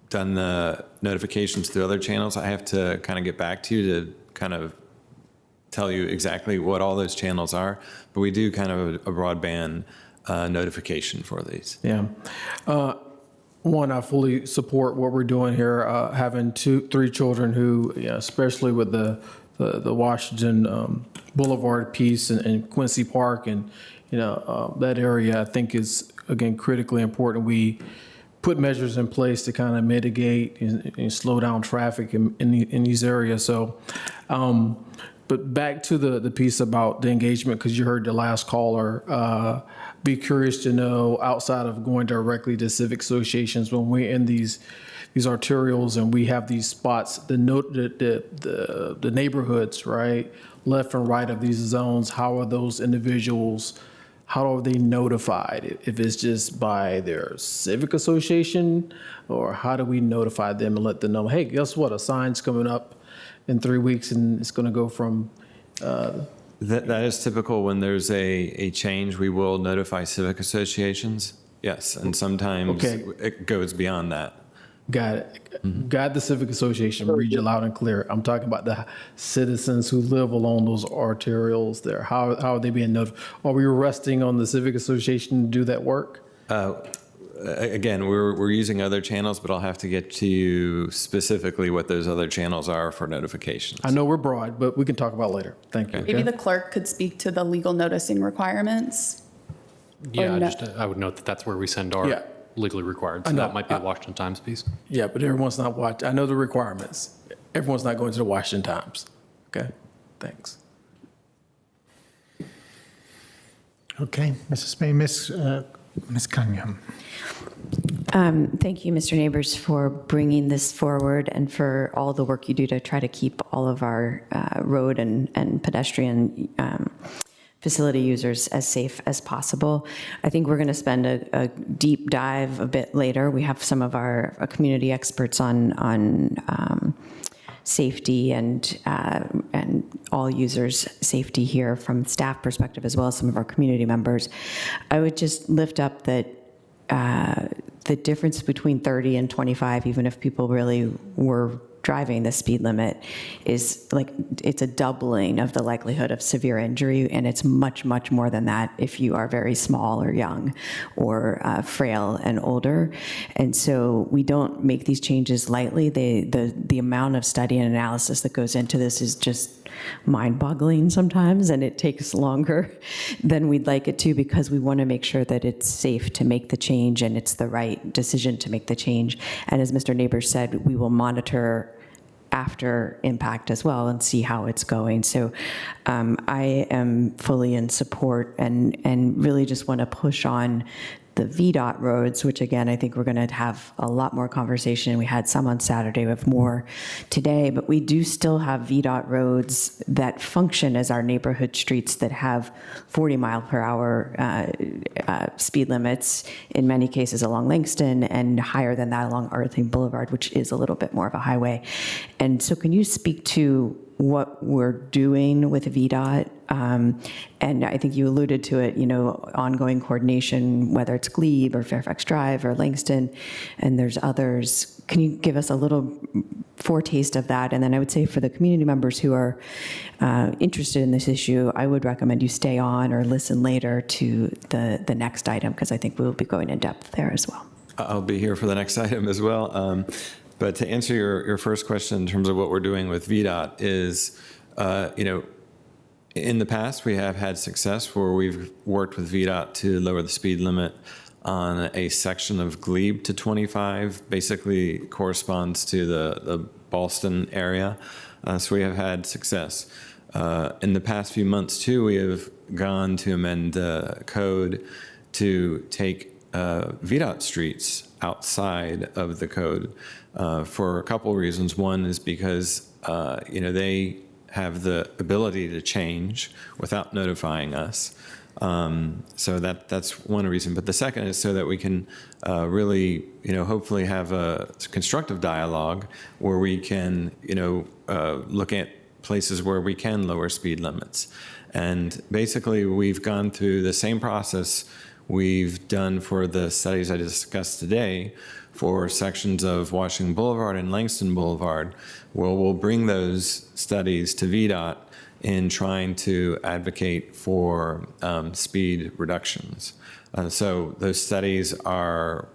[SPEAKER 13] done the notifications through other channels. I have to kind of get back to you to kind of tell you exactly what all those channels are, but we do kind of a broadband notification for these.
[SPEAKER 8] Yeah. One, I fully support what we're doing here, having 3 children who, especially with the Washington Boulevard piece and Quincy Park and, that area I think is, again, critically important. We put measures in place to kind of mitigate and slow down traffic in these areas. So, but back to the piece about the engagement, because you heard the last caller, be curious to know, outside of going directly to civic associations, when we're in these arterials and we have these spots, the neighborhoods, right, left and right of these zones, how are those individuals, how are they notified? If it's just by their civic association, or how do we notify them and let them know, hey, guess what, a sign's coming up in 3 weeks and it's going to go from...
[SPEAKER 13] That is typical when there's a change. We will notify civic associations, yes, and sometimes it goes beyond that.
[SPEAKER 8] Got it. Got the civic association, read you loud and clear. I'm talking about the citizens who live along those arterials there. How are they being notified? Are we resting on the civic association to do that work?
[SPEAKER 13] Again, we're using other channels, but I'll have to get to you specifically what those other channels are for notifications.
[SPEAKER 8] I know we're broad, but we can talk about it later. Thank you.
[SPEAKER 9] Maybe the clerk could speak to the legal noticing requirements.
[SPEAKER 1] Yeah, I would note that that's where we send our legally required. So that might be a Washington Times piece.
[SPEAKER 8] Yeah, but everyone's not watching. I know the requirements. Everyone's not going to the Washington Times. Okay, thanks.
[SPEAKER 2] Okay, Mrs. Spain, Ms. Cunningham.
[SPEAKER 7] Thank you, Mr. Neighbors, for bringing this forward and for all the work you do to try to keep all of our road and pedestrian facility users as safe as possible. I think we're going to spend a deep dive a bit later. We have some of our community experts on safety and all users' safety here from staff perspective, as well as some of our community members. I would just lift up that the difference between 30 and 25, even if people really were driving the speed limit, is like, it's a doubling of the likelihood of severe injury, and it's much, much more than that if you are very small or young or frail and older. And so we don't make these changes lightly. The amount of study and analysis that goes into this is just mind-boggling sometimes, and it takes longer than we'd like it to, because we want to make sure that it's safe to make the change and it's the right decision to make the change. And as Mr. Neighbors said, we will monitor after impact as well and see how it's going. So I am fully in support and really just want to push on the VDOT roads, which again, I think we're going to have a lot more conversation. We had some on Saturday, we have more today, but we do still have VDOT roads that function as our neighborhood streets that have 40 mile per hour speed limits, in many cases along Langston, and higher than that along Arlington Boulevard, which is a little bit more of a highway. And so can you speak to what we're doing with VDOT? And I think you alluded to it, ongoing coordination, whether it's Glebe or Fairfax Drive or Langston, and there's others. Can you give us a little foretaste of that? And then I would say for the community members who are interested in this issue, I would recommend you stay on or listen later to the next item, because I think we'll be going in depth there as well.
[SPEAKER 13] I'll be here for the next item as well. But to answer your first question in terms of what we're doing with VDOT is, in the past, we have had success where we've worked with VDOT to lower the speed limit on a section of Glebe to 25, basically corresponds to the Ballston area. So we have had success. In the past few months, too, we have gone to amend the code to take VDOT streets outside of the code for a couple of reasons. One is because, they have the ability to change without notifying us. So that's one reason. But the second is so that we can really, hopefully have a constructive dialogue where we can, look at places where we can lower speed limits. And basically, we've gone through the same process we've done for the studies I discussed today for sections of Washington Boulevard and Langston Boulevard. Well, we'll bring those studies to VDOT in trying to advocate for speed reductions. So those studies are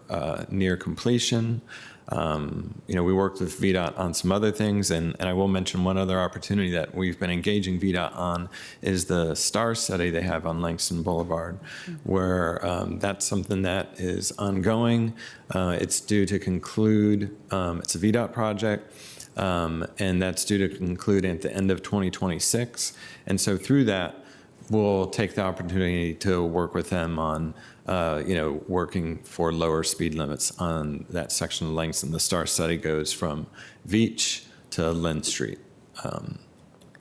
[SPEAKER 13] near completion. We worked with VDOT on some other things, and I will mention one other opportunity that we've been engaging VDOT on is the STAR study they have on Langston Boulevard, where that's something that is ongoing. It's due to conclude, it's a VDOT project, and that's due to conclude at the end of 2026. And so through that, we'll take the opportunity to work with them on working for lower speed limits on that section of Langston. The STAR study goes from Veatch to Lynn Street.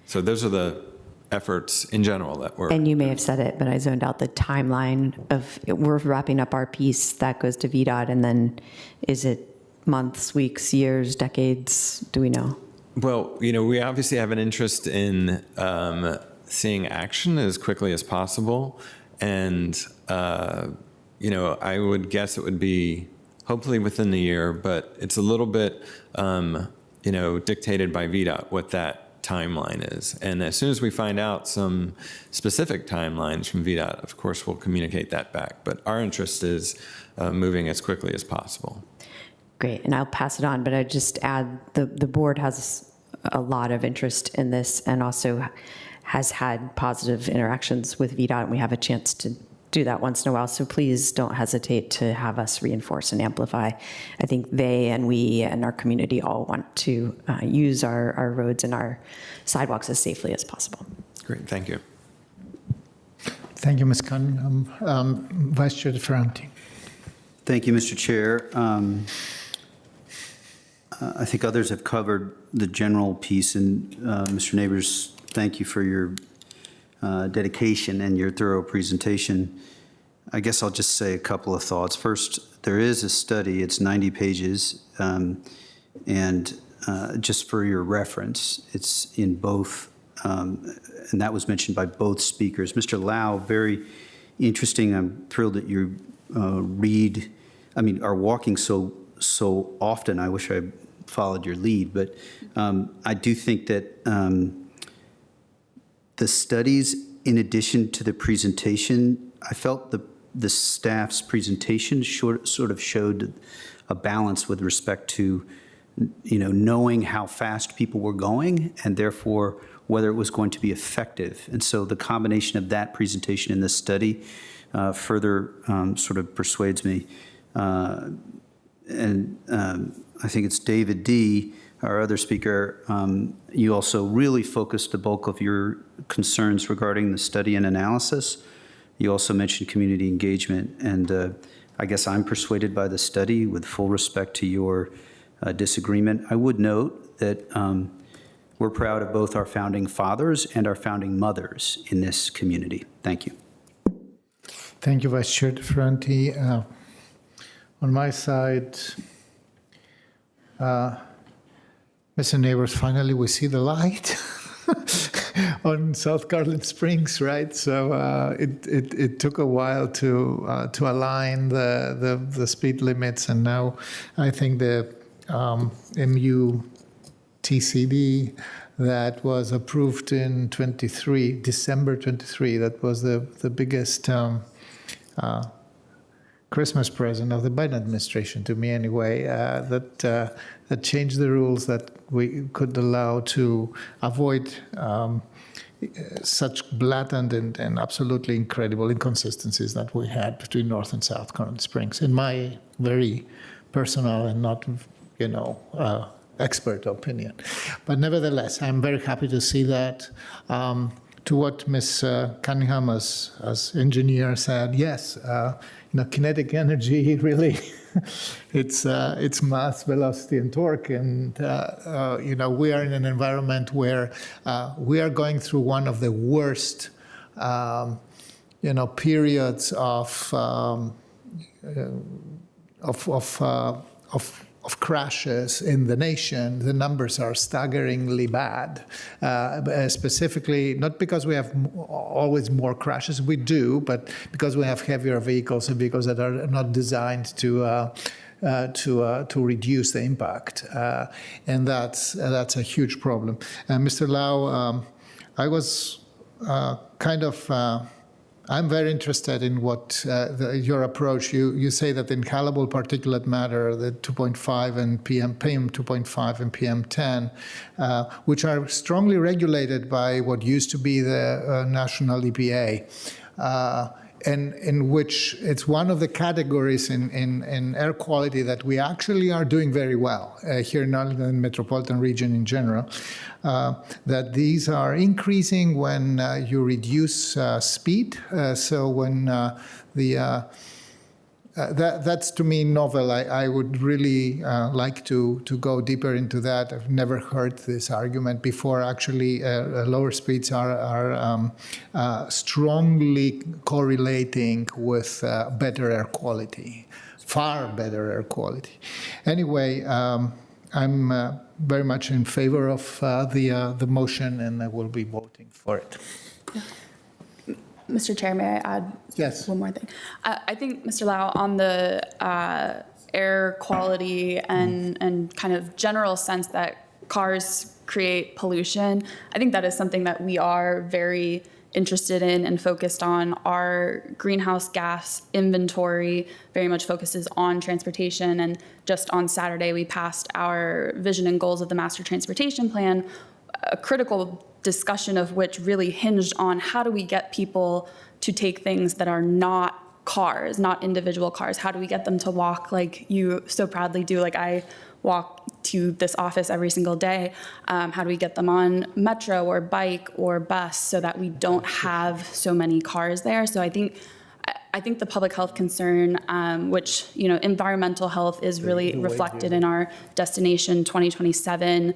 [SPEAKER 13] So those are the efforts in general that we're...
[SPEAKER 7] And you may have said it, but I zoned out the timeline of, we're wrapping up our piece, that goes to VDOT, and then is it months, weeks, years, decades? Do we know?
[SPEAKER 13] Well, we obviously have an interest in seeing action as quickly as possible. And, I would guess it would be hopefully within the year, but it's a little bit, dictated by VDOT what that timeline is. And as soon as we find out some specific timelines from VDOT, of course, we'll communicate that back. But our interest is moving as quickly as possible.
[SPEAKER 7] Great, and I'll pass it on, but I just add the board has a lot of interest in this and also has had positive interactions with VDOT, and we have a chance to do that once in a while, so please don't hesitate to have us reinforce and amplify. I think they and we and our community all want to use our roads and our sidewalks as safely as possible.
[SPEAKER 13] Great, thank you.
[SPEAKER 2] Thank you, Ms. Cunningham. Vice Chair Ferranti.
[SPEAKER 5] Thank you, Mr. Chair. I think others have covered the general piece, and Mr. Neighbors, thank you for your dedication and your thorough presentation. I guess I'll just say a couple of thoughts. First, there is a study, it's 90 pages, and just for your reference, it's in both, and that was mentioned by both speakers. Mr. Lau, very interesting. I'm thrilled that you are walking so often. I wish I followed your lead, but I do think that the studies, in addition to the presentation, I felt the staff's presentation sort of showed a balance with respect to, knowing how fast people were going and therefore whether it was going to be effective. And so the combination of that presentation and this study further sort of persuades me. I think it's David D., our other speaker, you also really focused the bulk of your concerns regarding the study and analysis. You also mentioned community engagement, and I guess I'm persuaded by the study with full respect to your disagreement. I would note that we're proud of both our founding fathers and our founding mothers in this community. Thank you.
[SPEAKER 2] Thank you, Vice Chair Ferranti. On my side, Mr. Neighbors, finally we see the light on South Garland Springs, right? So it took a while to align the speed limits, and now I think the MUTCD that was approved in December 23, that was the biggest Christmas present of the Biden administration, to me anyway, that changed the rules that we could allow to avoid such blatant and absolutely incredible inconsistencies that we had between North and South Garland Springs, in my very personal and not, expert opinion. But nevertheless, I'm very happy to see that. To what Ms. Cunningham, as engineer, said, yes, kinetic energy really, it's mass, velocity, and torque, and we are in an environment where we are going through one of the worst, periods of crashes in the nation. The numbers are staggeringly bad, specifically not because we have always more crashes, we do, but because we have heavier vehicles and vehicles that are not designed to reduce the impact, and that's a huge problem. Mr. Lau, I was I'm very interested in what your approach. You say that the inhalable particulate matter, the 2.5 and PM 2.5 and PM 10, which are strongly regulated by what used to be the national EPA, and in which it's one of the categories in air quality that we actually are doing very well here in Arlington metropolitan region in general, that these are increasing when you reduce speed. So when that's to me novel. I would really like to go deeper into that. I've never heard this argument before. Actually, lower speeds are strongly correlating with better air quality, far better air quality. Anyway, I'm very much in favor of the motion, and I will be voting for it.
[SPEAKER 9] Mr. Chair, may I add one more thing? I think, Mr. Lau, on the air quality and kind of general sense that cars create pollution, I think that is something that we are very interested in and focused on. Our greenhouse gas inventory very much focuses on transportation, and just on Saturday we passed our vision and goals of the Master Transportation Plan, a critical discussion of which really hinged on how do we get people to take things that are not cars, not individual cars. How do we get them to walk like you so proudly do? Like I walk to this office every single day. How do we get them on metro or bike or bus so that we don't have so many cars there? So I think the public health concern, which, environmental health is really reflected in our Destination 2027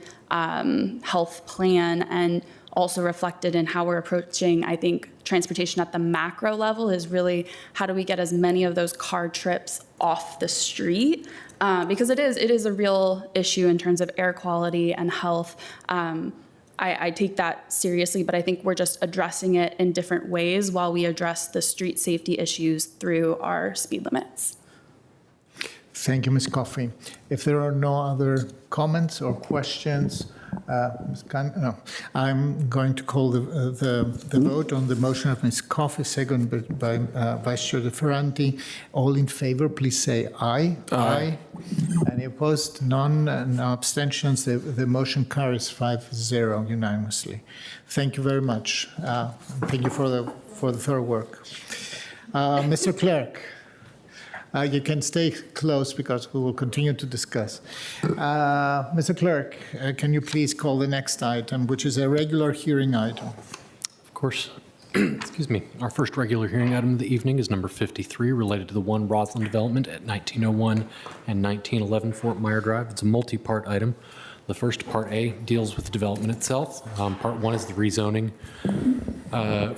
[SPEAKER 9] health plan, and also reflected in how we're approaching, I think, transportation at the macro level is really how do we get as many of those car trips off the street? Because it is a real issue in terms of air quality and health. I take that seriously, but I think we're just addressing it in different ways while we address the street safety issues through our speed limits.
[SPEAKER 2] Thank you, Ms. Coffey. If there are no other comments or questions, I'm going to call the vote on the motion of Ms. Coffey, seconded by Vice Chair Ferranti. All in favor, please say aye. Aye. Any opposed? None. No abstentions. The motion carries 5-0 unanimously. Thank you very much. Thank you for the thorough work. Mr. Clerk, You can stay close because we will continue to discuss. Mr. Clerk, can you please call the next item, which is a regular hearing item?
[SPEAKER 1] Of course. Excuse me. Our first regular hearing item of the evening is number 53, related to the One Rosslyn development at 1901 and 1911 Fort Myer Drive. It's a multi-part item. The first, Part A, deals with the development itself. Part 1 is the rezoning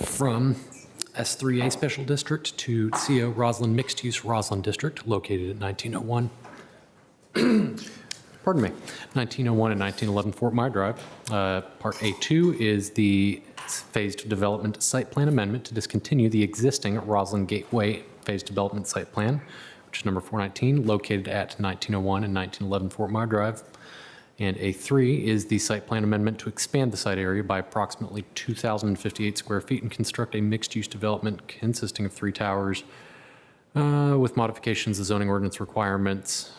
[SPEAKER 1] from S3A Special District to CO Rosslyn Mixed Use Rosslyn District, located at 1901. Pardon me, 1901 and 1911 Fort Myer Drive. Part A2 is the phased development site plan amendment to discontinue the existing Rosslyn Gateway phased development site plan, which is number 419, located at 1901 and 1911 Fort Myer Drive. And A3 is the site plan amendment to expand the site area by approximately 2,058 square feet and construct a mixed-use development consisting of 3 towers with modifications to zoning ordinance requirements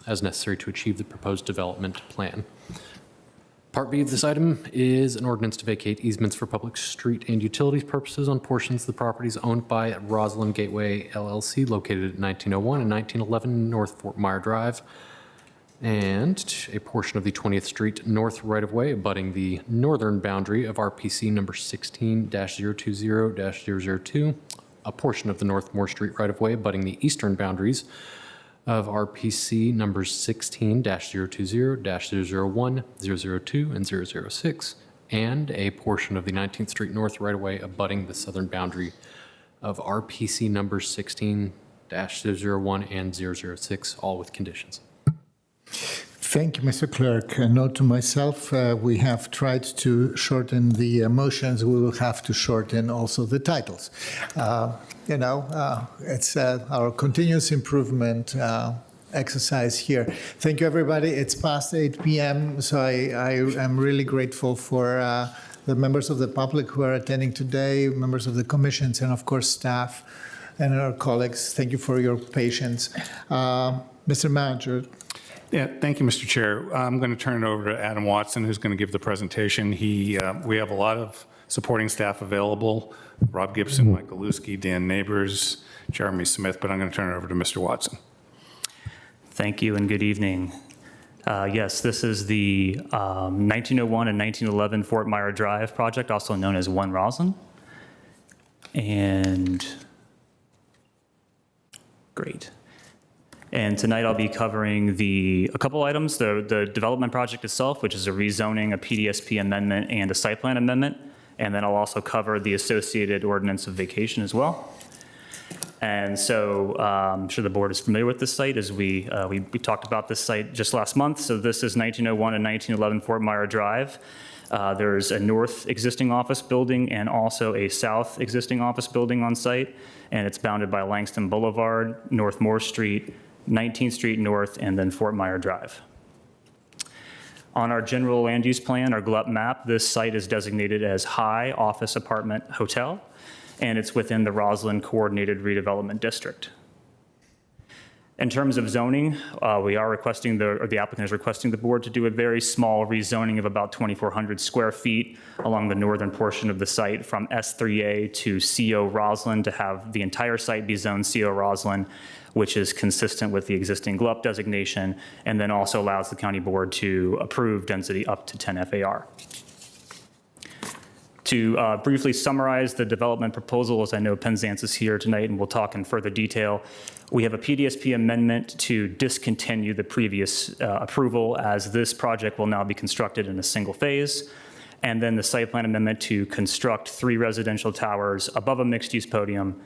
[SPEAKER 1] as necessary to achieve the proposed development plan. Part B of this item is an ordinance to vacate easements for public street and utilities purposes on portions of the properties owned by Rosslyn Gateway LLC, located at 1901 and 1911 North Fort Myer Drive, and a portion of the 20th Street North right-of-way abutting the northern boundary of RPC number 16-020-002, a portion of the North Moore Street right-of-way abutting the eastern boundaries of RPC numbers 16-020-001, 002, and 006, and a portion of the 19th Street North right-of-way abutting the southern boundary of RPC numbers 16-001 and 006, all with conditions.
[SPEAKER 2] Thank you, Mr. Clerk. A note to myself, we have tried to shorten the motions. We will have to shorten also the titles. It's our continuous improvement exercise here. Thank you, everybody. It's past 8 p.m., so I am really grateful for the members of the public who are attending today, members of the commissions, and of course, staff and our colleagues. Thank you for your patience. Mr. Manager.
[SPEAKER 6] Yeah, thank you, Mr. Chair. I'm going to turn it over to Adam Watson, who's going to give the presentation. We have a lot of supporting staff available: Rob Gibson, Mike Galuski, Dan Neighbors, Jeremy Smith, but I'm going to turn it over to Mr. Watson.
[SPEAKER 15] Thank you and good evening. Yes, this is the 1901 and 1911 Fort Myer Drive project, also known as One Rosslyn. And great. And tonight I'll be covering a couple items, the development project itself, which is a rezoning, a PDSP amendment, and a site plan amendment. And then I'll also cover the associated ordinance of vacation as well. And so I'm sure the board is familiar with this site, as we talked about this site just last month. So this is 1901 and 1911 Fort Myer Drive. There's a north existing office building and also a south existing office building on site. And it's bounded by Langston Boulevard, North Moore Street, 19th Street North, and then Fort Myer Drive. On our general land use plan, our GLUP map, this site is designated as High Office Apartment Hotel, and it's within the Rosslyn Coordinated Redevelopment District. In terms of zoning, we are requesting, the applicant is requesting the board to do a very small rezoning of about 2,400 square feet along the northern portion of the site from S3A to CO Rosslyn, to have the entire site be zoned CO Rosslyn, which is consistent with the existing GLUP designation, and then also allows the county board to approve density up to 10 FAR. To briefly summarize the development proposal, as I know Penzance is here tonight and we'll talk in further detail, we have a PDSP amendment to discontinue the previous approval, as this project will now be constructed in a single phase, and then the site plan amendment to construct 3 residential towers above a mixed-use podium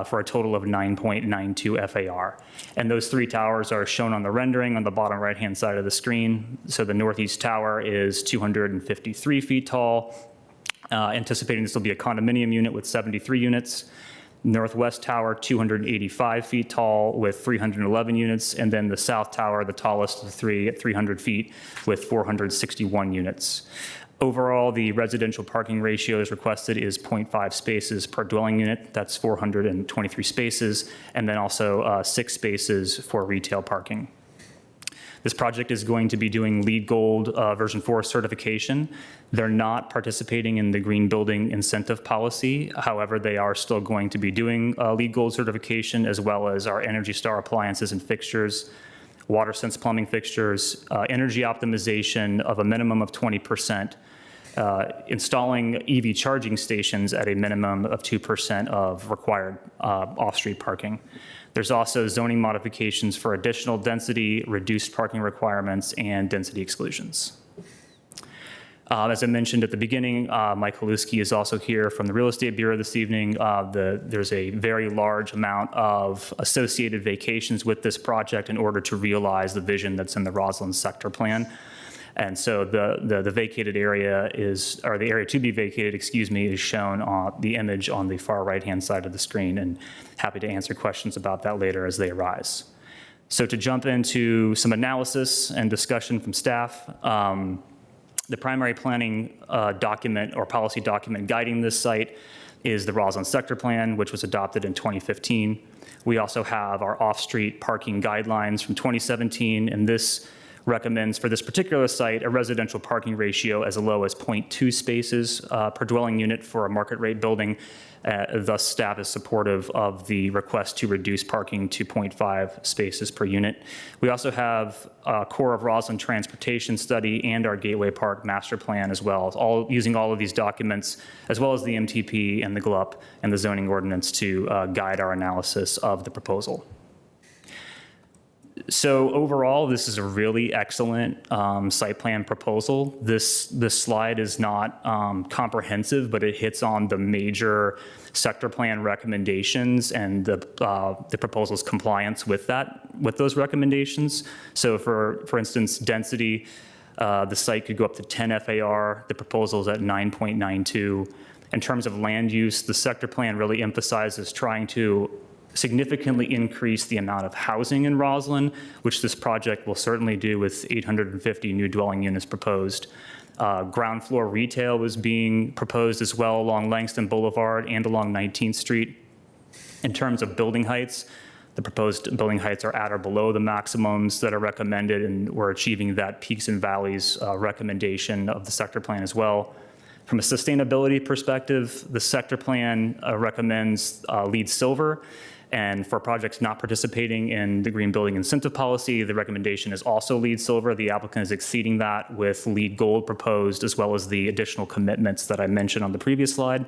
[SPEAKER 15] for a total of 9.92 FAR. And those 3 towers are shown on the rendering on the bottom right-hand side of the screen. So the northeast tower is 253 feet tall, anticipating this will be a condominium unit with 73 units. Northwest tower, 285 feet tall with 311 units, and then the south tower, the tallest of the 3 at 300 feet with 461 units. Overall, the residential parking ratio as requested is 0.5 spaces per dwelling unit. That's 423 spaces, and then also 6 spaces for retail parking. This project is going to be doing LEED Gold version 4 certification. They're not participating in the green building incentive policy. However, they are still going to be doing LEED Gold certification, as well as our Energy Star appliances and fixtures, WaterSense plumbing fixtures, energy optimization of a minimum of 20%, installing EV charging stations at a minimum of 2% of required off-street parking. There's also zoning modifications for additional density, reduced parking requirements, and density exclusions. As I mentioned at the beginning, Mike Haluski is also here from the Real Estate Bureau this evening. There's a very large amount of associated vacations with this project in order to realize the vision that's in the Rosslyn sector plan. And so the vacated area is, or the area to be vacated, excuse me, is shown on the image on the far right-hand side of the screen, and happy to answer questions about that later as they arise. So to jump into some analysis and discussion from staff, the primary planning document or policy document guiding this site is the Rosslyn Sector Plan, which was adopted in 2015. We also have our off-street parking guidelines from 2017, and this recommends for this particular site a residential parking ratio as low as 0.2 spaces per dwelling unit for a market rate building. Thus, staff is supportive of the request to reduce parking to 0.5 spaces per unit. We also have Core of Rosslyn Transportation Study and our Gateway Park Master Plan as well, using all of these documents, as well as the MTP and the GLUP and the zoning ordinance to guide our analysis of the proposal. So overall, this is a really excellent site plan proposal. This slide is not comprehensive, but it hits on the major sector plan recommendations and the proposal's compliance with those recommendations. So for instance, density, the site could go up to 10 FAR. The proposal is at 9.92. In terms of land use, the sector plan really emphasizes trying to significantly increase the amount of housing in Rosslyn, which this project will certainly do with 850 new dwelling units proposed. Ground floor retail is being proposed as well along Langston Boulevard and along 19th Street. In terms of building heights, the proposed building heights are at or below the maximums that are recommended, and we're achieving that peaks and valleys recommendation of the sector plan as well. From a sustainability perspective, the sector plan recommends LEED Silver. And for projects not participating in the green building incentive policy, the recommendation is also LEED Silver. The applicant is exceeding that with LEED Gold proposed, as well as the additional commitments that I mentioned on the previous slide.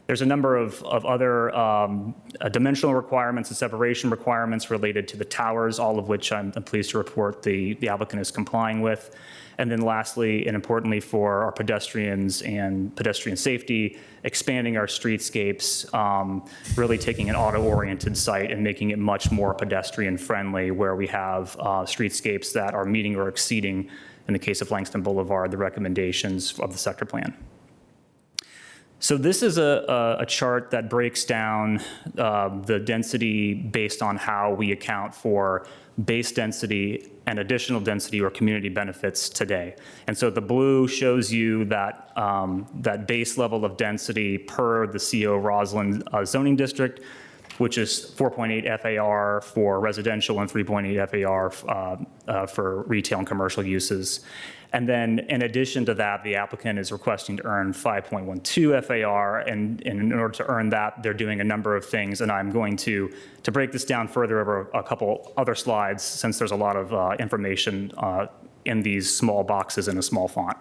[SPEAKER 15] There's a number of other dimensional requirements and separation requirements related to the towers, all of which I'm pleased to report the applicant is complying with. And then lastly, and importantly for our pedestrians and pedestrian safety, expanding our streetscapes, really taking an auto-oriented site and making it much more pedestrian friendly, where we have streetscapes that are meeting or exceeding, in the case of Langston Boulevard, the recommendations of the sector plan. So this is a chart that breaks down the density based on how we account for base density and additional density or community benefits today. And so the blue shows you that, that base level of density per the CO Rosslyn zoning district, which is 4.8 FAR for residential and 3.8 FAR for retail and commercial uses. And then in addition to that, the applicant is requesting to earn 5.12 FAR, and in order to earn that, they're doing a number of things, and I'm going to break this down further over a couple other slides, since there's a lot of information in these small boxes in a small font.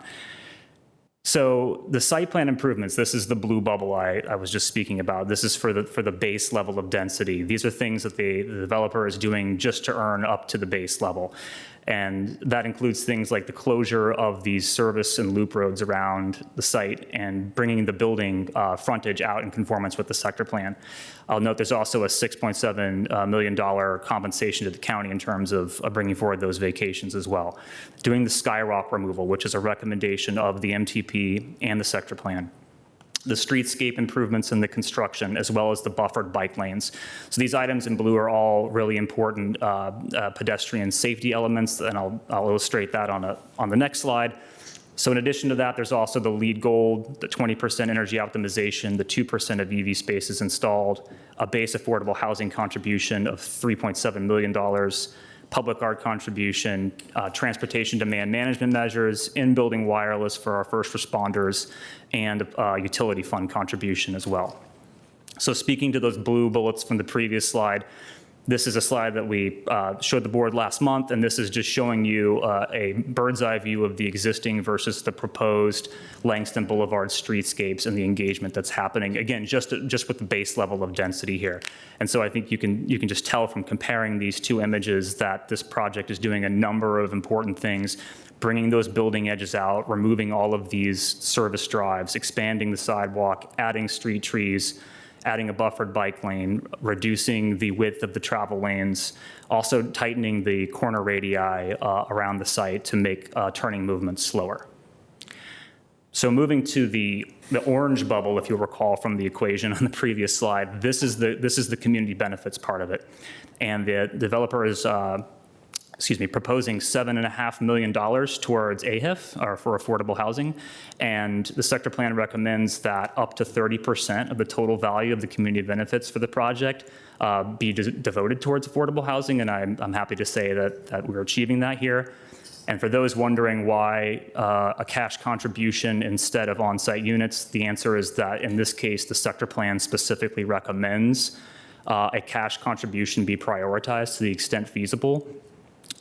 [SPEAKER 15] So the site plan improvements, this is the blue bubble I was just speaking about. This is for the base level of density. These are things that the developer is doing just to earn up to the base level. And that includes things like the closure of these service and loop roads around the site and bringing the building frontage out in conformance with the sector plan. I'll note there's also a $6.7 million compensation to the county in terms of bringing forward those vacations as well. Doing the skyrock removal, which is a recommendation of the MTP and the sector plan. The streetscape improvements and the construction, as well as the buffered bike lanes. So these items in blue are all really important pedestrian safety elements, and I'll illustrate that on the next slide. So in addition to that, there's also the LEED Gold, the 20% energy optimization, the 2% of EV spaces installed, a base affordable housing contribution of $3.7 million, public art contribution, transportation demand management measures, in-building wireless for our first responders, and utility fund contribution as well. So speaking to those blue bullets from the previous slide, this is a slide that we showed the board last month, and this is just showing you a bird's eye view of the existing versus the proposed Langston Boulevard streetscapes and the engagement that's happening. Again, just with the base level of density here. And so I think you can just tell from comparing these two images that this project is doing a number of important things, bringing those building edges out, removing all of these service drives, expanding the sidewalk, adding street trees, adding a buffered bike lane, reducing the width of the travel lanes, also tightening the corner radii around the site to make turning movements slower. So moving to the orange bubble, if you'll recall from the equation on the previous slide, this is the community benefits part of it. And the developer is proposing $7.5 million towards AHIF, or for affordable housing. And the sector plan recommends that up to 30% of the total value of the community benefits for the project be devoted towards affordable housing. And I'm happy to say that we're achieving that here. And for those wondering why a cash contribution instead of on-site units, the answer is that in this case, the sector plan specifically recommends a cash contribution be prioritized to the extent feasible.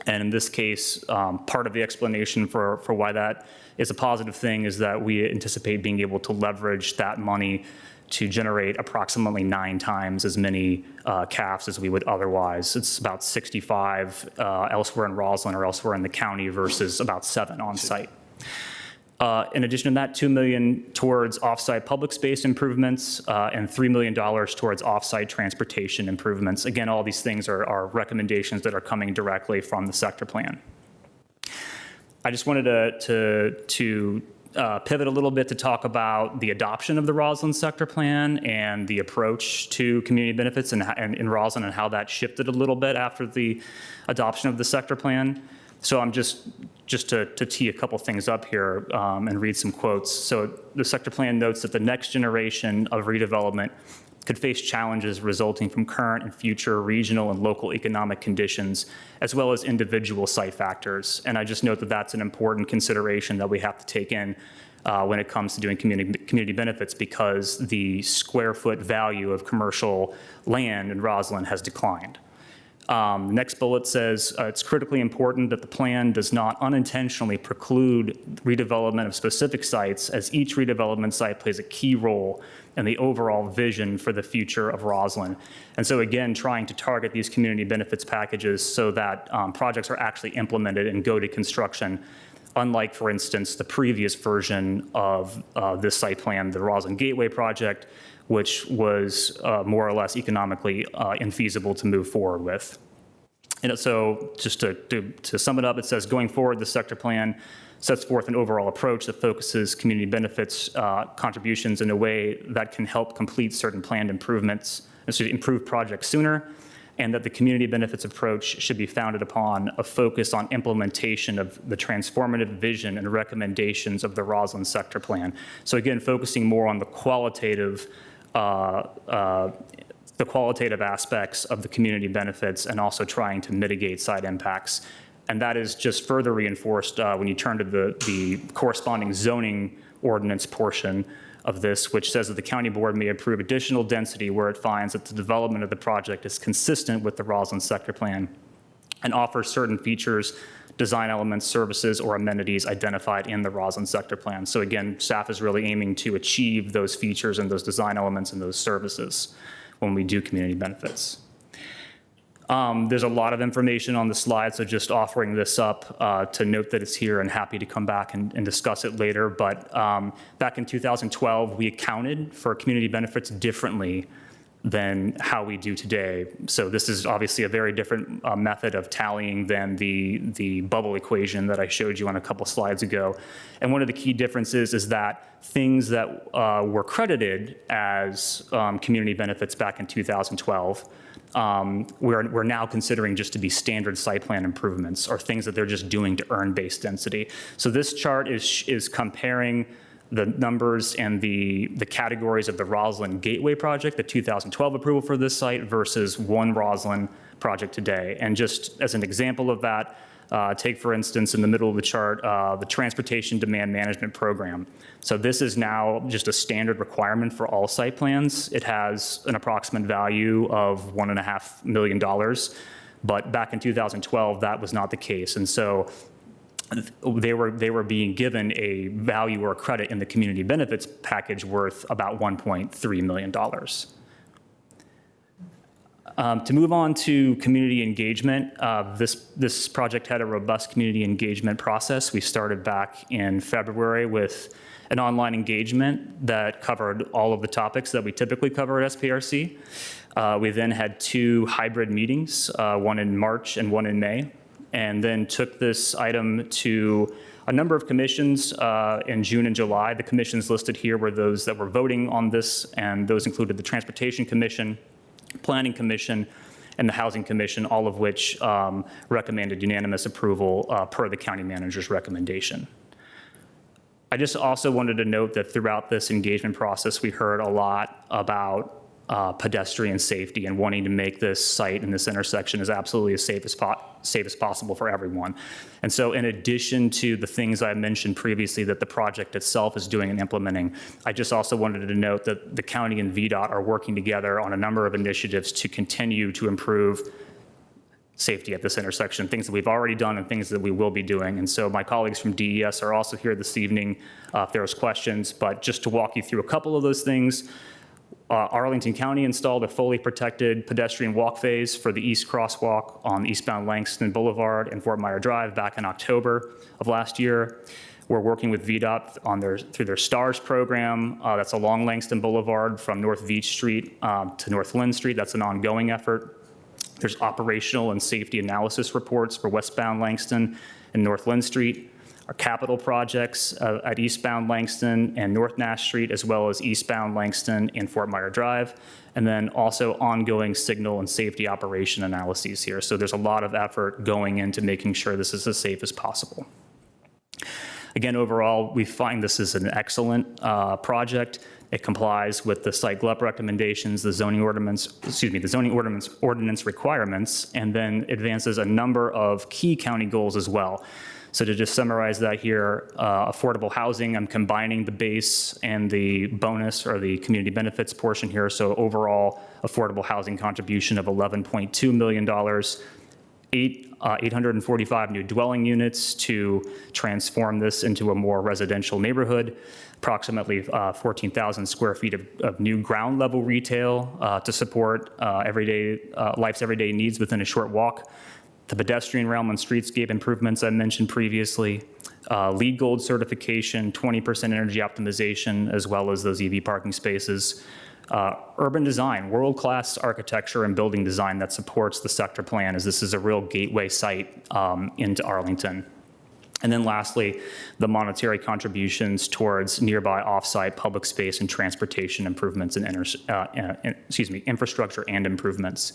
[SPEAKER 15] And in this case, part of the explanation for why that is a positive thing is that we anticipate being able to leverage that money to generate approximately 9 times as many CAFs as we would otherwise. It's about 65 elsewhere in Rosslyn or elsewhere in the county versus about 7 on site. In addition to that, $2 million towards off-site public space improvements and $3 million towards off-site transportation improvements. Again, all these things are recommendations that are coming directly from the sector plan. I just wanted to pivot a little bit to talk about the adoption of the Rosslyn sector plan and the approach to community benefits and in Rosslyn and how that shifted a little bit after the adoption of the sector plan. So I'm just to tee a couple things up here and read some quotes. So the sector plan notes that the next generation of redevelopment could face challenges resulting from current and future regional and local economic conditions, as well as individual site factors. And I just note that that's an important consideration that we have to take in when it comes to doing community benefits, because the square foot value of commercial land in Rosslyn has declined. The next bullet says it's critically important that the plan does not unintentionally preclude redevelopment of specific sites, as each redevelopment site plays a key role in the overall vision for the future of Rosslyn. And so again, trying to target these community benefits packages so that projects are actually implemented and go to construction, unlike, for instance, the previous version of this site plan, the Rosslyn Gateway project, which was more or less economically infeasible to move forward with. And so just to sum it up, it says, going forward, the sector plan sets forth an overall approach that focuses community benefits contributions in a way that can help complete certain planned improvements, improve projects sooner, and that the community benefits approach should be founded upon a focus on implementation of the transformative vision and recommendations of the Rosslyn sector plan. So again, focusing more on the qualitative aspects of the community benefits and also trying to mitigate side impacts. And that is just further reinforced when you turn to the corresponding zoning ordinance portion of this, which says that the county board may approve additional density where it finds that the development of the project is consistent with the Rosslyn sector plan and offers certain features, design elements, services, or amenities identified in the Rosslyn sector plan. So again, staff is really aiming to achieve those features and those design elements and those services when we do community benefits. There's a lot of information on the slide, so just offering this up to note that it's here, and happy to come back and discuss it later. But back in 2012, we accounted for community benefits differently than how we do today. So this is obviously a very different method of tallying than the bubble equation that I showed you on a couple slides ago. And one of the key differences is that things that were credited as community benefits back in 2012, we're now considering just to be standard site plan improvements or things that they're just doing to earn base density. So this chart is comparing the numbers and the categories of the Rosslyn Gateway project, the 2012 approval for this site, versus One Rosslyn, project today. And just as an example of that, take, for instance, in the middle of the chart, the Transportation Demand Management Program. So this is now just a standard requirement for all site plans. It has an approximate value of $1.5 million, but back in 2012, that was not the case. And so they were being given a value or a credit in the community benefits package worth about $1.3 million. To move on to community engagement, this project had a robust community engagement process. We started back in February with an online engagement that covered all of the topics that we typically cover at SPRC. We then had 2 hybrid meetings, one in March and one in May, and then took this item to a number of commissions in June and July. The commissions listed here were those that were voting on this, and those included the Transportation Commission, Planning Commission, and the Housing Commission, all of which recommended unanimous approval per the county manager's recommendation. I just also wanted to note that throughout this engagement process, we heard a lot about pedestrian safety and wanting to make this site and this intersection as absolutely as safe as possible for everyone. And so in addition to the things I mentioned previously that the project itself is doing and implementing, I just also wanted to note that the county and VDOT are working together on a number of initiatives to continue to improve safety at this intersection, things that we've already done and things that we will be doing. And so my colleagues from DES are also here this evening if there's questions, but just to walk you through a couple of those things. Arlington County installed a fully protected pedestrian walk phase for the east crosswalk on eastbound Langston Boulevard and Fort Myer Drive back in October of last year. We're working with VDOT through their STARS program. That's along Langston Boulevard from North Veach Street to North Lynn Street. That's an ongoing effort. There's operational and safety analysis reports for westbound Langston and North Lynn Street. Our capital projects at eastbound Langston and North Nash Street, as well as eastbound Langston and Fort Myer Drive, and then also ongoing signal and safety operation analyses here. So there's a lot of effort going into making sure this is as safe as possible. Again, overall, we find this is an excellent project. It complies with the site GLUP recommendations, the zoning ordinance requirements, and then advances a number of key county goals as well. So to just summarize that here, affordable housing, I'm combining the base and the bonus or the community benefits portion here. So overall affordable housing contribution of $11.2 million, 845 new dwelling units to transform this into a more residential neighborhood, approximately 14,000 square feet of new ground level retail to support life's everyday needs within a short walk. The pedestrian realm and streetscape improvements I mentioned previously, LEED Gold certification, 20% energy optimization, as well as those EV parking spaces. Urban design, world-class architecture and building design that supports the sector plan, as this is a real gateway site into Arlington. And then lastly, the monetary contributions towards nearby off-site public space and transportation improvements and infrastructure and improvements.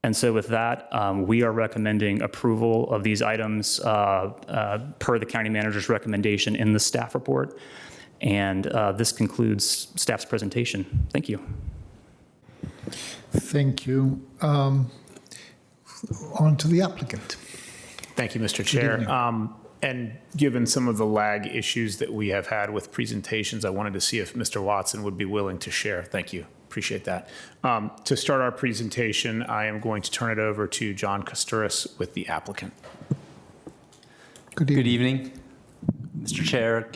[SPEAKER 15] And so with that, we are recommending approval of these items per the county manager's recommendation in the staff report. And this concludes staff's presentation. Thank you.
[SPEAKER 20] Thank you. On to the applicant.
[SPEAKER 17] Thank you, Mr. Chair. And given some of the lag issues that we have had with presentations, I wanted to see if Mr. Watson would be willing to share. Thank you. Appreciate that. To start our presentation, I am going to turn it over to John Kosturis with the applicant.
[SPEAKER 18] Good evening, Mr. Chair,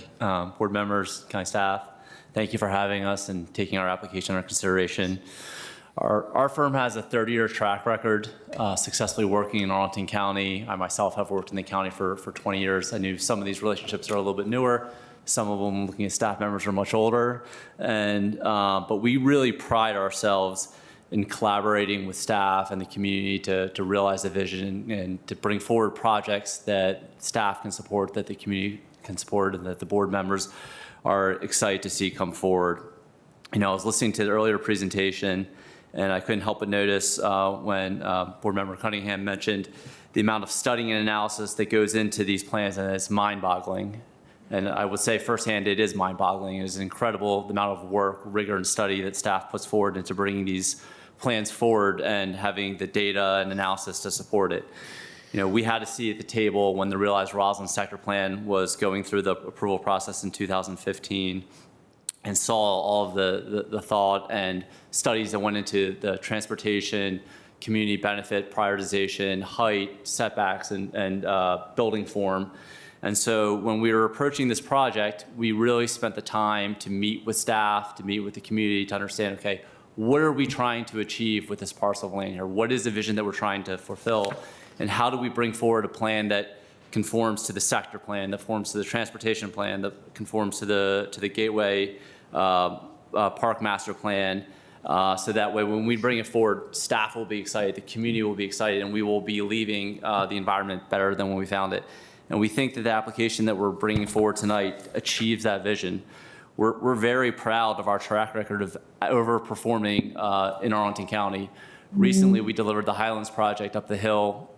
[SPEAKER 18] board members, county staff. Thank you for having us and taking our application under consideration. Our firm has a 30-year track record successfully working in Arlington County. I myself have worked in the county for 20 years. I knew some of these relationships are a little bit newer. Some of them, looking at staff members, are much older. But we really pride ourselves in collaborating with staff and the community to realize the vision and to bring forward projects that staff can support, that the community can support, and that the board members are excited to see come forward. You know, I was listening to the earlier presentation, and I couldn't help but notice when board member Cunningham mentioned the amount of studying and analysis that goes into these plans, and it's mind-boggling. And I would say firsthand, it is mind-boggling. It is incredible the amount of work, rigor, and study that staff puts forward into bringing these plans forward and having the data and analysis to support it. We had a seat at the table when the Realized Rosslyn sector plan was going through the approval process in 2015 and saw all of the thought and studies that went into the transportation, community benefit, prioritization, height, setbacks, and building form. And so when we were approaching this project, we really spent the time to meet with staff, to meet with the community, to understand, okay, what are we trying to achieve with this parcel of land here? What is the vision that we're trying to fulfill? And how do we bring forward a plan that conforms to the sector plan, that conforms to the transportation plan, that conforms to the Gateway Park Master Plan, so that way when we bring it forward, staff will be excited, the community will be excited, and we will be leaving the environment better than when we found it. And we think that the application that we're bringing forward tonight achieves that vision. We're very proud of our track record of overperforming in Arlington County. Recently, we delivered the Highlands project up the hill.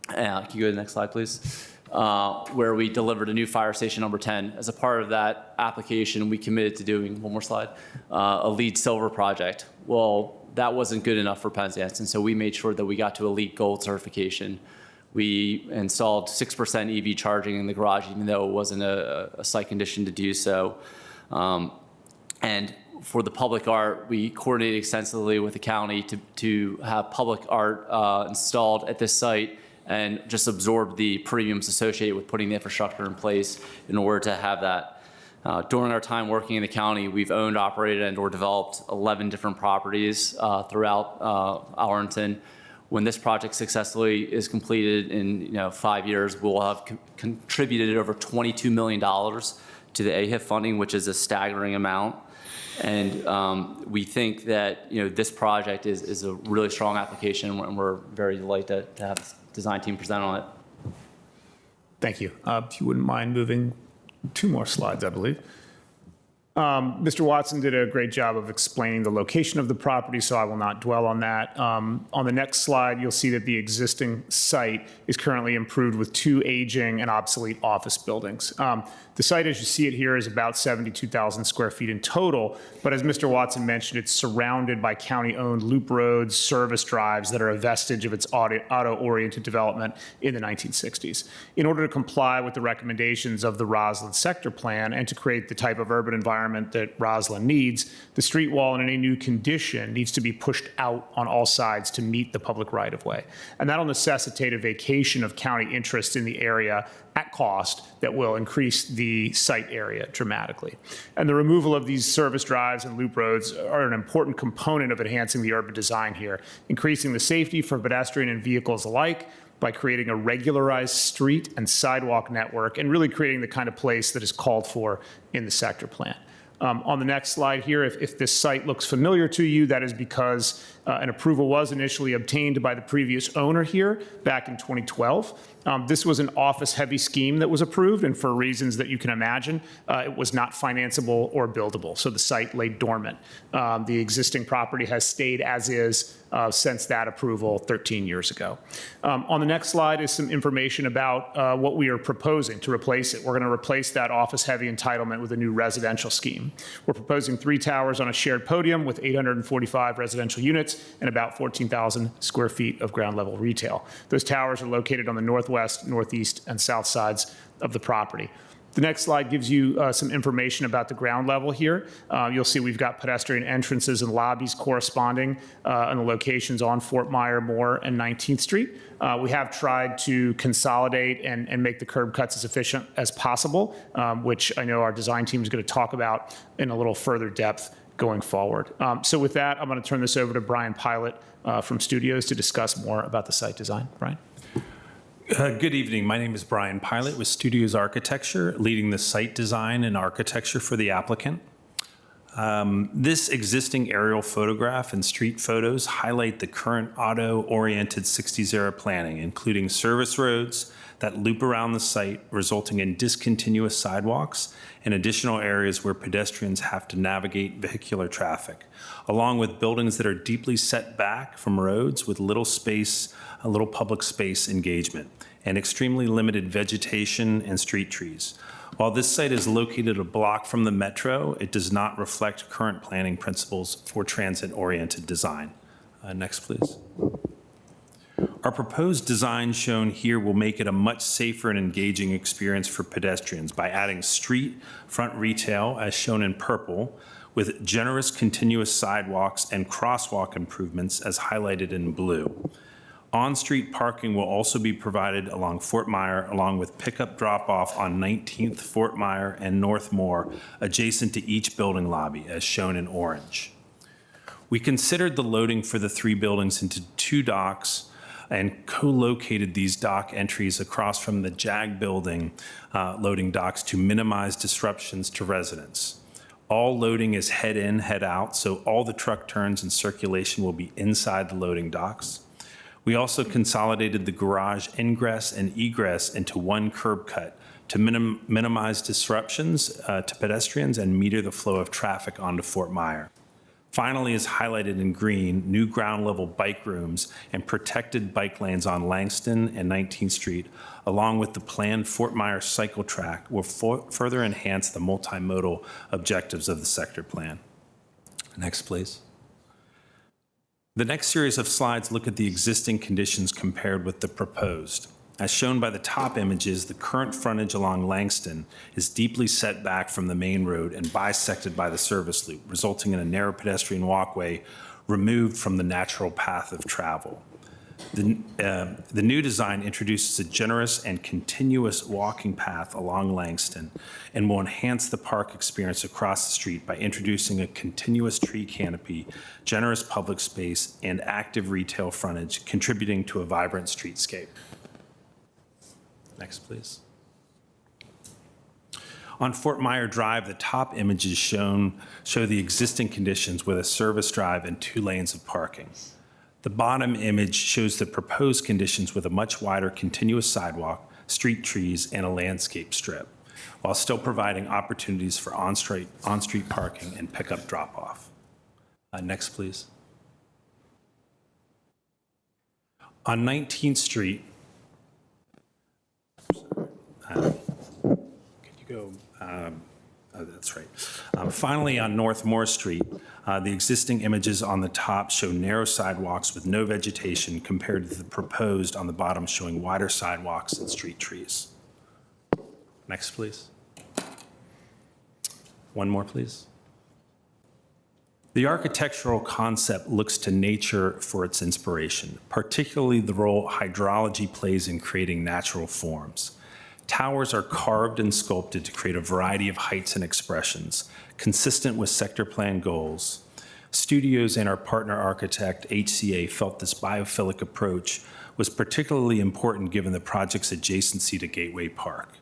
[SPEAKER 18] Can you go to the next slide, please? Where we delivered a new fire station number 10. As a part of that application, we committed to doing, one more slide, a LEED Silver project. Well, that wasn't good enough for Penzance, and so we made sure that we got to Elite Gold certification. We installed 6% EV charging in the garage, even though it wasn't a site condition to do so. And for the public art, we coordinated extensively with the county to have public art installed at this site and just absorb the premiums associated with putting the infrastructure in place in order to have that. During our time working in the county, we've owned, operated, and or developed 11 different properties throughout Arlington. When this project successfully is completed in 5 years, we'll have contributed over $22 million to the AHIP funding, which is a staggering amount. And we think that this project is a really strong application, and we're very delighted to have the design team present on it.
[SPEAKER 17] Thank you. If you wouldn't mind moving 2 more slides, I believe. Mr. Watson did a great job of explaining the location of the property, so I will not dwell on that. On the next slide, you'll see that the existing site is currently improved with 2 aging and obsolete office buildings. The site, as you see it here, is about 72,000 square feet in total, but as Mr. Watson mentioned, it's surrounded by county-owned loop roads, service drives that are a vestige of its auto-oriented development in the 1960s. In order to comply with the recommendations of the Rosslyn sector plan and to create the type of urban environment that Rosslyn needs, the street wall in any new condition needs to be pushed out on all sides to meet the public right-of-way. And that'll necessitate a vacation of county interest in the area at cost that will increase the site area dramatically. And the removal of these service drives and loop roads are an important component of enhancing the urban design here, increasing the safety for pedestrian and vehicles alike by creating a regularized street and sidewalk network and really creating the kind of place that is called for in the sector plan. On the next slide here, if this site looks familiar to you, that is because an approval was initially obtained by the previous owner here back in 2012. This was an office-heavy scheme that was approved, and for reasons that you can imagine, it was not financeable or buildable, so the site lay dormant. The existing property has stayed as is since that approval 13 years ago. On the next slide is some information about what we are proposing to replace it. We're going to replace that office-heavy entitlement with a new residential scheme. We're proposing 3 towers on a shared podium with 845 residential units and about 14,000 square feet of ground-level retail. Those towers are located on the northwest, northeast, and south sides of the property. The next slide gives you some information about the ground level here. You'll see we've got pedestrian entrances and lobbies corresponding on the locations on Fort Myer, Moore, and 19th Street. We have tried to consolidate and make the curb cuts as efficient as possible, which I know our design team is going to talk about in a little further depth going forward. So with that, I'm going to turn this over to Brian Pilot from Studios to discuss more about the site design. Brian?
[SPEAKER 3] Good evening. My name is Brian Pilot with Studios Architecture, leading the site design and architecture for the applicant. This existing aerial photograph and street photos highlight the current auto-oriented 60-0 planning, including service roads that loop around the site, resulting in discontinuous sidewalks and additional areas where pedestrians have to navigate vehicular traffic, along with buildings that are deeply set back from roads with little space, a little public space engagement, and extremely limited vegetation and street trees. While this site is located a block from the metro, it does not reflect current planning principles for transit-oriented design. Next, please. Our proposed design shown here will make it a much safer and engaging experience for pedestrians by adding street front retail, as shown in purple, with generous continuous sidewalks and crosswalk improvements as highlighted in blue. On-street parking will also be provided along Fort Myer, along with pickup drop-off on 19th, Fort Myer, and Northmore, adjacent to each building lobby, as shown in orange. We considered the loading for the 3 buildings into 2 docks and co-located these dock entries across from the JAG building loading docks to minimize disruptions to residents. All loading is head in, head out, so all the truck turns and circulation will be inside the loading docks. We also consolidated the garage ingress and egress into 1 curb cut to minimize disruptions to pedestrians and meter the flow of traffic onto Fort Myer. Finally, is highlighted in green, new ground level bike rooms and protected bike lanes on Langston and 19th Street, along with the planned Fort Myers cycle track, will further enhance the multimodal objectives of the sector plan. Next, please. The next series of slides look at the existing conditions compared with the proposed. As shown by the top images, the current frontage along Langston is deeply set back from the main road and bisected by the service loop, resulting in a narrow pedestrian walkway removed from the natural path of travel. The new design introduces a generous and continuous walking path along Langston and will enhance the park experience across the street by introducing a continuous tree canopy, generous public space, and active retail frontage, contributing to a vibrant streetscape. Next, please. On Fort Myer Drive, the top images show the existing conditions with a service drive and 2 lanes of parking. The bottom image shows the proposed conditions with a much wider continuous sidewalk, street trees, and a landscape strip, while still providing opportunities for on-street parking and pickup drop-off. Next, please. On 19th Street, could you go? Oh, that's right. Finally, on North Moore Street, the existing images on the top show narrow sidewalks with no vegetation compared to the proposed on the bottom showing wider sidewalks and street trees. Next, please. One more, please. The architectural concept looks to nature for its inspiration, particularly the role hydrology plays in creating natural forms. Towers are carved and sculpted to create a variety of heights and expressions, consistent with sector plan goals. Studios and our partner architect, HCA, felt this biophilic approach was particularly important given the project's adjacency to Gateway Park.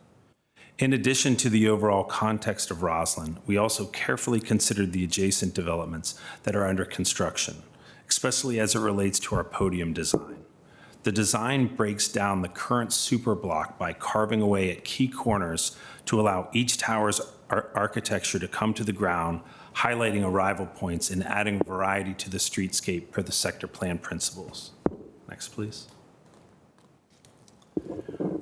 [SPEAKER 3] In addition to the overall context of Rosslyn, we also carefully considered the adjacent developments that are under construction, especially as it relates to our podium design. The design breaks down the current super block by carving away at key corners to allow each tower's architecture to come to the ground, highlighting arrival points and adding variety to the streetscape per the sector plan principles. Next, please.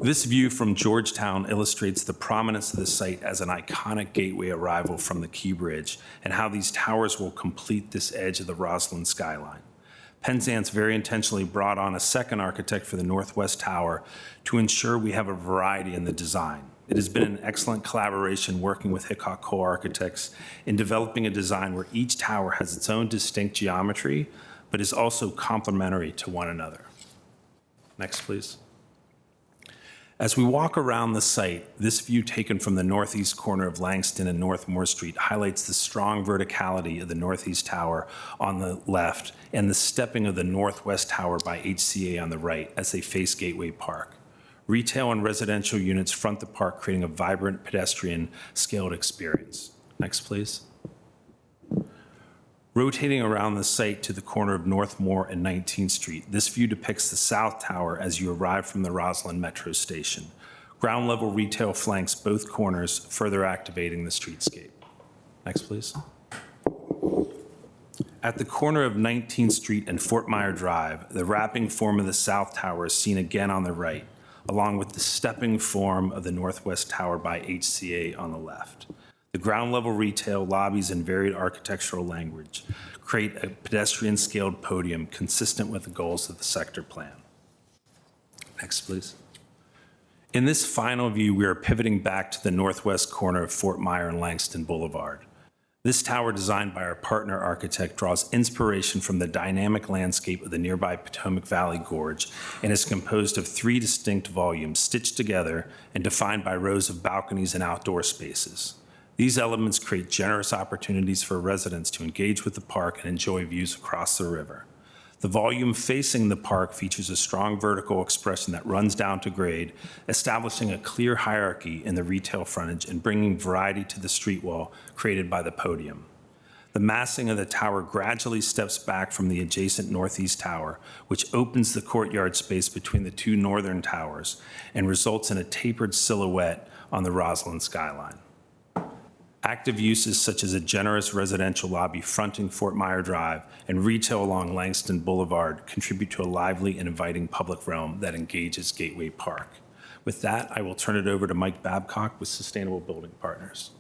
[SPEAKER 3] This view from Georgetown illustrates the prominence of the site as an iconic gateway arrival from the Key Bridge and how these towers will complete this edge of the Rosslyn skyline. Penzance very intentionally brought on a second architect for the Northwest Tower to ensure we have a variety in the design. It has been an excellent collaboration working with Hickok Cole Architects in developing a design where each tower has its own distinct geometry, but is also complementary to one another. Next, please. As we walk around the site, this view taken from the northeast corner of Langston and North Moore Street highlights the strong verticality of the northeast tower on the left and the stepping of the northwest tower by HCA on the right as they face Gateway Park. Retail and residential units front the park, creating a vibrant pedestrian scaled experience. Next, please. Rotating around the site to the corner of Northmore and 19th Street, this view depicts the South Tower as you arrive from the Rosslyn Metro Station. Ground level retail flanks both corners, further activating the streetscape. Next, please. At the corner of 19th Street and Fort Myer Drive, the wrapping form of the South Tower is seen again on the right, along with the stepping form of the Northwest Tower by HCA on the left. The ground level retail, lobbies, and varied architectural language create a pedestrian-scaled podium consistent with the goals of the sector plan. Next, please. In this final view, we are pivoting back to the northwest corner of Fort Myer and Langston Boulevard. This tower, designed by our partner architect, draws inspiration from the dynamic landscape of the nearby Potomac Valley Gorge and is composed of 3 distinct volumes stitched together and defined by rows of balconies and outdoor spaces. These elements create generous opportunities for residents to engage with the park and enjoy views across the river. The volume facing the park features a strong vertical expression that runs down to grade, establishing a clear hierarchy in the retail frontage and bringing variety to the street wall created by the podium. The massing of the tower gradually steps back from the adjacent northeast tower, which opens the courtyard space between the 2 northern towers and results in a tapered silhouette on the Rosslyn skyline. Active uses such as a generous residential lobby fronting Fort Myer Drive and retail along Langston Boulevard contribute to a lively and inviting public realm that engages Gateway Park. With that, I will turn it over to Mike Babcock with Sustainable Building Partners.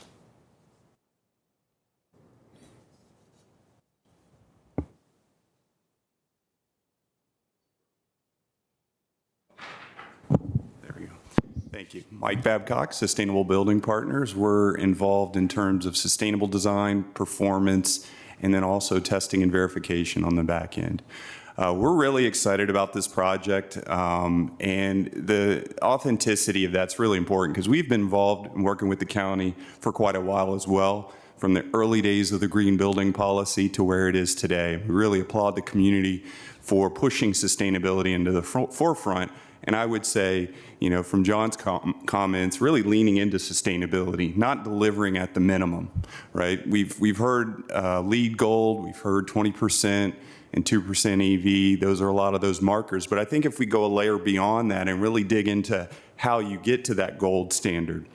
[SPEAKER 21] Thank you. Mike Babcock, Sustainable Building Partners. We're involved in terms of sustainable design, performance, and then also testing and verification on the back end. We're really excited about this project, and the authenticity of that's really important because we've been involved in working with the county for quite a while as well, from the early days of the green building policy to where it is today. We really applaud the community for pushing sustainability into the forefront. And I would say, you know, from John's comments, really leaning into sustainability, not delivering at the minimum, right? We've heard LEED Gold, we've heard 20% and 2% EV. Those are a lot of those markers. But I think if we go a layer beyond that and really dig into how you get to that gold standard.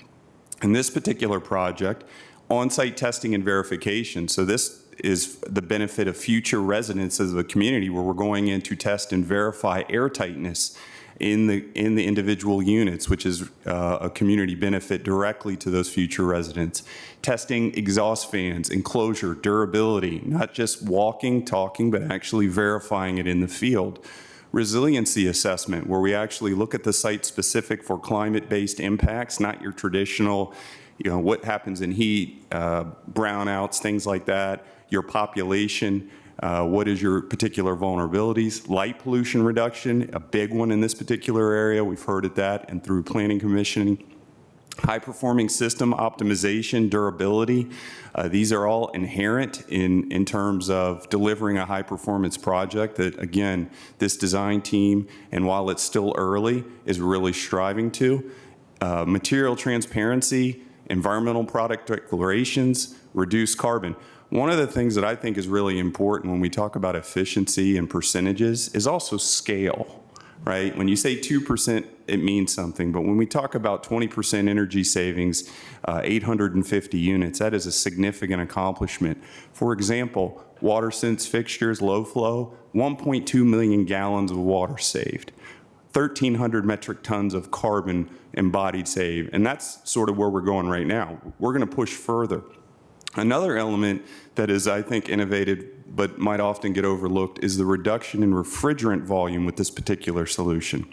[SPEAKER 21] In this particular project, on-site testing and verification. So this is the benefit of future residents of the community where we're going in to test and verify airtightness in the individual units, which is a community benefit directly to those future residents. Testing exhaust fans, enclosure, durability, not just walking, talking, but actually verifying it in the field. Resiliency assessment, where we actually look at the site specific for climate-based impacts, not your traditional, you know, what happens in heat, brownouts, things like that, your population, what is your particular vulnerabilities? Light pollution reduction, a big one in this particular area. We've heard of that and through planning commissioning. High performing system optimization, durability. These are all inherent in terms of delivering a high performance project that, again, this design team, and while it's still early, is really striving to. Material transparency, environmental product declarations, reduce carbon. One of the things that I think is really important when we talk about efficiency and percentages is also scale, right? When you say 2%, it means something, but when we talk about 20% energy savings, 850 units, that is a significant accomplishment. For example, WaterSense fixtures, low flow, 1.2 million gallons of water saved. 1,300 metric tons of carbon embodied save, and that's sort of where we're going right now. We're going to push further. Another element that is, I think, innovative but might often get overlooked is the reduction in refrigerant volume with this particular solution.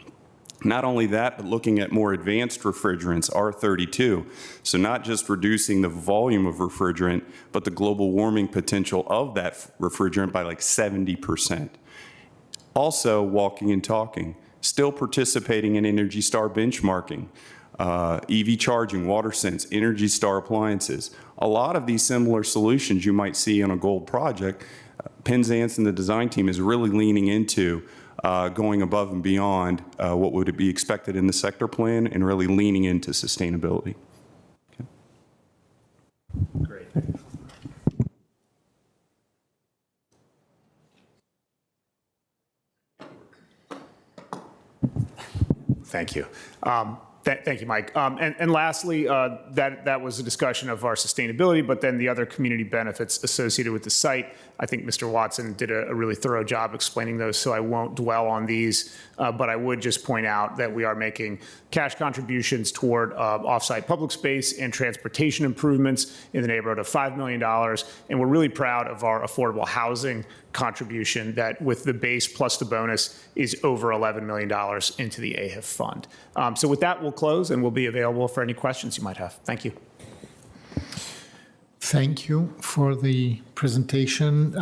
[SPEAKER 21] Not only that, but looking at more advanced refrigerants, R32. So not just reducing the volume of refrigerant, but the global warming potential of that refrigerant by like 70%. Also, walking and talking, still participating in Energy Star benchmarking. EV charging, WaterSense, Energy Star appliances. A lot of these similar solutions you might see on a gold project, Penzance and the design team is really leaning into going above and beyond what would be expected in the sector plan and really leaning into sustainability. Okay.
[SPEAKER 3] Great.
[SPEAKER 17] Thank you. Thank you, Mike. And lastly, that was a discussion of our sustainability, but then the other community benefits associated with the site. I think Mr. Watson did a really thorough job explaining those, so I won't dwell on these. But I would just point out that we are making cash contributions toward offsite public space and transportation improvements in the neighborhood of $5 million. And we're really proud of our affordable housing contribution that with the base plus the bonus is over $11 million into the AHIF fund. So with that, we'll close and we'll be available for any questions you might have. Thank you.
[SPEAKER 2] Thank you for the presentation.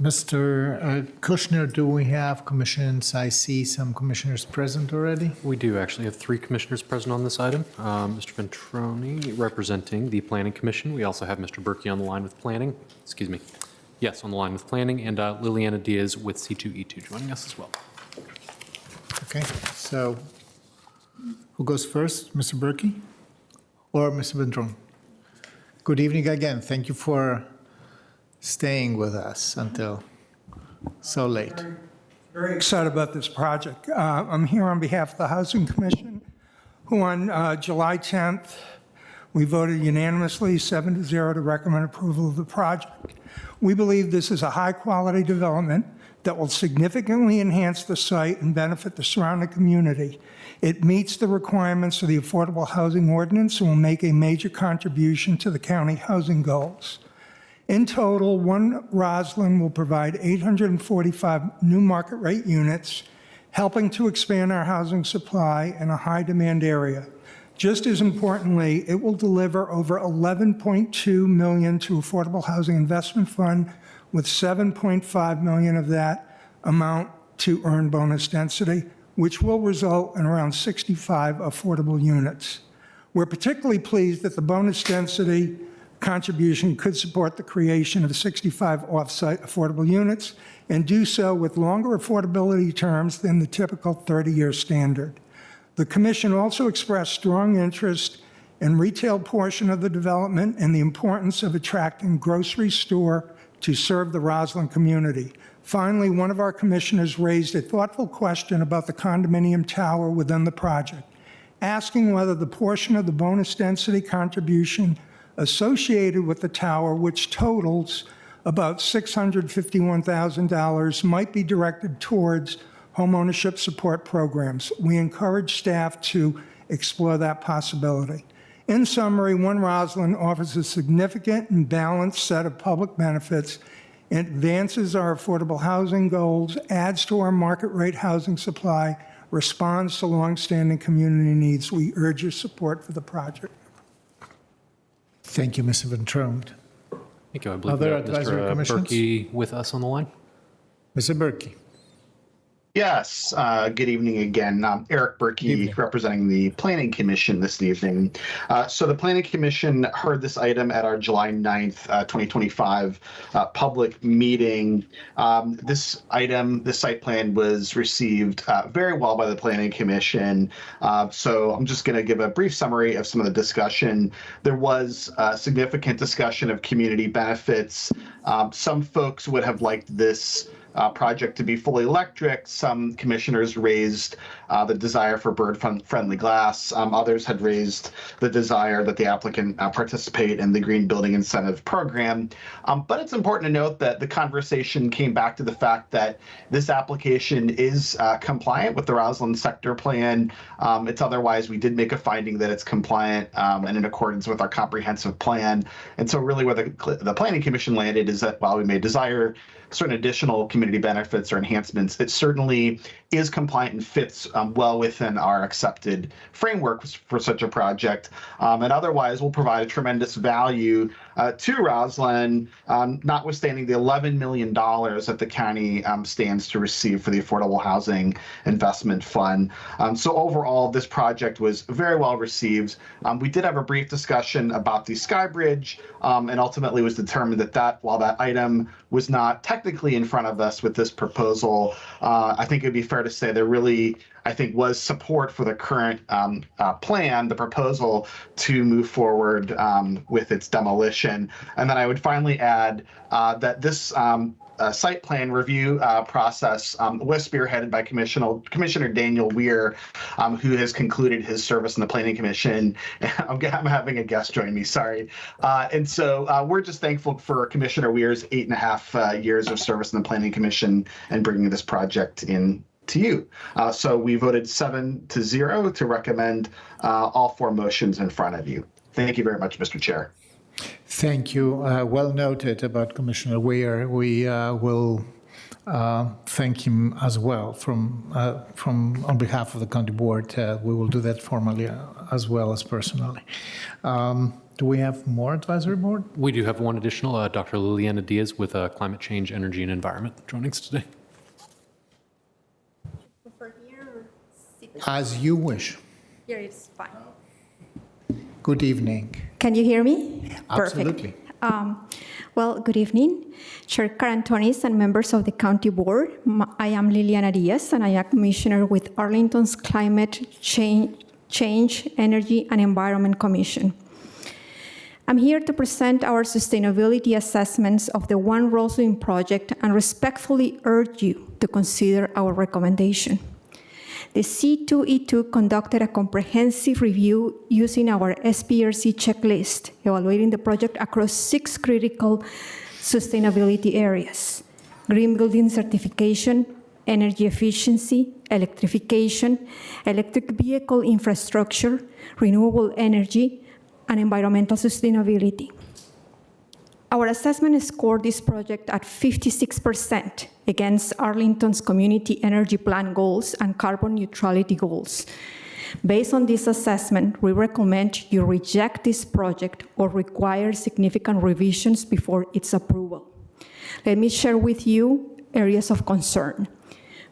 [SPEAKER 2] Mr. Kushner, do we have commissions? I see some commissioners present already.
[SPEAKER 1] We do actually have 3 commissioners present on this item. Mr. Ventroni representing the Planning Commission. We also have Mr. Berkey on the line with Planning. Excuse me. Yes, on the line with Planning, and Liliana Diaz with C2E2 joining us as well.
[SPEAKER 2] Okay, so who goes first, Mr. Berkey or Mr. Ventroni? Good evening again. Thank you for staying with us until so late.
[SPEAKER 4] Very excited about this project. I'm here on behalf of the Housing Commission, who on July 10th, we voted unanimously 7-0 to recommend approval of the project. We believe this is a high-quality development that will significantly enhance the site and benefit the surrounding community. It meets the requirements of the Affordable Housing Ordinance and will make a major contribution to the county housing goals. In total, One Rosslyn will provide 845 new market rate units, helping to expand our housing supply in a high-demand area. Just as importantly, it will deliver over $11.2 million to Affordable Housing Investment Fund, with $7.5 million of that amount to earn bonus density, which will result in around 65 affordable units. We're particularly pleased that the bonus density contribution could support the creation of 65 off-site affordable units and do so with longer affordability terms than the typical 30-year standard. The Commission also expressed strong interest in retail portion of the development and the importance of attracting grocery store to serve the Rosslyn community. Finally, one of our commissioners raised a thoughtful question about the condominium tower within the project, asking whether the portion of the bonus density contribution associated with the tower, which totals about $651,000, might be directed towards homeownership support programs. We encourage staff to explore that possibility. In summary, One Rosslyn offers a significant and balanced set of public benefits, advances our affordable housing goals, adds to our market rate housing supply, responds to longstanding community needs. We urge your support for the project.
[SPEAKER 2] Thank you, Mr. Ventrone.
[SPEAKER 1] Thank you. I believe
[SPEAKER 2] Other
[SPEAKER 1] we have
[SPEAKER 2] advisory
[SPEAKER 1] Mr.
[SPEAKER 2] commissions?
[SPEAKER 1] Berkey with us on the line.
[SPEAKER 2] Mr. Berkey.
[SPEAKER 22] Yes, good evening again. Eric Berkey representing the Planning Commission this evening. So the Planning Commission heard this item at our July 9th, 2025 public meeting. This item, the site plan, was received very well by the Planning Commission. So I'm just going to give a brief summary of some of the discussion. There was significant discussion of community benefits. Some folks would have liked this project to be fully electric. Some commissioners raised the desire for bird-friendly glass. Others had raised the desire that the applicant participate in the Green Building Incentive Program. But it's important to note that the conversation came back to the fact that this application is compliant with the Rosslyn Sector Plan. It's otherwise, we did make a finding that it's compliant and in accordance with our comprehensive plan. And so really where the Planning Commission landed is that while we may desire certain additional community benefits or enhancements, it certainly is compliant and fits well within our accepted framework for such a project, and otherwise will provide a tremendous value to Rosslyn, notwithstanding the $11 million that the county stands to receive for the Affordable Housing Investment Fund. So overall, this project was very well received. We did have a brief discussion about the Sky Bridge, and ultimately was determined that while that item was not technically in front of us with this proposal, I think it'd be fair to say there really, I think, was support for the current plan, the proposal to move forward with its demolition Commission. And then I would finally add that this site plan review process was spearheaded by Commissioner Daniel Weir, who has concluded his service in the Planning Commission. I'm having a guest join me, sorry. And so we're just thankful for Commissioner Weir's 8.5 years of service in the Planning Commission and bringing this project in to you. So we voted 7-0 to recommend all 4 motions in front of you. Thank you very much, Mr. Chair.
[SPEAKER 2] Thank you. Well noted about Commissioner Weir. We will thank him as well from on behalf of the county board. We will do that formally as well as personally. Do we have more advisory board?
[SPEAKER 1] We do have one additional, Dr. Liliana Diaz with Climate Change, Energy, and Environment joining us today.
[SPEAKER 2] As you wish.
[SPEAKER 11] Here it's fine.
[SPEAKER 2] Good evening.
[SPEAKER 11] Can you hear me?
[SPEAKER 2] Absolutely.
[SPEAKER 11] Perfect. Well, good evening, Chair Carantonis and members of the County Board. I am Liliana Diaz, and I am Commissioner with Arlington's Climate Change, Energy, and Environment Commission. I'm here to present our sustainability assessments of the One Rosslyn project and respectfully urge you to consider our recommendation. The C2E2 conducted a comprehensive review using our SPRC checklist, evaluating the project across 6 critical sustainability areas: green building certification, energy efficiency, electrification, electric vehicle infrastructure, renewable energy, and environmental sustainability. Our assessment scored this project at 56% against Arlington's community energy plan goals and carbon neutrality goals. Based on this assessment, we recommend you reject this project or require significant revisions before its approval. Let me share with you areas of concern.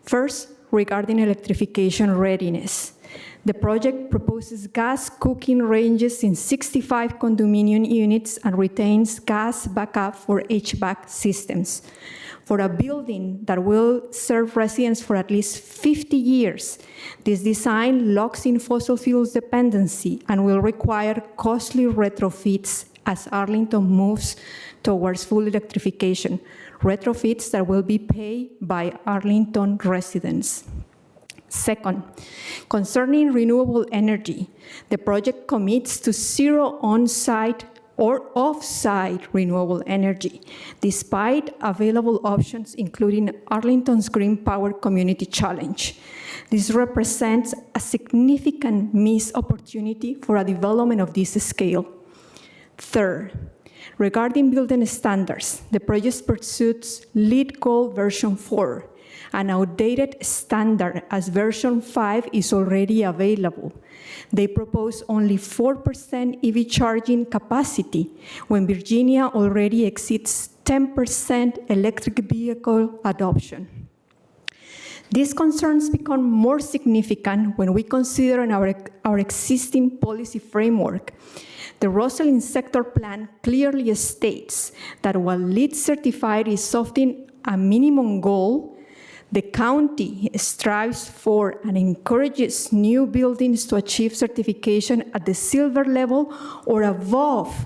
[SPEAKER 11] First, regarding electrification readiness. The project proposes gas cooking ranges in 65 condominium units and retains gas backup for HVAC systems. For a building that will serve residents for at least 50 years, this design locks in fossil fuels dependency and will require costly retrofits as Arlington moves towards full electrification, retrofits that will be paid by Arlington residents. Second, concerning renewable energy, the project commits to zero on-site or off-site renewable energy, despite available options, including Arlington's Green Power Community Challenge. This represents a significant missed opportunity for a development of this scale. Third, regarding building standards, the project pursues LEED Gold version 4, an outdated standard as version 5 is already available. They propose only 4% EV charging capacity when Virginia already exceeds 10% electric vehicle adoption. These concerns become more significant when we consider our existing policy framework. The Rosslyn Sector Plan clearly states that while LEED certified is often a minimum goal, the county strives for and encourages new buildings to achieve certification at the silver level or above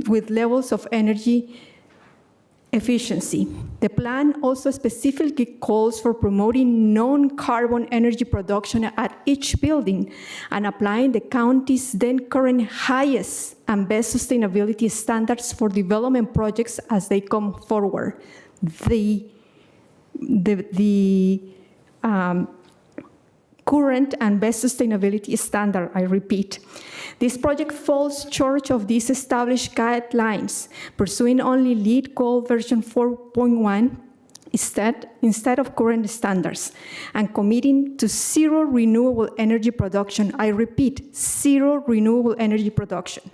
[SPEAKER 11] with levels of energy efficiency. The plan also specifically calls for promoting non-carbon energy production at each building and applying the county's then current highest and best sustainability standards for development projects as they come forward. The current and best sustainability standard, I repeat. This project falls short of these established guidelines, pursuing only LEED Gold version 4.1 instead of current standards, and committing to zero renewable energy production. I repeat, zero renewable energy production.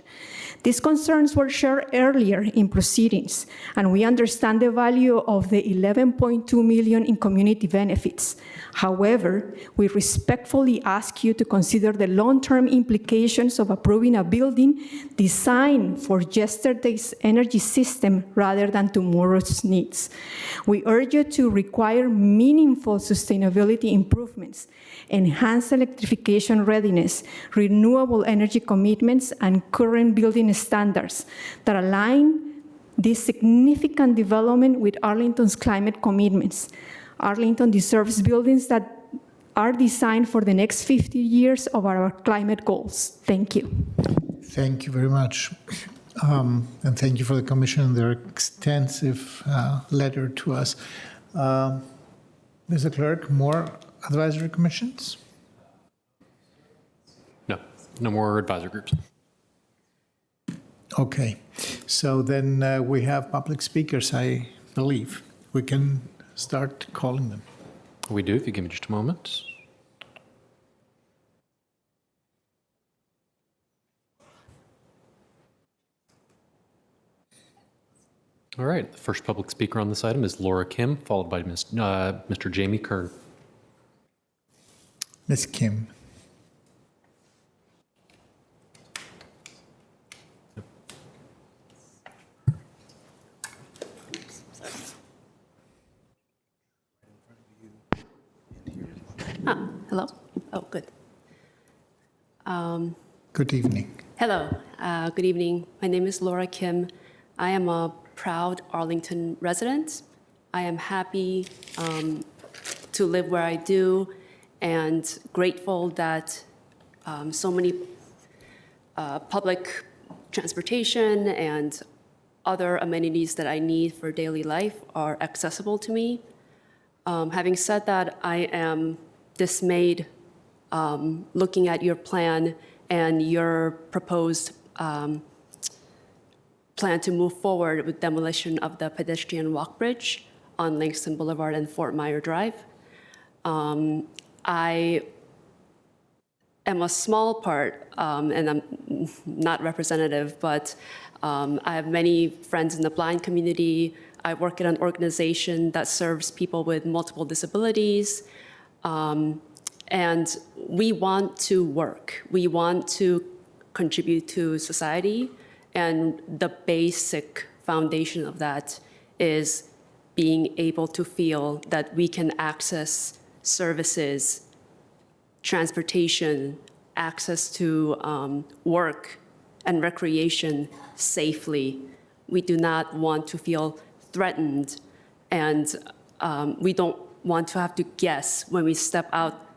[SPEAKER 11] These concerns were shared earlier in proceedings, and we understand the value of the $11.2 million in community benefits. However, we respectfully ask you to consider the long-term implications of approving a building designed for yesterday's energy system rather than tomorrow's needs. We urge you to require meaningful sustainability improvements, enhance electrification readiness, renewable energy commitments, and current building living standards that align this significant development with Arlington's climate commitments. Arlington deserves buildings that are designed for the next 50 years of our climate goals. Thank you.
[SPEAKER 2] Thank you very much. And thank you for the commission and their extensive letter to us. Mr. Clerk, more advisory commissions?
[SPEAKER 1] No, no more advisory groups.
[SPEAKER 2] Okay, so then we have public speakers, I believe. We can start calling them.
[SPEAKER 1] We do, if you give me just a moment. All right, the first public speaker on this item is Laura Kim, followed by Mr. Jamie Kern.
[SPEAKER 2] Ms. Kim.
[SPEAKER 12] Hello. Oh, good.
[SPEAKER 2] Good evening.
[SPEAKER 12] Hello. Good evening. My name is Laura Kim. I am a proud Arlington resident. I am happy to live where I do and grateful that so many public transportation and other amenities that I need for daily life are accessible to me. Having said that, I am dismayed looking at your plan and your proposed plan to move forward with demolition of the pedestrian walk bridge on Langston Boulevard and Fort Myer Drive. I am a small part, and I'm not representative, but I have many friends in the blind community. I work at an organization that serves people with multiple disabilities. And we want to work. We want to contribute to society. And the basic foundation of that is being able to feel that we can access services, transportation, access to work and recreation safely. We do not want to feel threatened, and we don't want to have to guess when we step out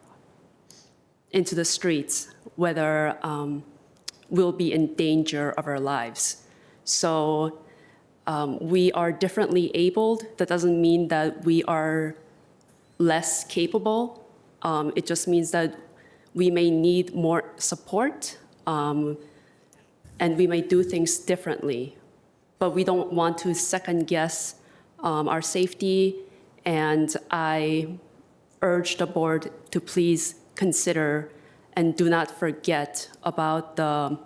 [SPEAKER 12] into the streets whether we'll be in danger of our lives. So we are differently abled. That doesn't mean that we are less capable. It just means that we may need more support, and we may do things differently. But we don't want to second guess our safety, and I urge the board to please consider and do not forget about the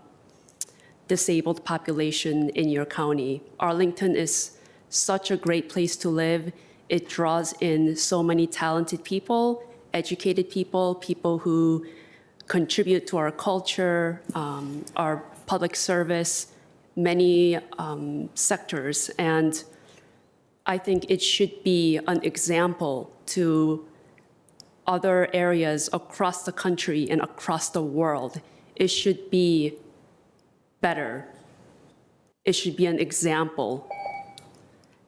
[SPEAKER 12] disabled population in your county. Arlington is such a great place to live. It draws in so many talented people, educated people, people who contribute to our culture, our public service, many sectors. And I think it should be an example to other areas across the country and across the world. It should be better. It should be an example.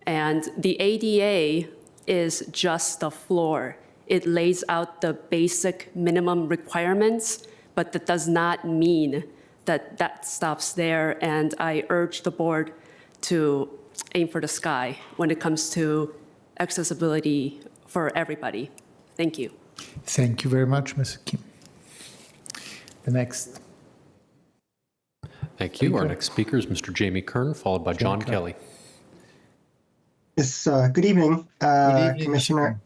[SPEAKER 12] And the ADA is just the floor. It lays out the basic minimum requirements, but that does not mean that that stops there. And I urge the board to aim for the sky when it comes to accessibility for everybody. Thank you.
[SPEAKER 2] Thank you very much, Ms. Kim. The next.
[SPEAKER 1] Thank you. Our next speaker is Mr. Jamie Kern, followed by John Kelly.
[SPEAKER 16] Yes, good evening, Commissioner.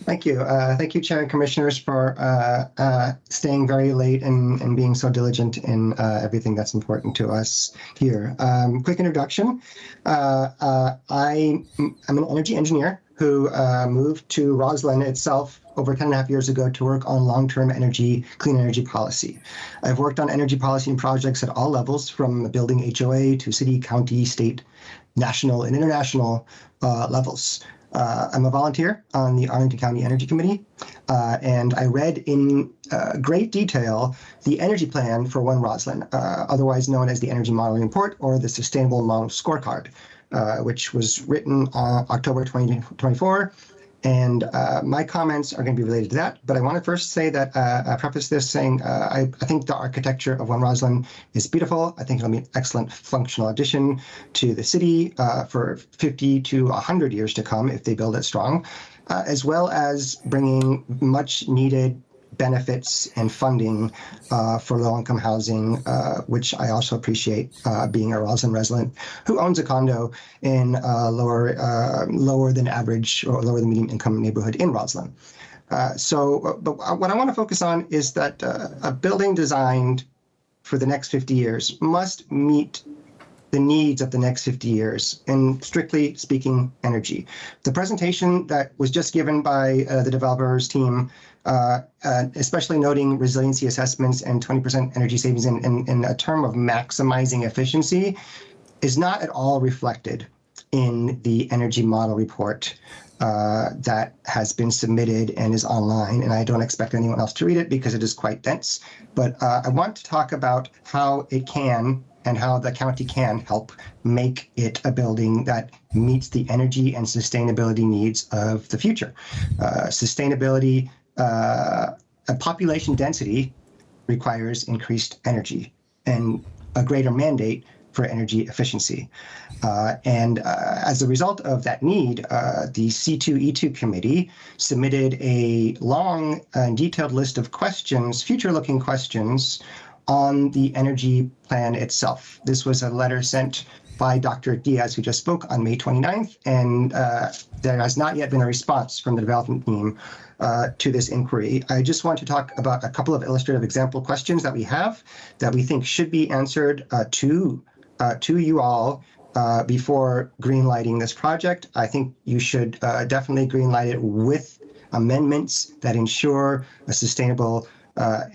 [SPEAKER 16] Thank you. Thank you, Chair and Commissioners, for staying very late and being so diligent in everything that's important to us here. Quick introduction. I'm an energy engineer who moved to Rosslyn itself over 10.5 years ago to work on long-term clean energy policy. I've worked on energy policy and projects at all levels, from building HOA to city, county, state, national, and international levels. I'm a volunteer on the Arlington County Energy Committee, and I read in great detail the energy plan for One Rosslyn, otherwise known as the Energy Modeling Report or the Sustainable Model Scorecard, which was written October 2024. And my comments are going to be related to that. But I want to first say that I preface this saying I think the architecture of One Rosslyn is beautiful. I think it'll be an excellent functional addition to the city for 50 to 100 years to come if they build it strong, as well as bringing much needed benefits and funding for low-income housing, which I also appreciate being a Rosslyn resident who owns a condo in lower than average or lower than medium income neighborhood in Rosslyn. But what I want to focus on is that a building designed for the next 50 years must meet the needs of the next 50 years, and strictly speaking, energy. The presentation that was just given by the developers team, especially noting resiliency assessments and 20% energy savings in a term of maximizing efficiency, is not at all reflected in the energy model report that has been submitted and is online. And I don't expect anyone else to read it because it is quite dense. But I want to talk about how it can and how the county can help make it a building that meets the energy and sustainability needs of the future. Sustainability, a population density requires increased energy and a greater mandate for energy efficiency. As a result of that need, the C2E2 committee submitted a long and detailed list of questions, future-looking questions, on the energy plan itself. This was a letter sent by Dr. Diaz, who just spoke, on May 29th, and there has not yet been a response from the development team to this inquiry. I just want to talk about a couple of illustrative example questions that we have that we think should be answered to you all before greenlighting this project. I think you should definitely greenlight it with amendments that ensure a sustainable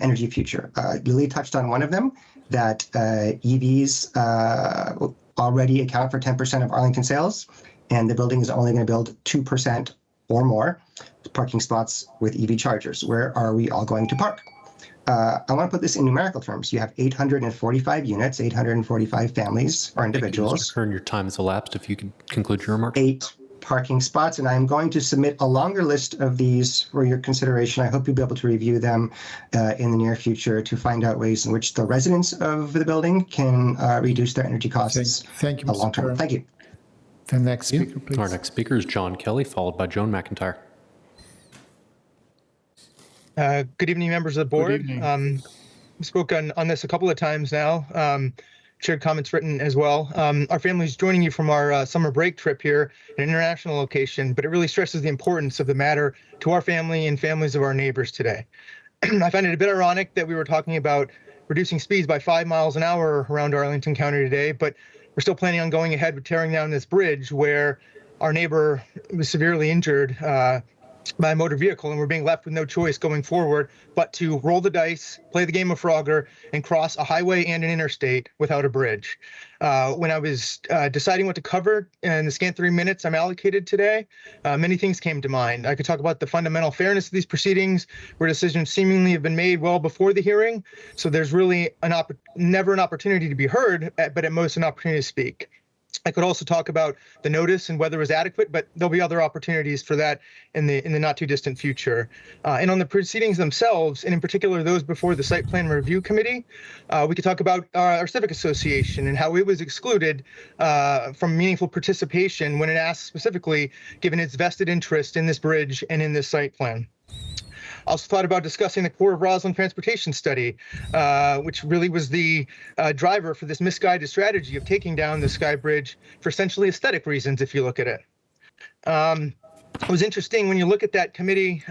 [SPEAKER 16] energy future. Lily touched on one of them, that EVs already account for 10% of Arlington sales, and the building is only going to build 2% or more parking spots with EV chargers. Where are we all going to park? I want to put this in numerical terms. You have 845 units, 845 families or individuals.
[SPEAKER 1] Mr. Kern, your time has elapsed. If you could conclude your remarks.
[SPEAKER 16] 8 parking spots, and I'm going to submit a longer list of these for your consideration. I hope you'll be able to review them in the near future to find out ways in which the residents of the building can reduce their energy costs.
[SPEAKER 20] Thank you, Mr.
[SPEAKER 16] long term.
[SPEAKER 20] Kern.
[SPEAKER 16] Thank you.
[SPEAKER 20] The next speaker, please.
[SPEAKER 1] Our next speaker is John Kelly, followed by Joan McIntyre.
[SPEAKER 10] Good evening, members of the board. We spoke on this a couple of times now. Shared comments written as well. Our family is joining you from our summer break trip here in an international location, but it really stresses the importance of the matter to our family and families of our neighbors today. I find it a bit ironic that we were talking about reducing speeds by 5 miles an hour around Arlington County today, but we're still planning on going ahead with tearing down this bridge where our neighbor was severely injured by a motor vehicle, and we're being left with no choice going forward but to roll the dice, play the game of Frogger, and cross a highway and an interstate without a bridge. When I was deciding what to cover in the scant 3 minutes I'm allocated today, many things came to mind. I could talk about the fundamental fairness of these proceedings, where decisions seemingly have been made well before the hearing, so there's really never an opportunity to be heard, but at most an opportunity to speak. I could also talk about the notice and whether it was adequate, but there'll be other opportunities for that in the not too distant future. And on the proceedings themselves, and in particular those before the Site Plan Review Committee, we could talk about our civic association and how it was excluded from meaningful participation when it asked specifically, given its vested interest in this bridge and in this site plan. I also thought about discussing the Core of Rosslyn transportation study, which really was the driver for this misguided strategy of taking down the Sky Bridge for essentially aesthetic reasons, if you look at it. It was interesting when you look at that committee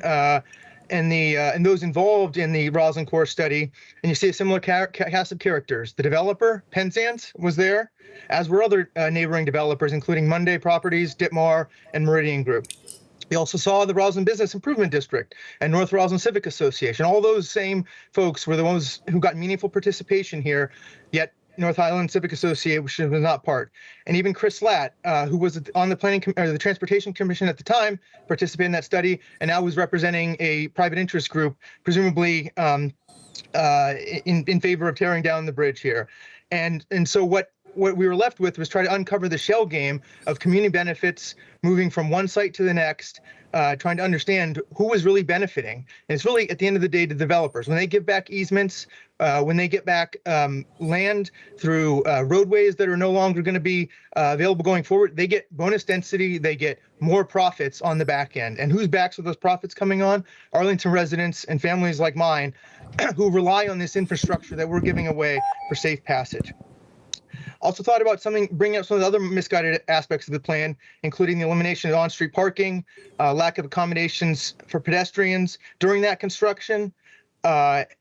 [SPEAKER 10] and those involved in the Rosslyn Core study, and you see a similar cast of characters. The developer, Penzance, was there, as were other neighboring developers, including Monday Properties, Ditmar, and Meridian Group. We also saw the Rosslyn Business Improvement District and North Rosslyn Civic Association. All those same folks were the ones who got meaningful participation here, yet North Highland Civic Association, which was not part. And even Chris Latt, who was on the the Transportation Commission at the time, participated in that study, and now was representing a private interest group, presumably in favor of tearing down the bridge here. And so what we were left with was try to uncover the shell game of community benefits moving from one site to the next, trying to understand who was really benefiting. And it's really, at the end of the day, the developers. When they give back easements, when they get back land through roadways that are no longer going to be available going forward, they get bonus density, they get more profits on the back end. And whose backs are those profits coming on? Arlington residents and families like mine who rely on this infrastructure that we're giving away for safe passage. Also thought about bringing up some of the other misguided aspects of the plan, including the elimination of on-street parking, lack of accommodations for pedestrians during that construction,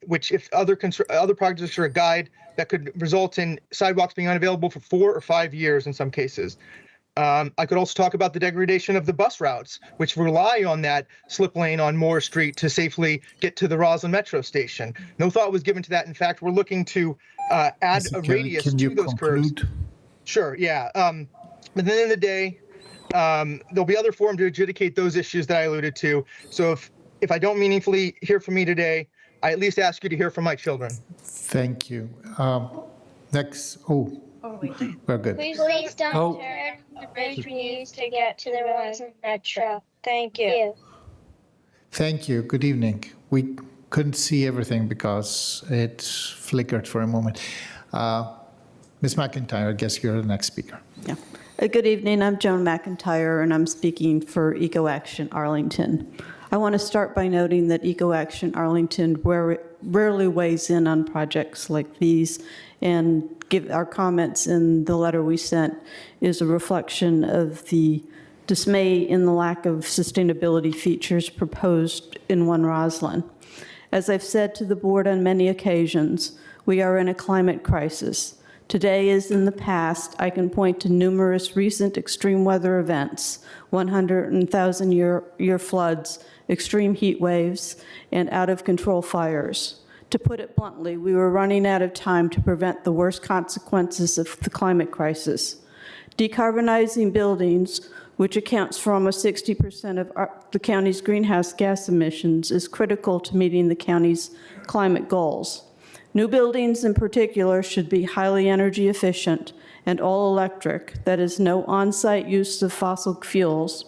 [SPEAKER 10] which if other projects are a guide, that could result in sidewalks being unavailable for 4 or 5 years in some cases. I could also talk about the degradation of the bus routes, which rely on that slip lane on Moore Street to safely get to the Rosslyn Metro Station. No thought was given to that. In fact, we're looking to add a radius to those curves. Sure, yeah. But then in the day, there'll be other forum to adjudicate those issues that I alluded to. So if I don't meaningfully hear from me today, I at least ask you to hear from my children.
[SPEAKER 20] Thank you. Next, we're good.
[SPEAKER 14] Please don't turn the bridge we use to get to the Rosslyn Metro. Thank you.
[SPEAKER 20] Thank you. Good evening. We couldn't see everything because it flickered for a moment. Ms. McIntyre, I guess you're the next speaker.
[SPEAKER 19] Yeah. Good evening. I'm Joan McIntyre, and I'm speaking for Eco Action Arlington. I want to start by noting that Eco Action Arlington rarely weighs in on projects like these, and give our comments in the letter we sent is a reflection of the dismay in the lack of sustainability features proposed in One Rosslyn. As I've said to the board on many occasions, we are in a climate crisis. Today, as in the past, I can point to numerous recent extreme weather events, 100 and 1,000-year floods, extreme heat waves, and out-of-control fires. To put it bluntly, we were running out of time to prevent the worst consequences of the climate crisis. Decarbonizing buildings, which accounts for almost 60% of the county's greenhouse gas emissions, is critical to meeting the county's climate goals. New buildings in particular should be highly energy efficient and all electric, that is, no on-site use of fossil fuels.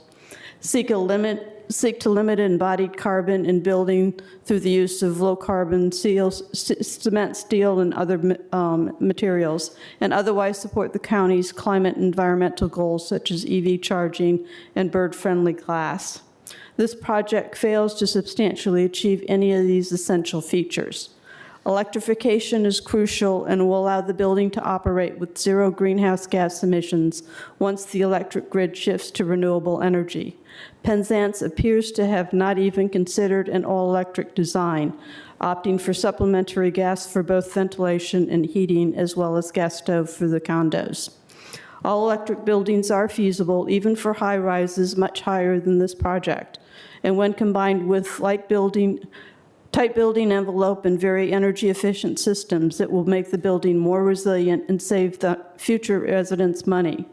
[SPEAKER 19] Seek to limit embodied carbon in building through the use of low-carbon cement, steel, and other materials, and otherwise support the county's climate and environmental goals such as EV charging and bird-friendly glass. This project fails to substantially achieve any of these essential features. Electrification is crucial and will allow the building to operate with zero greenhouse gas emissions once the electric grid shifts to renewable energy. Penzance appears to have not even considered an all-electric design, opting for supplementary gas for both ventilation and heating, as well as gas stove for the condos. All-electric buildings are feasible, even for high-rises much higher than this project. And when combined with tight building envelope and very energy-efficient systems, it will make the building more resilient and save the future residents money.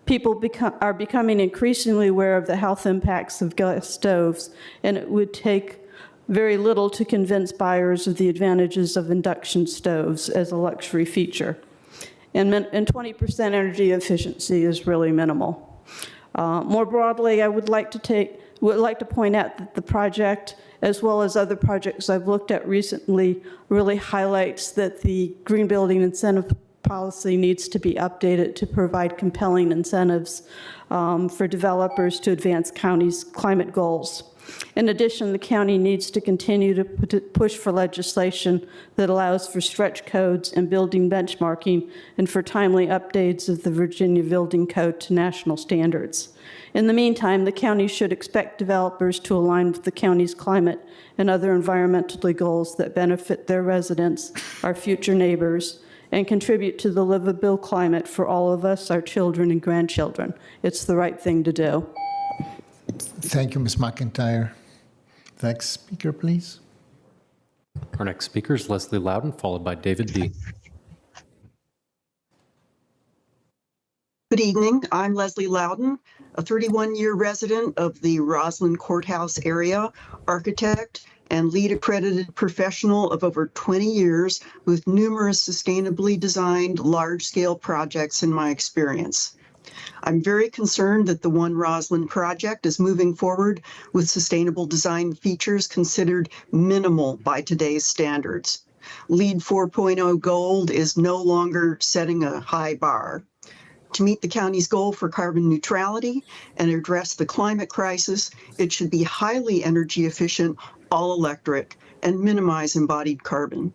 [SPEAKER 19] People are becoming increasingly aware of the health impacts of gas stoves, and it would take very little to convince buyers of the advantages of induction stoves as a luxury feature. And 20% energy efficiency is really minimal. More broadly, I would like to point out that the project, as well as other projects I've looked at recently, really highlights that the green building incentive policy needs to be updated to provide compelling incentives for developers to advance county's climate goals. In addition, the county needs to continue to push for legislation that allows for stretch codes and building benchmarking, and for timely updates of the Virginia Building Code to national standards. In the meantime, the county should expect developers to align with the county's climate and other environmental goals that benefit their residents, our future neighbors, and contribute to the livable climate for all of us, our children and grandchildren. It's the right thing to do.
[SPEAKER 20] Thank you, Ms. McIntyre. Next speaker, please.
[SPEAKER 1] Our next speaker is Leslie Loudon, followed by David B.
[SPEAKER 7] Good evening. I'm Leslie Loudon, a 31-year resident of the Rosslyn Courthouse area, architect, and lead accredited professional of over 20 years with numerous sustainably designed large-scale projects in my experience. I'm very concerned that the One Rosslyn project is moving forward with sustainable design features considered minimal by today's standards. LEED 4.0 Gold is no longer setting a high bar. To meet the county's goal for carbon neutrality and address the climate crisis, it should be highly energy efficient, all electric, and minimize embodied carbon.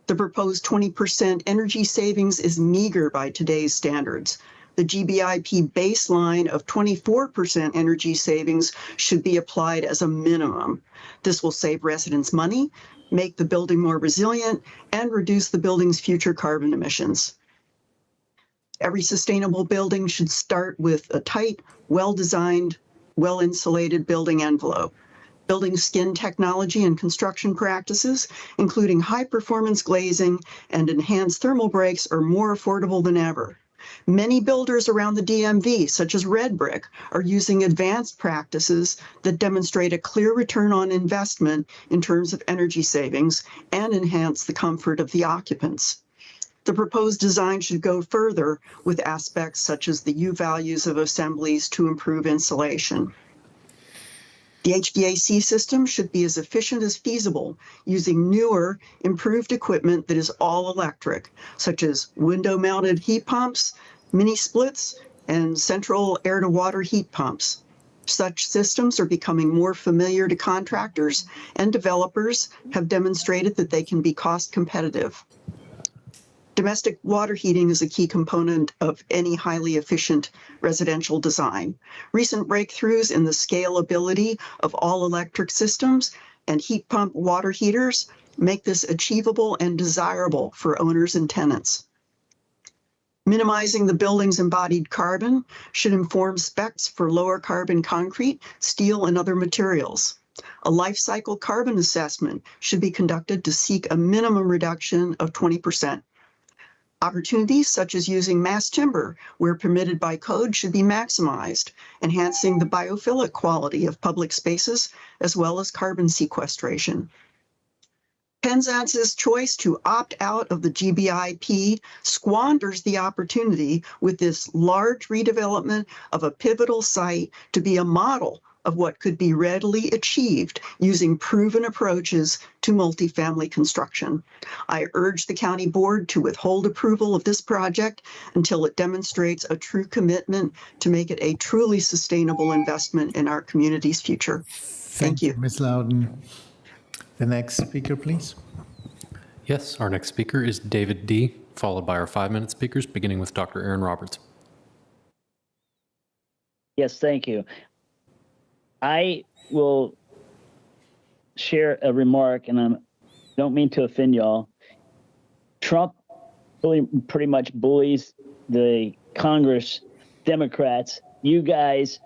[SPEAKER 7] The proposed 20% energy savings is meager by today's standards. The GBIP baseline of 24% energy savings should be applied as a minimum. This will save residents money, make the building more resilient, and reduce the building's future carbon emissions. Every sustainable building should start with a tight, well-designed, well-insulated building envelope. Building skin technology and construction practices, including high-performance glazing and enhanced thermal breaks, are more affordable than ever. Many builders around the DMV, such as Red Brick, are using advanced practices that demonstrate a clear return on investment in terms of energy savings and enhance the comfort of the occupants. The proposed design should go further with aspects such as the U-values of assemblies to improve insulation. The HVAC system should be as efficient as feasible, using newer, improved equipment that is all electric, such as window-mounted heat pumps, mini splits, and central air-to-water heat pumps. Such systems are becoming more familiar to contractors, and developers have demonstrated that they can be cost competitive. Domestic water heating is a key component of any highly efficient residential design. Recent breakthroughs in the scalability of all-electric systems and heat pump water heaters make this achievable and desirable for owners and tenants. Minimizing the building's embodied carbon should inform specs for lower carbon concrete, steel, and other materials. A life cycle carbon assessment should be conducted to seek a minimum reduction of 20%. Opportunities such as using mass timber where permitted by code should be maximized, enhancing the biophilic quality of public spaces as well as carbon sequestration. Penzance's choice to opt out of the GBIP squanders the opportunity with this large redevelopment of a pivotal site to be a model of what could be readily achieved using proven approaches to multifamily construction. I urge the county board to withhold approval of this project until it demonstrates a true commitment to make it a truly sustainable investment in our community's future. Thank you.
[SPEAKER 2] Ms. Loudon. The next speaker, please.
[SPEAKER 1] Yes, our next speaker is David D., followed by our 5-minute speakers, beginning with Dr. Aaron Roberts.
[SPEAKER 8] Yes, thank you. I will share a remark, and I don't mean to offend y'all. Trump really pretty much bullies the Congress Democrats. You guys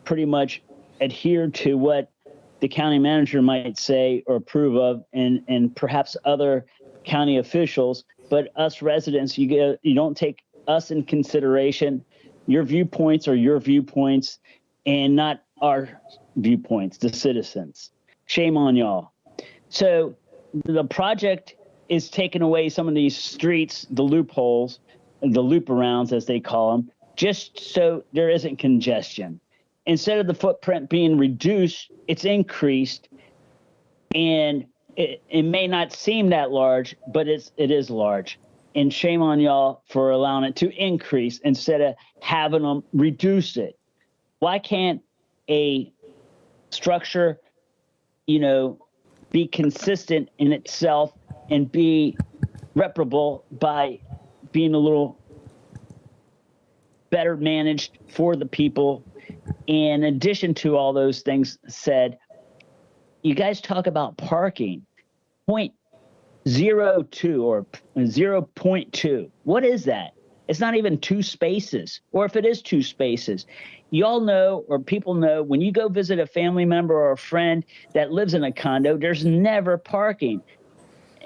[SPEAKER 8] pretty much adhere to what the county manager might say or approve of, and perhaps other county officials. But us residents, you don't take us in consideration. Your viewpoints are your viewpoints, and not our viewpoints, the citizens. Shame on y'all. So the project is taking away some of these streets, the loopholes, the loop-arounds as they call them, just so there isn't congestion. Instead of the footprint being reduced, it's increased, and it may not seem that large, but it is large. And shame on y'all for allowing it to increase instead of having them reduce it. Why can't a structure, be consistent in itself and be reparable by being a little better managed for the people? In addition to all those things said, you guys talk about parking. 0.02 or 0.2. What is that? It's not even 2 spaces. Or if it is 2 spaces, y'all know, or people know, when you go visit a family member or a friend that lives in a condo, there's never parking.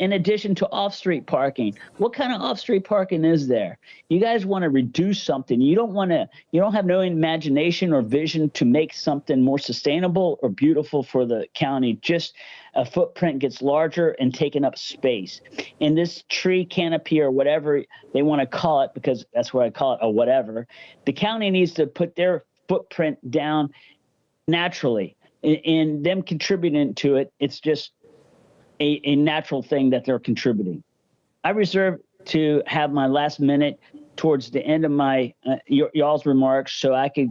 [SPEAKER 8] in addition to off-street parking. What kind of off-street parking is there? You guys want to reduce something. You don't have no imagination or vision to make something more sustainable or beautiful for the county. Just a footprint gets larger and taking up space. And this tree canopy or whatever they want to call it, because that's what I call it, or whatever, the county needs to put their footprint down naturally. And them contributing to it, it's just a natural thing that they're contributing. I reserve to have my last minute towards the end of my y'all's remarks so I could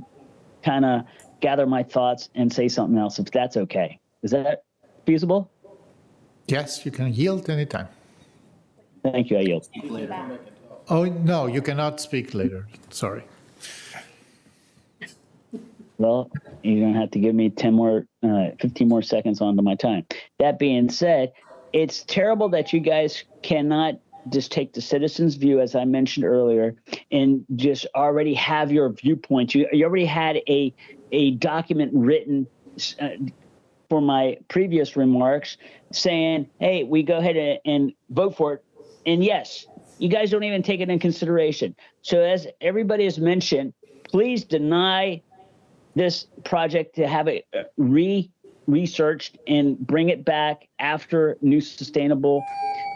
[SPEAKER 8] kind of gather my thoughts and say something else, if that's okay. Is that feasible?
[SPEAKER 2] Yes, you can yield anytime.
[SPEAKER 8] Thank you, I yield.
[SPEAKER 2] Oh, no, you cannot speak later. Sorry.
[SPEAKER 8] Well, you're going to have to give me 15 more seconds onto my time. That being said, it's terrible that you guys cannot just take the citizens' view, as I mentioned earlier, and just already have your viewpoint. You already had a document written for my previous remarks saying, hey, we go ahead and vote for it. And yes, you guys don't even take it in consideration. So as everybody has mentioned, please deny this project to have it researched and bring it back after new sustainable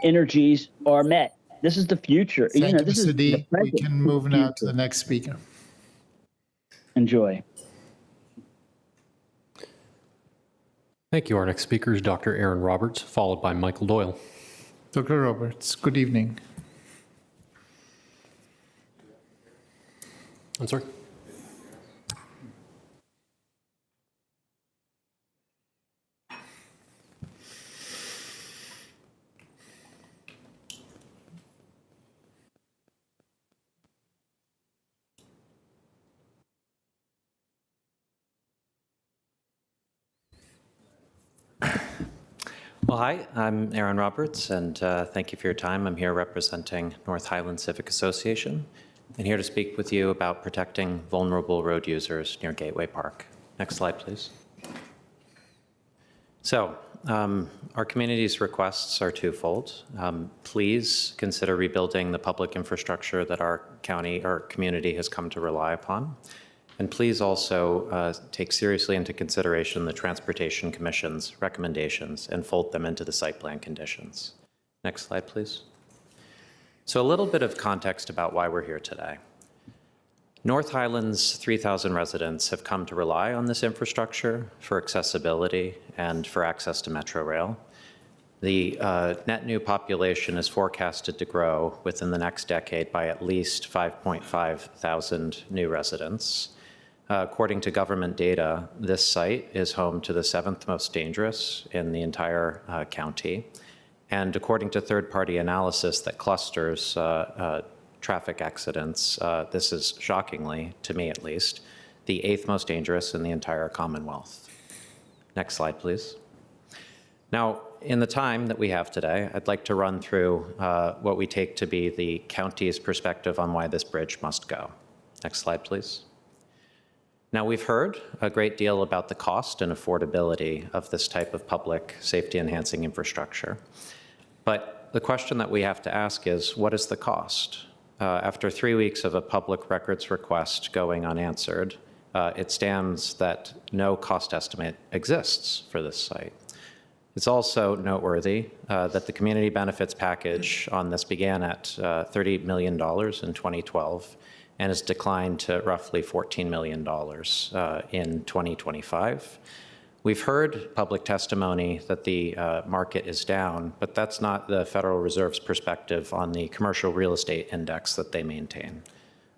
[SPEAKER 8] energies are met. This is the future.
[SPEAKER 2] Thank you, Mr. D. We can move now to the next speaker.
[SPEAKER 8] Enjoy.
[SPEAKER 1] Thank you. Our next speaker is Dr. Aaron Roberts, followed by Michael Doyle.
[SPEAKER 2] Dr. Roberts, good evening.
[SPEAKER 1] I'm sorry.
[SPEAKER 5] Well, hi, I'm Aaron Roberts, and thank you for your time. I'm here representing North Highland Civic Association, and here to speak with you about protecting vulnerable road users near Gateway Park. Next slide, please. So, our community's requests are twofold. Please consider rebuilding the public infrastructure that our county or community has come to rely upon. And please also take seriously into consideration the Transportation Commission's recommendations and fold them into the site plan conditions. Next slide, please. So a little bit of context about why we're here today. North Highland's 3,000 residents have come to rely on this infrastructure for accessibility and for access to Metro Rail. The net new population is forecasted to grow within the next decade by at least 5.5 thousand new residents. According to government data, this site is home to the 7th most dangerous in the entire county. And according to third-party analysis that clusters traffic accidents, this is shockingly, to me at least, the 8th most dangerous in the entire Commonwealth. Next slide, please. Now, in the time that we have today, I'd like to run through what we take to be the county's perspective on why this bridge must go. Next slide, please. Now, we've heard a great deal about the cost and affordability of this type of public safety-enhancing infrastructure. But the question that we have to ask is, what is the cost? After 3 weeks of a public records request going unanswered, it stands that no cost estimate exists for this site. It's also noteworthy that the community benefits package on this began at $30 million in 2012 and has declined to roughly $14 million in 2025. We've heard public testimony that the market is down, but that's not the Federal Reserve's perspective on the commercial real estate index that they maintain.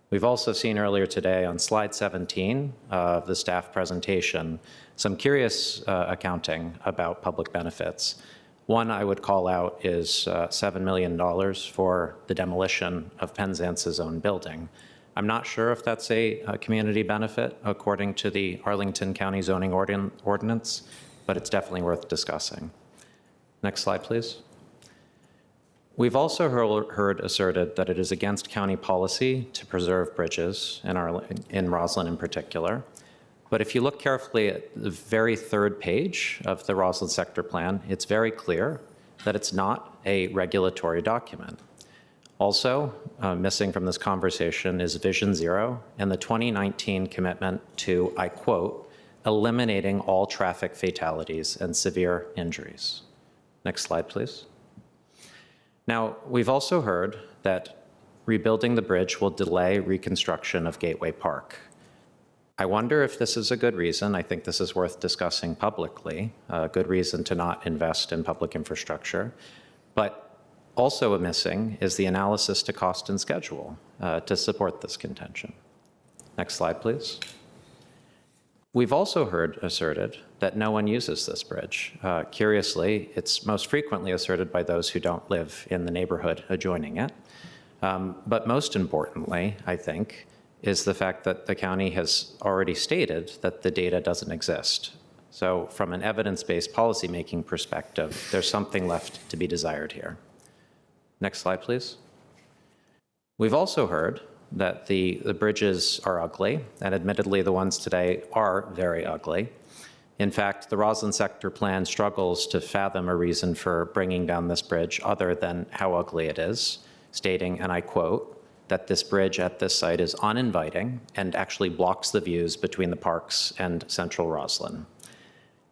[SPEAKER 5] We've also seen earlier today on slide 17 of the staff presentation some curious accounting about public benefits. One I would call out is $7 million for the demolition of Penzance's own building. I'm not sure if that's a community benefit according to the Arlington County zoning ordinance, but it's definitely worth discussing. Next slide, please. We've also heard asserted that it is against county policy to preserve bridges in Rosslyn in particular. But if you look carefully at the very third page of the Rosslyn sector plan, it's very clear that it's not a regulatory document. Also, missing from this conversation is Vision Zero and the 2019 commitment to, I quote, eliminating all traffic fatalities and severe injuries. Next slide, please. Now, we've also heard that rebuilding the bridge will delay reconstruction of Gateway Park. I wonder if this is a good reason. I think this is worth discussing publicly, a good reason to not invest in public infrastructure. But also missing is the analysis to cost and schedule to support this contention. Next slide, please. We've also heard asserted that no one uses this bridge. Curiously, it's most frequently asserted by those who don't live in the neighborhood adjoining it. But most importantly, I think, is the fact that the county has already stated that the data doesn't exist. So from an evidence-based policymaking perspective, there's something left to be desired here. Next slide, please. We've also heard that the bridges are ugly, and admittedly the ones today are very ugly. In fact, the Rosslyn sector plan struggles to fathom a reason for bringing down this bridge other than how ugly it is, stating, and I quote, that this bridge at this site is uninviting and actually blocks the views between the parks and central Rosslyn.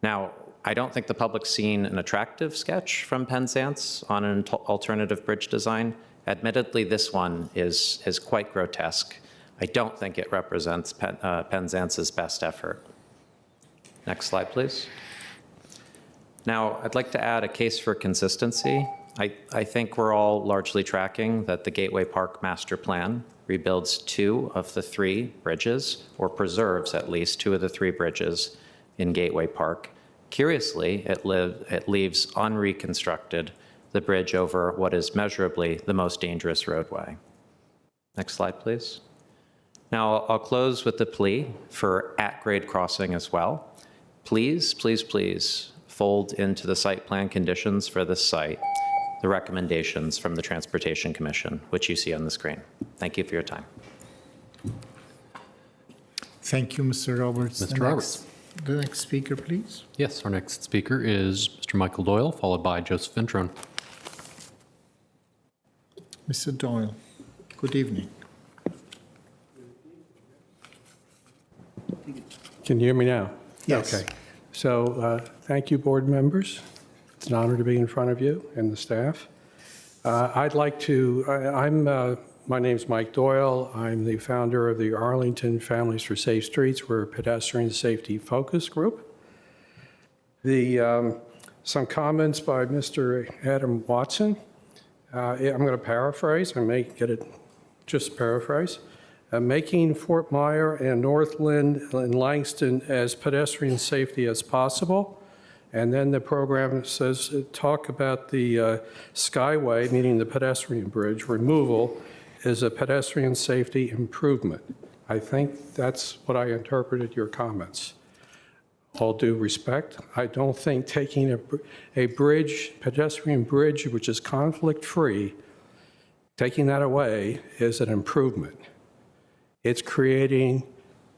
[SPEAKER 5] Now, I don't think the public's seen an attractive sketch from Penzance on an alternative bridge design. Admittedly, this one is quite grotesque. I don't think it represents Penzance's best effort. Next slide, please. Now, I'd like to add a case for consistency. I think we're all largely tracking that the Gateway Park Master Plan rebuilds 2 of the 3 bridges, or preserves at least 2 of the 3 bridges in Gateway Park. Curiously, it leaves unreconstructed the bridge over what is measurably the most dangerous roadway. Next slide, please. Now, I'll close with the plea for at-grade crossing as well. Please, please, please fold into the site plan conditions for this site the recommendations from the Transportation Commission, which you see on the screen. Thank you for your time.
[SPEAKER 2] Thank you, Mr. Roberts.
[SPEAKER 1] Mr. Roberts.
[SPEAKER 2] The next speaker, please.
[SPEAKER 1] Yes, our next speaker is Mr. Michael Doyle, followed by Joseph Ventrone.
[SPEAKER 2] Mr. Doyle, good evening.
[SPEAKER 9] Can you hear me now?
[SPEAKER 2] Yes.
[SPEAKER 9] Okay. So thank you, board members. It's an honor to be in front of you and the staff. I'd like to, my name's Mike Doyle. I'm the founder of the Arlington Families for Safe Streets. We're a pedestrian safety focus group. Some comments by Mr. Adam Watson. I'm going to paraphrase. I may get it, just paraphrase. Making Fort Myer and Northland and Langston as pedestrian safety as possible. And then the program says, talk about the Skyway, meaning the pedestrian bridge, removal is a pedestrian safety improvement. I think that's what I interpreted your comments. All due respect, I don't think taking a bridge, pedestrian bridge, which is conflict-free, taking that away is an improvement. It's creating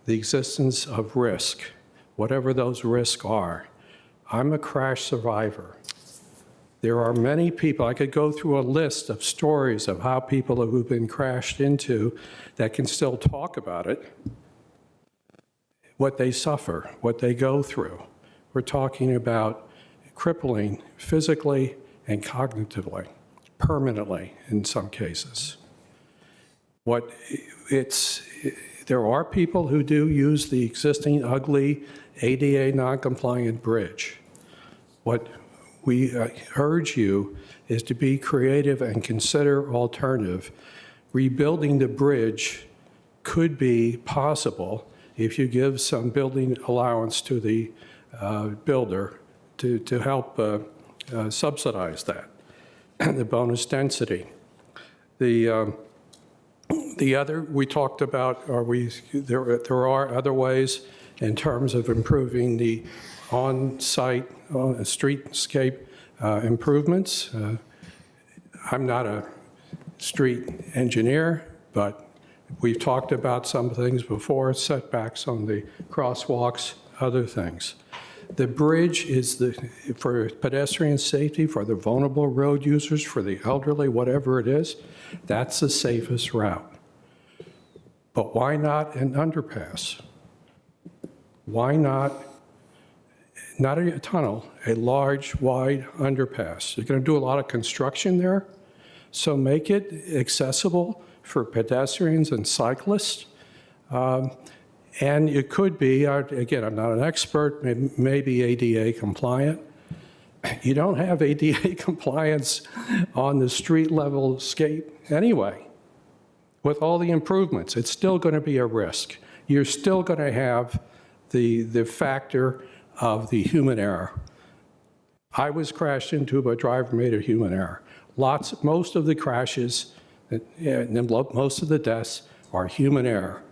[SPEAKER 9] the existence of risk, whatever those risks are. I'm a crash survivor. There are many people, I could go through a list of stories of how people who've been crashed into that can still talk about it, what they suffer, what they go through. We're talking about crippling physically and cognitively, permanently in some cases. There are people who do use the existing ugly ADA non-compliant bridge. What we urge you is to be creative and consider alternative. Rebuilding the bridge could be possible if you give some building allowance to the builder to help subsidize that, the bonus density. The other, we talked about, there are other ways in terms of improving the on-site streetscape improvements. I'm not a street engineer, but we've talked about some things before, setbacks on the crosswalks, other things. The bridge is for pedestrian safety, for the vulnerable road users, for the elderly, whatever it is, that's the safest route. But why not an underpass? Why not a tunnel, a large, wide underpass? You're going to do a lot of construction there, so make it accessible for pedestrians and cyclists. And it could be, again, I'm not an expert, maybe ADA compliant. You don't have ADA compliance on the street level scape anyway. With all the improvements, it's still going to be a risk. You're still going to have the factor of the human error. I was crashed into, but a driver made a human error. Most of the crashes, and most of the deaths are human error.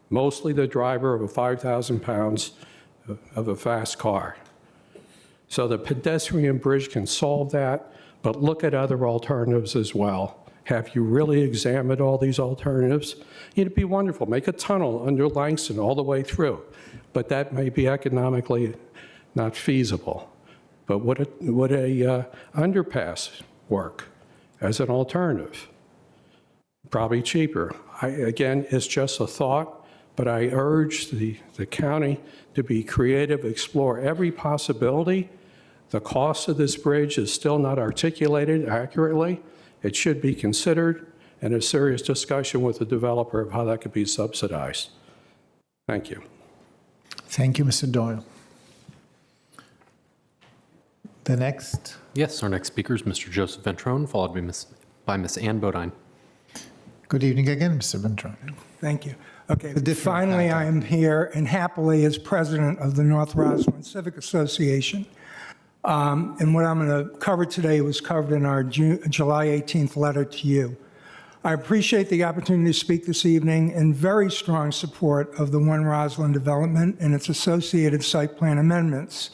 [SPEAKER 9] Mostly the driver of a 5,000 pounds of a fast car. So the pedestrian bridge can solve that, but look at other alternatives as well. Have you really examined all these alternatives? It'd be wonderful. Make a tunnel under Langston all the way through, but that may be economically not feasible. But would a underpass work as an alternative? Probably cheaper. Again, it's just a thought. But I urge the county to be creative, explore every possibility. The cost of this bridge is still not articulated accurately. It should be considered, and a serious discussion with the developer of how that could be subsidized. Thank you.
[SPEAKER 2] Thank you, Mr. Doyle. The next.
[SPEAKER 1] Yes, our next speaker is Mr. Joseph Ventrone, followed by Ms. Ann Bodine.
[SPEAKER 2] Good evening again, Mr. Ventrone.
[SPEAKER 4] Thank you. Okay, finally I am here, and happily as president of the North Rosslyn Civic Association. And what I'm going to cover today was covered in our July 18th letter to you. I appreciate the opportunity to speak this evening in very strong support of the One Rosslyn development and its associated site plan amendments.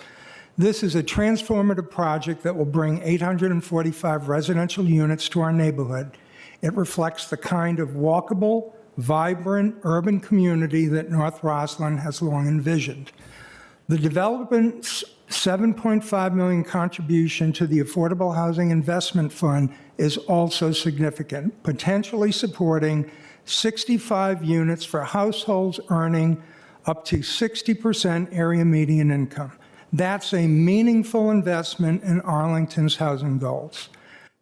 [SPEAKER 4] This is a transformative project that will bring 845 residential units to our neighborhood. It reflects the kind of walkable, vibrant urban community that North Rosslyn has long envisioned. The development's $7.5 million contribution to the Affordable Housing Investment Fund is also significant, potentially supporting 65 units for households earning up to 60% area median income. That's a meaningful investment in Arlington's housing goals.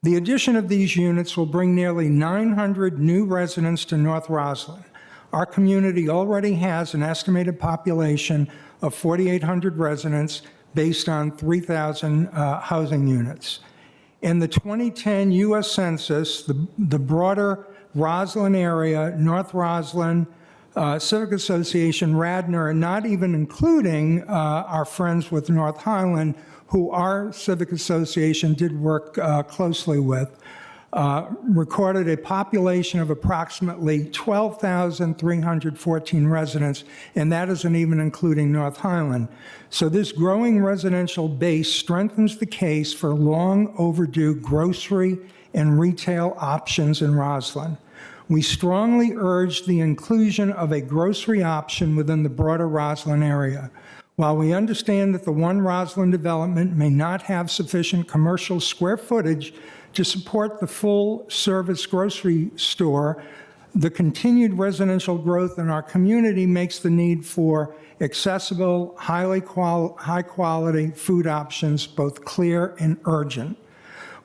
[SPEAKER 4] The addition of these units will bring nearly 900 new residents to North Rosslyn. Our community already has an estimated population of 4,800 residents based on 3,000 housing units. In the 2010 U.S. Census, the broader Rosslyn area, North Rosslyn, Civic Association, Radnor, and not even including our friends with North Highland, who our Civic Association did work closely with, recorded a population of approximately 12,314 residents, and that isn't even including North Highland. So this growing residential base strengthens the case for long overdue grocery and retail options in Rosslyn. We strongly urge the inclusion of a grocery option within the broader Rosslyn area. While we understand that the One Rosslyn development may not have sufficient commercial square footage to support the full-service grocery store, the continued residential growth in our community makes the need for accessible, high-quality food options both clear and urgent.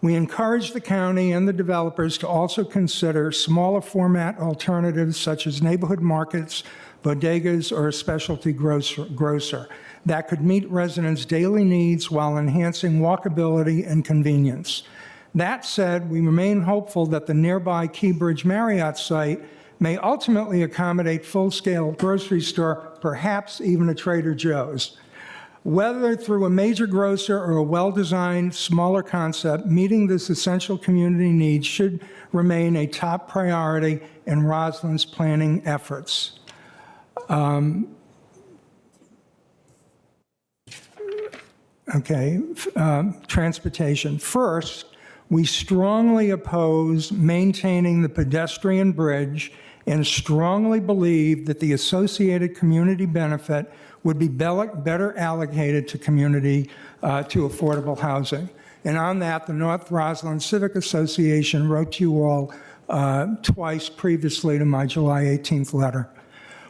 [SPEAKER 4] We encourage the county and the developers to also consider smaller format alternatives such as neighborhood markets, bodegas, or a specialty grocer that could meet residents' daily needs while enhancing walkability and convenience. That said, we remain hopeful that the nearby Keybridge Marriott site may ultimately accommodate full-scale grocery store, perhaps even a Trader Joe's. Whether through a major grocer or a well-designed, smaller concept, meeting this essential community need should remain a top priority in Rosslyn's planning efforts. Transportation. First, We strongly oppose maintaining the pedestrian bridge and strongly believe that the associated community benefit would be better allocated to to affordable housing. And on that, the North Rosslyn Civic Association wrote to you all twice previously to my July 18th letter.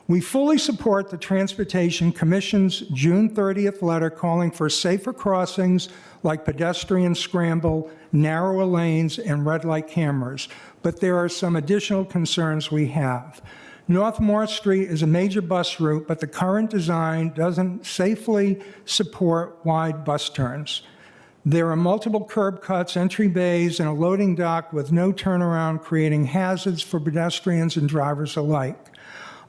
[SPEAKER 4] We fully support the Transportation Commission's June 30th letter calling for safer crossings like pedestrian scramble, narrower lanes, and red light cameras. But there are some additional concerns we have. North Moore Street is a major bus route, but the current design doesn't safely support wide bus turns. There are multiple curb cuts, entry bays, and a loading dock with no turnaround, creating hazards for pedestrians and drivers alike.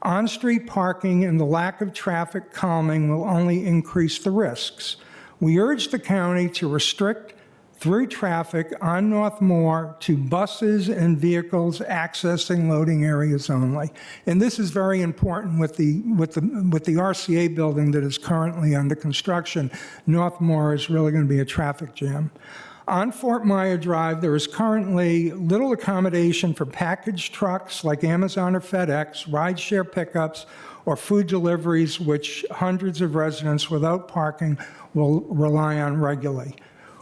[SPEAKER 4] On-street parking and the lack of traffic calming will only increase the risks. We urge the county to restrict through traffic on North Moore to buses and vehicles accessing loading areas only. And this is very important with the RCA building that is currently under construction. North Moore is really going to be a traffic jam. On Fort Myer Drive, there is currently little accommodation for package trucks like Amazon or FedEx, rideshare pickups, or food deliveries, which hundreds of residents without parking will rely on regularly.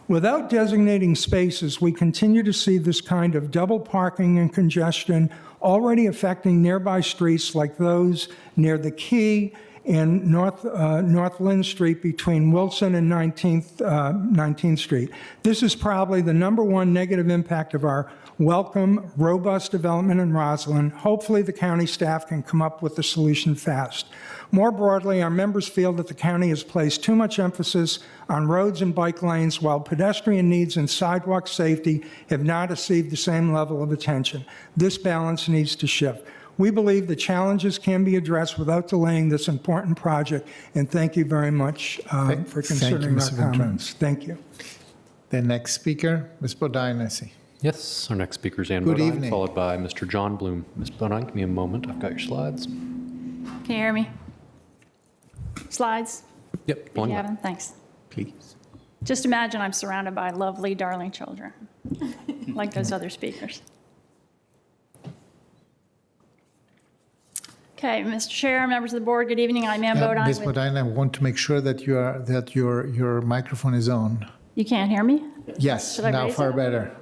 [SPEAKER 4] Without designating spaces, we continue to see this kind of double parking and congestion already affecting nearby streets like those near the Key and North Lynn Street between Wilson and 19th Street. This is probably the #1 negative impact of our welcome, robust development in Rosslyn. Hopefully the county staff can come up with a solution fast. More broadly, our members feel that the county has placed too much emphasis on roads and bike lanes while pedestrian needs and sidewalk safety have not received the same level of attention. This balance needs to shift. We believe the challenges can be addressed without delaying this important project, and thank you very much for considering our comments. Thank you.
[SPEAKER 2] The next speaker, Ms. Bodine, I see.
[SPEAKER 1] Yes, our next speaker is Ann
[SPEAKER 2] Good
[SPEAKER 1] Bodine,
[SPEAKER 2] evening.
[SPEAKER 1] followed by Mr. John Bloom. Ms. Bodine, give me a moment. I've got your slides.
[SPEAKER 6] Can you hear me? Slides?
[SPEAKER 1] Yep,
[SPEAKER 6] You
[SPEAKER 1] one
[SPEAKER 6] have
[SPEAKER 1] more.
[SPEAKER 6] them? Thanks.
[SPEAKER 2] Please.
[SPEAKER 6] Just imagine I'm surrounded by lovely, darling children, like those other speakers. Okay, Mr. Chair, members of the board, good evening. I'm Ann Bodine.
[SPEAKER 2] Ms. Bodine, I want to make sure that your microphone is on.
[SPEAKER 6] You can't hear me?
[SPEAKER 2] Yes,
[SPEAKER 6] Should I
[SPEAKER 2] now
[SPEAKER 6] raise
[SPEAKER 2] far
[SPEAKER 6] it?
[SPEAKER 2] better.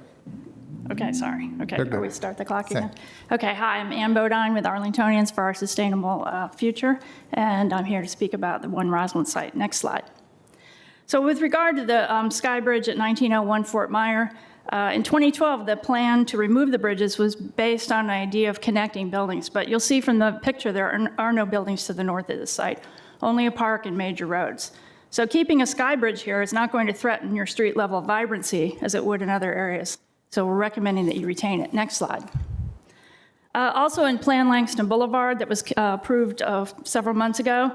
[SPEAKER 6] Okay, sorry. Okay,
[SPEAKER 2] You're
[SPEAKER 6] before we
[SPEAKER 2] good.
[SPEAKER 6] start the clock
[SPEAKER 2] Same.
[SPEAKER 6] again. Okay, hi, I'm Ann Bodine with Arlingtonians for Our Sustainable Future, and I'm here to speak about the One Rosslyn site. Next slide. So with regard to the Sky Bridge at 1901 Fort Myer, in 2012, the plan to remove the bridges was based on an idea of connecting buildings, but you'll see from the picture there are no buildings to the north of the site, only a park and major roads. So keeping a sky bridge here is not going to threaten your street level vibrancy as it would in other areas. So we're recommending that you retain it. Next slide. Also in Plan Langston Boulevard that was approved several months ago,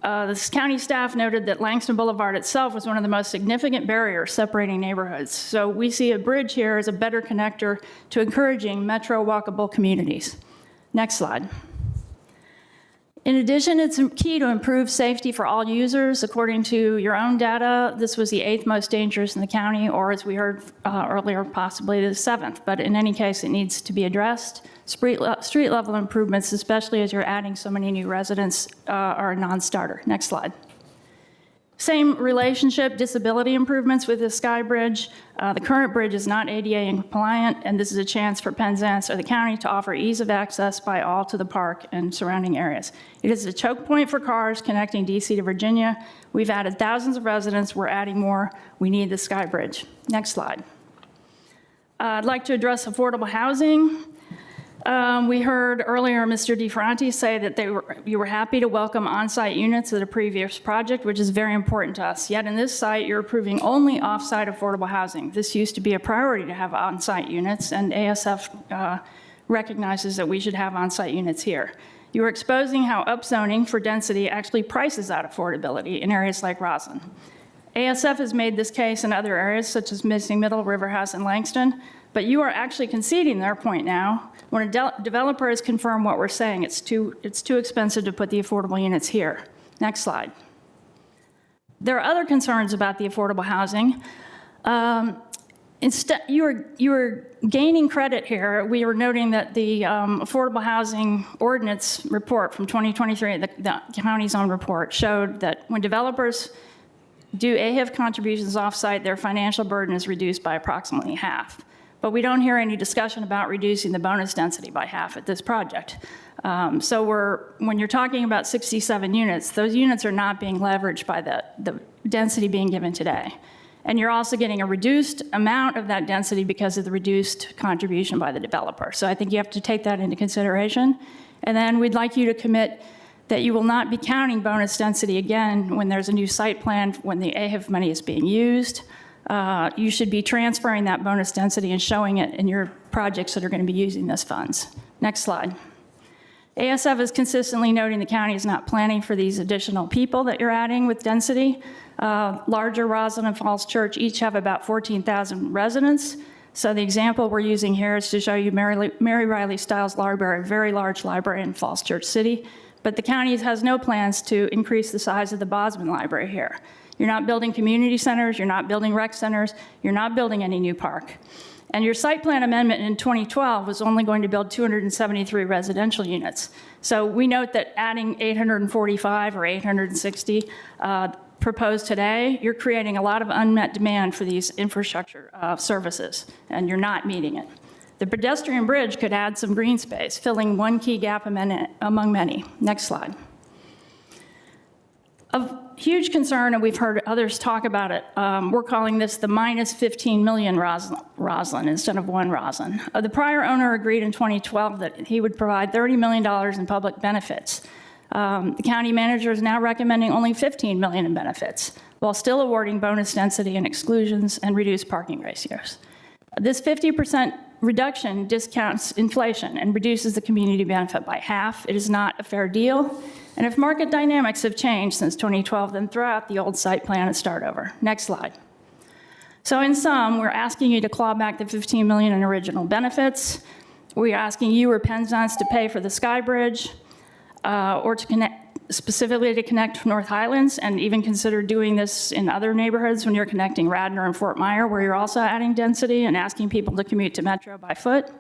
[SPEAKER 6] this county staff noted that Langston Boulevard itself was one of the most significant barriers separating neighborhoods. So we see a bridge here as a better connector to encouraging metro walkable communities. Next slide. In addition, it's key to improve safety for all users. According to your own data, this was the 8th most dangerous in the county, or as we heard earlier, possibly the 7th. But in any case, it needs to be addressed. Street level improvements, especially as you're adding so many new residents, are a non-starter. Next slide. Same relationship, disability improvements with the Sky Bridge. The current bridge is not ADA compliant, and this is a chance for Penzance or the county to offer ease of access by all to the park and surrounding areas. It is a choke point for cars connecting DC to Virginia. We've added thousands of residents. We're adding more. We need the Sky Bridge. Next slide. I'd like to address affordable housing. We heard earlier Mr. DeFranti say that you were happy to welcome on-site units at a previous project, which is very important to us. Yet in this site, you're approving only off-site affordable housing. This used to be a priority to have on-site units, and ASF recognizes that we should have on-site units here. You are exposing how upzoning for density actually prices out affordability in areas like Rosslyn. ASF has made this case in other areas, such as Missing Middle, River House, and Langston, but you are actually conceding their point now. When a developer has confirmed what we're saying, it's too expensive to put the affordable units here. Next slide. There are other concerns about the affordable housing. instead, you were gaining credit here. We were noting that the Affordable Housing Ordinance report from 2023, the county's own report, showed that when developers do AHIF contributions offsite, their financial burden is reduced by approximately half. But we don't hear any discussion about reducing the bonus density by half at this project. So when you're talking about 67 units, those units are not being leveraged by the density being given today. And you're also getting a reduced amount of that density because of the reduced contribution by the developer. So I think you have to take that into consideration. And then we'd like you to commit that you will not be counting bonus density again when there's a new site plan, when the AHIF money is being used. You should be transferring that bonus density and showing it in your projects that are going to be using those funds. Next slide. ASF is consistently noting the county is not planning for these additional people that you're adding with density. Larger Rosslyn and Falls Church each have about 14,000 residents. So the example we're using here is to show you Mary Riley Stiles Library, a very large library in Falls Church City. But the county has no plans to increase the size of the Bosman Library here. You're not building community centers, you're not building rec centers, you're not building any new park. And your site plan amendment in 2012 was only going to build 273 residential units. So we note that adding 845 or 860 proposed today, you're creating a lot of unmet demand for these infrastructure services, and you're not meeting it. The pedestrian bridge could add some green space, filling one key gap among many. Next slide. Of huge concern, and we've heard others talk about it, we're calling this the minus 15 million Rosslyn instead of One Rosslyn. The prior owner agreed in 2012 that he would provide $30 million in public benefits. The county manager is now recommending only $15 million in benefits, while still awarding bonus density and exclusions and reduced parking ratios. This 50% reduction discounts inflation and reduces the community benefit by half. It is not a fair deal. And if market dynamics have changed since 2012, then throw out the old site plan and start over. Next slide. So in sum, we're asking you to claw back the $15 million in original benefits. We're asking you or Penzance to pay for the Sky Bridge or to connect, specifically to connect North Highlands, and even consider doing this in other neighborhoods when you're connecting Radnor and Fort Myer, where you're also adding density and asking people to commute to Metro by foot.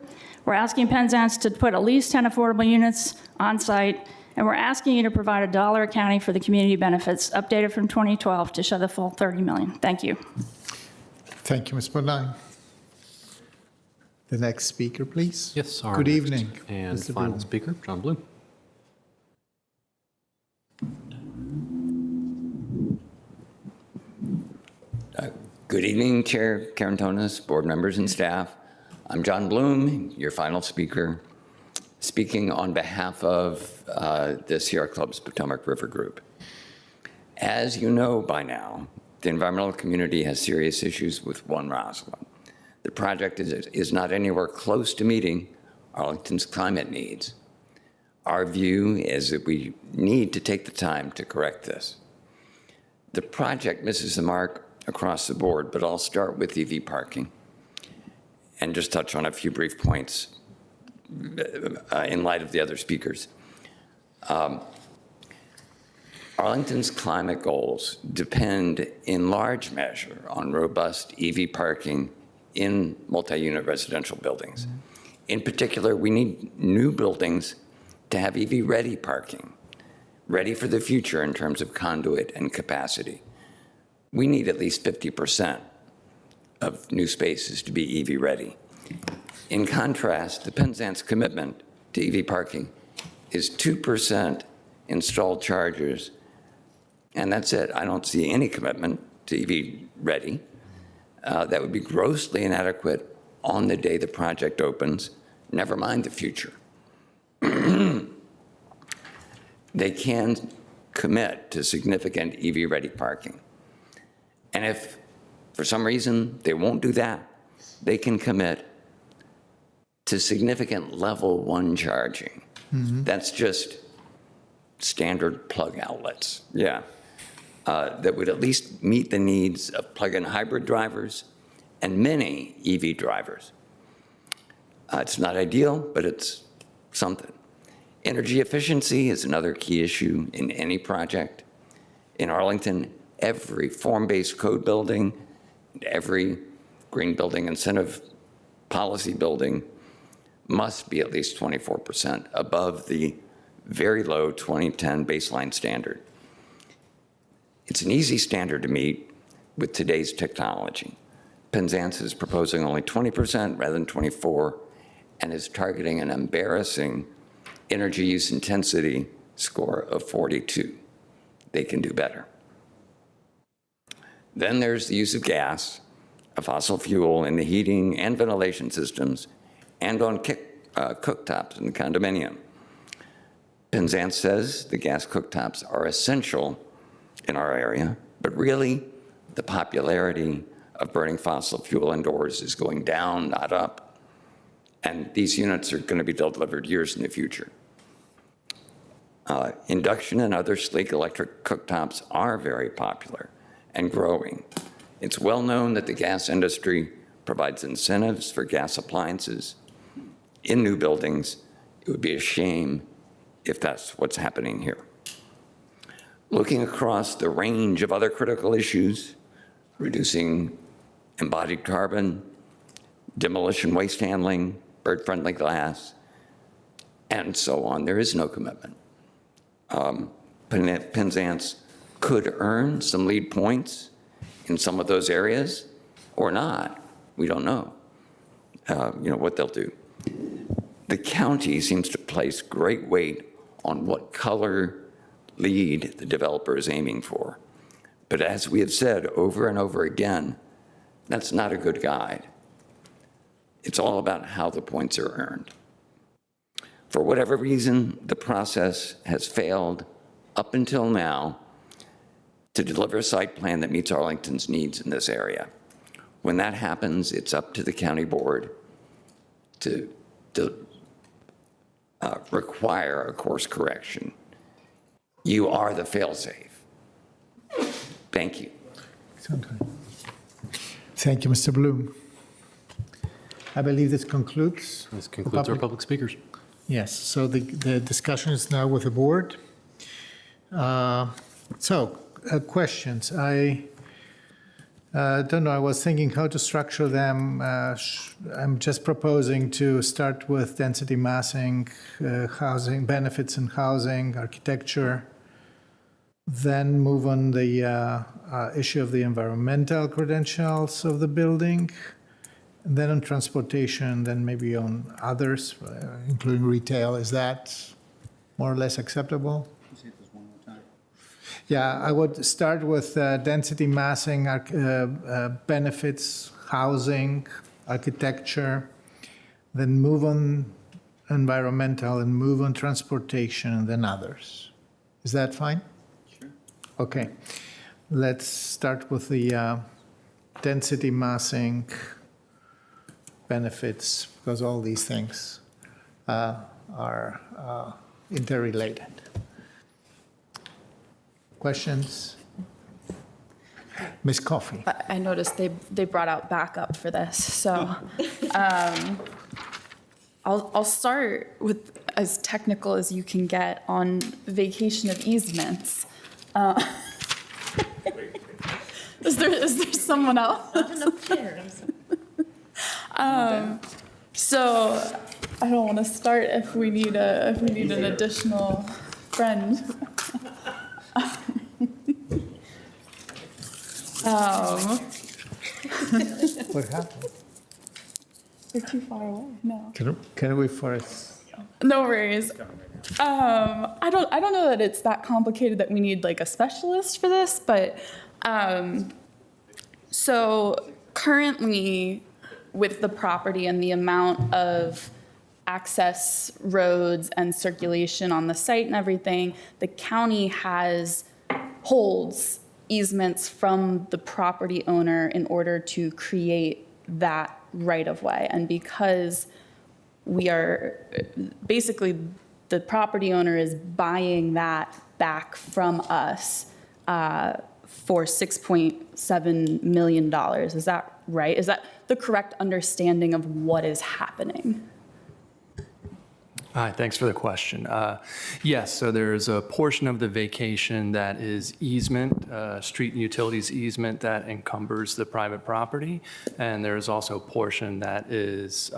[SPEAKER 6] We're asking Penzance to put at least 10 affordable units on site, and we're asking you to provide $1 accounting for the community benefits updated from 2012 to show the full $30 million. Thank you.
[SPEAKER 20] Thank you, Ms. Bodine. The next speaker, please.
[SPEAKER 1] Yes,
[SPEAKER 20] Good evening.
[SPEAKER 1] And
[SPEAKER 20] Mr.
[SPEAKER 1] final
[SPEAKER 20] Bloom.
[SPEAKER 1] speaker, John Bloom.
[SPEAKER 13] Good evening, Chair Karantonis, board members and staff. I'm John Bloom, your final speaker, speaking on behalf of the Sierra Club's Potomac River Group. As you know by now, the environmental community has serious issues with One Rosslyn. The project is not anywhere close to meeting Arlington's climate needs. Our view is that we need to take the time to correct this. The project misses the mark across the board, but I'll start with EV parking and just touch on a few brief points in light of the other speakers. Arlington's climate goals depend in large measure on robust EV parking in multi-unit residential buildings. In particular, we need new buildings to have EV-ready parking, ready for the future in terms of conduit and capacity. We need at least 50% of new spaces to be EV-ready. In contrast, the Penzance commitment to EV parking is 2% installed chargers, and that's it. I don't see any commitment to EV-ready. That would be grossly inadequate on the day the project opens, never mind the future. They can commit to significant EV-ready parking. And if, for some reason, they won't do that, they can commit to significant level 1 charging. That's just standard plug outlets, that would at least meet the needs of plug-in hybrid drivers and many EV drivers. It's not ideal, but it's something. Energy efficiency is another key issue in any project. In Arlington, every form-based code building, every green building incentive policy building must be at least 24% above the very low 2010 baseline standard. It's an easy standard to meet with today's technology. Penzance is proposing only 20% rather than 24%, and is targeting an embarrassing energy use intensity score of 42. They can do better. Then there's the use of gas, a fossil fuel, in the heating and ventilation systems and on cooktops in the condominium. Penzance says the gas cooktops are essential in our area, but really the popularity of burning fossil fuel indoors is going down, not up. And these units are going to be delivered years in the future. Induction and other sleek electric cooktops are very popular and growing. It's well known that the gas industry provides incentives for gas appliances in new buildings. It would be a shame if that's what's happening here. Looking across the range of other critical issues, reducing embodied carbon, demolition waste handling, bird-friendly glass, and so on, there is no commitment. Penzance could earn some lead points in some of those areas or not. We don't know, what they'll do. The county seems to place great weight on what color lead the developer is aiming for. But as we have said over and over again, that's not a good guide. It's all about how the points are earned. For whatever reason, the process has failed up until now to deliver a site plan that meets Arlington's needs in this area. When that happens, it's up to the county board to require a course correction. You are the fail-safe. Thank you.
[SPEAKER 2] Thank you, Mr. Bloom. I believe this concludes.
[SPEAKER 1] This concludes our public speakers.
[SPEAKER 2] Yes, so the discussion is now with the board. Questions. I don't know, I was thinking how to structure them. I'm just proposing to start with density massing, housing, benefits in housing, architecture, then move on the issue of the environmental credentials of the building, and then on transportation, then maybe on others, including retail. Is that more or less acceptable? Yeah, I would start with density massing, benefits, housing, architecture, then move on environmental, and move on transportation, and then others. Is that fine? Sure. Okay. Let's start with the density massing, benefits, because all these things are interrelated. Questions? Ms. Coffey.
[SPEAKER 15] I noticed they brought out backup for this, so I'll start with as technical as you can get on vacation of easements. Is there someone else? So I don't want to start if we need an additional friend.
[SPEAKER 2] What happened?
[SPEAKER 15] They're too far away. No.
[SPEAKER 2] Can we first?
[SPEAKER 15] No worries. I don't know that it's that complicated that we need like a specialist for this, but so currently with the property and the amount of access roads and circulation on the site and everything, the county holds easements from the property owner in order to create that right of way. And because we are basically, the property owner is buying that back from us for $6.7 million. Is that right? Is that the correct understanding of what is happening?
[SPEAKER 18] Hi, thanks for the question. Yes, so there's a portion of the vacation that is easement, street and utilities easement that encumbers the private property, and there's also a portion that is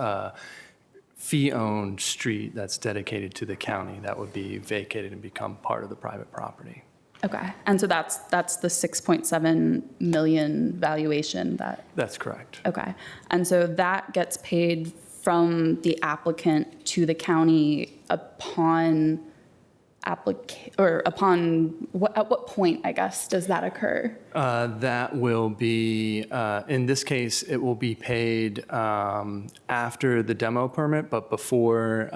[SPEAKER 18] fee-owned street that's dedicated to the county that would be vacated and become part of the private property.
[SPEAKER 15] Okay, and so that's the 6.7 million valuation that.
[SPEAKER 18] That's correct.
[SPEAKER 15] Okay, and so that gets paid from the applicant to the county upon at what point, I guess, does that occur?
[SPEAKER 18] That will be, in this case, it will be paid after the demo permit, but before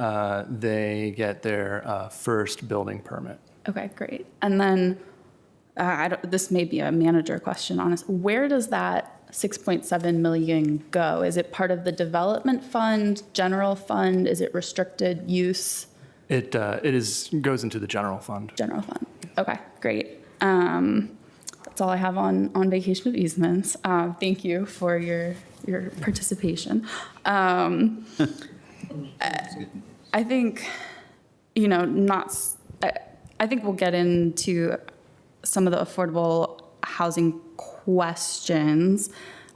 [SPEAKER 18] they get their first building permit.
[SPEAKER 15] Okay, great. And then, this may be a manager question, honestly. Where does that 6.7 million go? Is it part of the development fund, general fund? Is it restricted use?
[SPEAKER 18] It goes into the general fund.
[SPEAKER 15] General fund. Okay, great. That's all I have on vacation of easements. Thank you for your participation. I think, I think we'll get into some of the affordable housing questions.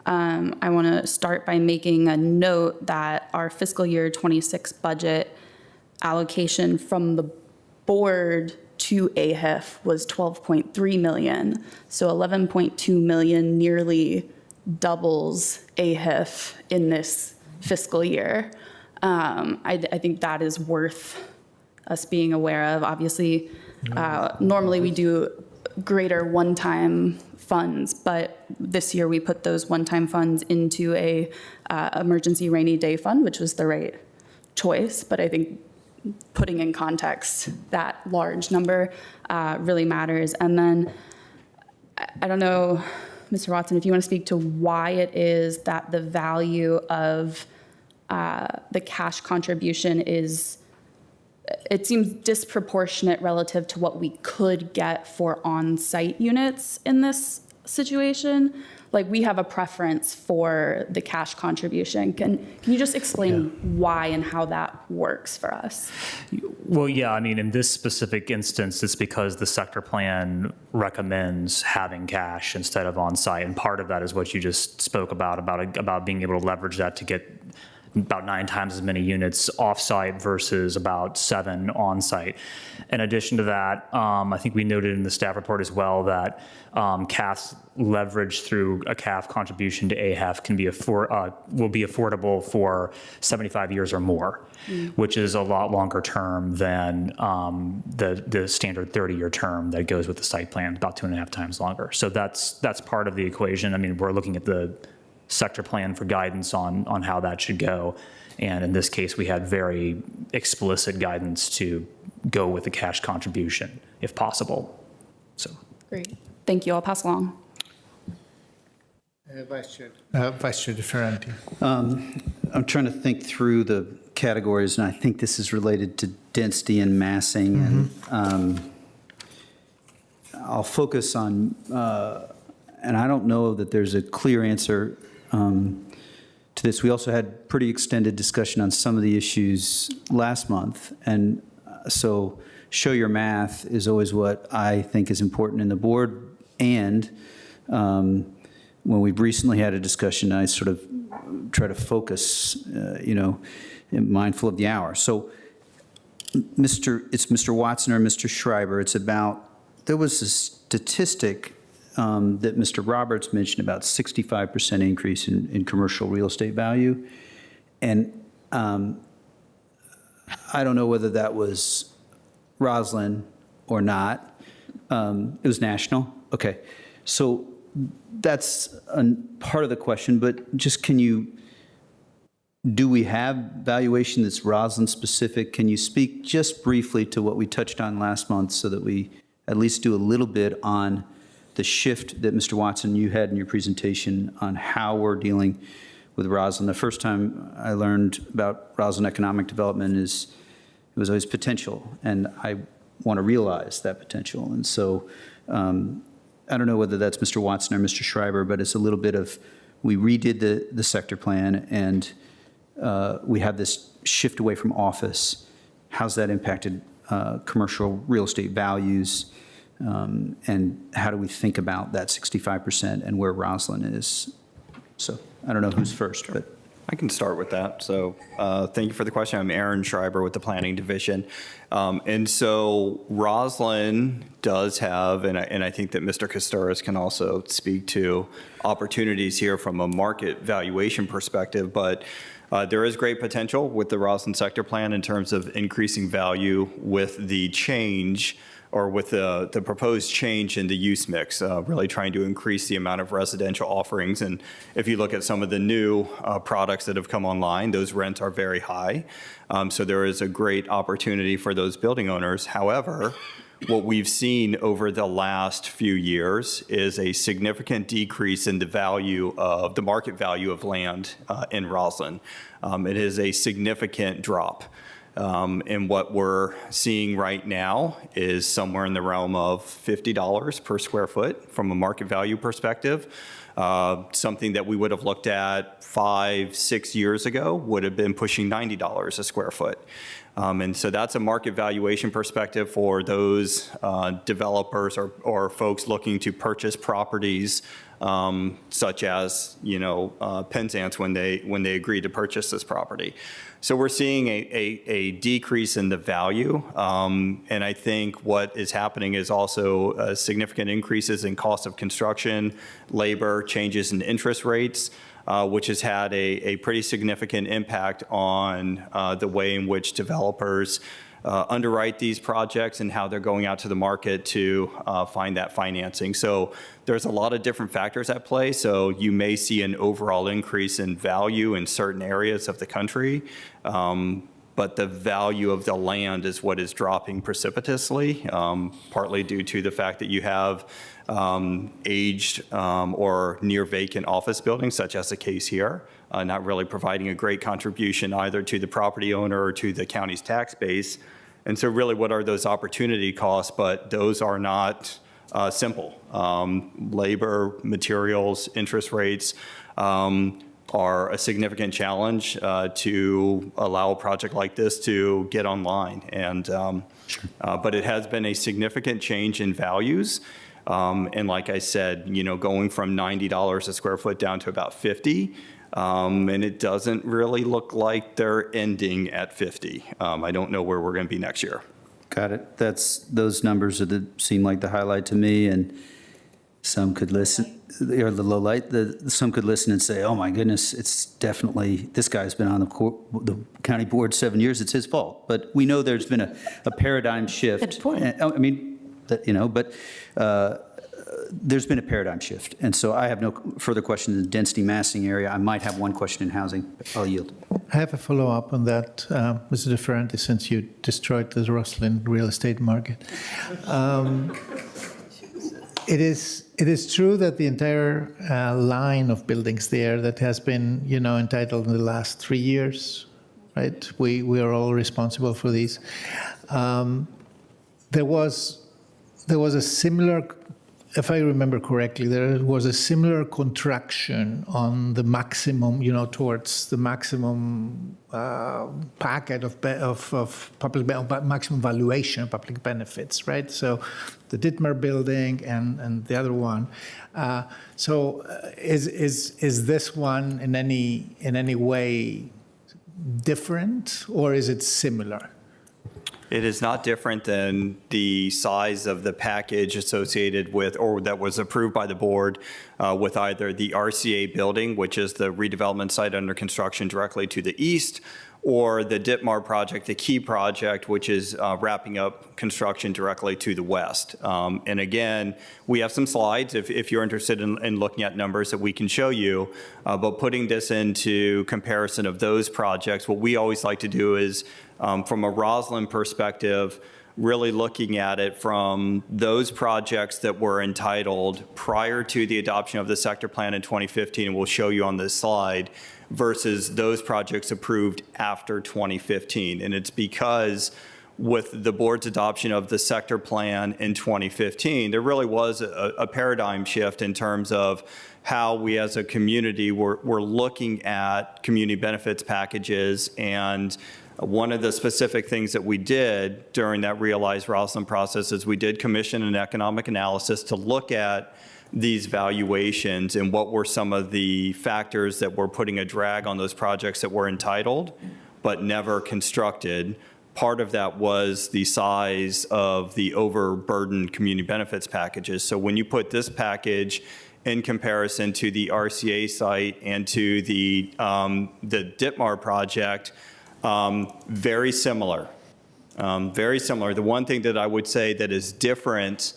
[SPEAKER 15] I want to start by making a note that our fiscal year 26 budget allocation from the board to AHIF was 12.3 million. So 11.2 million nearly doubles AHIF in this fiscal year. I think that is worth us being aware of. Obviously, normally we do greater one-time funds, but this year we put those one-time funds into a emergency rainy day fund, which was the right choice. But I think putting in context that large number really matters. And then I don't know, Mr. Watson, if you want to speak to why it is that the value of the cash contribution is, it seems disproportionate relative to what we could get for on-site units in this situation. Like, we have a preference for the cash contribution. Can you just explain why and how that works for us?
[SPEAKER 21] Well, yeah, I mean, in this specific instance, it's because the sector plan recommends having cash instead of on-site. And part of that is what you just spoke about being able to leverage that to get about 9 times as many units off-site versus about 7 on-site. In addition to that, I think we noted in the staff report as well that CAF's leverage through a CAF contribution to AHAF can be will be affordable for 75 years or more, which is a lot longer term than the standard 30-year term that goes with the site plan, about 2.5 times longer. So that's part of the equation. I mean, we're looking at the sector plan for guidance on how that should go. And in this case, we had very explicit guidance to go with the cash contribution if possible. So
[SPEAKER 15] great. Thank you. I'll pass along.
[SPEAKER 2] Vice Chair DeFerranti.
[SPEAKER 23] I'm trying to think through the categories, and I think this is related to density and massing. And I'll focus on, and I don't know that there's a clear answer to this. We also had pretty extended discussion on some of the issues last month. And so show your math is always what I think is important in the board. And when we've recently had a discussion, I sort of try to focus, mindful of the hour. So it's Mr. Watson or Mr. Schreiber. It's about, there was a statistic that Mr. Roberts mentioned about 65% increase in commercial real estate value. And I don't know whether that was Rosslyn or not. It was national. Okay. So that's part of the question, but just do we have valuation that's Rosslyn specific? Can you speak just briefly to what we touched on last month so that we at least do a little bit on the shift that Mr. Watson, you had in your presentation on how we're dealing with Rosslyn? The first time I learned about Rosslyn economic development it was always potential, and I want to realize that potential. And so I don't know whether that's Mr. Watson or Mr. Schreiber, but it's a little bit of, we redid the sector plan, and we have this shift away from office. how's that impacted commercial real estate values? And how do we think about that 65% and where Rosslyn is? So I don't know who's first, but.
[SPEAKER 3] I can start with that. So thank you for the question. I'm Aaron Schreiber with the Planning Division. And so Rosslyn does have, and I think that Mr. Koustaras can also speak to opportunities here from a market valuation perspective, but there is great potential with the Rosslyn sector plan in terms of increasing value with the change or with the proposed change in the use mix, really trying to increase the amount of residential offerings. And if you look at some of the new products that have come online, those rents are very high. So there is a great opportunity for those building owners. However, what we've seen over the last few years is a significant decrease in the value of the market value of land in Rosslyn. It is a significant drop. And what we're seeing right now is somewhere in the realm of $50 per square foot from a market value perspective. Something that we would have looked at 5-6 years ago would have been pushing $90 a square foot. And so that's a market valuation perspective for those developers or folks looking to purchase properties such as, Penzance when they agreed to purchase this property. So we're seeing a decrease in the value. And I think what is happening is also significant increases in cost of construction, labor, changes in interest rates, which has had a pretty significant impact on the way in which developers underwrite these projects and how they're going out to the market to find that financing. So there's a lot of different factors at play. So you may see an overall increase in value in certain areas of the country, but the value of the land is what is dropping precipitously, partly due to the fact that you have aged or near vacant office buildings, such as the case here, not really providing a great contribution either to the property owner or to the county's tax base. And so really, what are those opportunity costs? But those are not simple. Labor, materials, interest rates are a significant challenge to allow a project like this to get online. And but it has been a significant change in values. And like I said, going from $90 a square foot down to about $50. And it doesn't really look like they're ending at 50. I don't know where we're going to be next year.
[SPEAKER 23] Got it. Those numbers seem like the highlight to me, and some could listen, or the low light. Some could listen and say, "Oh my goodness, it's definitely this guy's been on the county board 7 years. It's his fault." But we know there's been a paradigm shift.
[SPEAKER 19] Good point.
[SPEAKER 23] I mean, there's been a paradigm shift. And so I have no further questions in the density massing area. I might have one question in housing. I'll yield.
[SPEAKER 2] I have a follow-up on that, Mr. DeFerranti, since you destroyed the Rosslyn real estate market. It is true that the entire line of buildings there that has been, entitled in the last 3 years, right? We are all responsible for these. There was a similar, if I remember correctly, there was a similar contraction on the maximum, towards the maximum packet of public, maximum valuation of public benefits, right? So the Dittmar building and the other one. So is this one in any way different, or is it similar?
[SPEAKER 3] It is not different than the size of the package associated with, or that was approved by the board with either the RCA building, which is the redevelopment site under construction directly to the east, or the Dittmar project, the key project, which is wrapping up construction directly to the west. And again, we have some slides if you're interested in looking at numbers that we can show you, but putting this into comparison of those projects, what we always like to do is, from a Rosslyn perspective, really looking at it from those projects that were entitled prior to the adoption of the sector plan in 2015, and we'll show you on this slide, versus those projects approved after 2015. And it's because with the board's adoption of the sector plan in 2015, there really was a paradigm shift in terms of how we as a community were looking at community benefits packages and One of the specific things that we did during that Realize Rosslyn process is we did commission an economic analysis to look at these valuations and what were some of the factors that were putting a drag on those projects that were entitled but never constructed. Part of that was the size of the overburdened community benefits packages. So when you put this package in comparison to the RCA site and to the Ditmar project, very similar. Very similar. The one thing that I would say that is different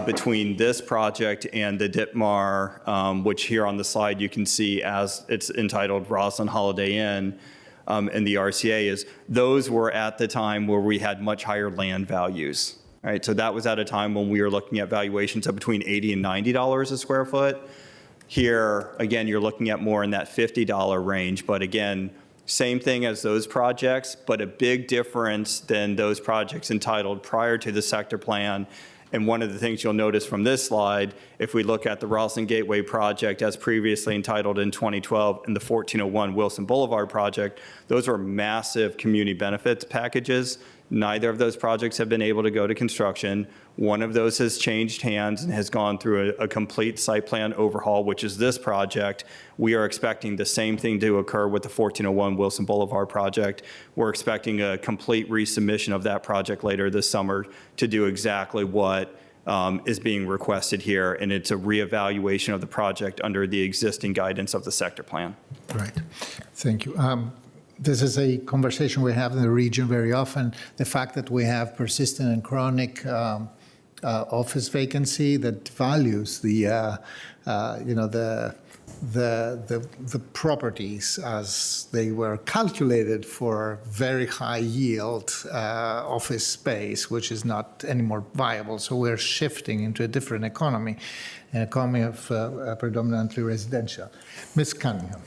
[SPEAKER 3] between this project and the Ditmar, which here on the slide you can see as it's entitled Rosslyn Holiday Inn, and the RCA, is those were at the time where we had much higher land values. Right, so that was at a time when we were looking at valuations of between $80 and $90 a square foot. Here, again, you're looking at more in that $50 range, but again, same thing as those projects, but a big difference than those projects entitled prior to the sector plan. And one of the things you'll notice from this slide, if we look at the Rosslyn Gateway project as previously entitled in 2012 and the 1401 Wilson Boulevard project, those were massive community benefits packages. Neither of those projects have been able to go to construction. One of those has changed hands and has gone through a complete site plan overhaul, which is this project. We are expecting the same thing to occur with the 1401 Wilson Boulevard project. We're expecting a complete resubmission of that project later this summer to do exactly what is being requested here, and it's a reevaluation of the project under the existing guidance of the sector plan.
[SPEAKER 20] Right. Thank you. This is a conversation we have in the region very often. The fact that we have persistent and chronic office vacancy that values the properties as they were calculated for very high yield office space, which is not anymore viable. So we're shifting into a different economy, an economy of predominantly residential. Ms. Cunningham.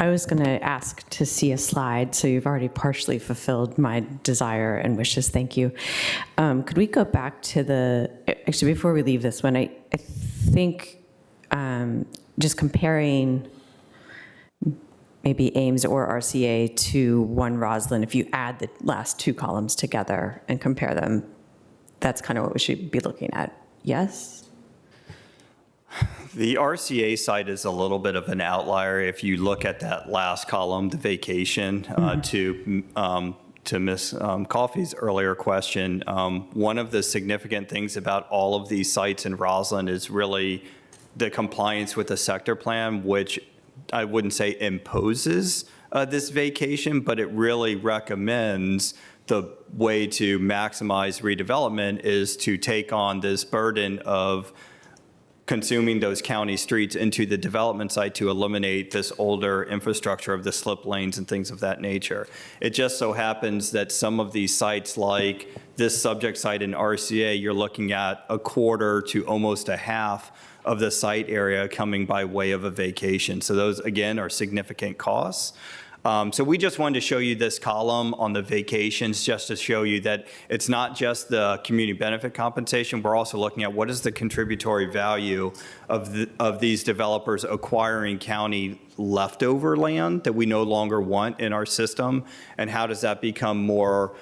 [SPEAKER 11] I was going to ask to see a slide, so you've already partially fulfilled my desire and wishes. Thank you. Could we go back to actually, before we leave this one, I think just comparing maybe Ames or RCA to One Rosslyn, if you add the last two columns together and compare them, that's kind of what we should be looking at. Yes?
[SPEAKER 3] The RCA site is a little bit of an outlier. If you look at that last column, the vacation, to Ms. Coffey's earlier question, one of the significant things about all of these sites in Rosslyn is really the compliance with the sector plan, which I wouldn't say imposes this vacation, but it really recommends the way to maximize redevelopment is to take on this burden of consuming those county streets into the development site to eliminate this older infrastructure of the slip lanes and things of that nature. It just so happens that some of these sites, like this subject site in RCA, you're looking at a quarter to almost a half of the site area coming by way of a vacation. So those, again, are significant costs. So we just wanted to show you this column on the vacations just to show you that it's not just the community benefit compensation. We're also looking at what is the contributory value of these developers acquiring county leftover land that we no longer want in our system, and how does that become more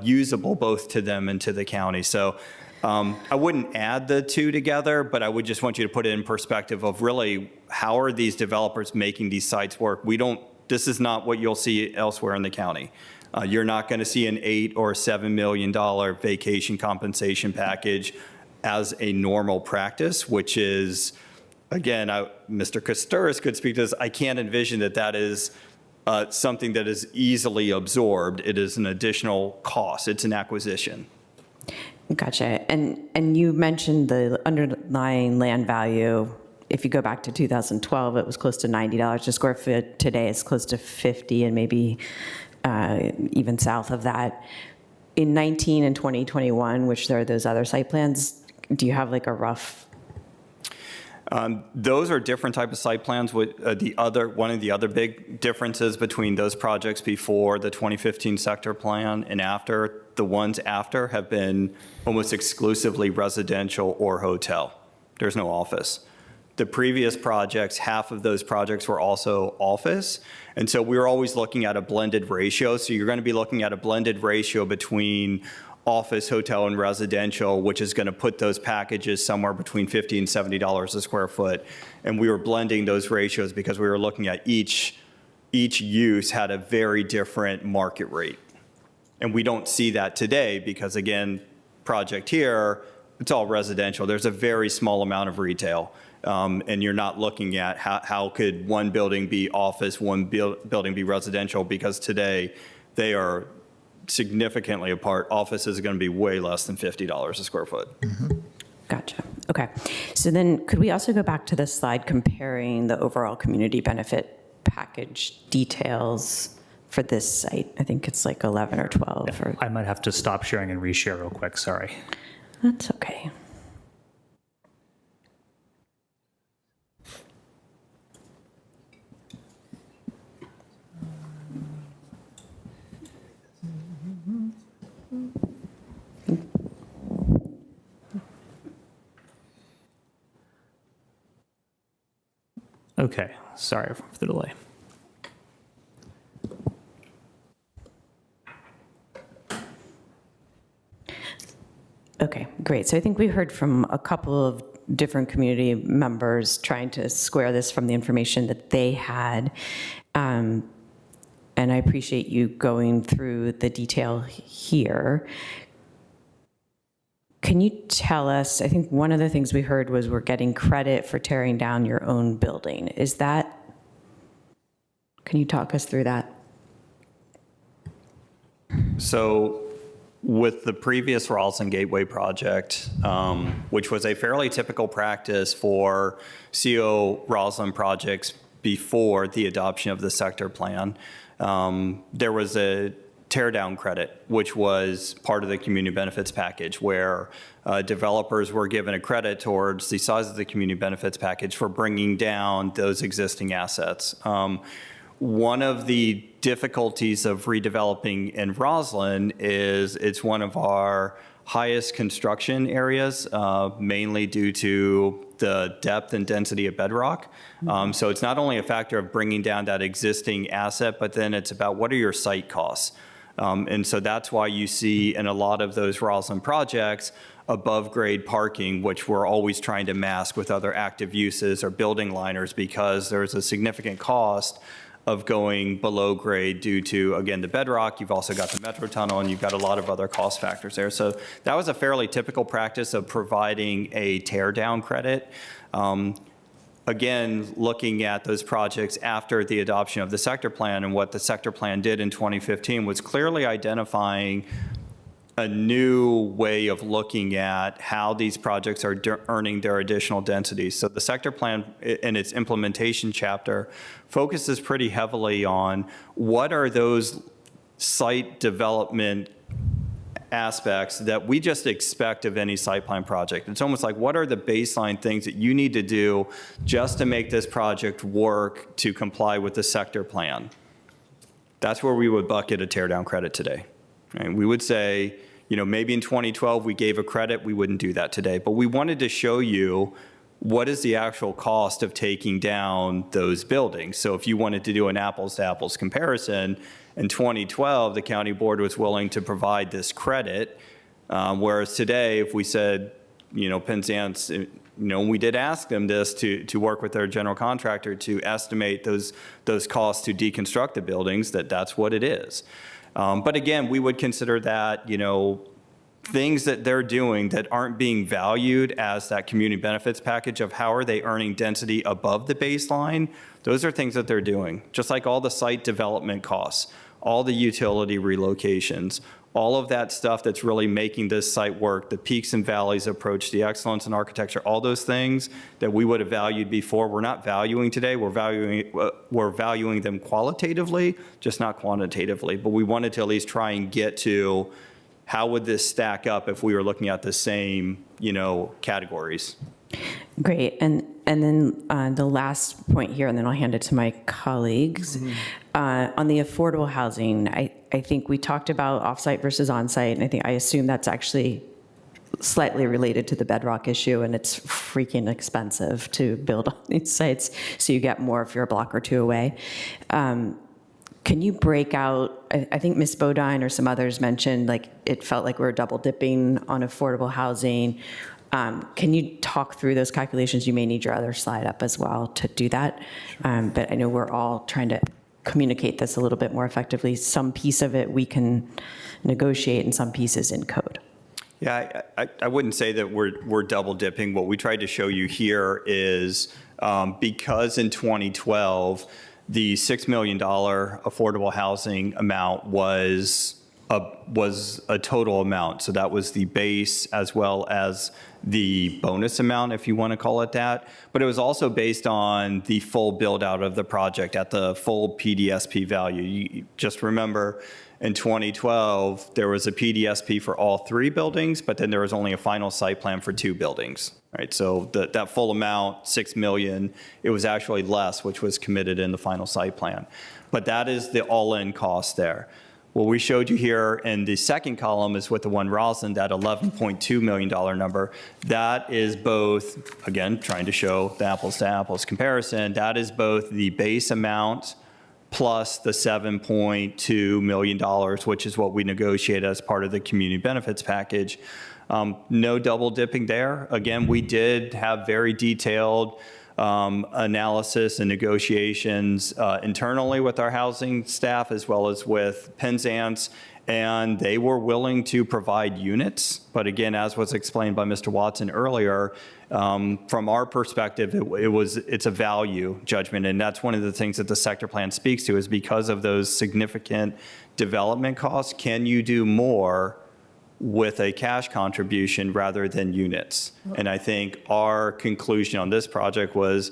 [SPEAKER 3] usable both to them and to the county. So I wouldn't add the two together, but I would just want you to put it in perspective of really how are these developers making these sites work. This is not what you'll see elsewhere in the county. You're not going to see an $8 or $7 million vacation compensation package as a normal practice, which is, again, Mr. Koustaras could speak to this. I can't envision that is something that is easily absorbed. It is an additional cost. It's an acquisition.
[SPEAKER 11] Gotcha. And you mentioned the underlying land value. If you go back to 2012, it was close to $90 a square foot. Today, it's close to $50 and maybe even south of that. In 19 and 2021, which there are those other site plans, do you have like a rough?
[SPEAKER 3] Those are different type of site plans. One of the other big differences between those projects before the 2015 sector plan and after, the ones after have been almost exclusively residential or hotel. There's no office. The previous projects, half of those projects were also office. And so we were always looking at a blended ratio. So you're going to be looking at a blended ratio between office, hotel, and residential, which is going to put those packages somewhere between $50 and $70 a square foot. And we were blending those ratios because we were looking at each use had a very different market rate. And we don't see that today because, again, project here, it's all residential. There's a very small amount of retail. And you're not looking at how could one building be office, one building be residential, because today they are significantly apart. Office is going to be way less than $50 a square foot.
[SPEAKER 11] Gotcha. Okay. So then could we also go back to the slide comparing the overall community benefit package details for this site? I think it's like 11 or 12.
[SPEAKER 21] Yeah, I might have to stop sharing and reshare real quick. Sorry.
[SPEAKER 11] That's okay.
[SPEAKER 21] Okay, sorry for the delay.
[SPEAKER 11] Okay, great. So I think we heard from a couple of different community members trying to square this from the information that they had. And I appreciate you going through the detail here. Can you tell us, I think one of the things we heard was we're getting credit for tearing down your own building. Is that, can you talk us through that?
[SPEAKER 3] So with the previous Rosslyn Gateway project, which was a fairly typical practice for CO Rosslyn projects before the adoption of the sector plan, there was a tear down credit, which was part of the community benefits package, where developers were given a credit towards the size of the community benefits package for bringing down those existing assets. One of the difficulties of redeveloping in Rosslyn is it's one of our highest construction areas, mainly due to the depth and density of bedrock. So it's not only a factor of bringing down that existing asset, but then it's about what are your site costs. And so that's why you see in a lot of those Rosslyn projects above grade parking, which we're always trying to mask with other active uses or building liners, because there's a significant cost of going below grade due to, again, the bedrock. You've also got the metro tunnel, and you've got a lot of other cost factors there. So that was a fairly typical practice of providing a tear down credit. Again, looking at those projects after the adoption of the sector plan, and what the sector plan did in 2015 was clearly identifying a new way of looking at how these projects are earning their additional densities. So the sector plan in its implementation chapter focuses pretty heavily on what are those site development aspects that we just expect of any site plan project. It's almost like, what are the baseline things that you need to do just to make this project work to comply with the sector plan? That's where we would bucket a tear down credit today. Right? We would say, you know, maybe in 2012 we gave a credit, we wouldn't do that today. But we wanted to show you what is the actual cost of taking down those buildings. So if you wanted to do an apples to apples comparison, in 2012, the county board was willing to provide this credit, whereas today, if we said, you know, Penzance, you know, we did ask them this to work with their general contractor to estimate those costs to deconstruct the buildings, that's what it is. But again, we would consider that, you know, things that they're doing that aren't being valued as that community benefits package of how are they earning density above the baseline. Those are things that they're doing, just like all the site development costs, all the utility relocations, all of that stuff that's really making this site work, the peaks and valleys approach, the excellence in architecture, all those things that we would have valued before, we're not valuing today. We're valuing them qualitatively, just not quantitatively. But we wanted to at least try and get to how would this stack up if we were looking at the same, you know, categories.
[SPEAKER 11] Great. And then the last point here, and then I'll hand it to my colleagues. On the affordable housing, I think we talked about offsite versus onsite, and I assume that's actually slightly related to the bedrock issue, and it's freaking expensive to build on these sites, so you get more if you're a block or two away. Can you break out, I think Ms. Bodine or some others mentioned, like, it felt like we were double dipping on affordable housing. Can you talk through those calculations? You may need your other slide up as well to do that. But I know we're all trying to communicate this a little bit more effectively. Some piece of it we can negotiate and some pieces in code.
[SPEAKER 3] Yeah, I wouldn't say that we're double dipping. What we tried to show you here is because in 2012, the $6 million affordable housing amount was a total amount. So that was the base as well as the bonus amount, if you want to call it that. But it was also based on the full build out of the project at the full PDSP value. You just remember in 2012, there was a PDSP for all 3 buildings, but then there was only a final site plan for 2 buildings, right? So that full amount, $6 million, it was actually less, which was committed in the final site plan. But that is the all-in cost there. What we showed you here in the second column is with the One Rosslyn, that $11.2 million number. That is both, again, trying to show the apples to apples comparison, that is both the base amount plus the $7.2 million, which is what we negotiated as part of the community benefits package. No double dipping there. Again, we did have very detailed analysis and negotiations internally with our housing staff as well as with Penzance, and they were willing to provide units. But again, as was explained by Mr. Watson earlier, from our perspective, it's a value judgment, and that's one of the things that the sector plan speaks to is because of those significant development costs, can you do more with a cash contribution rather than units? And I think our conclusion on this project was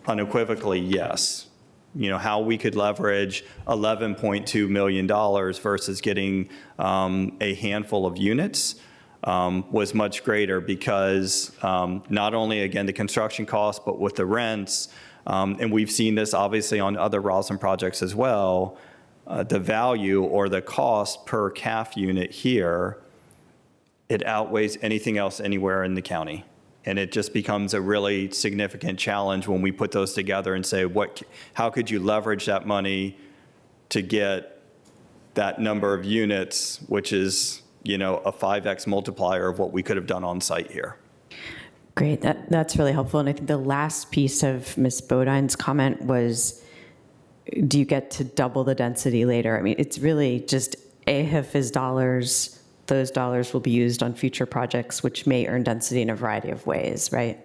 [SPEAKER 3] unequivocally yes. You know, how we could leverage $11.2 million versus getting a handful of units was much greater because not only, again, the construction costs, but with the rents, and we've seen this obviously on other Rosslyn projects as well, the value or the cost per CAF unit here, it outweighs anything else anywhere in the county. And it just becomes a really significant challenge when we put those together and say, how could you leverage that money to get that number of units, which is, you know, a 5x multiplier of what we could have done on site here.
[SPEAKER 11] Great, that's really helpful. And I think the last piece of Ms. Bodine's comment was, do you get to double the density later? I mean, it's really just AHIF is dollars. Those dollars will be used on future projects, which may earn density in a variety of ways, right?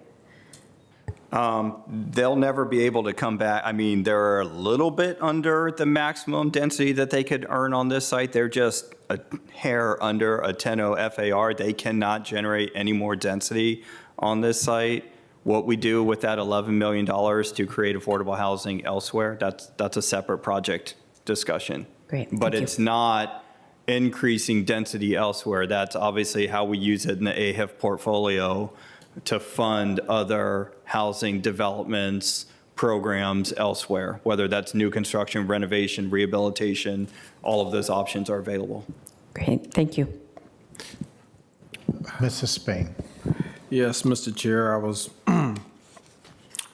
[SPEAKER 3] They'll never be able to come back. I mean, they're a little bit under the maximum density that they could earn on this site. They're just a hair under a 10.0 FAR. They cannot generate any more density on this site. What we do with that $11 million to create affordable housing elsewhere, that's a separate project discussion.
[SPEAKER 11] Great.
[SPEAKER 3] But it's not increasing density elsewhere. That's obviously how we use it in the AHIF portfolio to fund other housing developments, programs elsewhere, whether that's new construction, renovation, rehabilitation, all of those options are available.
[SPEAKER 11] Great, thank you.
[SPEAKER 2] Mrs. Spain.
[SPEAKER 12] Yes, Mr. Chair, I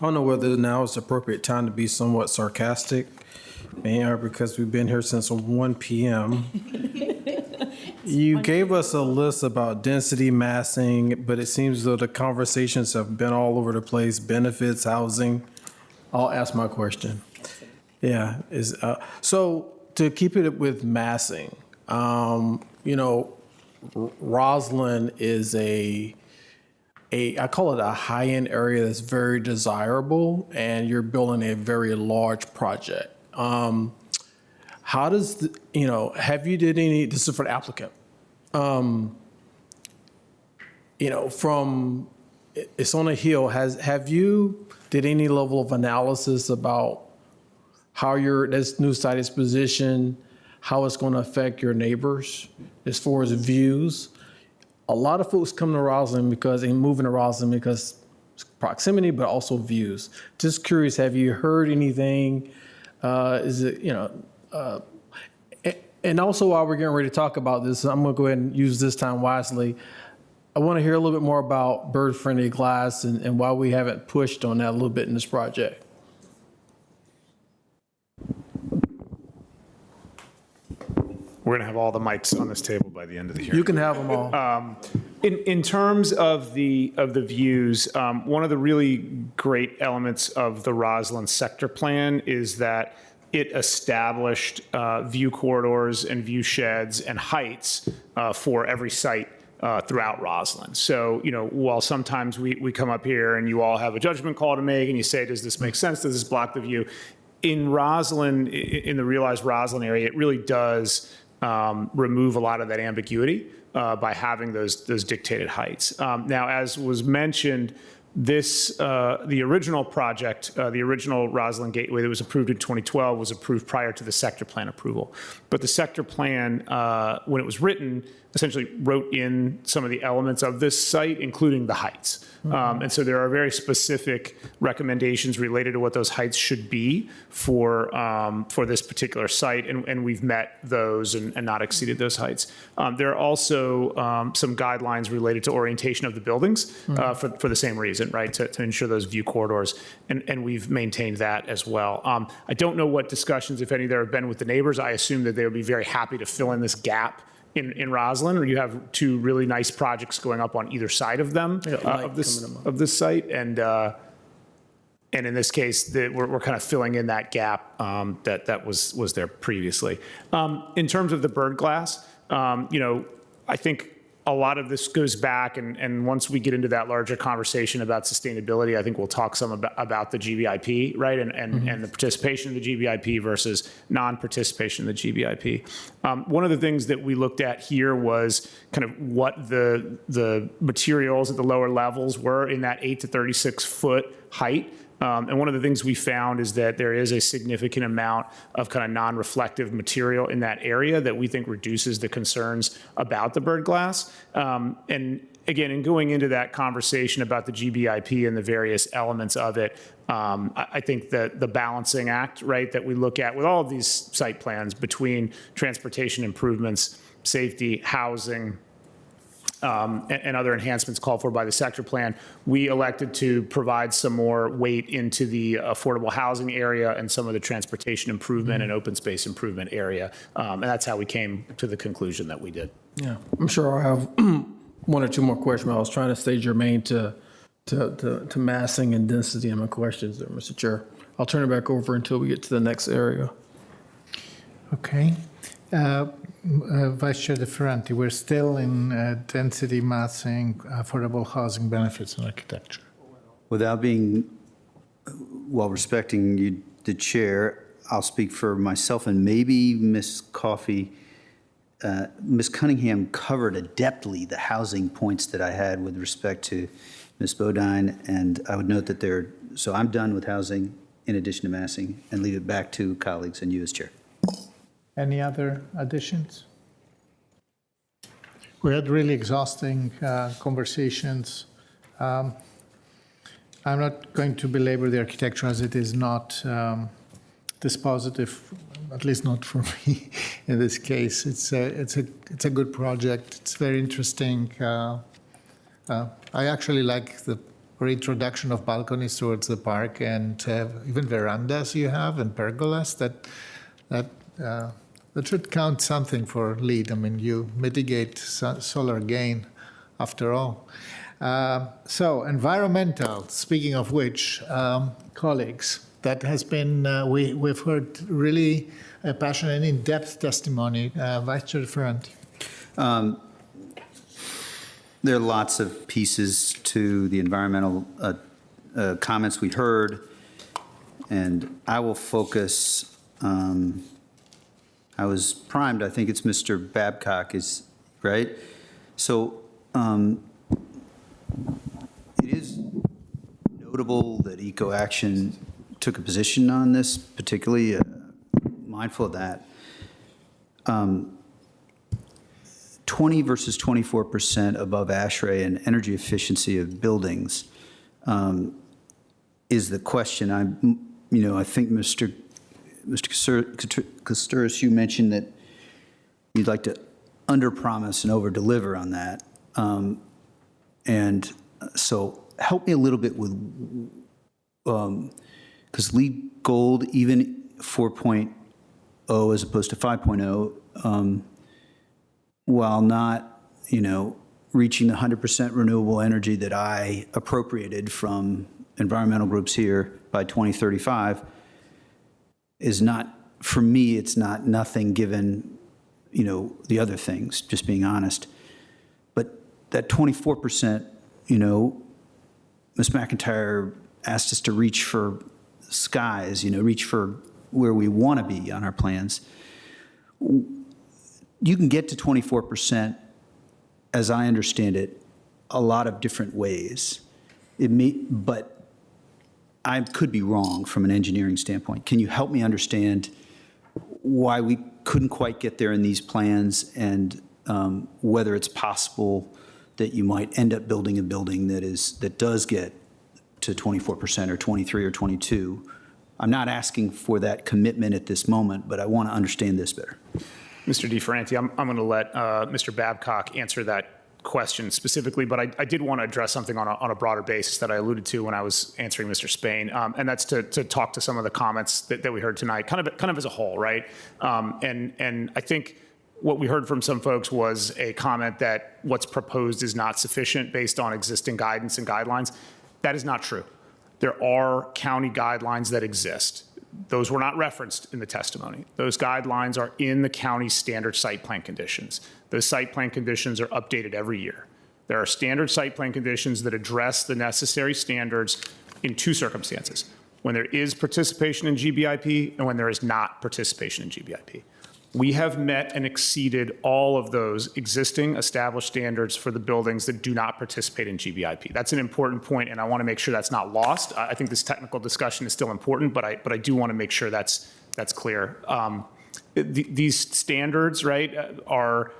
[SPEAKER 12] don't know whether now is the appropriate time to be somewhat sarcastic, because we've been here since 1 p.m. You gave us a list about density massing, but it seems as though the conversations have been all over the place, benefits, housing. I'll ask my question. Yeah, so to keep it with massing, you know, Rosslyn is I call it a high-end area that's very desirable, and you're building a very large project. How does, have you did any, this is for the applicant, from, it's on a hill, have you did any level of analysis about how this new site is positioned, how it's going to affect your neighbors as far as views? A lot of folks come to Rosslyn moving to Rosslyn because proximity, but also views. Just curious, have you heard anything? Is it, and also while we're getting ready to talk about this, I'm going to go ahead and use this time wisely. I want to hear a little bit more about bird-friendly glass and why we haven't pushed on that a little bit in this project.
[SPEAKER 16] We're going to have all the mics on this table by the end of the hearing.
[SPEAKER 12] You can have them all.
[SPEAKER 16] In terms of the views, one of the really great elements of the Rosslyn sector plan is that it established view corridors and view sheds and heights for every site throughout Rosslyn. So, while sometimes we come up here and you all have a judgment call to make and you say, does this make sense? Does this block the view? In Rosslyn, in the realized Rosslyn area, it really does remove a lot of that ambiguity by having those dictated heights. Now, as was mentioned, the original project, the original Rosslyn Gateway that was approved in 2012 was approved prior to the sector plan approval. But the sector plan, when it was written, essentially wrote in some of the elements of this site, including the heights. And so there are very specific recommendations related to what those heights should be for this particular site, and we've met those and not exceeded those heights. There are also some guidelines related to orientation of the buildings for the same reason, right, to ensure those view corridors, and we've maintained that as well. I don't know what discussions, if any, there have been with the neighbors. I assume that they would be very happy to fill in this gap in Rosslyn, where you have two really nice projects going up on either side of them, of this site, and in this case, we're kind of filling in that gap that was there previously. In terms of the bird glass, I think a lot of this goes back, and once we get into that larger conversation about sustainability, I think we'll talk some about the GBIP, right, and the participation in the GBIP versus non-participation in the GBIP. One of the things that we looked at here was kind of what the materials at the lower levels were in that 8 to 36 foot height. And one of the things we found is that there is a significant amount of kind of non-reflective material in that area that we think reduces the concerns about the bird glass. And again, in going into that conversation about the GBIP and the various elements of it, I think that the balancing act, right, that we look at with all of these site plans between transportation improvements, safety, housing, and other enhancements called for by the sector plan, we elected to provide some more weight into the affordable housing area and some of the transportation improvement and open space improvement area. And that's how we came to the conclusion that we did.
[SPEAKER 12] Yeah, I'm sure I'll have one or two more questions. I was trying to stay germane to massing and density in my questions there, Mr. Chair. I'll turn it back over until we get to the next area.
[SPEAKER 2] Okay. Vice Chair DeFerranti, we're still in density massing, affordable housing benefits and architecture.
[SPEAKER 23] Without being, while respecting you, the chair, I'll speak for myself and maybe Ms. Coffey. Ms. Cunningham covered adeptly the housing points that I had with respect to Ms. Bodine, and I would note that so I'm done with housing in addition to massing, and leave it back to colleagues and you as chair.
[SPEAKER 2] Any other additions? We had really exhausting conversations. I'm not going to belabor the architecture as it is not dispositive, at least not for me in this case. It's a good project. It's very interesting. I actually like the reintroduction of balconies towards the park and even verandas you have and pergolas that should count something for LEED. I mean, you mitigate solar gain after all. So environmental, speaking of which, colleagues, that has been, we've heard really passionate and in-depth testimony. Vice Chair DeFerranti.
[SPEAKER 23] There are lots of pieces to the environmental comments we heard, and I will focus. I was primed, I think it's Mr. Babcock, is right? So it is notable that EcoAction took a position on this, particularly mindful of that. 20 versus 24% above ASHRAE in energy efficiency of buildings is the question. I think Mr. Koustaris, you mentioned that you'd like to underpromise and overdeliver on that. And so help me a little bit with, because LEED Gold, even 4.0 as opposed to 5.0, while not, reaching the 100% renewable energy that I appropriated from environmental groups here by 2035, is not, for me, it's not nothing given, the other things, just being honest. But that 24%, Ms. McIntyre asked us to reach for skies, reach for where we want to be on our plans. You can get to 24%, as I understand it, a lot of different ways. But I could be wrong from an engineering standpoint. Can you help me understand why we couldn't quite get there in these plans, and whether it's possible that you might end up building a building that does get to 24% or 23 or 22? I'm not asking for that commitment at this moment, but I want to understand this better.
[SPEAKER 16] Mr. DeFerranti, I'm going to let Mr. Babcock answer that question specifically, but I did want to address something on a broader basis that I alluded to when I was answering Mr. Spain, and that's to talk to some of the comments that we heard tonight, kind of as a whole, right? And I think what we heard from some folks was a comment that what's proposed is not sufficient based on existing guidance and guidelines. That is not true. There are county guidelines that exist. Those were not referenced in the testimony. Those guidelines are in the county standard site plan conditions. Those site plan conditions are updated every year. There are standard site plan conditions that address the necessary standards in two circumstances: when there is participation in GBIP and when there is not participation in GBIP. We have met and exceeded all of those existing established standards for the buildings that do not participate in GBIP. That's an important point, and I want to make sure that's not lost. I think this technical discussion is still important, but I do want to make sure that's clear. These standards, right, are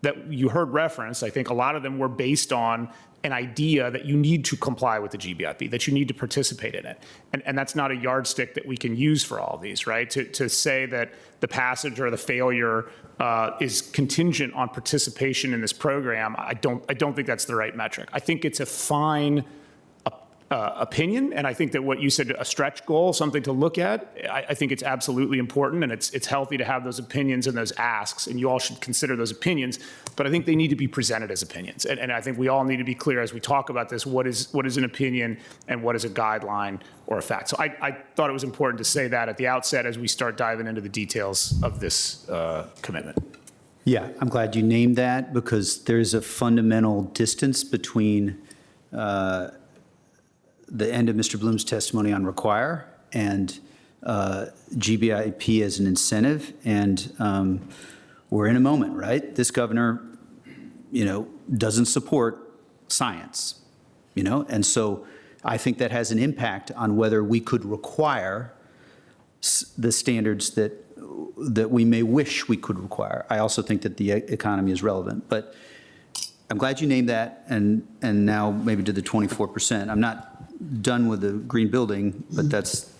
[SPEAKER 16] that you heard referenced. I think a lot of them were based on an idea that you need to comply with the GBIP, that you need to participate in it. And that's not a yardstick that we can use for all these, right? To say that the passage or the failure is contingent on participation in this program, I don't think that's the right metric. I think it's a fine opinion, and I think that what you said, a stretch goal, something to look at, I think it's absolutely important, and it's healthy to have those opinions and those asks, and you all should consider those opinions, but I think they need to be presented as opinions. And I think we all need to be clear as we talk about this, what is an opinion and what is a guideline or a fact. So I thought it was important to say that at the outset as we start diving into the details of this commitment.
[SPEAKER 23] Yeah, I'm glad you named that, because there's a fundamental distance between the end of Mr. Bloom's testimony on require and GBIP as an incentive. And we're in a moment, right? This governor, doesn't support science, and so I think that has an impact on whether we could require the standards that we may wish we could require. I also think that the economy is relevant, but I'm glad you named that, and now maybe to the 24%. I'm not done with the green building, but that's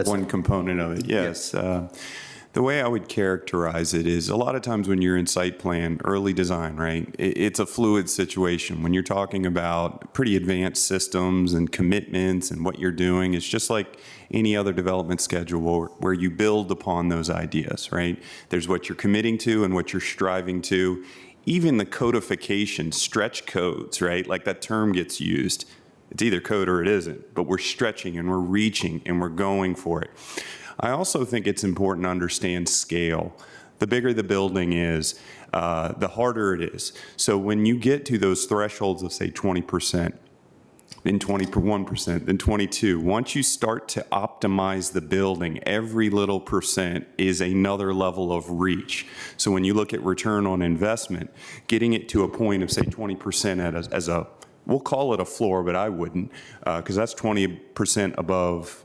[SPEAKER 10] one component of it. Yes. The way I would characterize it is a lot of times when you're in site plan, early design, right? It's a fluid situation. When you're talking about pretty advanced systems and commitments and what you're doing, it's just like any other development schedule where you build upon those ideas, right? There's what you're committing to and what you're striving to. Even the codification, stretch codes, right? Like that term gets used. It's either code or it isn't, but we're stretching and we're reaching and we're going for it. I also think it's important to understand scale. The bigger the building is, the harder it is. So when you get to those thresholds of say 20%, then 21%, then 22%, once you start to optimize the building, every little percent is another level of reach. So when you look at return on investment, getting it to a point of say 20% as a, we'll call it a floor, but I wouldn't, because that's 20% above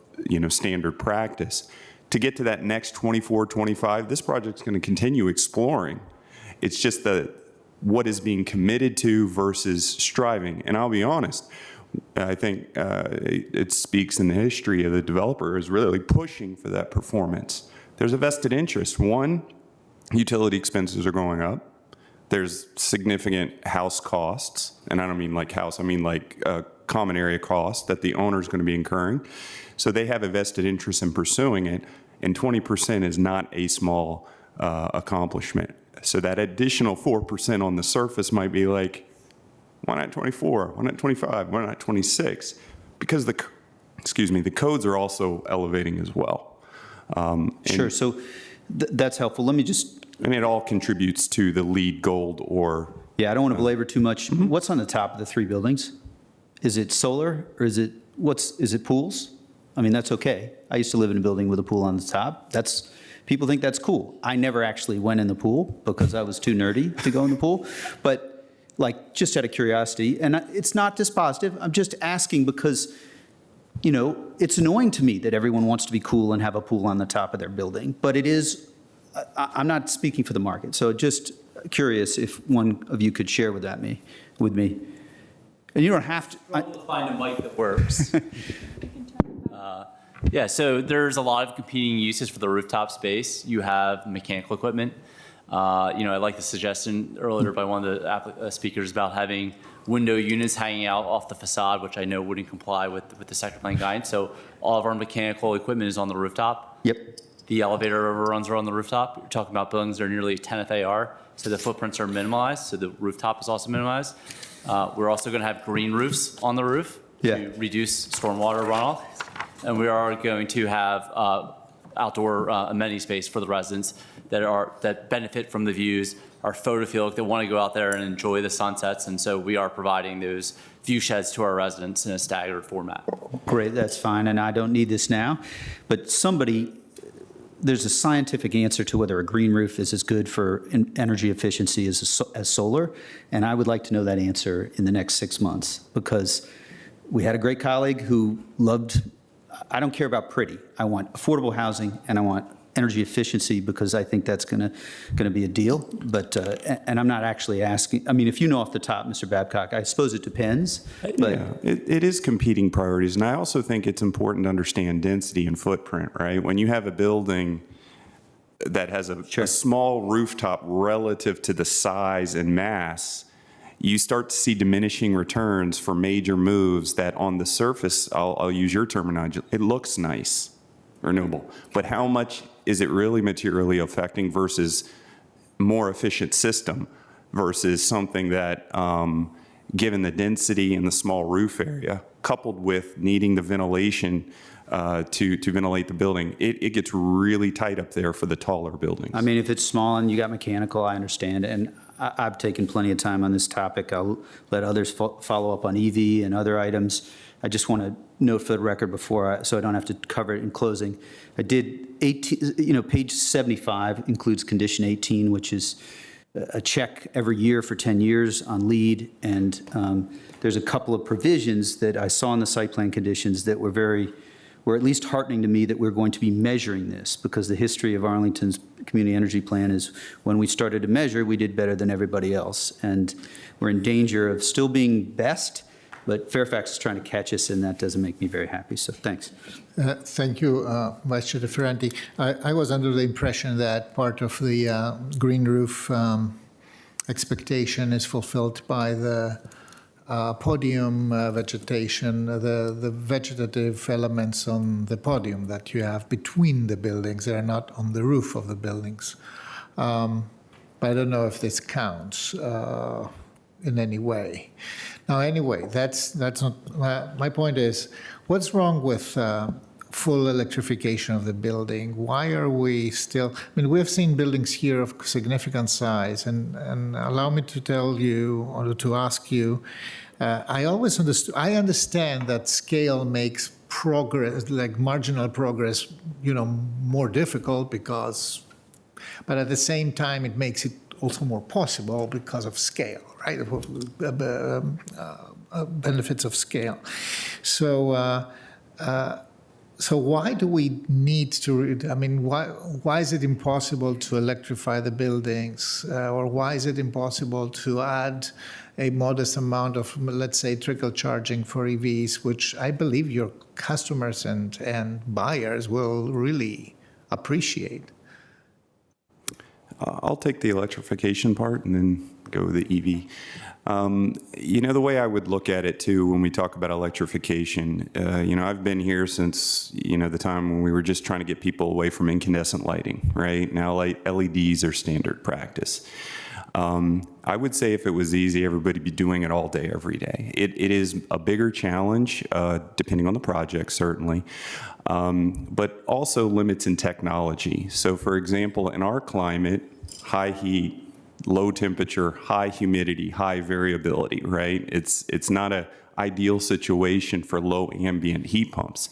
[SPEAKER 10] standard practice. To get to that next 24, 25, this project's going to continue exploring. It's just what is being committed to versus striving. And I'll be honest, I think it speaks in the history of the developer is really pushing for that performance. There's a vested interest. One, utility expenses are going up. there's significant house costs, and I don't mean like house, I mean like common area costs that the owner is going to be incurring. So they have a vested interest in pursuing it, and 20% is not a small accomplishment. So that additional 4% on the surface might be like, why not 24? Why not 25? Why not 26? Because the codes are also elevating as well.
[SPEAKER 23] Sure, so that's helpful. Let me just...
[SPEAKER 10] And it all contributes to the LEED Gold or...
[SPEAKER 23] Yeah, I don't want to belabor too much. What's on the top of the 3 buildings? Is it solar or is it pools? I mean, that's okay. I used to live in a building with a pool on the top. People think that's cool. I never actually went in the pool because I was too nerdy to go in the pool. But like, just out of curiosity, and it's not dispositive, I'm just asking because, you know, it's annoying to me that everyone wants to be cool and have a pool on the top of their building. But it is, I'm not speaking for the market. So just curious if one of you could share with me. And you don't have to.
[SPEAKER 14] We'll find a mic that works. Yeah, so there's a lot of competing uses for the rooftop space. You have mechanical equipment. I like the suggestion earlier by one of the speakers about having window units hanging out off the facade, which I know wouldn't comply with the sector plan guidance. So all of our mechanical equipment is on the rooftop.
[SPEAKER 23] Yep.
[SPEAKER 14] The elevator overruns are on the rooftop. You're talking about buildings that are nearly 10 FAR, so the footprints are minimalized, so the rooftop is also minimized. We're also going to have green roofs on the roof to reduce stormwater runoff. And we are going to have outdoor amenity space for the residents that benefit from the views, are photophilic, that want to go out there and enjoy the sunsets. And so we are providing those view sheds to our residents in a staggered format.
[SPEAKER 23] Great, that's fine, and I don't need this now. But there's a scientific answer to whether a green roof is as good for energy efficiency as solar, and I would like to know that answer in the next 6 months, because we had a great colleague who I don't care about pretty. I want affordable housing, and I want energy efficiency, because I think that's going to be a deal. But and I'm not actually asking. I mean, if you know off the top, Mr. Babcock, I suppose it depends. But
[SPEAKER 10] yeah, it is competing priorities, and I also think it's important to understand density and footprint. Right, when you have a building that has a small rooftop relative to the size and mass, you start to see diminishing returns for major moves that on the surface, I'll use your terminology, it looks nice or noble. But how much is it really materially affecting versus more efficient system versus something that, given the density and the small roof area, coupled with needing the ventilation to ventilate the building, it gets really tight up there for the taller buildings.
[SPEAKER 23] I mean, if it's small and you got mechanical, I understand. And I've taken plenty of time on this topic. I'll let others follow up on EV and other items. I just want to note for the record so I don't have to cover it in closing. I did 18, page 75 includes condition 18, which is a check every year for 10 years on LEED. And there's a couple of provisions that I saw in the site plan conditions that were at least heartening to me, that we're going to be measuring this, because the history of Arlington's community energy plan is when we started to measure, we did better than everybody else. And we're in danger of still being best, but Fairfax is trying to catch us, and that doesn't make me very happy. So thanks.
[SPEAKER 2] Thank you, Vice Chair Ferranti. I was under the impression that part of the green roof expectation is fulfilled by the podium vegetation, the vegetative elements on the podium that you have between the buildings. They are not on the roof of the buildings. But I don't know if this counts in any way. Now, anyway, that's not, my point is, what's wrong with full electrification of the building? Why are we still, I mean, we've seen buildings here of significant size, and allow me to tell you, or to ask you, I understand that scale makes progress, like marginal progress, more difficult but at the same time, it makes it also more possible because of scale, right? Benefits of scale. So why do we need to, why is it impossible to electrify the buildings? Or why is it impossible to add a modest amount of, let's say, trickle charging for EVs, which I believe your customers and buyers will really appreciate?
[SPEAKER 10] I'll take the electrification part, and then go with the EV. The way I would look at it too, when we talk about electrification, I've been here since, the time when we were just trying to get people away from incandescent lighting, right? Now LEDs are standard practice. I would say if it was easy, everybody'd be doing it all day, every day. It is a bigger challenge, depending on the project, certainly, but also limits in technology. So for example, in our climate, high heat, low temperature, high humidity, high variability, right? It's not an ideal situation for low ambient heat pumps.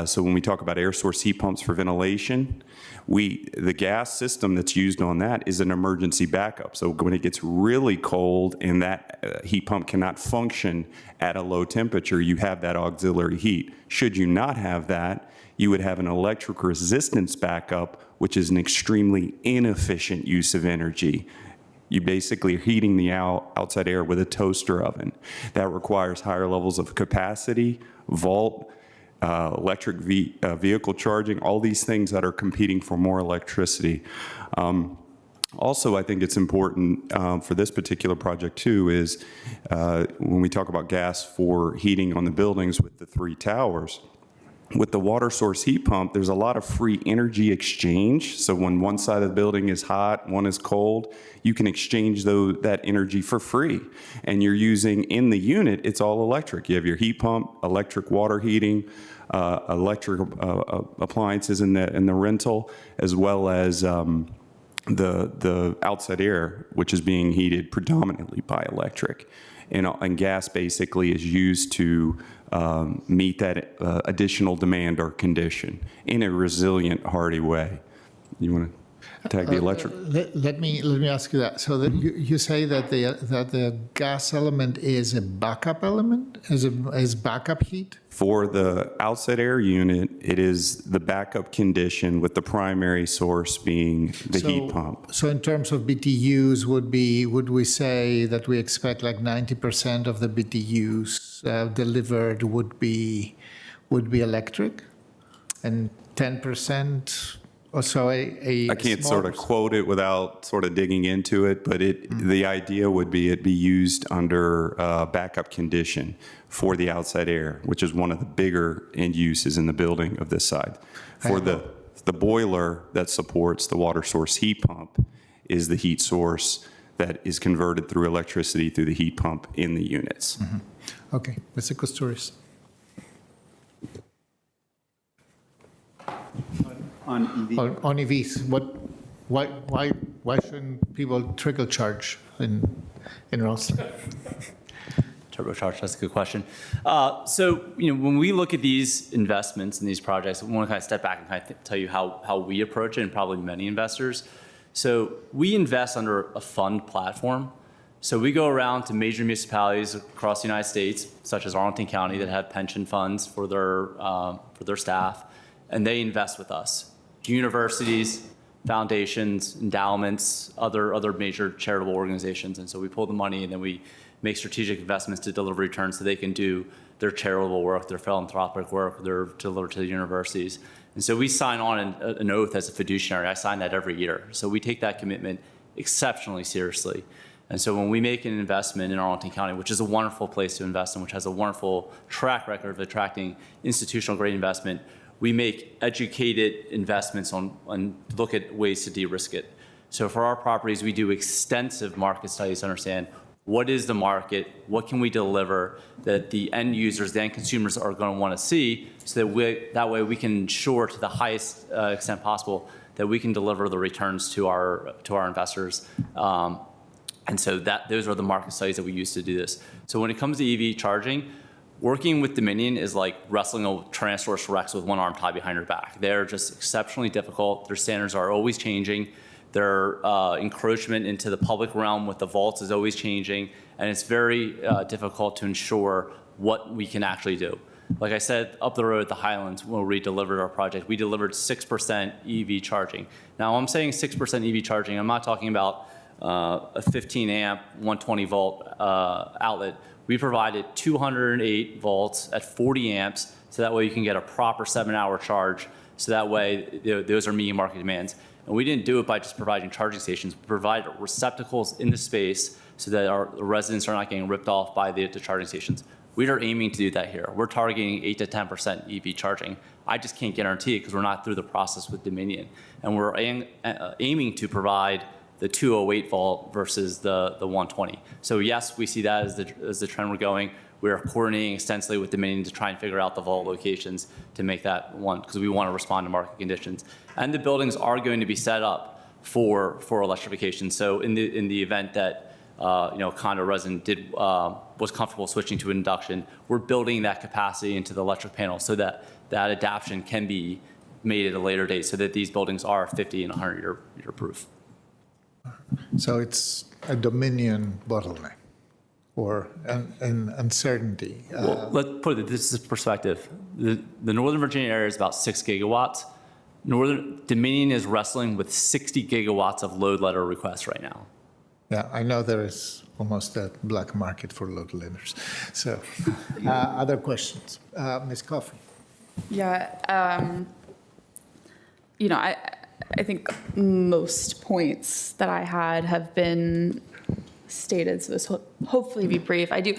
[SPEAKER 10] So when we talk about air source heat pumps for ventilation, the gas system that's used on that is an emergency backup. So when it gets really cold and that heat pump cannot function at a low temperature, you have that auxiliary heat. Should you not have that, you would have an electric resistance backup, which is an extremely inefficient use of energy. You basically are heating the outside air with a toaster oven. That requires higher levels of capacity, volt, electric vehicle charging, all these things that are competing for more electricity. Also, I think it's important for this particular project too is when we talk about gas for heating on the buildings with the 3 towers, with the water source heat pump, there's a lot of free energy exchange. So when one side of the building is hot, one is cold, you can exchange that energy for free. And you're using, in the unit, it's all electric. You have your heat pump, electric water heating, electric appliances in the rental, as well as the outside air, which is being heated predominantly by electric. And gas basically is used to meet that additional demand or condition in a resilient, hardy way. You want to tag the electric?
[SPEAKER 2] Let me ask you that. So that you say that the gas element is a backup element, is backup heat?
[SPEAKER 10] For the outside air unit, it is the backup condition with the primary source being the heat pump.
[SPEAKER 2] So in terms of BTUs, would we say that we expect like 90% of the BTUs delivered would be electric, and 10% or so
[SPEAKER 10] I can't sort of quote it without sort of digging into it, but the idea would be it be used under backup condition for the outside air, which is one of the bigger end uses in the building of this side. For the boiler that supports the water source heat pump is the heat source that is converted through electricity through the heat pump in the units.
[SPEAKER 2] Mm-hmm. Okay, Mr. Koustaris.
[SPEAKER 23] On EV?
[SPEAKER 2] On EVs, why shouldn't people trickle charge in Rosslyn?
[SPEAKER 14] Turbocharge, that's a good question. When we look at these investments and these projects, we want to kind of step back and kind of tell you how we approach it, and probably many investors. So we invest under a fund platform. So we go around to major municipalities across the United States, such as Arlington County, that have pension funds for their staff, and they invest with us. Universities, foundations, endowments, other major charitable organizations. And so we pull the money and then we make strategic investments to deliver returns so they can do their charitable work, their philanthropic work, their deliver to the universities. And so we sign on an oath as a fiduciary. I sign that every year. So we take that commitment exceptionally seriously. And so when we make an investment in Arlington County, which is a wonderful place to invest in, which has a wonderful track record of attracting institutional grade investment, we make educated investments on look at ways to de-risk it. So for our properties, we do extensive market studies to understand what is the market, what can we deliver that the end users, the end consumers are going to want to see, so that way we can ensure to the highest extent possible that we can deliver the returns to our investors. And so those are the market studies that we use to do this. So when it comes to EV charging, working with Dominion is like wrestling a Tyrannosaurus Rex with one arm tied behind her back. They're just exceptionally difficult. Their standards are always changing. Their encroachment into the public realm with the vaults is always changing. And it's very difficult to ensure what we can actually do. Like I said, up the road at the Highlands, when we delivered our project, we delivered 6% EV charging. Now, I'm saying 6% EV charging. I'm not talking about a 15 amp, 120 volt outlet. We provided 208 volts at 40 amps, so that way you can get a proper 7-hour charge. So that way, those are medium market demands. And we didn't do it by just providing charging stations. We provide receptacles in the space so that our residents are not getting ripped off by the charging stations. We are aiming to do that here. We're targeting 8 to 10% EV charging. I just can't guarantee it because we're not through the process with Dominion. And we're aiming to provide the 208 volt versus the 120. So yes, we see that as the trend we're going. We are coordinating extensively with Dominion to try and figure out the vault locations to make that one, because we want to respond to market conditions. And the buildings are going to be set up for electrification. So in the event that condo resident was comfortable switching to induction, we're building that capacity into the electric panel so that that adaptation can be made at a later date, so that these buildings are 50 and 100 year proof.
[SPEAKER 20] So it's a Dominion bottleneck or an uncertainty.
[SPEAKER 14] Well, let's put it, this is perspective. The Northern Virginia area is about 6 gigawatts. Dominion is wrestling with 60 gigawatts of load letter requests right now.
[SPEAKER 20] Yeah, I know there is almost a black market for load letters. So, other questions? Ms. Coffey?
[SPEAKER 15] Yeah, I think most points that I had have been stated, so this will hopefully be brief. I do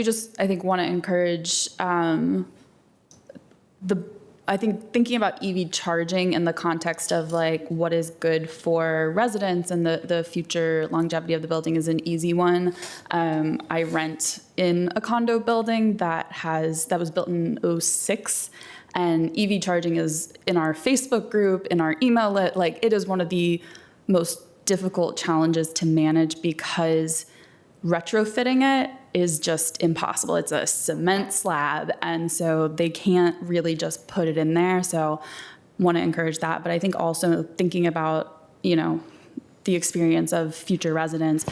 [SPEAKER 15] just, I think, want to encourage I think thinking about EV charging in the context of like what is good for residents and the future longevity of the building is an easy one. I rent in a condo building that was built in 2006, and EV charging is in our Facebook group, in our email list. Like, it is one of the most difficult challenges to manage because retrofitting it is just impossible. It's a cement slab, and so they can't really just put it in there. So want to encourage that. But I think also thinking about, the experience of future residents,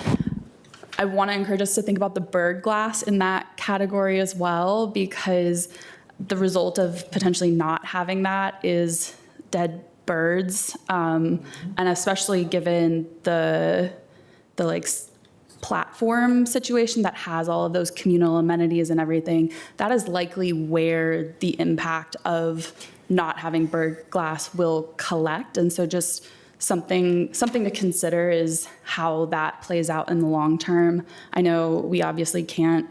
[SPEAKER 15] I want to encourage us to think about the bird glass in that category as well, because the result of potentially not having that is dead birds. And especially given the platform situation that has all of those communal amenities and everything, that is likely where the impact of not having bird glass will collect. And so just something to consider is how that plays out in the long term. I know we obviously can't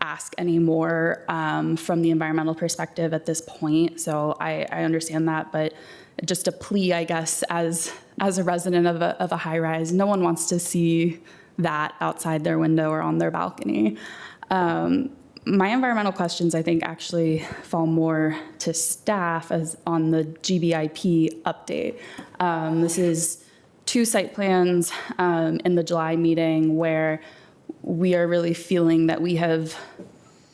[SPEAKER 15] ask any more from the environmental perspective at this point, so I understand that, but just a plea, I guess, as a resident of a high rise, no one wants to see that outside their window or on their balcony. My environmental questions, I think, actually fall more to staff as on the GBIP update. This is 2 site plans in the July meeting where we are really feeling that we have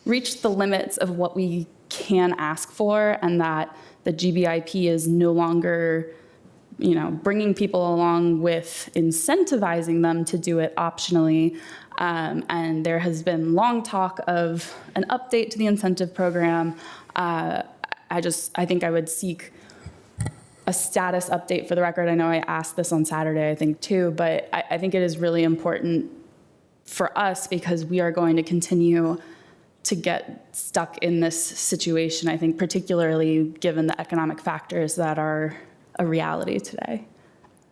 [SPEAKER 15] reached the limits of what we can ask for, and that the GBIP is no longer bringing people along with incentivizing them to do it optionally. And there has been long talk of an update to the incentive program. I think I would seek a status update for the record. I know I asked this on Saturday, I think, too, but I think it is really important for us because we are going to continue to get stuck in this situation, I think, particularly given the economic factors that are a reality today.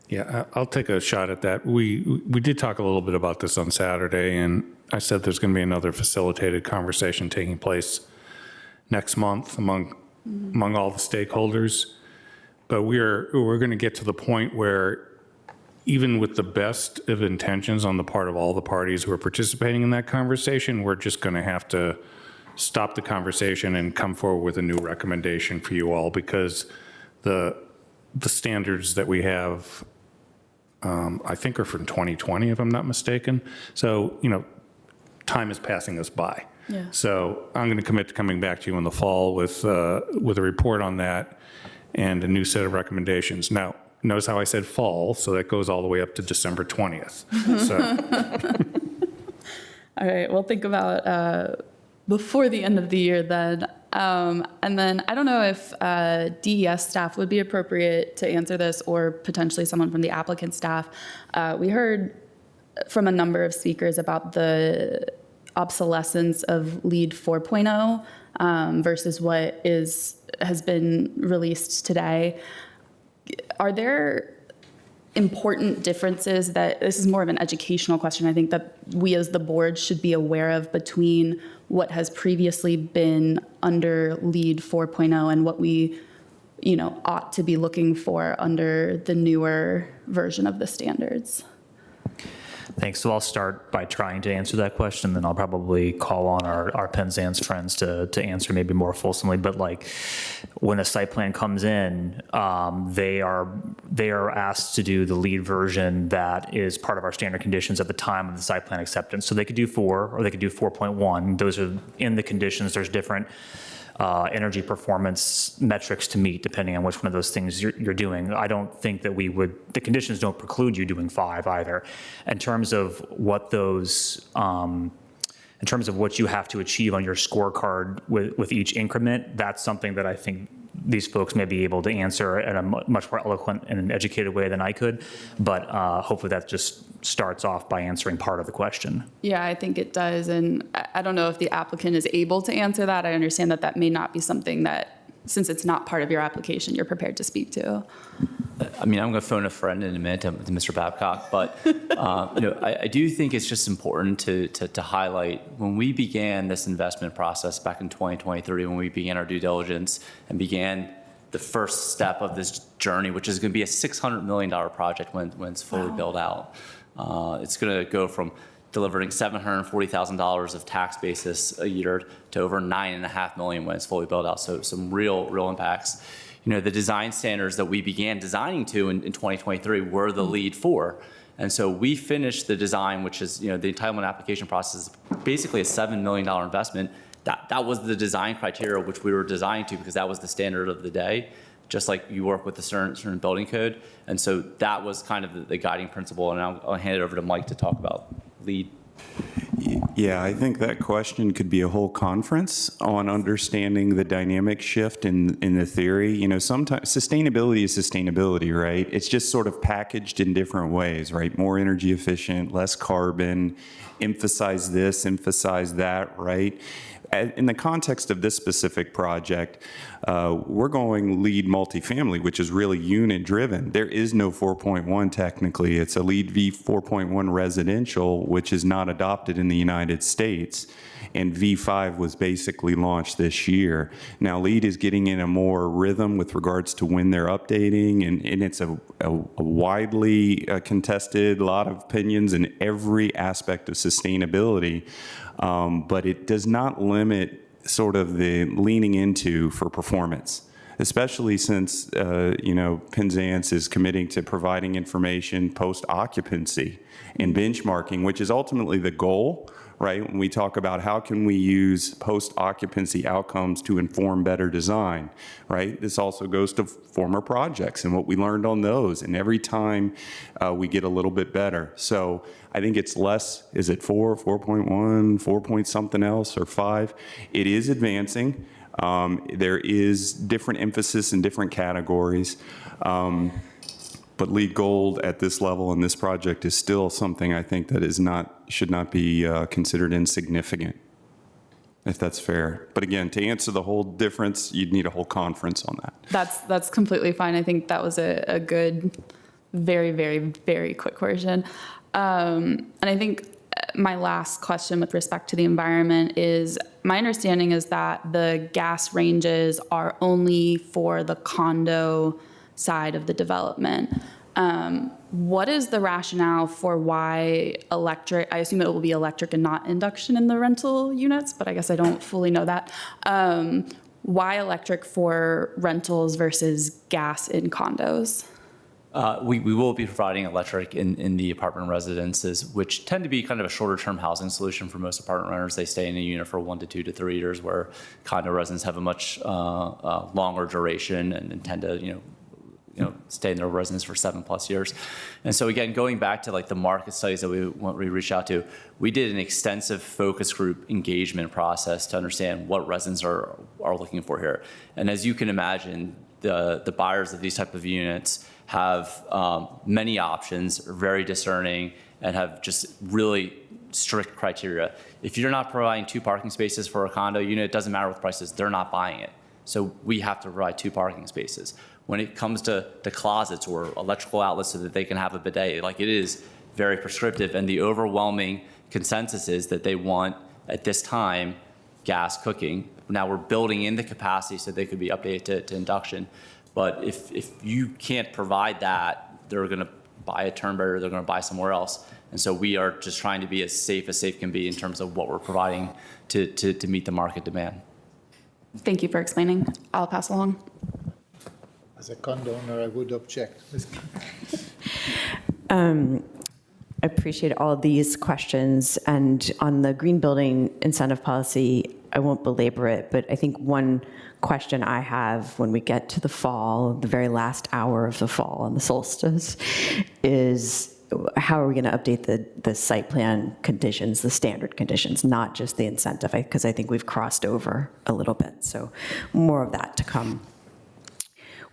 [SPEAKER 7] Yeah, I'll take a shot at that. We did talk a little bit about this on Saturday, and I said there's going to be another facilitated conversation taking place next month among all the stakeholders. But we're going to get to the point where even with the best of intentions on the part of all the parties who are participating in that conversation, we're just going to have to stop the conversation and come forward with a new recommendation for you all, because the standards that we have, I think, are from 2020, if I'm not mistaken. So, time is passing us by.
[SPEAKER 15] Yeah.
[SPEAKER 7] So I'm going to commit to coming back to you in the fall with a report on that and a new set of recommendations. Now, notice how I said fall, so that goes all the way up to December 20th. So.
[SPEAKER 15] All right, we'll think about before the end of the year then. And then I don't know if DES staff would be appropriate to answer this, or potentially someone from the applicant staff. We heard from a number of speakers about the obsolescence of LEED 4.0 versus what has been released today. Are there important differences that, this is more of an educational question, I think that we as the board should be aware of between what has previously been under LEED 4.0 and what we, ought to be looking for under the newer version of the standards?
[SPEAKER 21] Thanks. So I'll start by trying to answer that question, then I'll probably call on our Penzance friends to answer maybe more fulsomely. But like when a site plan comes in, they are asked to do the LEED version that is part of our standard conditions at the time of the site plan acceptance. So they could do 4 or they could do 4.1. Those are in the conditions. There's different energy performance metrics to meet depending on which one of those things you're doing. I don't think that the conditions don't preclude you doing 5 either. In terms of what those, in terms of what you have to achieve on your scorecard with each increment, that's something that I think these folks may be able to answer in a much more eloquent and an educated way than I could. But hopefully that just starts off by answering part of the question.
[SPEAKER 15] Yeah, I think it does. And I don't know if the applicant is able to answer that. I understand that that may not be something that, since it's not part of your application, you're prepared to speak to.
[SPEAKER 14] I mean, I'm going to phone a friend in a minute to Mr. Babcock, but I do think it's just important to highlight when we began this investment process back in 2023, when we began our due diligence and began the first step of this journey, which is going to be a $600 million project when it's fully built out. It's going to go from delivering $740,000 of tax basis a year to over $9.5 million when it's fully built out. So some real impacts. The design standards that we began designing to in 2023 were the LEED 4. And so we finished the design, which is, the entitlement application process, is basically a $7 million investment. That was the design criteria which we were designing to, because that was the standard of the day, just like you work with the certain building code. And so that was kind of the guiding principle. And I'll hand it over to Mike to talk about LEED.
[SPEAKER 10] Yeah, I think that question could be a whole conference on understanding the dynamic shift in the theory. Sometimes sustainability is sustainability, right? It's just sort of packaged in different ways, right? More energy efficient, less carbon, emphasize this, emphasize that, right? In the context of this specific project, we're going LEED multifamily, which is really unit driven. There is no 4.1 technically. It's a LEED V 4.1 residential, which is not adopted in the United States. And V5 was basically launched this year. Now LEED is getting in a more rhythm with regards to when they're updating, and it's a widely contested, a lot of opinions in every aspect of sustainability. But it does not limit sort of the leaning into for performance, especially since, Penzance is committing to providing information post-occupancy and benchmarking, which is ultimately the goal, right? When we talk about how can we use post-occupancy outcomes to inform better design, right? This also goes to former projects and what we learned on those. And every time we get a little bit better. So I think it's less, is it 4, 4.1, 4 point something else, or 5? It is advancing. There is different emphasis in different categories. But LEED Gold at this level in this project is still something I think that should not be considered insignificant, if that's fair. But again, to answer the whole difference, you'd need a whole conference on that.
[SPEAKER 15] That's completely fine. I think that was a good, very, very, very quick version. And I think my last question with respect to the environment is, my understanding is that the gas ranges are only for the condo side of the development. What is the rationale for why electric, I assume it will be electric and not induction in the rental units, but I guess I don't fully know that. Why electric for rentals versus gas in condos?
[SPEAKER 14] We will be providing electric in the apartment residences, which tend to be kind of a shorter term housing solution for most apartment renters. They stay in a unit for 1 to 2 to 3 years, where condo residents have a much longer duration and tend to, stay in their residence for 7+ years. And so again, going back to like the market studies that we reached out to, we did an extensive focus group engagement process to understand what residents are looking for here. And as you can imagine, the buyers of these type of units have many options, are very discerning, and have just really strict criteria. If you're not providing 2 parking spaces for a condo unit, it doesn't matter what the price is, they're not buying it. So we have to provide 2 parking spaces. When it comes to the closets or electrical outlets so that they can have a bidet, like it is very prescriptive, and the overwhelming consensus is that they want, at this time, gas cooking. Now we're building in the capacity so they could be updated to induction. But if you can't provide that, they're gonna buy a turnbird, they're gonna buy somewhere else. And so we are just trying to be as safe can be in terms of what we're providing to meet the market demand.
[SPEAKER 15] Thank you for explaining. I'll pass along.
[SPEAKER 2] As a condo owner, I would object.
[SPEAKER 11] I appreciate all of these questions. And on the green building incentive policy, I won't belabor it, but I think one question I have when we get to the fall, the very last hour of the fall on the solstice, is how are we going to update the site plan conditions, the standard conditions, not just the incentive, because I think we've crossed over a little bit. So more of that to come.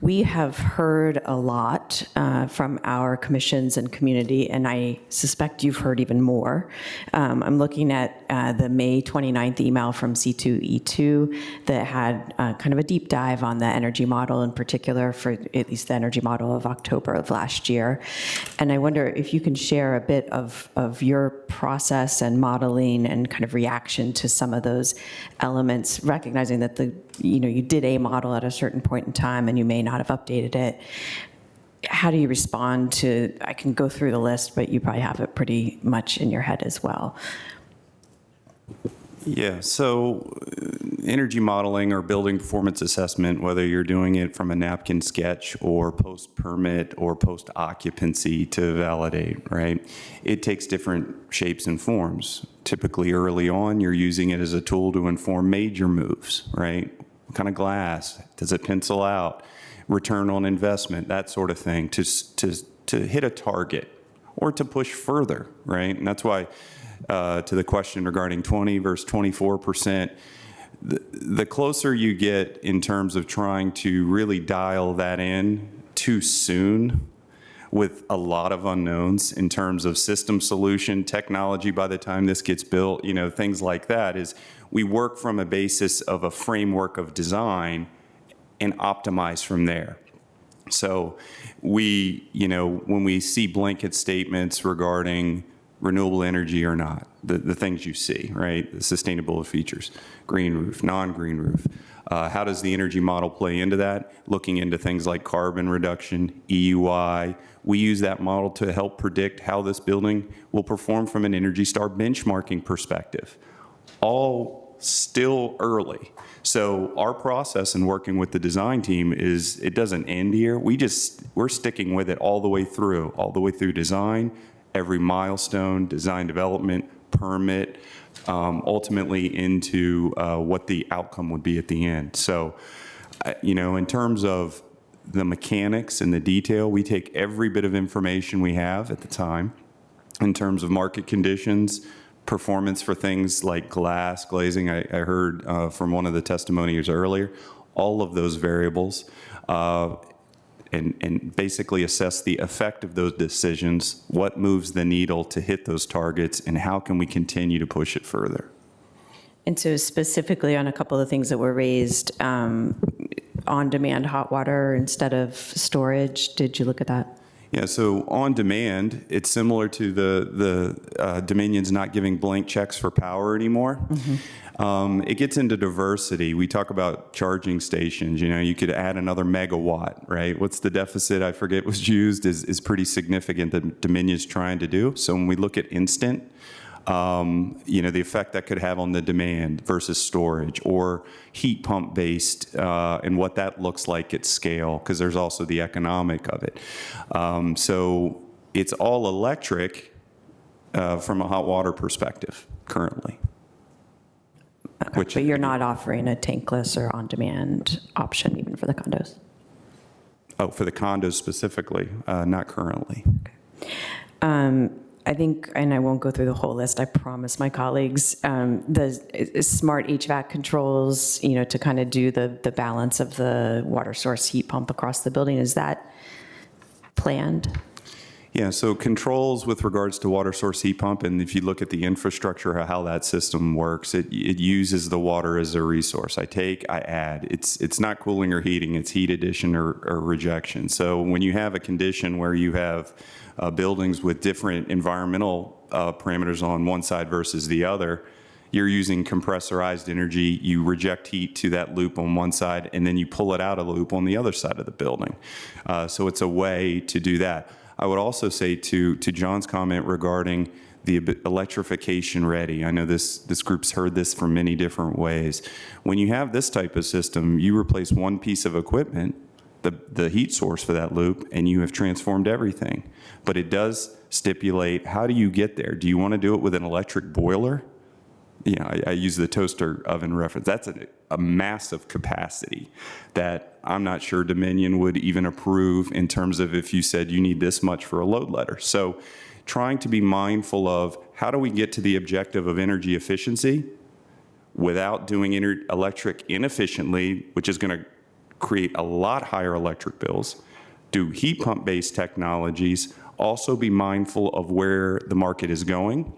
[SPEAKER 11] We have heard a lot from our commissions and community, and I suspect you've heard even more. I'm looking at the May 29th email from C2E2 that had kind of a deep dive on the energy model in particular, for at least the energy model of October of last year. And I wonder if you can share a bit of your process and modeling and kind of reaction to some of those elements, recognizing that you did a model at a certain point in time and you may not have updated it. How do you respond to, I can go through the list, but you probably have it pretty much in your head as well.
[SPEAKER 10] Yeah, so energy modeling or building performance assessment, whether you're doing it from a napkin sketch or post-permit or post-occupancy to validate, right? It takes different shapes and forms. Typically early on, you're using it as a tool to inform major moves, right? What kind of glass? Does it pencil out? Return on investment, that sort of thing, to hit a target or to push further, right? And that's why, to the question regarding 20 versus 24%, the closer you get in terms of trying to really dial that in too soon with a lot of unknowns in terms of system solution, technology by the time this gets built, things like that, is we work from a basis of a framework of design and optimize from there. So we, when we see blanket statements regarding renewable energy or not, the things you see, right? The sustainability features, green roof, non-green roof. How does the energy model play into that? Looking into things like carbon reduction, EUI. We use that model to help predict how this building will perform from an Energy Star benchmarking perspective. All still early. So our process in working with the design team is, it doesn't end here. We're sticking with it all the way through design, every milestone, design development, permit, ultimately into what the outcome would be at the end. So, in terms of the mechanics and the detail, we take every bit of information we have at the time in terms of market conditions, performance for things like glass, glazing. I heard from one of the testimonies earlier, all of those variables, and basically assess the effect of those decisions, what moves the needle to hit those targets, and how can we continue to push it further.
[SPEAKER 11] And so specifically on a couple of the things that were raised, on-demand hot water instead of storage, did you look at that?
[SPEAKER 10] Yeah, so on demand, it's similar to the Dominion's not giving blank checks for power anymore. Mm-hmm. It gets into diversity. We talk about charging stations. You could add another megawatt, right? What's the deficit? I forget was used is pretty significant that Dominion's trying to do. So when we look at instant, the effect that could have on the demand versus storage, or heat pump based, and what that looks like at scale, because there's also the economic of it. So it's all electric from a hot water perspective currently.
[SPEAKER 11] Okay, but you're not offering a tankless or on-demand option even for the condos?
[SPEAKER 10] Oh, for the condos specifically, not currently.
[SPEAKER 11] Okay. I think, and I won't go through the whole list, I promise my colleagues, the smart HVAC controls, to kind of do the balance of the water source heat pump across the building, is that planned?
[SPEAKER 10] Yeah, so controls with regards to water source heat pump, and if you look at the infrastructure, how that system works, it uses the water as a resource. I add. It's not cooling or heating, it's heat addition or rejection. So when you have a condition where you have buildings with different environmental parameters on one side versus the other, you're using compressorized energy, you reject heat to that loop on one side, and then you pull it out of the loop on the other side of the building. So it's a way to do that. I would also say to John's comment regarding the electrification ready. I know this group's heard this from many different ways. When you have this type of system, you replace one piece of equipment, the heat source for that loop, and you have transformed everything. But it does stipulate, how do you get there? Do you want to do it with an electric boiler? Yeah, I use the toaster oven reference. That's a massive capacity that I'm not sure Dominion would even approve in terms of if you said you need this much for a load letter. So trying to be mindful of how do we get to the objective of energy efficiency without doing electric inefficiently, which is going to create a lot higher electric bills, do heat pump-based technologies, also be mindful of where the market is going.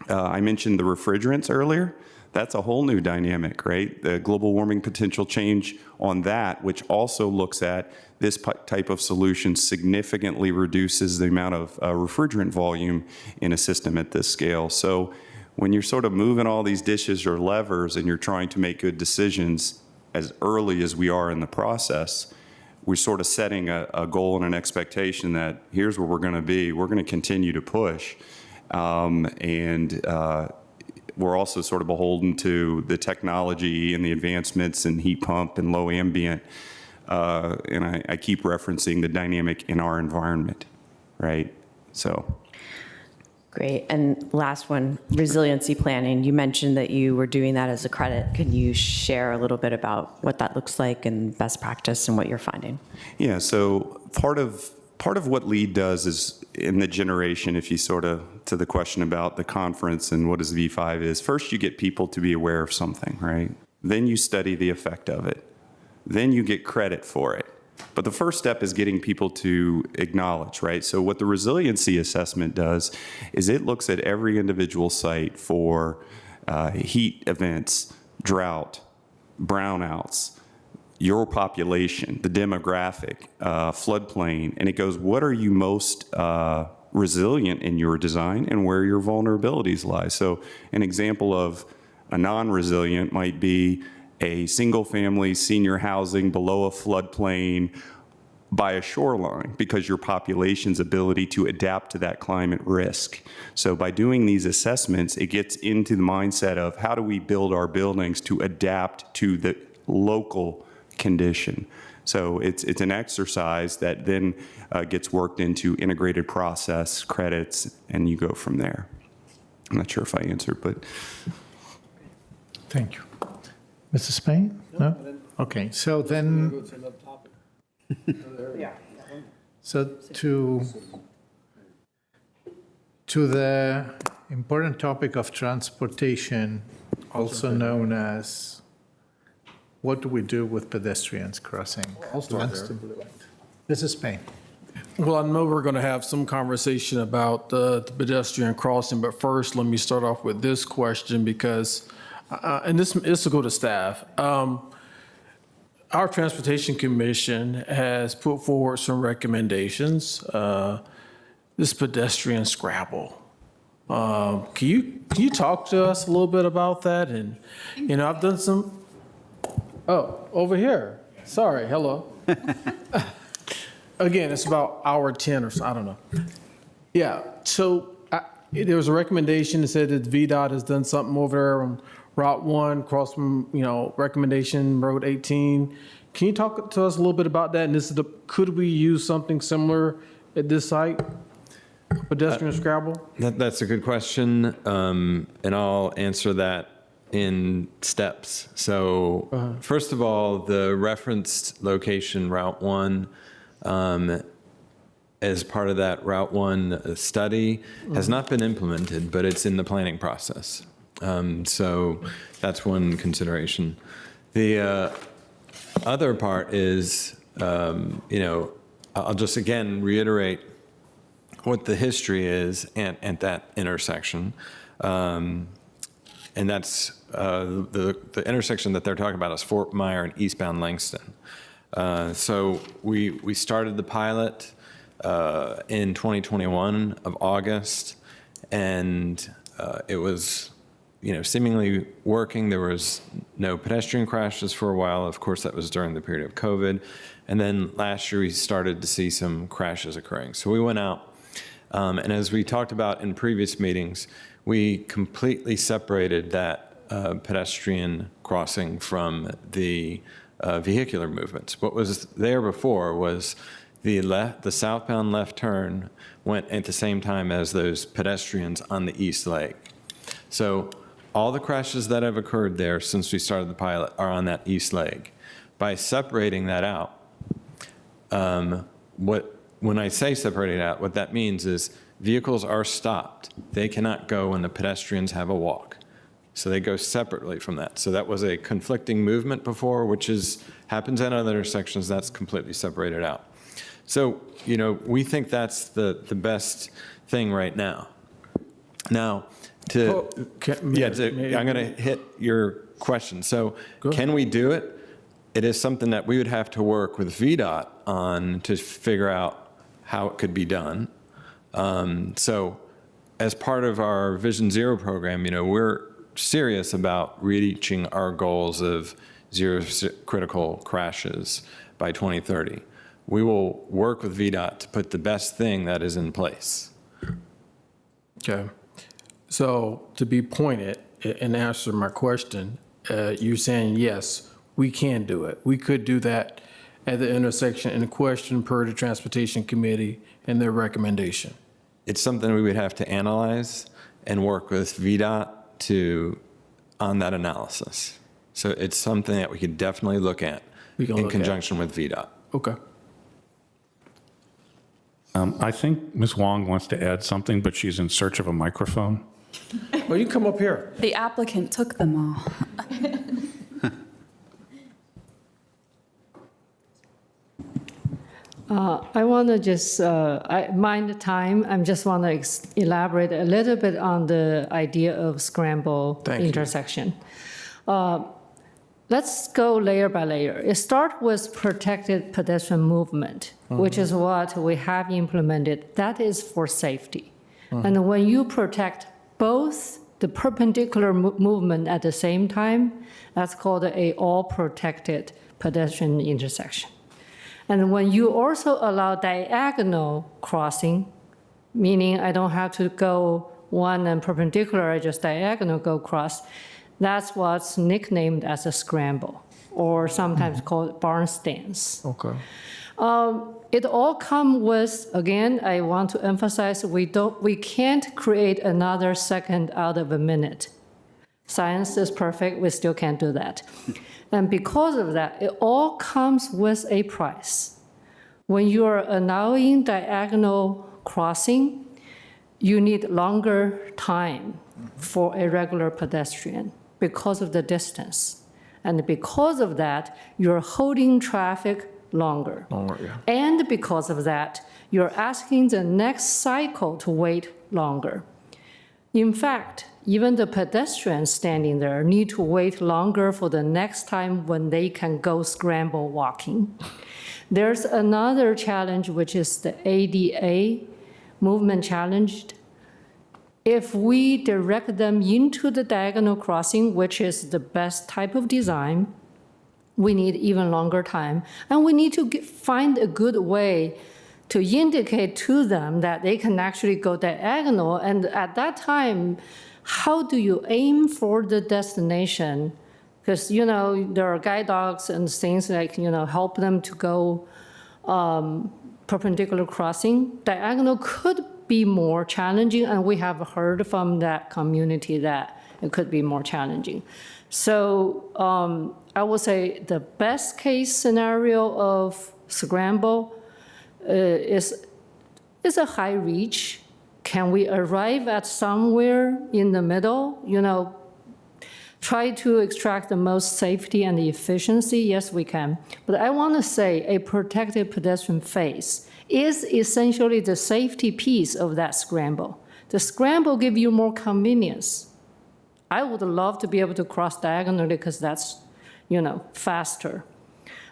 [SPEAKER 10] I mentioned the refrigerants earlier. That's a whole new dynamic, right? The global warming potential change on that, which also looks at this type of solution significantly reduces the amount of refrigerant volume in a system at this scale. So when you're sort of moving all these dishes or levers and you're trying to make good decisions as early as we are in the process, we're sort of setting a goal and an expectation that here's where we're going to be. We're going to continue to push. We're also sort of beholden to the technology and the advancements in heat pump and low ambient. And I keep referencing the dynamic in our environment, right? So.
[SPEAKER 11] Great. And last one, resiliency planning. You mentioned that you were doing that as a credit. Can you share a little bit about what that looks like and best practice and what you're finding?
[SPEAKER 10] Yeah, so part of what LEED does is in the generation, if you sort of, to the question about the conference and what is V5 is, first you get people to be aware of something, right? Then you study the effect of it. Then you get credit for it. But the first step is getting people to acknowledge, right? So what the resiliency assessment does is it looks at every individual site for heat events, drought, brownouts, your population, the demographic, floodplain, and it goes, what are you most resilient in your design and where your vulnerabilities lie? So an example of a non-resilient might be a single-family senior housing below a floodplain by a shoreline because your population's ability to adapt to that climate risk. So by doing these assessments, it gets into the mindset of how do we build our buildings to adapt to the local condition. So it's an exercise that then gets worked into integrated process, credits, and you go from there. I'm not sure if I answered, but.
[SPEAKER 2] Thank you. Mr. Spain? No? Okay, so then, so to the important topic of transportation, also known as what do we do with pedestrians crossing?
[SPEAKER 12] I'll start there.
[SPEAKER 2] Mrs. Spain.
[SPEAKER 12] Well, I know we're going to have some conversation about the pedestrian crossing, but first, let me start off with this question because, and this will go to staff. Our Transportation Commission has put forward some recommendations. This pedestrian scrabble. Can you talk to us a little bit about that? And, you know, I've done some. Oh, over here. Sorry. Hello. Again, it's about hour 10 or so. I don't know. Yeah. So there was a recommendation that said that VDOT has done something over there on Route 1, across from, recommendation Road 18. Can you talk to us a little bit about that? And could we use something similar at this site? Pedestrian scrabble?
[SPEAKER 8] That's a good question. And I'll answer that in steps. So first of all, the referenced location, Route 1, as part of that Route 1 study, has not been implemented, but it's in the planning process. So that's one consideration. The other part is, I'll just again reiterate what the history is at that intersection. And that's the intersection that they're talking about is Fort Myer and eastbound Langston. So we started the pilot in 2021 of August, and it was, seemingly working. There was no pedestrian crashes for a while. Of course, that was during the period of COVID. And then last year, we started to see some crashes occurring. So we went out, and as we talked about in previous meetings, we completely separated that pedestrian crossing from the vehicular movements. What was there before was the southbound left turn went at the same time as those pedestrians on the east leg. So all the crashes that have occurred there since we started the pilot are on that east leg. By separating that out, when I say separating it out, what that means is vehicles are stopped. They cannot go when the pedestrians have a walk. So they go separately from that. So that was a conflicting movement before, which happens at other intersections. That's completely separated out. So, we think that's the best thing right now. Now, I'm going to hit your question. So can we do it? It is something that we would have to work with VDOT on to figure out how it could be done. So as part of our Vision Zero program, we're serious about reaching our goals of zero critical crashes by 2030. We will work with VDOT to put the best thing that is in place.
[SPEAKER 12] Okay. So to be pointed and answer my question, you're saying, yes, we can do it. We could do that at the intersection in question per the Transportation Committee and their recommendation.
[SPEAKER 8] It's something we would have to analyze and work with VDOT on that analysis. So it's something that we could definitely look at in conjunction with VDOT.
[SPEAKER 12] Okay.
[SPEAKER 7] I think Ms. Wong wants to add something, but she's in search of a microphone.
[SPEAKER 12] Well, you come up here.
[SPEAKER 15] The applicant took them all.
[SPEAKER 5] I want to just, I mind the time, I just want to elaborate a little bit on the idea of scramble intersection. Let's go layer by layer. It starts with protected pedestrian movement, which is what we have implemented. That is for safety. And when you protect both the perpendicular movement at the same time, that's called a all-protected pedestrian intersection. And when you also allow diagonal crossing, meaning I don't have to go one and perpendicular, I just diagonal go cross, that's what's nicknamed as a scramble, or sometimes called barn stance.
[SPEAKER 12] Okay.
[SPEAKER 5] It all comes with, again, I want to emphasize, we can't create another second out of a minute. Science is perfect, we still can't do that. And because of that, it all comes with a price. When you are allowing diagonal crossing, you need longer time for a regular pedestrian because of the distance. And because of that, you're holding traffic longer. And because of that, you're asking the next cycle to wait longer. In fact, even the pedestrians standing there need to wait longer for the next time when they can go scramble walking. There's another challenge, which is the ADA movement challenge. If we direct them into the diagonal crossing, which is the best type of design, we need even longer time. And we need to find a good way to indicate to them that they can actually go diagonal. And at that time, how do you aim for the destination? Because, there are guide dogs and things like, help them to go perpendicular crossing. Diagonal could be more challenging, and we have heard from that community that it could be more challenging. So I would say the best case scenario of scramble is a high reach. Can we arrive at somewhere in the middle? Try to extract the most safety and efficiency. Yes, we can. But I want to say a protected pedestrian phase is essentially the safety piece of that scramble. The scramble gives you more convenience. I would love to be able to cross diagonally because that's, faster.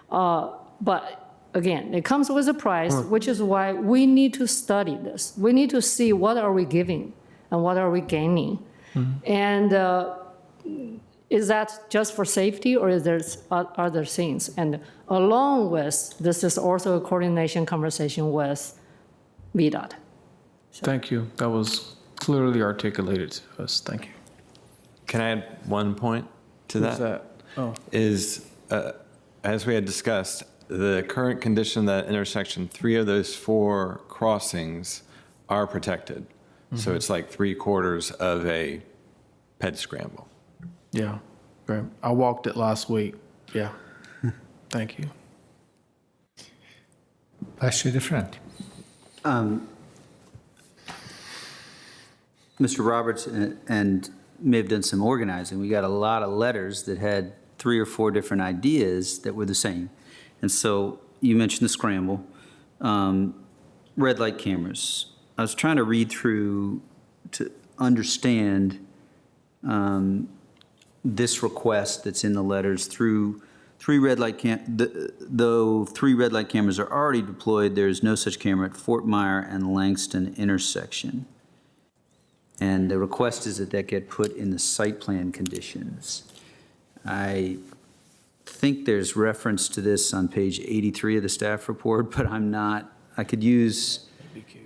[SPEAKER 5] But again, it comes with a price, which is why we need to study this. We need to see what are we giving and what are we gaining. And is that just for safety or is there other things? And along with, this is also a coordination conversation with VDOT.
[SPEAKER 12] Thank you. That was clearly articulated to us. Thank you.
[SPEAKER 8] Can I add one point to
[SPEAKER 12] Who's
[SPEAKER 8] that?
[SPEAKER 12] Oh.
[SPEAKER 8] Is, as we had discussed, the current condition of that intersection, 3 of those 4 crossings are protected. So it's like 3/4 of a ped scramble.
[SPEAKER 12] Yeah. Great. I walked it last week. Yeah. Thank you.
[SPEAKER 2] Vice Chair DeFront.
[SPEAKER 23] Mr. Roberts and may have done some organizing. We got a lot of letters that had 3 or 4 different ideas that were the same. And so you mentioned the scramble, red light cameras. I was trying to read through to understand this request that's in the letters through 3 red light though 3 red light cameras are already deployed, there is no such camera at Fort Myer and Langston intersection. And the request is that that get put in the site plan conditions. I think there's reference to this on page 83 of the staff report, but I could use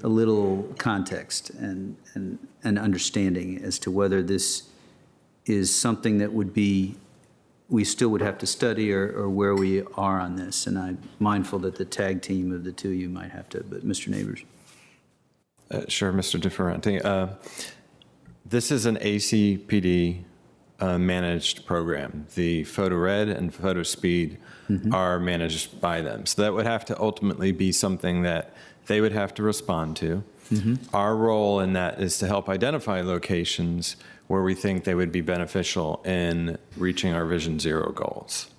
[SPEAKER 23] a little context and understanding as to whether this is something that we still would have to study or where we are on this. And I'm mindful that the tag team of the two of you might have to, but Mr. Neighbors.
[SPEAKER 8] Sure, Mr. DeFerrante. This is an ACPD managed program. The photo red and photo speed are managed by them. So that would have to ultimately be something that they would have to respond to. Our role in that is to help identify locations where we think they would be beneficial in reaching our Vision Zero goals.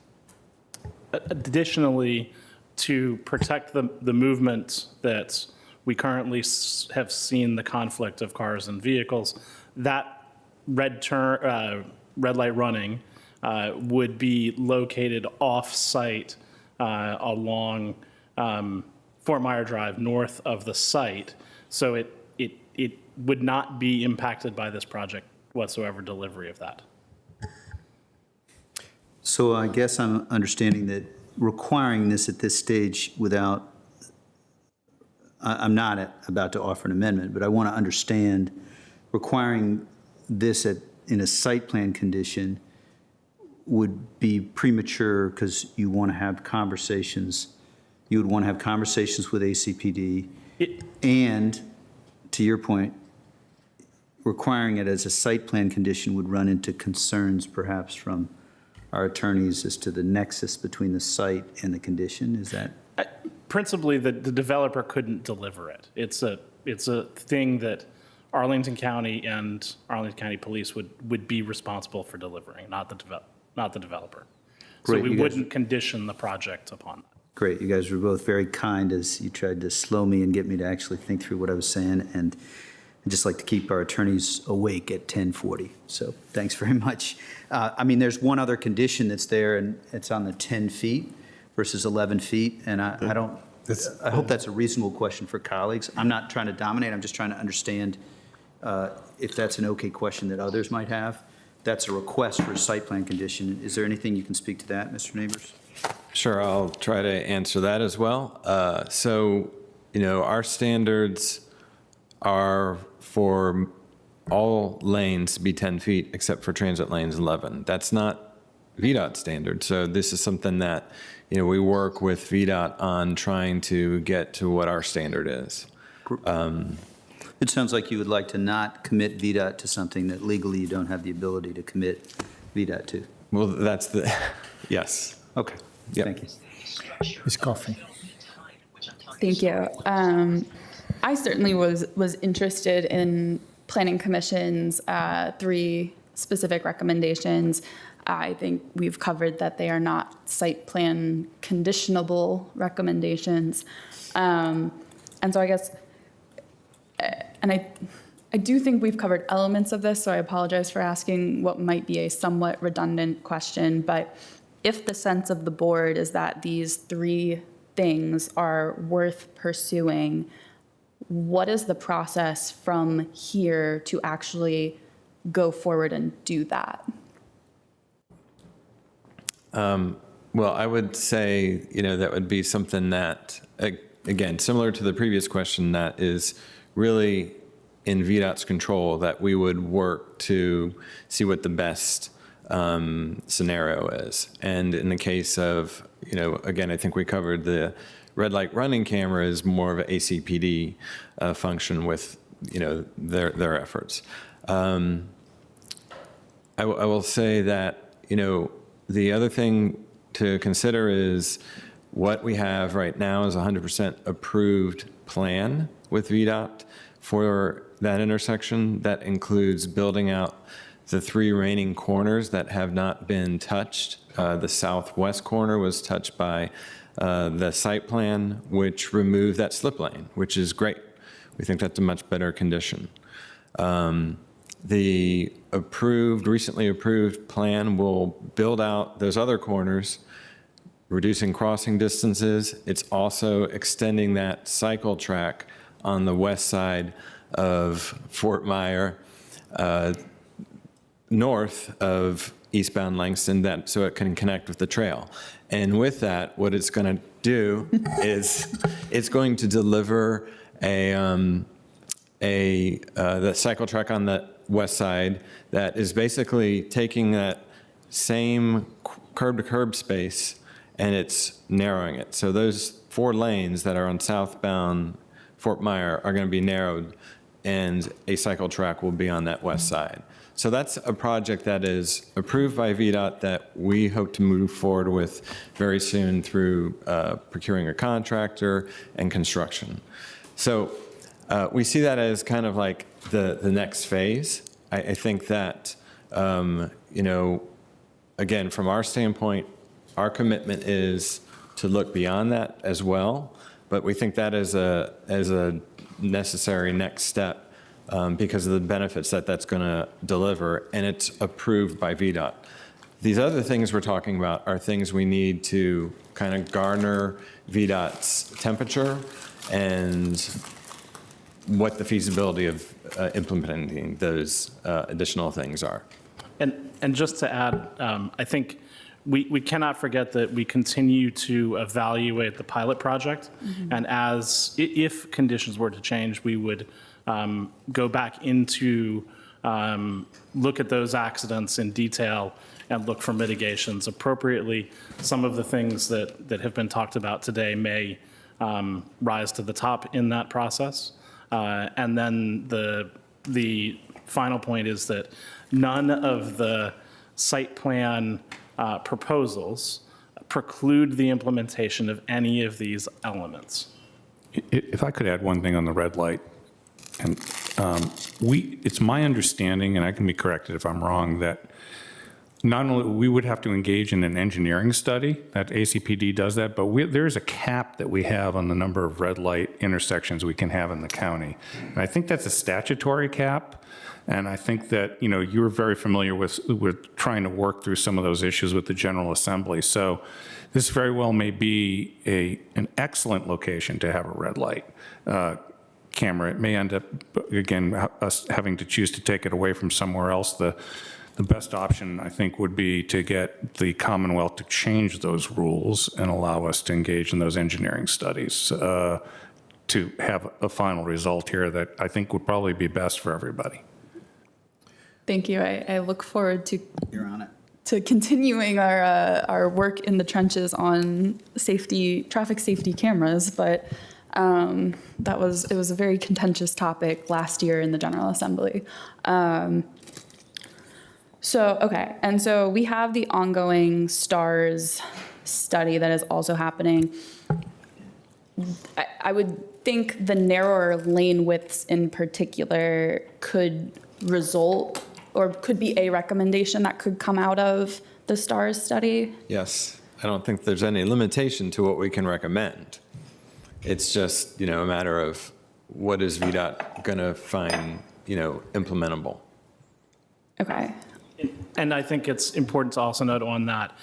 [SPEAKER 9] Additionally, to protect the movement that we currently have seen the conflict of cars and vehicles, that red light running would be located off-site along Fort Myer Drive, north of the site. So it would not be impacted by this project whatsoever, delivery of that.
[SPEAKER 23] So I guess I'm understanding that requiring this at this stage without, I'm not about to offer an amendment, but I want to understand requiring this in a site plan condition would be premature because you want to have conversations. You would want to have conversations with ACPD. And to your point, requiring it as a site plan condition would run into concerns perhaps from our attorneys as to the nexus between the site and the condition. Is that?
[SPEAKER 9] Principally, the developer couldn't deliver it. It's a thing that Arlington County and Arlington County Police would be responsible for delivering, not the developer.
[SPEAKER 23] Great,
[SPEAKER 9] so we
[SPEAKER 23] you guys-
[SPEAKER 9] wouldn't condition the project upon that.
[SPEAKER 23] Great. You guys were both very kind as you tried to slow me and get me to actually think through what I was saying. And I'd just like to keep our attorneys awake at 10:40. So thanks very much. I mean, there's one other condition that's there, and it's on the 10 feet versus 11 feet. And I hope that's a reasonable question for colleagues. I'm not trying to dominate. I'm just trying to understand if that's an okay question that others might have. That's a request for a site plan condition. Is there anything you can speak to that, Mr. Neighbors?
[SPEAKER 8] Sure, I'll try to answer that as well. So, our standards are for all lanes to be 10 feet except for transit lanes 11. That's not VDOT standard. So this is something that, we work with VDOT on trying to get to what our standard is.
[SPEAKER 23] It sounds like you would like to not commit VDOT to something that legally you don't have the ability to commit VDOT to.
[SPEAKER 8] Well, that's yes.
[SPEAKER 23] Okay.
[SPEAKER 8] Yep.
[SPEAKER 23] Thank you.
[SPEAKER 2] Ms. Coffey.
[SPEAKER 15] Thank you. I certainly was interested in Planning Commission's 3 specific recommendations. I think we've covered that they are not site plan conditionable recommendations. And so I guess, and I do think we've covered elements of this, so I apologize for asking what might be a somewhat redundant question, but if the sense of the board is that these three things are worth pursuing, what is the process from here to actually go forward and do that?
[SPEAKER 8] Well, I would say, that would be something that, again, similar to the previous question, that is really in VDOT's control, that we would work to see what the best scenario is. And in the case of, again, I think we covered the red light running camera is more of an ACPD function with, their efforts. I will say that, the other thing to consider is what we have right now is 100% approved plan with VDOT for that intersection. That includes building out the 3 remaining corners that have not been touched. The southwest corner was touched by the site plan, which removed that slip lane, which is great. We think that's a much better condition. The recently approved plan will build out those other corners, reducing crossing distances. It's also extending that cycle track on the west side of Fort Myer, north of eastbound Langston, so it can connect with the trail. And with that, what it's going to do is it's going to deliver the cycle track on the west side that is basically taking that same curb-to-curb space and it's narrowing it. So those 4 lanes that are on southbound Fort Myer are going to be narrowed, and a cycle track will be on that west side. So that's a project that is approved by VDOT that we hope to move forward with very soon through procuring a contractor and construction. So we see that as kind of like the next phase. I think that, again, from our standpoint, our commitment is to look beyond that as well. But we think that is a necessary next step because of the benefits that that's going to deliver, and it's approved by VDOT. These other things we're talking about are things we need to kind of garner VDOT's temperature and what the feasibility of implementing those additional things are.
[SPEAKER 9] And just to add, I think we cannot forget that we continue to evaluate the pilot project. Mm-hmm. And if conditions were to change, we would go back into, look at those accidents in detail and look for mitigations appropriately. Some of the things that have been talked about today may rise to the top in that process. And then the final point is that none of the site plan proposals preclude the implementation of any of these elements.
[SPEAKER 7] If I could add one thing on the red light, and it's my understanding, and I can be corrected if I'm wrong, that not only we would have to engage in an engineering study, that ACPD does that, but there is a cap that we have on the number of red light intersections we can have in the county. And I think that's a statutory cap. And I think that, you're very familiar with trying to work through some of those issues with the General Assembly. So this very well may be an excellent location to have a red light camera. It may end up, again, us having to choose to take it away from somewhere else. The best option, I think, would be to get the Commonwealth to change those rules and allow us to engage in those engineering studies to have a final result here that I think would probably be best for everybody.
[SPEAKER 15] Thank you. I look forward to continuing our work in the trenches on traffic safety cameras, but it was a very contentious topic last year in the General Assembly. So we have the ongoing STARS study that is also happening. I would think the narrower lane widths in particular could result or could be a recommendation that could come out of the STARS study.
[SPEAKER 8] Yes, I don't think there's any limitation to what we can recommend. It's just, a matter of what is VDOT going to find, implementable.
[SPEAKER 15] Okay.
[SPEAKER 9] And I think it's important to also note on that,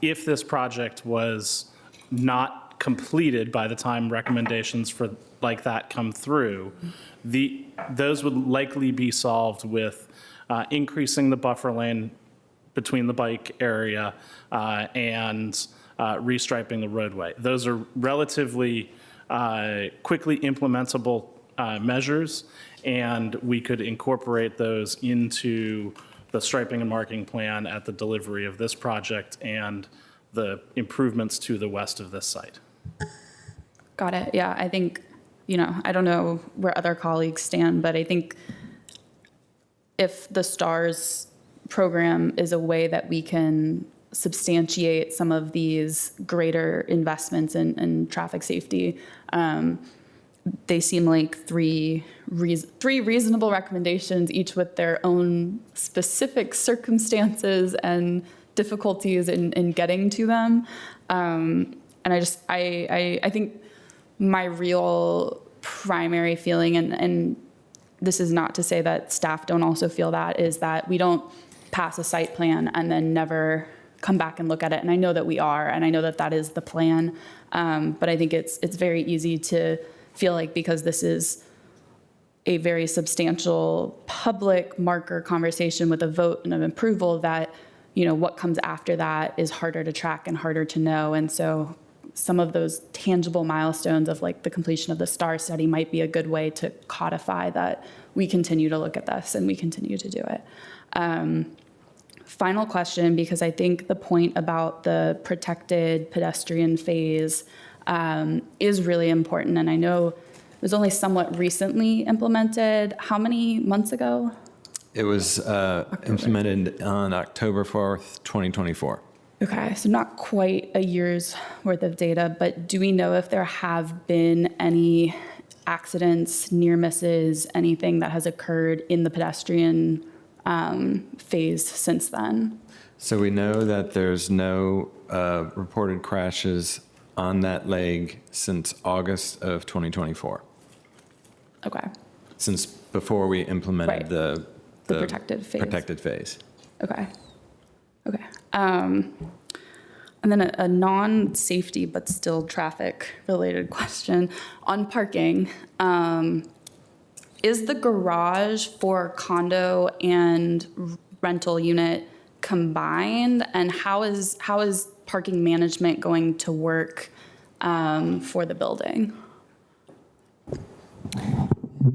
[SPEAKER 9] if this project was not completed by the time recommendations for like that come through, those would likely be solved with increasing the buffer lane between the bike area and restriping the roadway. Those are relatively quickly implementable measures, and we could incorporate those into the striping and marking plan at the delivery of this project and the improvements to the west of this site.
[SPEAKER 15] Got it. Yeah, I think, I don't know where other colleagues stand, but I think if the STARS program is a way that we can substantiate some of these greater investments in traffic safety, they seem like three reasonable recommendations, each with their own specific circumstances and difficulties in getting to them. And I think my real primary feeling, and this is not to say that staff don't also feel that, is that we don't pass a site plan and then never come back and look at it. And I know that we are, and I know that that is the plan. But I think it's very easy to feel like, because this is a very substantial public marker conversation with a vote and an approval, that, what comes after that is harder to track and harder to know. And so some of those tangible milestones of like the completion of the STAR study might be a good way to codify that we continue to look at this and we continue to do it. Final question, because I think the point about the protected pedestrian phase is really important. And I know it was only somewhat recently implemented. How many months ago?
[SPEAKER 8] It was implemented on October 4th, 2024.
[SPEAKER 15] Okay, so not quite a year's worth of data, but do we know if there have been any accidents, near misses, anything that has occurred in the pedestrian phase since then?
[SPEAKER 8] So we know that there's no reported crashes on that leg since August of 2024.
[SPEAKER 15] Okay.
[SPEAKER 8] Since before we implemented
[SPEAKER 15] Right.
[SPEAKER 8] the
[SPEAKER 15] protected phase.
[SPEAKER 8] Protected phase.
[SPEAKER 15] Okay. Okay. And then a non-safety but still traffic-related question on parking. Is the garage for condo and rental unit combined? And how is parking management going to work for the building?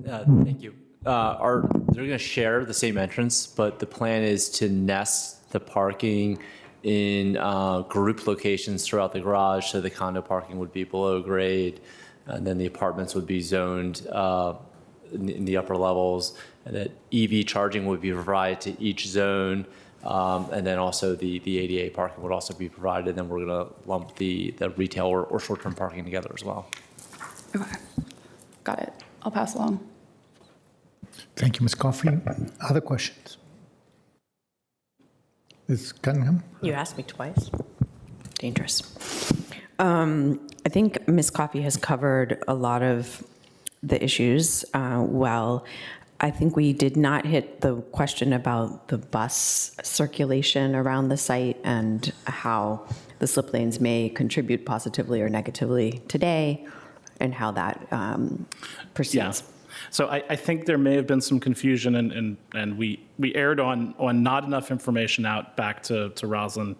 [SPEAKER 14] Thank you. They're going to share the same entrance, but the plan is to nest the parking in group locations throughout the garage. So the condo parking would be below grade, and then the apartments would be zoned in the upper levels, and that EV charging would be provided to each zone. And then also the ADA parking would also be provided. And then we're going to lump the retail or short-term parking together as well.
[SPEAKER 15] Okay. Got it. I'll pass along.
[SPEAKER 20] Thank you, Ms. Coffey. Other questions? Ms. Cunningham?
[SPEAKER 11] You asked me twice. Dangerous. I think Ms. Coffey has covered a lot of the issues well. I think we did not hit the question about the bus circulation around the site and how the slip lanes may contribute positively or negatively today, and how that proceeds.
[SPEAKER 9] Yeah. So I think there may have been some confusion, and we erred on not enough information out back to Rosslyn.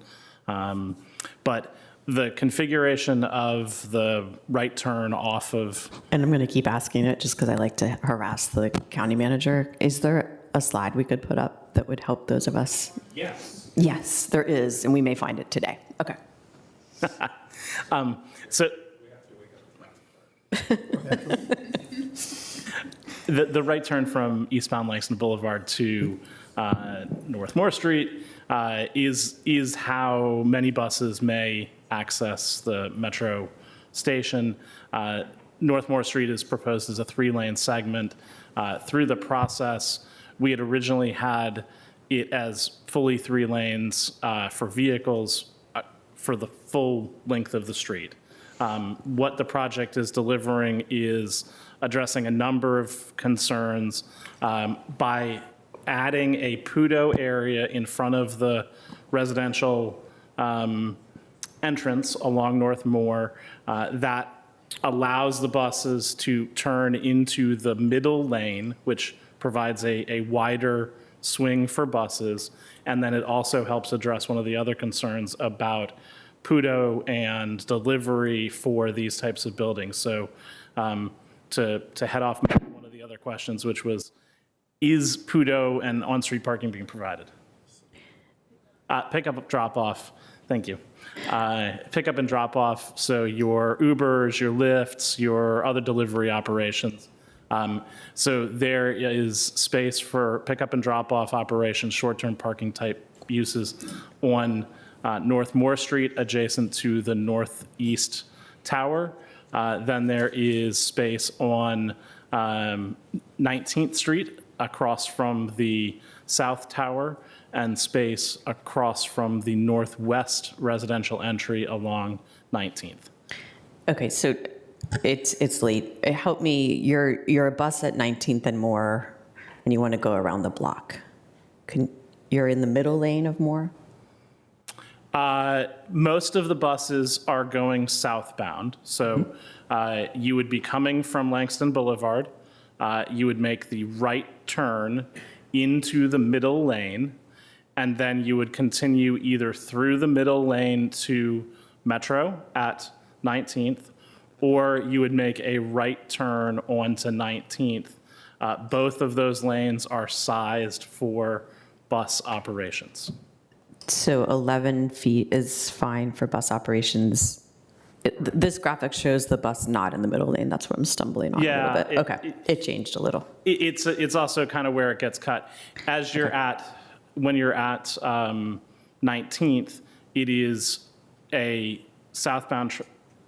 [SPEAKER 9] But the configuration of the right turn off of...
[SPEAKER 11] And I'm going to keep asking it just because I like to harass the county manager. Is there a slide we could put up that would help those of us?
[SPEAKER 9] Yes.
[SPEAKER 11] Yes, there is, and we may find it today. Okay.
[SPEAKER 9] So the right turn from eastbound Langston Boulevard to North Moore Street is how many buses may access the metro station. North Moore Street is proposed as a 3-lane segment. Through the process, we had originally had it as fully 3 lanes for vehicles for the full length of the street. What the project is delivering is addressing a number of concerns by adding a PUDO area in front of the residential entrance along North Moore that allows the buses to turn into the middle lane, which provides a wider swing for buses. And then it also helps address one of the other concerns about PUDO and delivery for these types of buildings. So to head off one of the other questions, which was, is PUDO and on-street parking being provided? Pickup, drop-off, thank you. Pickup and drop-off, so your Ubers, your Lyfts, your other delivery operations. So there is space for pickup and drop-off operations, short-term parking type uses on North Moore Street, adjacent to the northeast tower. Then there is space on 19th Street across from the south tower, and space across from the northwest residential entry along 19th.
[SPEAKER 11] Okay, so it's late. Help me, you're a bus at 19th and Moore, and you want to go around the block. You're in the middle lane of Moore?
[SPEAKER 9] Most of the buses are going southbound. So you would be coming from Langston Boulevard. You would make the right turn into the middle lane, and then you would continue either through the middle lane to Metro at 19th, or you would make a right turn onto 19th. Both of those lanes are sized for bus operations.
[SPEAKER 11] So 11 feet is fine for bus operations. This graphic shows the bus not in the middle lane. That's what I'm stumbling on a little bit. Okay, it changed a little.
[SPEAKER 9] It's also kind of where it gets cut. As you're when you're at 19th, it is a southbound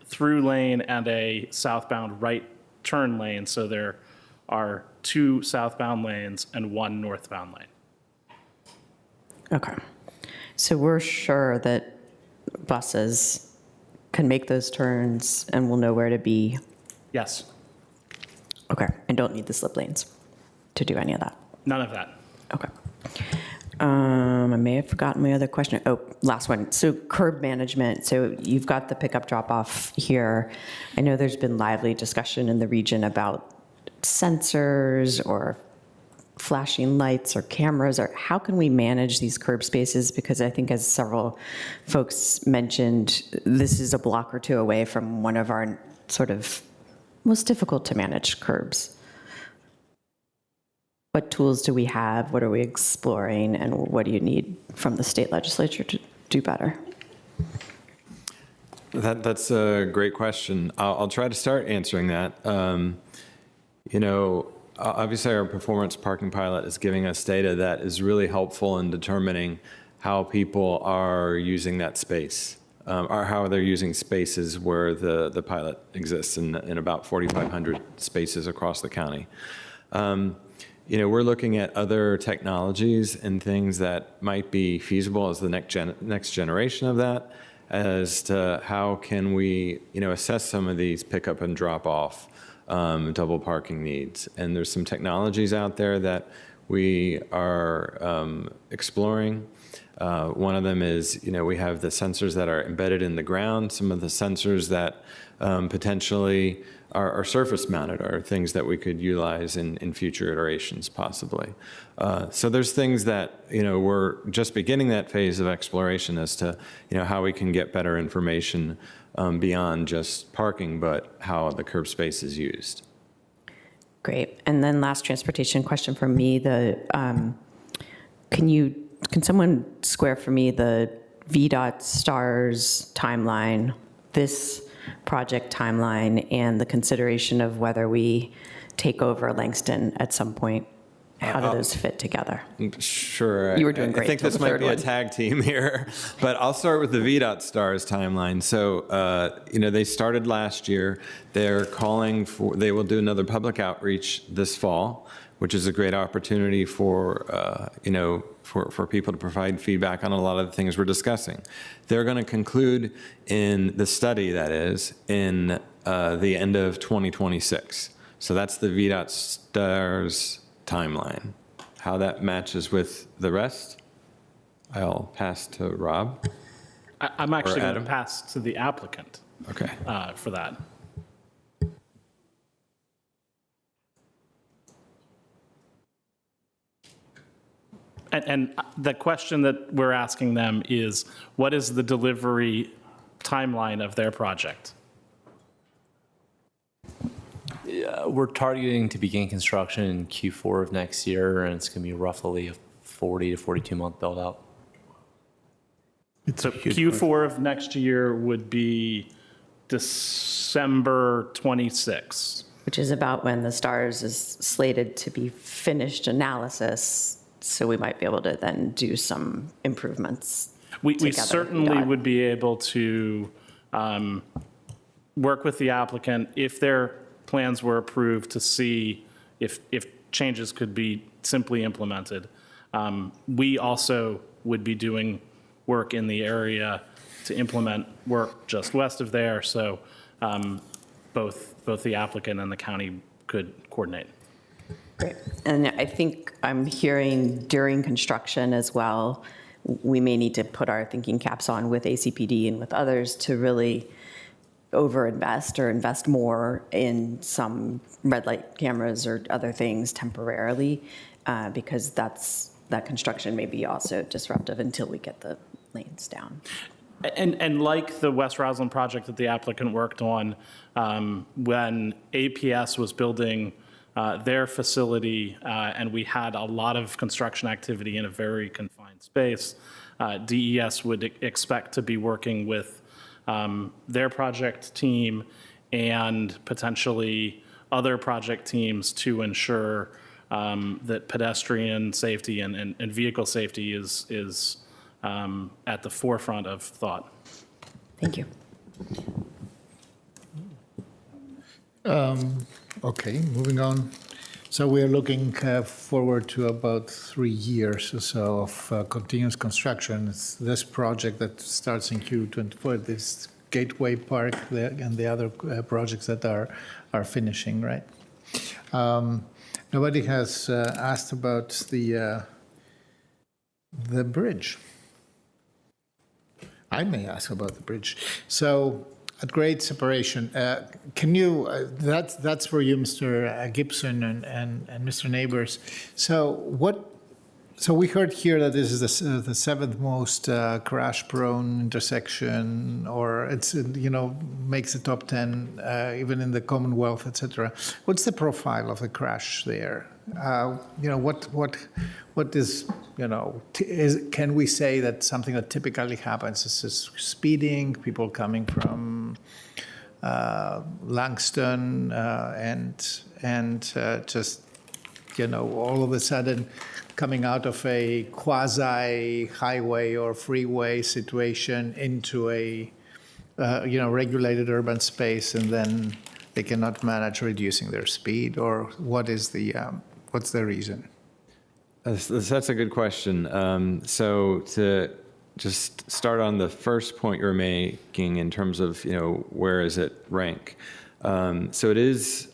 [SPEAKER 9] through lane and a southbound right turn lane. So there are 2 southbound lanes and 1 northbound lane.
[SPEAKER 11] Okay. So we're sure that buses can make those turns and will know where to be?
[SPEAKER 9] Yes.
[SPEAKER 11] Okay, and don't need the slip lanes to do any of that?
[SPEAKER 9] None of that.
[SPEAKER 11] Okay. I may have forgotten my other question. Oh, last one. So curb management. So you've got the pickup drop-off here. I know there's been lively discussion in the region about sensors or flashing lights or cameras, or how can we manage these curb spaces? Because I think, as several folks mentioned, this is a block or 2 away from one of our sort of most difficult to manage curbs. What tools do we have? What are we exploring? And what do you need from the state legislature to do better?
[SPEAKER 8] That's a great question. I'll try to start answering that. Obviously, our performance parking pilot is giving us data that is really helpful in determining how people are using that space, or how they're using spaces where the pilot exists in about 4,500 spaces across the county. We're looking at other technologies and things that might be feasible as the next generation of that, as to how can we, assess some of these pickup and drop off double parking needs. And there's some technologies out there that we are exploring. One of them is, we have the sensors that are embedded in the ground. Some of the sensors that potentially are surface mounted are things that we could utilize in future iterations, possibly. So there's things that, we're just beginning that phase of exploration as to, how we can get better information beyond just parking, but how the curb space is used.
[SPEAKER 11] Great. And then last transportation question from me, can someone square for me the VDOT STARS timeline, this project timeline, and the consideration of whether we take over Langston at some point? How do those fit together?
[SPEAKER 8] Sure.
[SPEAKER 11] You were doing great.
[SPEAKER 8] I think this might be a tag team here, but I'll start with the VDOT STARS timeline. So, they started last year. They're calling for, they will do another public outreach this fall. which is a great opportunity for, for people to provide feedback on a lot of the things we're discussing. They're going to conclude in the study, that is, in the end of 2026. So that's the VDOT STARS timeline. How that matches with the rest, I'll pass to Rob.
[SPEAKER 9] I'm actually going to
[SPEAKER 8] Adam?
[SPEAKER 9] pass to the applicant
[SPEAKER 8] Okay.
[SPEAKER 9] for that. And the question that we're asking them is, what is the delivery timeline of their project?
[SPEAKER 14] We're targeting to begin construction in Q4 of next year, and it's going to be roughly a 40 to 42 month build out.
[SPEAKER 9] So Q4 of next year would be December 26.
[SPEAKER 11] Which is about when the STARS is slated to be finished analysis, so we might be able to then do some improvements.
[SPEAKER 9] We
[SPEAKER 11] together,
[SPEAKER 9] certainly
[SPEAKER 11] VDOT.
[SPEAKER 9] would be able to work with the applicant if their plans were approved to see if changes could be simply implemented. We also would be doing work in the area to implement work just west of there, so both the applicant and the county could coordinate.
[SPEAKER 11] Great. And I think I'm hearing during construction as well, we may need to put our thinking caps on with ACPD and with others to really overinvest or invest more in some red light cameras or other things temporarily, because that construction may be also disruptive until we get the lanes down.
[SPEAKER 9] And like the West Rosslyn project that the applicant worked on, when APS was building their facility and we had a lot of construction activity in a very confined space, DES would expect to be working with their project team and potentially other project teams to ensure that pedestrian safety and vehicle safety is at the forefront of thought.
[SPEAKER 11] Thank you.
[SPEAKER 2] Okay, moving on. So we are looking forward to about 3 years or so of continuous construction. It's this project that starts in Q24, this Gateway Park and the other projects that are finishing, right? Nobody has asked about the bridge. I may ask about the bridge. So at grade separation, can you, that's for you, Mr. Gibson and Mr. Neighbors. So we heard here that this is the seventh most crash-prone intersection, or it's, makes the top 10, even in the Commonwealth, et cetera. What's the profile of the crash there? What is, can we say that something that typically happens is speeding, people coming from Langston and just, all of a sudden coming out of a quasi-highway or freeway situation into a, regulated urban space, and then they cannot manage reducing their speed, or what's the reason?
[SPEAKER 8] That's a good question. So to just start on the first point you're making in terms of, where is it rank? So it is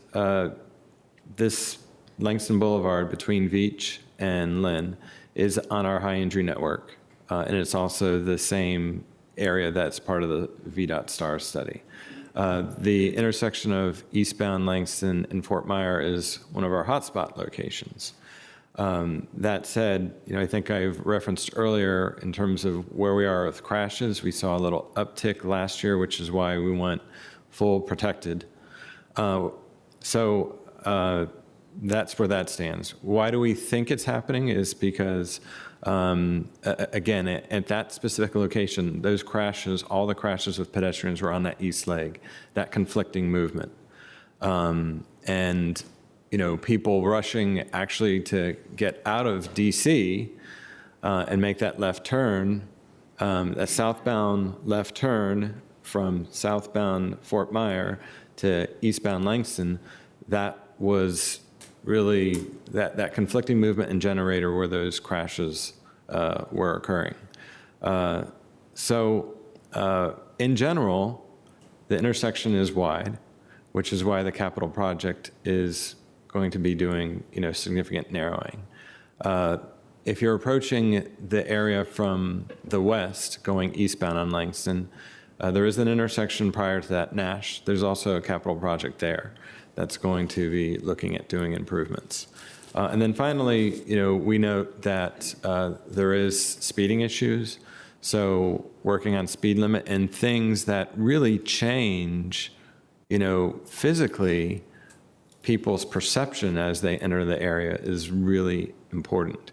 [SPEAKER 8] this Langston Boulevard between Veatch and Lynn is on our high injury network. And it's also the same area that's part of the VDOT STARS study. The intersection of eastbound Langston and Fort Myer is one of our hotspot locations. That said, I think I've referenced earlier in terms of where we are with crashes. We saw a little uptick last year, which is why we went full protected. That's where that stands. Why do we think it's happening is because, again, at that specific location, those crashes, all the crashes with pedestrians were on that east leg, that conflicting movement. And people rushing actually to get out of DC and make that left turn, that southbound left turn from southbound Fort Myer to eastbound Langston, that was really that conflicting movement and generator where those crashes were occurring. In general, the intersection is wide, which is why the capital project is going to be doing, significant narrowing. If you're approaching the area from the west, going eastbound on Langston, there is an intersection prior to that, Nash. There's also a capital project there that's going to be looking at doing improvements. And then finally, we note that there is speeding issues. So working on speed limit and things that really change, physically, people's perception as they enter the area is really important.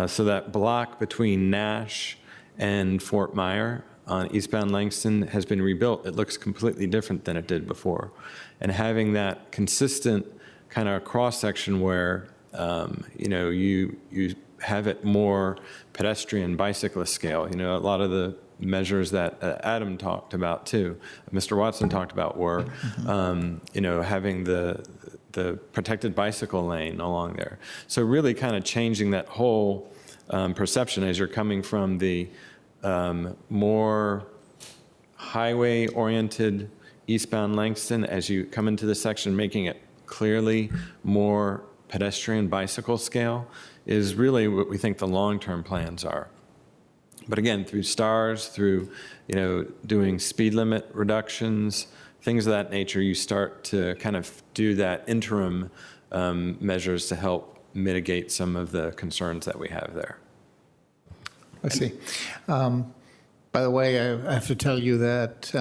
[SPEAKER 8] So that block between Nash and Fort Myer on eastbound Langston has been rebuilt. It looks completely different than it did before. And having that consistent kind of cross-section where, you have it more pedestrian bicyclist scale. A lot of the measures that Adam talked about too, Mr. Watson talked about were, having the protected bicycle lane along there. So really kind of changing that whole perception as you're coming from the more highway-oriented eastbound Langston, as you come into the section, making it clearly more pedestrian bicycle scale is really what we think the long-term plans are. But again, through STARS, through doing speed limit reductions, things of that nature, you start to kind of do that interim measures to help mitigate some of the concerns that we have there.
[SPEAKER 2] I see. By the way, I have to tell you that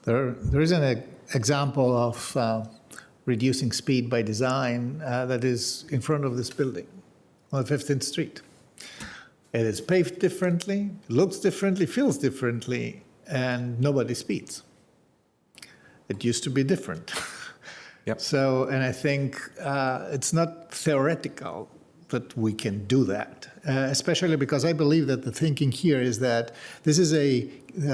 [SPEAKER 2] there is an example of reducing speed by design that is in front of this building on 15th Street. It is paved differently, looks differently, feels differently, and nobody speeds. It used to be different.
[SPEAKER 8] Yep.
[SPEAKER 2] So, and I think it's not theoretical that we can do that, especially because I believe that the thinking here is that this is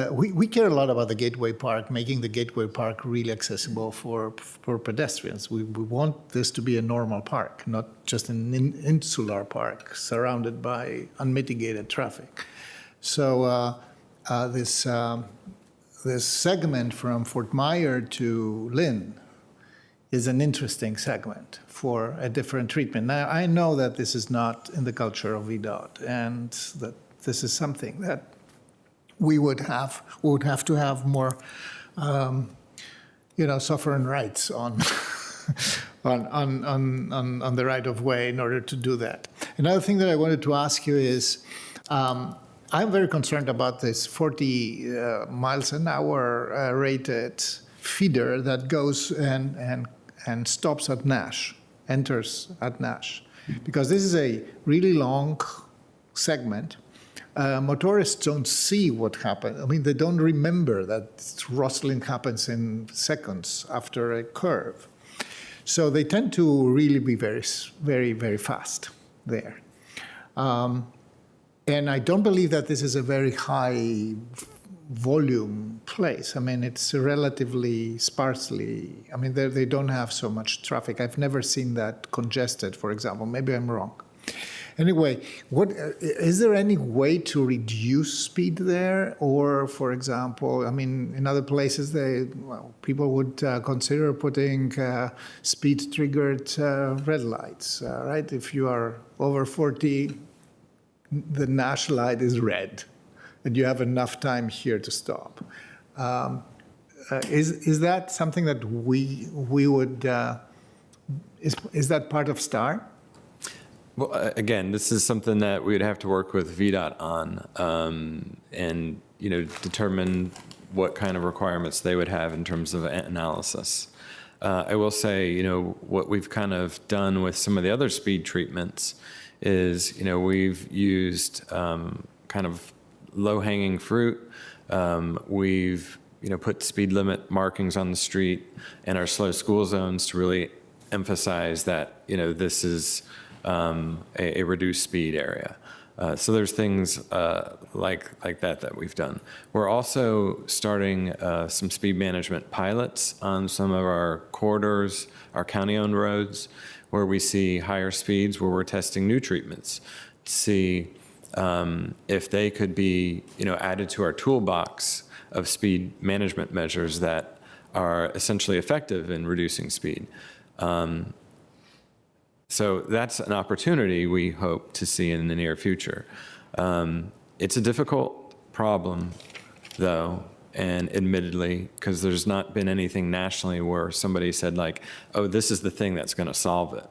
[SPEAKER 2] we care a lot about the Gateway Park, making the Gateway Park really accessible for pedestrians. We want this to be a normal park, not just an insular park surrounded by unmitigated traffic. So this segment from Fort Myer to Lynn is an interesting segment for a different treatment. Now, I know that this is not in the culture of VDOT, and that this is something that we would have to have more, sovereign rights on, on the right of way in order to do that. Another thing that I wanted to ask you is, I'm very concerned about this 40 miles an hour rated feeder that goes and stops at Nash, enters at Nash, because this is a really long segment. Motorists don't see what happened. I mean, they don't remember that Rosslyn happens in seconds after a curve. So they tend to really be very, very, very fast there. And I don't believe that this is a very high volume place. I mean, it's relatively sparsely, they don't have so much traffic. I've never seen that congested, for example. Maybe I'm wrong. Anyway, is there any way to reduce speed there? Or, for example, in other places, people would consider putting speed-triggered red lights, right? If you are over 40, the Nash light is red, and you have enough time here to stop. Is that something that we would, is that part of STAR?
[SPEAKER 8] Well, again, this is something that we would have to work with VDOT on and, determine what kind of requirements they would have in terms of analysis. I will say, what we've kind of done with some of the other speed treatments is, we've used kind of low-hanging fruit. We've, put speed limit markings on the street and our slow school zones to really emphasize that, this is a reduced speed area. So there's things like that we've done. We're also starting some speed management pilots on some of our corridors, our county-owned roads, where we see higher speeds, where we're testing new treatments, to see if they could be, added to our toolbox of speed management measures that are essentially effective in reducing speed. So that's an opportunity we hope to see in the near future. It's a difficult problem, though, and admittedly, because there's not been anything nationally where somebody said like, oh, this is the thing that's going to solve it.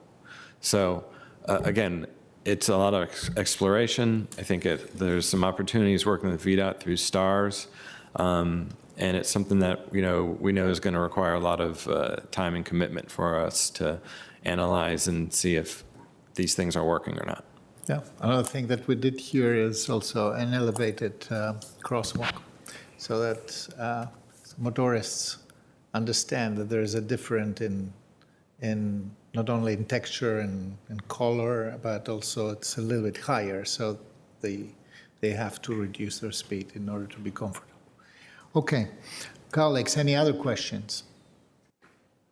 [SPEAKER 8] So again, it's a lot of exploration. I think there's some opportunities working with VDOT through STARS. And it's something that, we know is going to require a lot of time and commitment for us to analyze and see if these things are working or not.
[SPEAKER 2] Yeah, another thing that we did here is also an elevated crosswalk, so that motorists understand that there is a difference in not only in texture and color, but also it's a little bit higher, so they have to reduce their speed in order to be comfortable. Okay, colleagues, any other questions?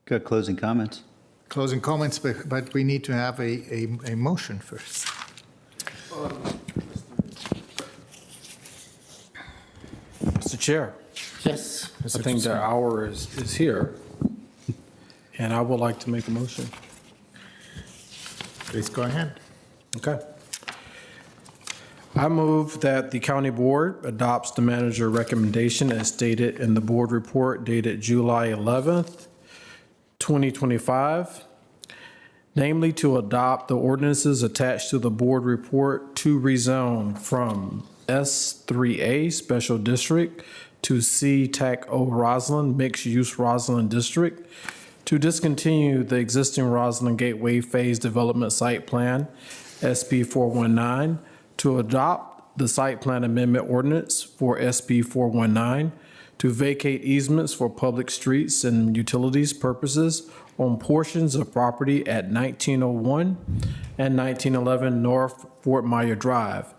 [SPEAKER 23] Got closing comments?
[SPEAKER 2] Closing comments, but we need to have a motion first.
[SPEAKER 12] Mr. Chair.
[SPEAKER 2] Yes.
[SPEAKER 12] I think the hour is here, and I would like to make a motion.
[SPEAKER 2] Please go ahead.
[SPEAKER 12] Okay. I move that the county board adopts the manager recommendation as stated in the board report dated July 11th, 2025, namely to adopt the ordinances attached to the board report to rezone from S3A Special District to C-TAC-O Rosslyn Mixed Use Rosslyn District, to discontinue the existing Rosslyn Gateway Phase Development Site Plan, SB 419, to adopt the site plan amendment ordinance for SB 419, to vacate easements for public streets and utilities purposes on portions of property at 1901 and 1911 North Fort Myer Drive,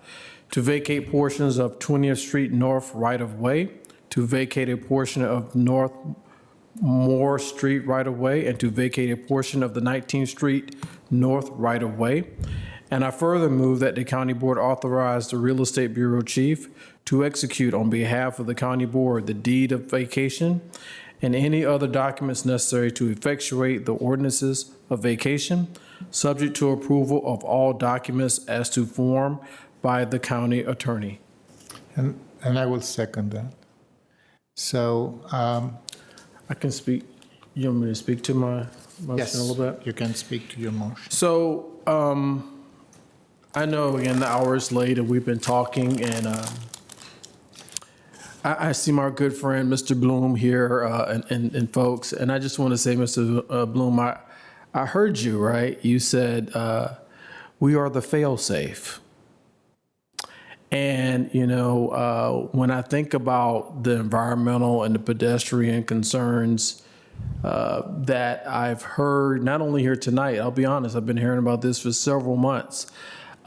[SPEAKER 12] to vacate portions of 20th Street North right-of-way, to vacate a portion of North Moore Street right-of-way, and to vacate a portion of the 19th Street North right-of-way. And I further move that the county board authorize the real estate bureau chief to execute on behalf of the county board the deed of vacation and any other documents necessary to effectuate the ordinances of vacation, subject to approval of all documents as to form by the county attorney.
[SPEAKER 2] And I will second that. So
[SPEAKER 12] I can speak. You want me to speak to my motion a little bit?
[SPEAKER 2] You can speak to your motion.
[SPEAKER 12] So I know, again, the hour is late and we've been talking, and I see my good friend, Mr. Bloom here, and folks, and I just want to say, Mr. Bloom, I heard you, right? You said, we are the fail-safe. And, when I think about the environmental and the pedestrian concerns that I've heard, not only here tonight, I'll be honest, I've been hearing about this for several months.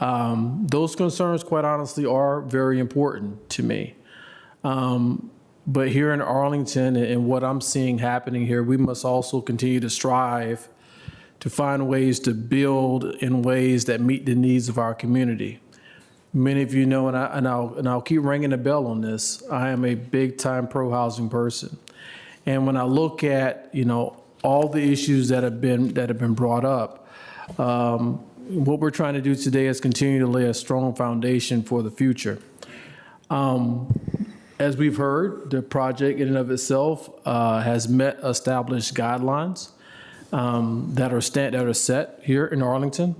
[SPEAKER 12] Those concerns, quite honestly, are very important to me. But here in Arlington and what I'm seeing happening here, we must also continue to strive to find ways to build in ways that meet the needs of our community. Many of you know, and I'll keep ringing the bell on this, I am a big-time pro-housing person. And when I look at, all the issues that have been brought up, what we're trying to do today is continue to lay a strong foundation for the future. As we've heard, the project in and of itself has met established guidelines that are set here in Arlington.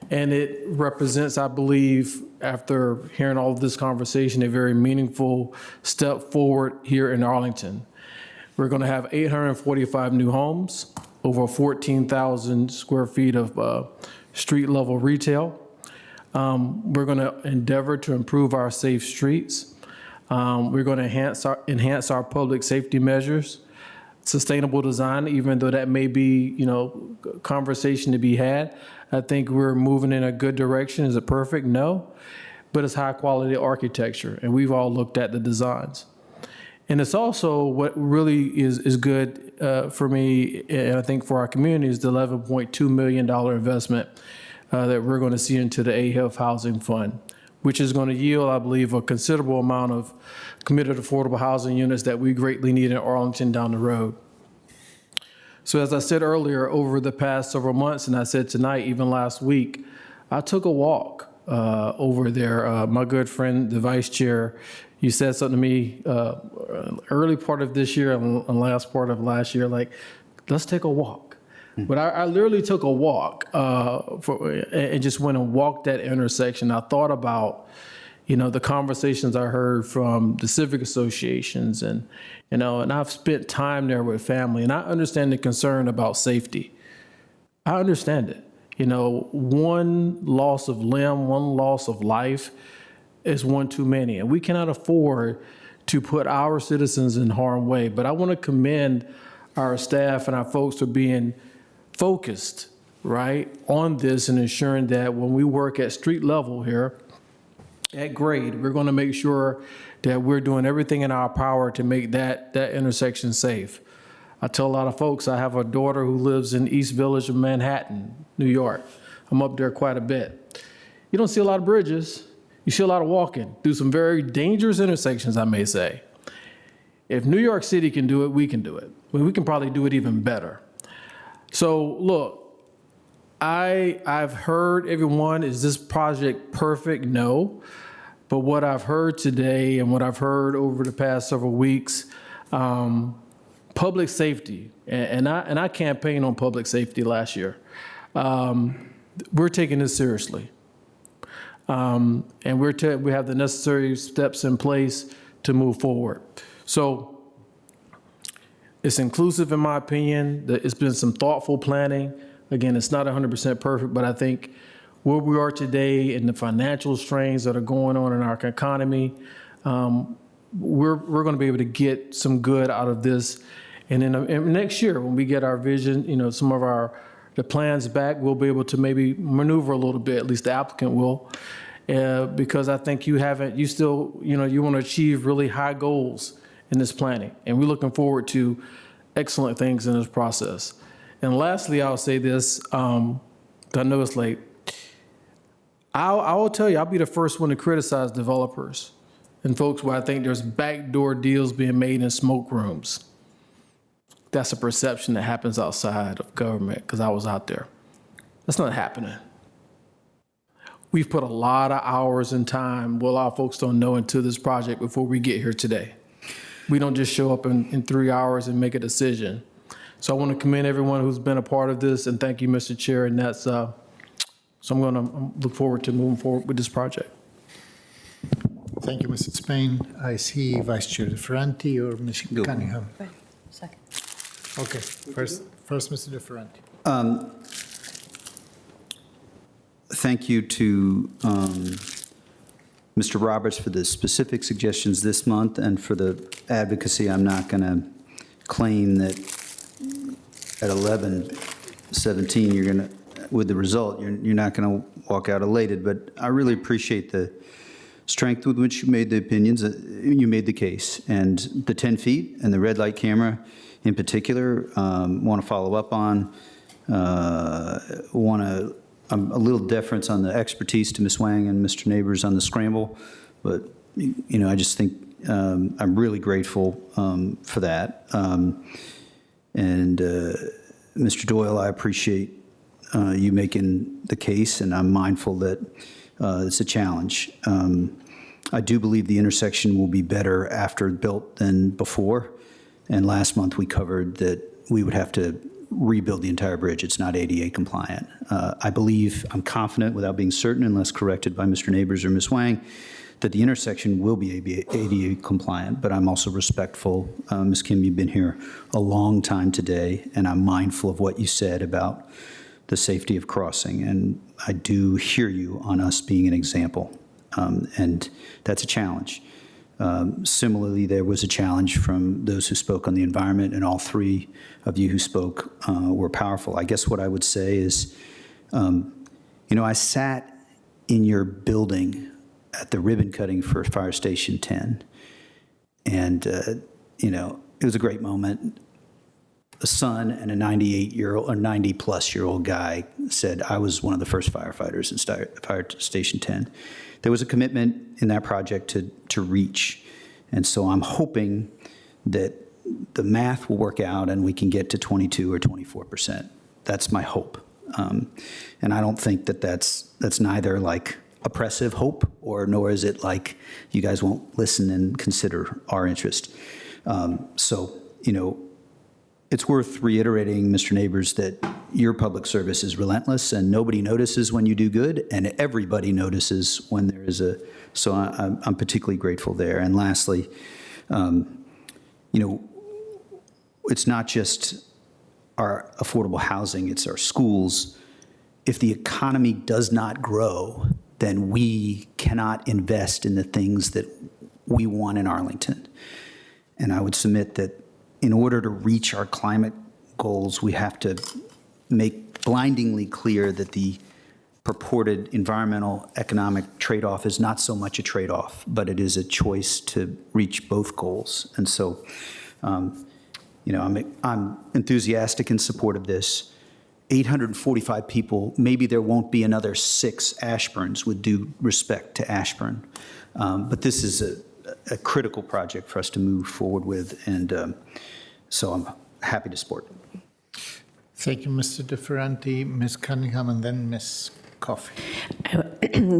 [SPEAKER 12] And it represents, I believe, after hearing all of this conversation, a very meaningful step forward here in Arlington. We're going to have 845 new homes, over 14,000 square feet of street level retail. We're going to endeavor to improve our safe streets. We're going to enhance our public safety measures, sustainable design, even though that may be, conversation to be had. I think we're moving in a good direction. Is it perfect? No, but it's high quality architecture, and we've all looked at the designs. And it's also what really is good for me, and I think for our community, is the $11.2 million investment that we're going to see into the AHIF Housing Fund, which is going to yield, I believe, a considerable amount of committed affordable housing units that we greatly need in Arlington down the road. So as I said earlier, over the past several months, and I said tonight, even last week, I took a walk over there. My good friend, the vice chair, you said something to me early part of this year and last part of last year, like, let's take a walk. But I literally took a walk and just went and walked that intersection. I thought about, the conversations I heard from the civic associations and I've spent time there with family, and I understand the concern about safety. I understand it. One loss of limb, one loss of life is one too many, and we cannot afford to put our citizens in harm's way. But I want to commend our staff and our folks for being focused, right, on this and ensuring that when we work at street level here, at grade, we're going to make sure that we're doing everything in our power to make that intersection safe. I tell a lot of folks, I have a daughter who lives in East Village of Manhattan, New York. I'm up there quite a bit. You don't see a lot of bridges. You see a lot of walking through some very dangerous intersections, I may say. If New York City can do it, we can do it. We can probably do it even better. So look, I've heard everyone, is this project perfect? No. But what I've heard today and what I've heard over the past several weeks, public safety, and I campaigned on public safety last year. We're taking this seriously. And we have the necessary steps in place to move forward. So it's inclusive in my opinion. It's been some thoughtful planning. Again, it's not 100% perfect, but I think where we are today and the financial strains that are going on in our economy, we're going to be able to get some good out of this. And in next year, when we get our vision, some of the plans back, we'll be able to maybe maneuver a little bit, at least the applicant will, because I think you still, you want to achieve really high goals in this planning. And we're looking forward to excellent things in this process. And lastly, I'll say this, I know it's late. I will tell you, I'll be the first one to criticize developers and folks where I think there's backdoor deals being made in smoke rooms. That's a perception that happens outside of government, because I was out there. That's not happening. We've put a lot of hours and time, well, our folks don't know, into this project before we get here today. We don't just show up in 3 hours and make a decision. So I want to commend everyone who's been a part of this, and thank you, Mr. Chair, and that's, so I'm going to look forward to moving forward with this project.
[SPEAKER 2] Thank you, Mr. Spain. I see Vice Chair DeFerranti or Ms. Cunningham.
[SPEAKER 11] Second.
[SPEAKER 2] Okay, first Mr. DeFerranti.
[SPEAKER 23] Thank you to Mr. Roberts for the specific suggestions this month and for the advocacy. I'm not going to claim that at 11:17 you're going to, with the result, you're not going to walk out elated, but I really appreciate the strength with which you made the opinions, you made the case, and the 10 feet and the red light camera in particular, want to follow up on, a little deference on the expertise to Ms. Wang and Mr. Neighbors on the scramble, but I just think I'm really grateful for that. And Mr. Doyle, I appreciate you making the case, and I'm mindful that it's a challenge. I do believe the intersection will be better after built than before. And last month we covered that we would have to rebuild the entire bridge. It's not ADA compliant. I'm confident, without being certain unless corrected by Mr. Neighbors or Ms. Wang, that the intersection will be ADA compliant, but I'm also respectful. Ms. Kim, you've been here a long time today, and I'm mindful of what you said about the safety of crossing, and I do hear you on us being an example, and that's a challenge. Similarly, there was a challenge from those who spoke on the environment, and all three of you who spoke were powerful. I guess what I would say is, I sat in your building at the ribbon cutting for Fire Station 10, and, it was a great moment. a son and a 98-year-old or 90-plus-year-old guy said, I was one of the first firefighters in Fire Station 10. There was a commitment in that project to reach. And so I'm hoping that the math will work out and we can get to 22 or 24%. That's my hope. And I don't think that that's neither like oppressive hope nor is it like you guys won't listen and consider our interest. So, it's worth reiterating, Mr. Neighbors, that your public service is relentless and nobody notices when you do good and everybody notices when there is so I'm particularly grateful there. And lastly, it's not just our affordable housing, it's our schools. If the economy does not grow, then we cannot invest in the things that we want in Arlington. And I would submit that in order to reach our climate goals, we have to make blindingly clear that the purported environmental economic trade-off is not so much a trade-off, but it is a choice to reach both goals. And so, I'm enthusiastic in support of this. 845 people, maybe there won't be another 6 Ashburns, with due respect to Ashburn. But this is a critical project for us to move forward with, and so I'm happy to support it.
[SPEAKER 2] Thank you, Mr. DeFerranti, Ms. Cunningham, and then Ms. Coffey.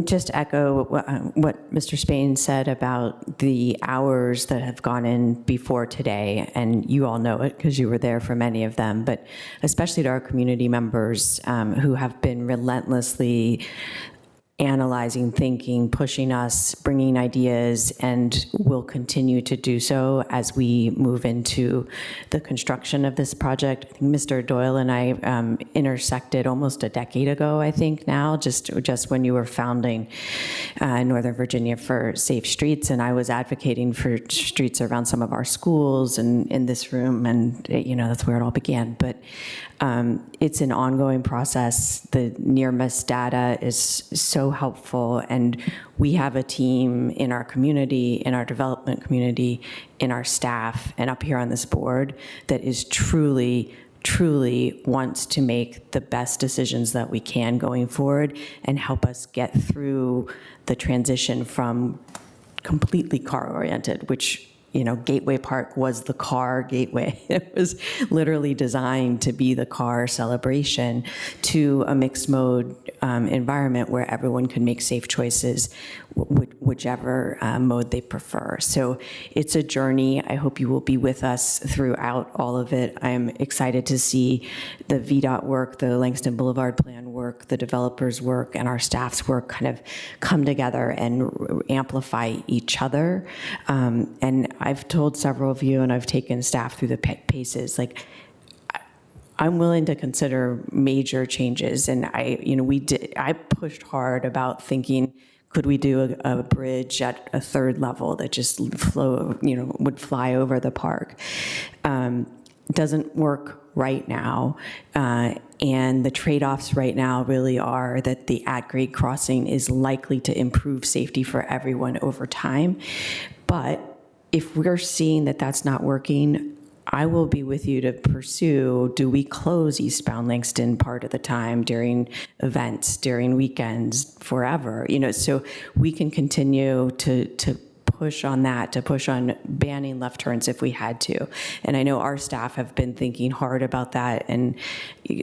[SPEAKER 11] Just echo what Mr. Spain said about the hours that have gone in before today, and you all know it because you were there for many of them, but especially to our community members who have been relentlessly analyzing, thinking, pushing us, bringing ideas, and will continue to do so as we move into the construction of this project. I think Mr. Doyle and I intersected almost a decade ago, I think now, just when you were founding Northern Virginia for Safe Streets, and I was advocating for streets around some of our schools and in this room, and that's where it all began. But it's an ongoing process. The near-miss data is so helpful, and we have a team in our community, in our development community, in our staff, and up here on this board that is truly wants to make the best decisions that we can going forward and help us get through the transition from completely car-oriented, which Gateway Park was the car gateway. It was literally designed to be the car celebration, to a mixed mode environment where everyone can make safe choices, whichever mode they prefer. So it's a journey. I hope you will be with us throughout all of it. I'm excited to see the VDOT work, the Langston Boulevard plan work, the developers' work, and our staff's work kind of come together and amplify each other. And I've told several of you, and I've taken staff through the paces, like, I'm willing to consider major changes. And I pushed hard about thinking, could we do a bridge at a 3rd level that just would fly over the park? Doesn't work right now. And the trade-offs right now really are that the at-grade crossing is likely to improve safety for everyone over time. But if we're seeing that that's not working, I will be with you to pursue, do we close eastbound Langston part of the time during events, during weekends, forever? So we can continue to push on that, to push on banning left turns if we had to. And I know our staff have been thinking hard about that and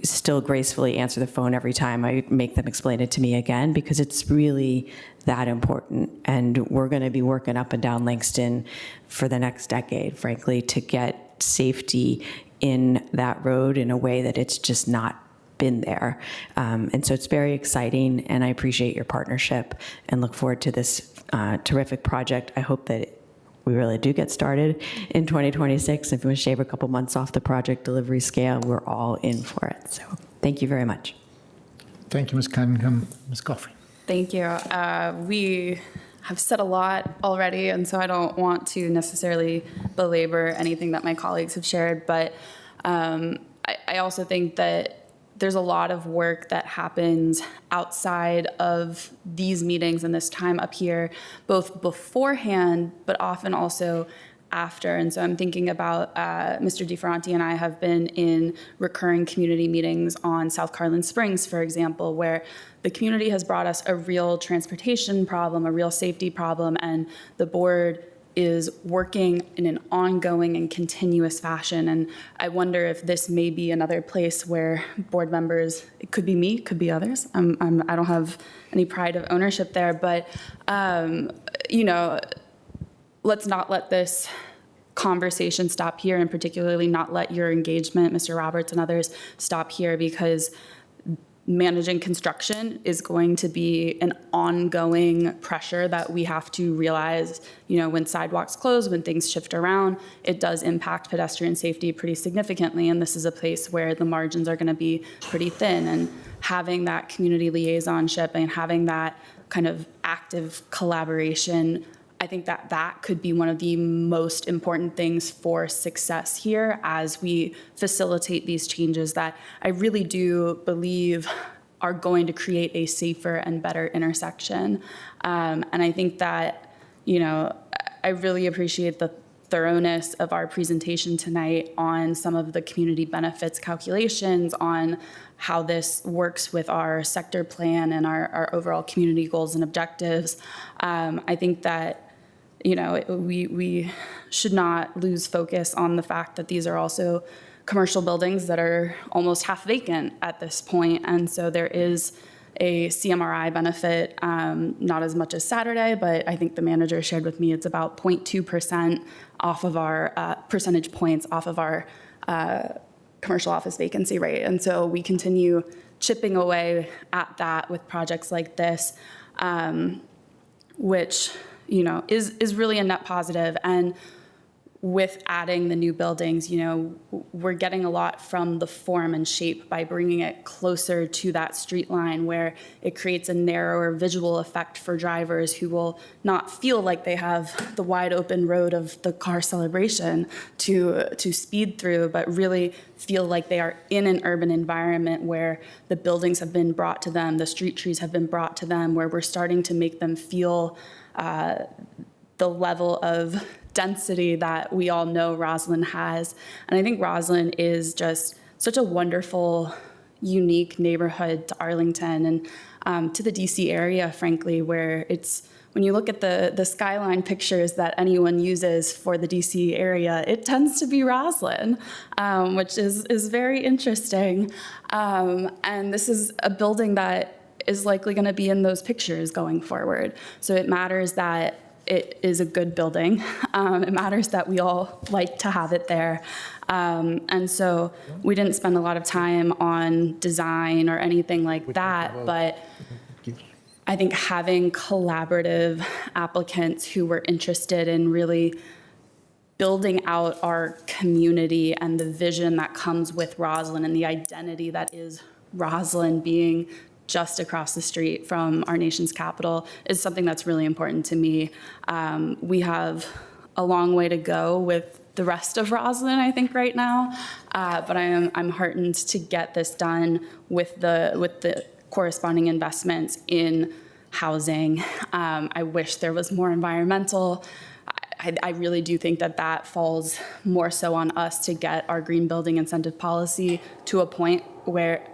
[SPEAKER 11] still gracefully answer the phone every time I make them explain it to me again, because it's really that important. And we're going to be working up and down Langston for the next decade, frankly, to get safety in that road in a way that it's just not been there. And so it's very exciting, and I appreciate your partnership and look forward to this terrific project. I hope that we really do get started in 2026. If we shave a couple months off the project delivery scale, we're all in for it. So thank you very much.
[SPEAKER 2] Thank you, Ms. Cunningham. Ms. Coffey.
[SPEAKER 15] Thank you. We have said a lot already, and so I don't want to necessarily belabor anything that my colleagues have shared, but I also think that there's a lot of work that happens outside of these meetings and this time up here, both beforehand, but often also after. And so I'm thinking about Mr. DeFerranti and I have been in recurring community meetings on South Carlin Springs, for example, where the community has brought us a real transportation problem, a real safety problem, and the board is working in an ongoing and continuous fashion. And I wonder if this may be another place where board members, it could be me, could be others. I don't have any pride of ownership there, but let's not let this conversation stop here, and particularly not let your engagement, Mr. Roberts and others, stop here, because managing construction is going to be an ongoing pressure that we have to realize. When sidewalks close, when things shift around, it does impact pedestrian safety pretty significantly. And this is a place where the margins are going to be pretty thin. And having that community liaisonship and having that kind of active collaboration, I think that that could be one of the most important things for success here as we facilitate these changes that I really do believe are going to create a safer and better intersection. And I think that, I really appreciate the thoroughness of our presentation tonight on some of the community benefits calculations, on how this works with our sector plan and our overall community goals and objectives. I think that we should not lose focus on the fact that these are also commercial buildings that are almost half vacant at this point. And so there is a CMRI benefit, not as much as Saturday, but I think the manager shared with me it's about 0.2% off of our percentage points off of our commercial office vacancy rate. And so we continue chipping away at that with projects like this, which is really a net positive. And with adding the new buildings, we're getting a lot from the form and shape by bringing it closer to that street line, where it creates a narrower visual effect for drivers who will not feel like they have the wide open road of the car celebration to speed through, but really feel like they are in an urban environment where the buildings have been brought to them, the street trees have been brought to them, where we're starting to make them feel the level of density that we all know Rosslyn has. And I think Rosslyn is just such a wonderful, unique neighborhood to Arlington and to the DC area, frankly, where it's, when you look at the skyline pictures that anyone uses for the DC area, it tends to be Rosslyn, which is very interesting. And this is a building that is likely going to be in those pictures going forward. So it matters that it is a good building. It matters that we all like to have it there. And so we didn't spend a lot of time on design or anything like that, but I think having collaborative applicants who were interested in really building out our community and the vision that comes with Rosslyn and the identity that is Rosslyn being just across the street from our nation's capital is something that's really important to me. We have a long way to go with the rest of Rosslyn, I think, right now, but I'm heartened to get this done with the corresponding investments in housing. I wish there was more environmental. I really do think that falls more so on us to get our green building incentive policy to a point where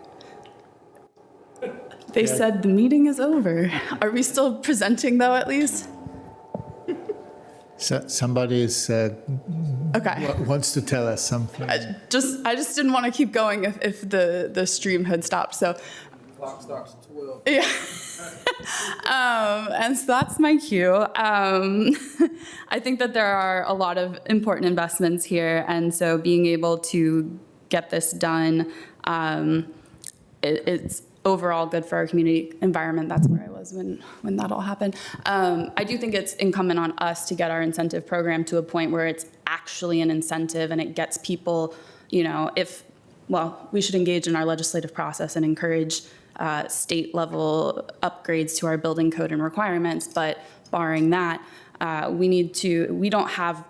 [SPEAKER 15] they said the meeting is over. Are we still presenting, though, at least?
[SPEAKER 2] So somebody wants to tell us something.
[SPEAKER 15] I just didn't want to keep going if the stream had stopped. So
[SPEAKER 12] Clock starts at 12.
[SPEAKER 15] Yeah. And so that's my cue. I think that there are a lot of important investments here, and so being able to get this done, it's overall good for our community environment. That's where I was when that all happened. I do think it's incumbent on us to get our incentive program to a point where it's actually an incentive and it gets people, we should engage in our legislative process and encourage state level upgrades to our building code and requirements. But barring that, we don't have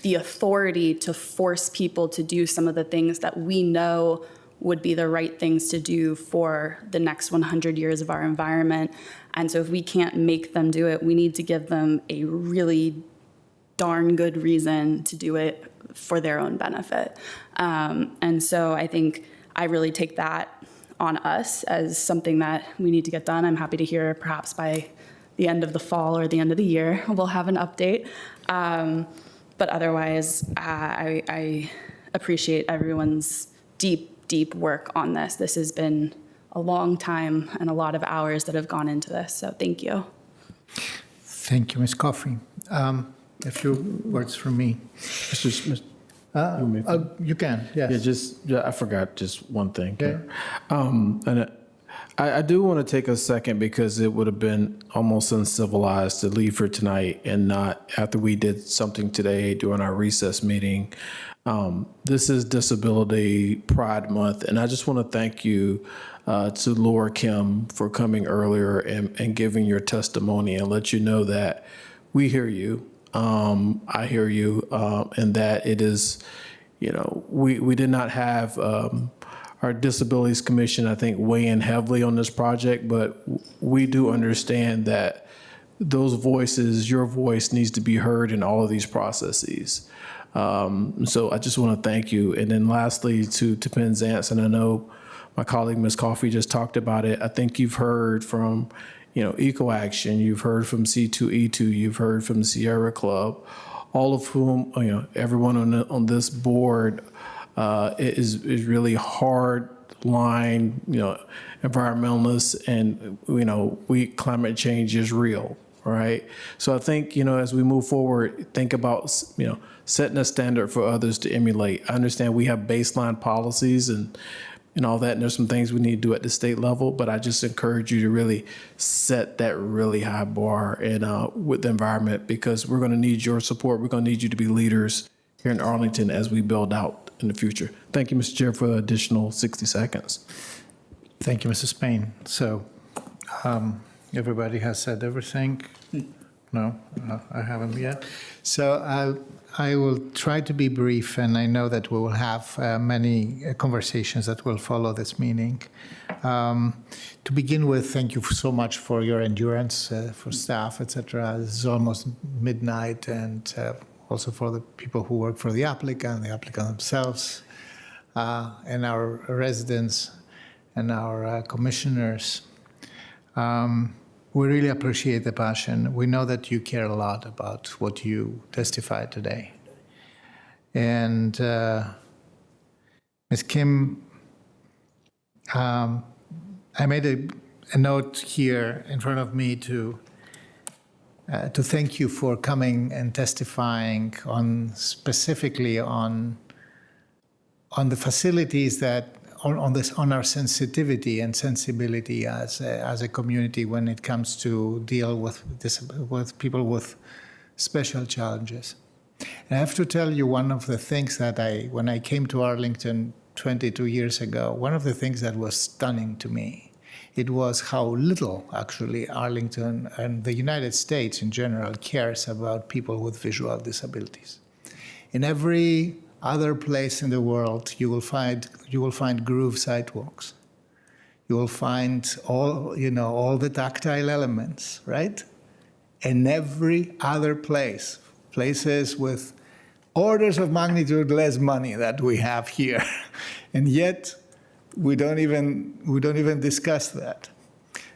[SPEAKER 15] the authority to force people to do some of the things that we know would be the right things to do for the next 100 years of our environment. And so if we can't make them do it, we need to give them a really darn good reason to do it for their own benefit. And so I think I really take that on us as something that we need to get done. I'm happy to hear perhaps by the end of the fall or the end of the year, we'll have an update. But otherwise, I appreciate everyone's deep work on this. This has been a long time and a lot of hours that have gone into this, so thank you.
[SPEAKER 2] Thank you, Ms. Coffey. A few words from me. You can, yes.
[SPEAKER 12] I forgot just one thing. Okay. And I do want to take a second because it would have been almost uncivilized to leave for tonight and not after we did something today during our recess meeting. This is Disability Pride Month, and I just want to thank you to Laura Kim for coming earlier and giving your testimony and let you know that we hear you. I hear you, and that it is, we did not have our Disabilities Commission, I think, weigh in heavily on this project, but we do understand that those voices, your voice needs to be heard in all of these processes. So I just want to thank you. And then lastly, to Penzance, and I know my colleague, Ms. Coffey, just talked about it. I think you've heard from, Eco Action, you've heard from C2E2, you've heard from Sierra Club, all of whom, everyone on this board is really hard line, environmentalists, and climate change is real, right? So I think, as we move forward, think about, setting a standard for others to emulate. I understand we have baseline policies and all that, and there's some things we need to do at the state level, but I just encourage you to really set that really high bar and with the environment, because we're going to need your support. We're going to need you to be leaders here in Arlington as we build out in the future. Thank you, Mr. Chair, for the additional 60 seconds.
[SPEAKER 2] Thank you, Mrs. Payne. So everybody has said everything? No, I haven't yet. So I will try to be brief, and I know that we will have many conversations that will follow this meeting. To begin with, thank you so much for your endurance, for staff, etc. This is almost midnight, and also for the people who work for the applicant themselves, and our residents and our commissioners. We really appreciate the passion. We know that you care a lot about what you testified today. And Ms. Kim, I made a note here in front of me to thank you for coming and testifying specifically on the facilities that on our sensitivity and sensibility as a community when it comes to deal with people with special challenges. And I have to tell you, one of the things that when I came to Arlington 22 years ago, one of the things that was stunning to me, it was how little actually Arlington and the United States in general cares about people with visual disabilities. In every other place in the world, you will find groove sidewalks. You will find all the tactile elements, right? In every other places with orders of magnitude less money that we have here, and yet we don't even discuss that.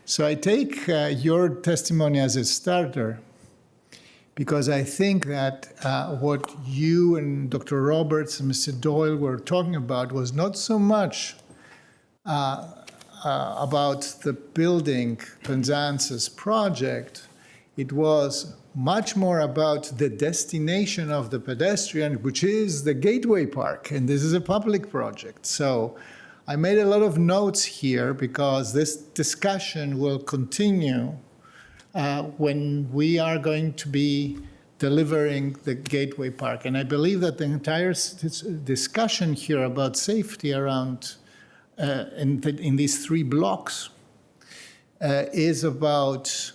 [SPEAKER 2] So I take your testimony as a starter, because I think that what you and Dr. Roberts and Mr. Doyle were talking about was not so much about the building Penzance's project. It was much more about the destination of the pedestrian, which is the Gateway Park, and this is a public project. So I made a lot of notes here because this discussion will continue when we are going to be delivering the Gateway Park. And I believe that the entire discussion here about safety around in these 3 blocks is about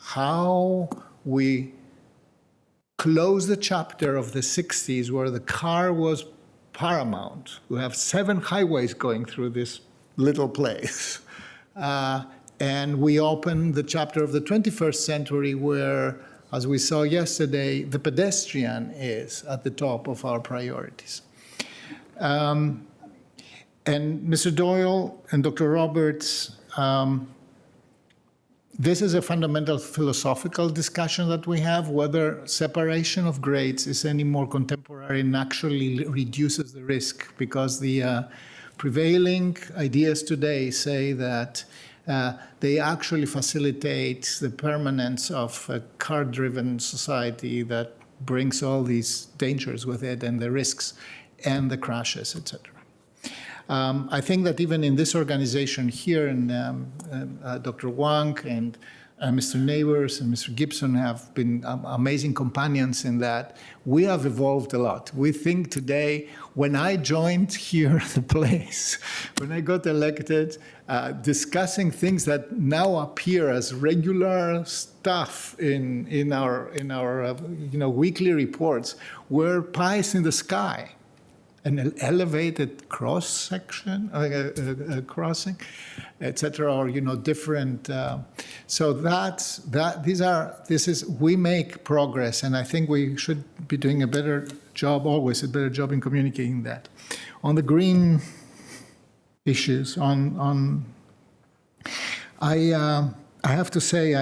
[SPEAKER 2] how we close the chapter of the 60s where the car was paramount. We have 7 highways going through this little place. And we open the chapter of the 21st century where
[SPEAKER 20] as we saw yesterday, the pedestrian is at the top of our priorities. And Mr. Doyle and Dr. Roberts, this is a fundamental philosophical discussion that we have, whether separation of grades is any more contemporary and actually reduces the risk, because the prevailing ideas today say that they actually facilitate the permanence of a car-driven society that brings all these dangers with it and the risks and the crashes, etc. I think that even in this organization here, and Dr. Wang and Mr. Neighbors and Mr. Gibson have been amazing companions in that. We have evolved a lot. We think today, when I joined here the place, when I got elected, discussing things that now appear as regular stuff in our weekly reports were pies in the sky. An elevated cross-section, crossing, etc., or different. So we make progress, and I think we should be doing a better job, always a better job in communicating that. On the green issues, I have to say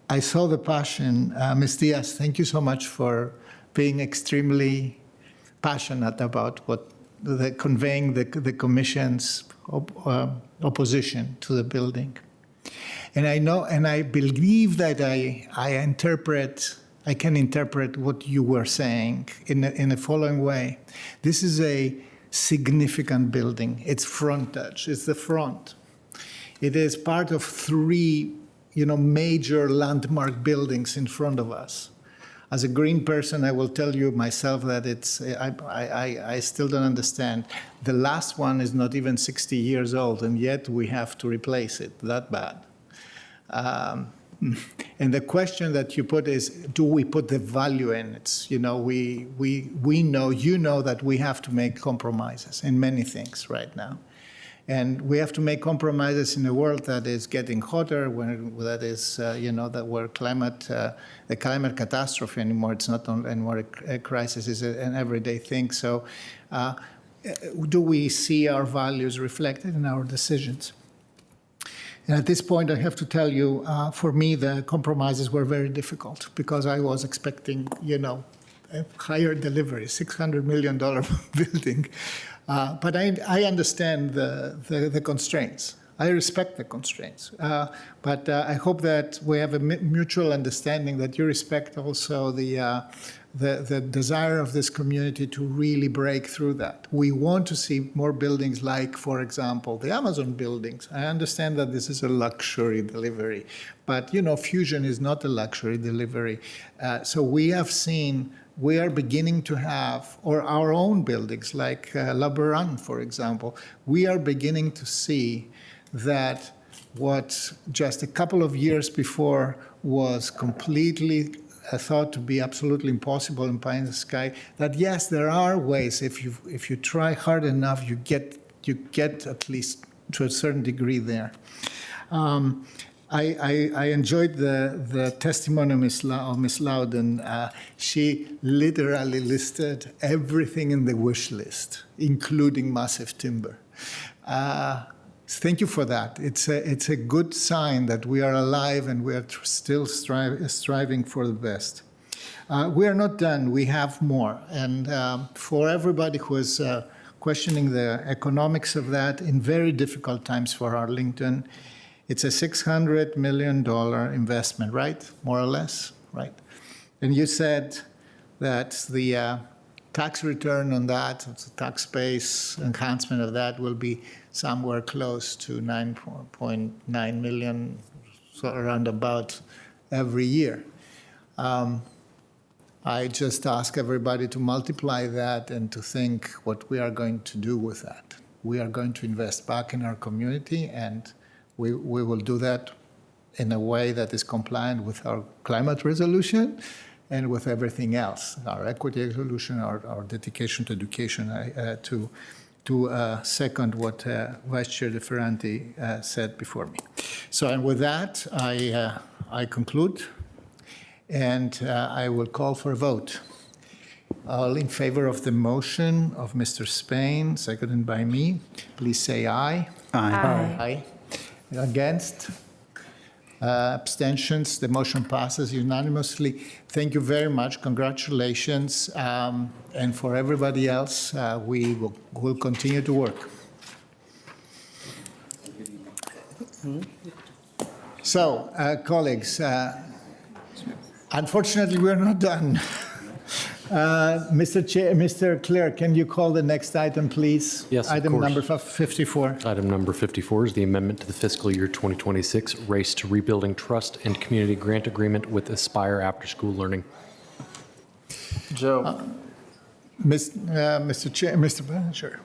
[SPEAKER 20] I saw the passion. Ms. Diaz, thank you so much for being extremely passionate about conveying the Commission's opposition to the building. And I know, and I believe that I can interpret what you were saying in the following way. This is a significant building. It's frontage, it's the front. It is part of three, major landmark buildings in front of us. As a green person, I will tell you myself that I still don't understand. The last one is not even 60 years old, and yet we have to replace it that bad. And the question that you put is, do we put the value in it? We know that we have to make compromises in many things right now. And we have to make compromises in a world that is getting hotter, where the climate catastrophe anymore. It's not anymore a crisis; it's an everyday thing. So, do we see our values reflected in our decisions? And at this point, I have to tell you, for me, the compromises were very difficult because I was expecting, a higher delivery, $600 million building. But I understand the constraints. I respect the constraints. But I hope that we have a mutual understanding that you respect also the desire of this community to really break through that. We want to see more buildings like, for example, the Amazon buildings. I understand that this is a luxury delivery, but Fusion is not a luxury delivery. So we are beginning to have, or our own buildings like Lebanon, for example, we are beginning to see that what just a couple of years before was completely thought to be absolutely impossible in pie in the sky, that yes, there are ways, if you try hard enough, you get at least to a certain degree there. I enjoyed the testimony of Ms. Loudon. She literally listed everything in the wish list, including massive timber. Thank you for that. It's a good sign that we are alive and we are still striving for the best. We are not done. We have more. And for everybody who is questioning the economics of that, in very difficult times for Arlington, it's a $600 million investment, right? More or less, right? And you said that the tax return on that, the tax base enhancement of that will be somewhere close to 9.9 million, so around about every year. I just ask everybody to multiply that and to think what we are going to do with that. We are going to invest back in our community, and we will do that in a way that is compliant with our climate resolution and with everything else, our equity resolution, our dedication to education, to second what Vice Chair De Ferranti said before me. So, and with that, I conclude.
[SPEAKER 2] And I will call for a vote. All in favor of the motion of Mr. Spain, seconded by me, please say aye. Aye. Against? Abstentions? The motion passes unanimously. Thank you very much. Congratulations. And for everybody else, we will continue to work. So, colleagues, unfortunately, we're not done. Mr. Clerk, can you call the next item, please?
[SPEAKER 1] Yes, of
[SPEAKER 2] Item
[SPEAKER 1] course.
[SPEAKER 2] number 54.
[SPEAKER 1] Item number 54 is the amendment to the fiscal year 2026 Race to Rebuilding Trust and Community Grant Agreement with Aspire After School Learning.
[SPEAKER 12] Joe.
[SPEAKER 2] Mr. Chair, Mr. Manager.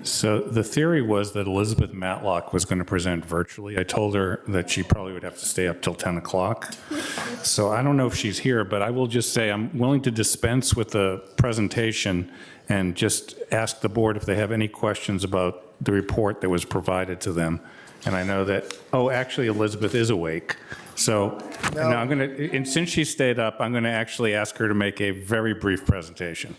[SPEAKER 7] So the theory was that Elizabeth Matlock was going to present virtually. I told her that she probably would have to stay up till 10 o'clock. So I don't know if she's here, but I will just say I'm willing to dispense with the presentation and just ask the board if they have any questions about the report that was provided to them. And I know that, oh, actually Elizabeth is awake. So now I'm going to, and since she stayed up, I'm going to actually ask her to make a very brief presentation.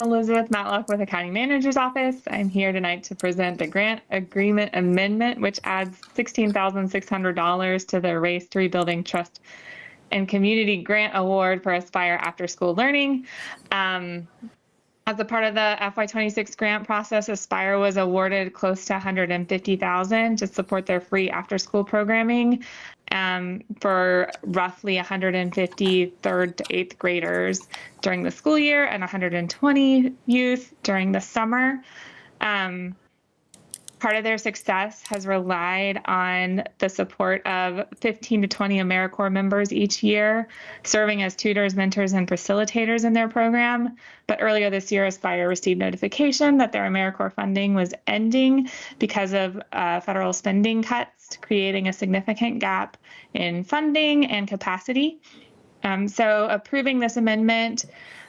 [SPEAKER 4] Elizabeth Matlock with the County Manager's Office. I'm here tonight to present the grant agreement amendment, which adds $16,600 to the Race to Rebuilding Trust and Community Grant Award for Aspire After School Learning. As a part of the FY26 grant process, Aspire was awarded close to $150,000 to support their free after-school programming for roughly 150 third to eighth graders during the school year and 120 youth during the summer. Part of their success has relied on the support of 15 to 20 AmeriCorps members each year, serving as tutors, mentors, and facilitators in their program. But earlier this year, Aspire received notification that their AmeriCorps funding was ending because of federal spending cuts, creating a significant gap in funding and capacity. So approving this amendment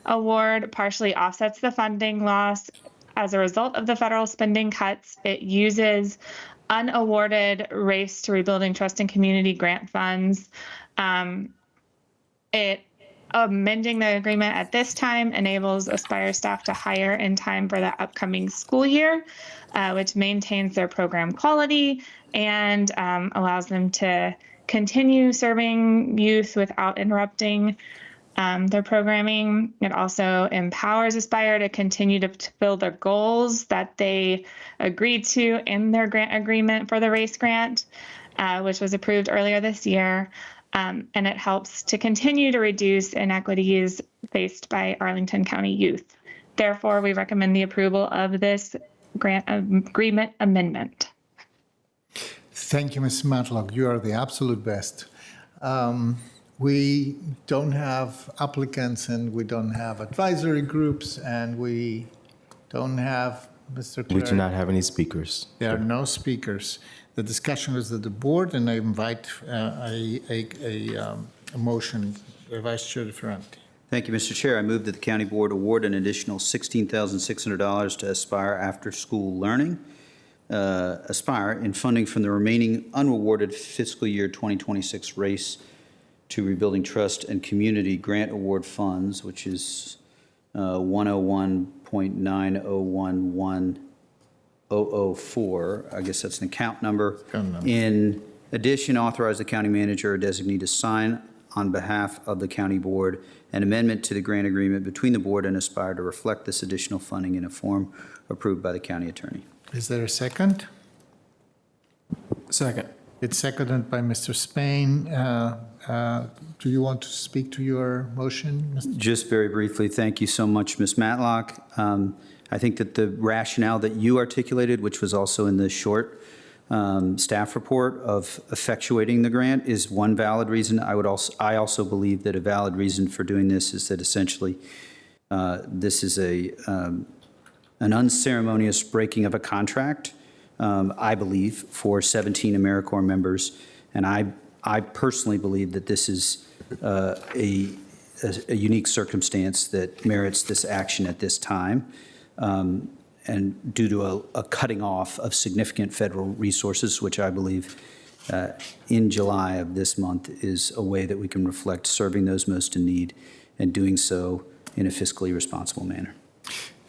[SPEAKER 4] award partially offsets the funding loss. As a result of the federal spending cuts, it uses unawarded Race to Rebuilding Trust and Community grant funds. Amending the agreement at this time enables Aspire staff to hire in time for the upcoming school year, which maintains their program quality and allows them to continue serving youth without interrupting their programming. It also empowers Aspire to continue to fulfill the goals that they agreed to in their grant agreement for the RACE grant, which was approved earlier this year. And it helps to continue to reduce inequities faced by Arlington County youth. Therefore, we recommend the approval of this grant agreement amendment.
[SPEAKER 2] Thank you, Ms. Matlock. You are the absolute best. We don't have applicants and we don't have advisory groups and we don't have, Mr. Clerk.
[SPEAKER 17] We do not have any speakers.
[SPEAKER 2] There are no speakers. The discussion is at the board and I invite a motion. Vice Chair Ferranti.
[SPEAKER 23] Thank you, Mr. Chair. I move that the county board award an additional $16,600 to Aspire After School Learning. Aspire in funding from the remaining unawarded fiscal year 2026 Race to Rebuilding Trust and Community Grant Award Funds, which is 101.9011004. I guess that's an account number. In addition, authorize the county manager or designee to sign on behalf of the county board an amendment to the grant agreement between the board and Aspire to reflect this additional funding in a form approved by the county attorney.
[SPEAKER 2] Is there a second?
[SPEAKER 12] Second.
[SPEAKER 2] It's seconded by Mr. Spain. Do you want to speak to your motion, Mr.
[SPEAKER 23] Just very briefly, thank you so much, Ms. Matlock. I think that the rationale that you articulated, which was also in the short staff report of effectuating the grant, is one valid reason. I also believe that a valid reason for doing this is that essentially this is an unceremonious breaking of a contract, I believe, for 17 AmeriCorps members. And I personally believe that this is a unique circumstance that merits this action at this time. And due to a cutting off of significant federal resources, which I believe in July of this month is a way that we can reflect serving those most in need and doing so in a fiscally responsible manner.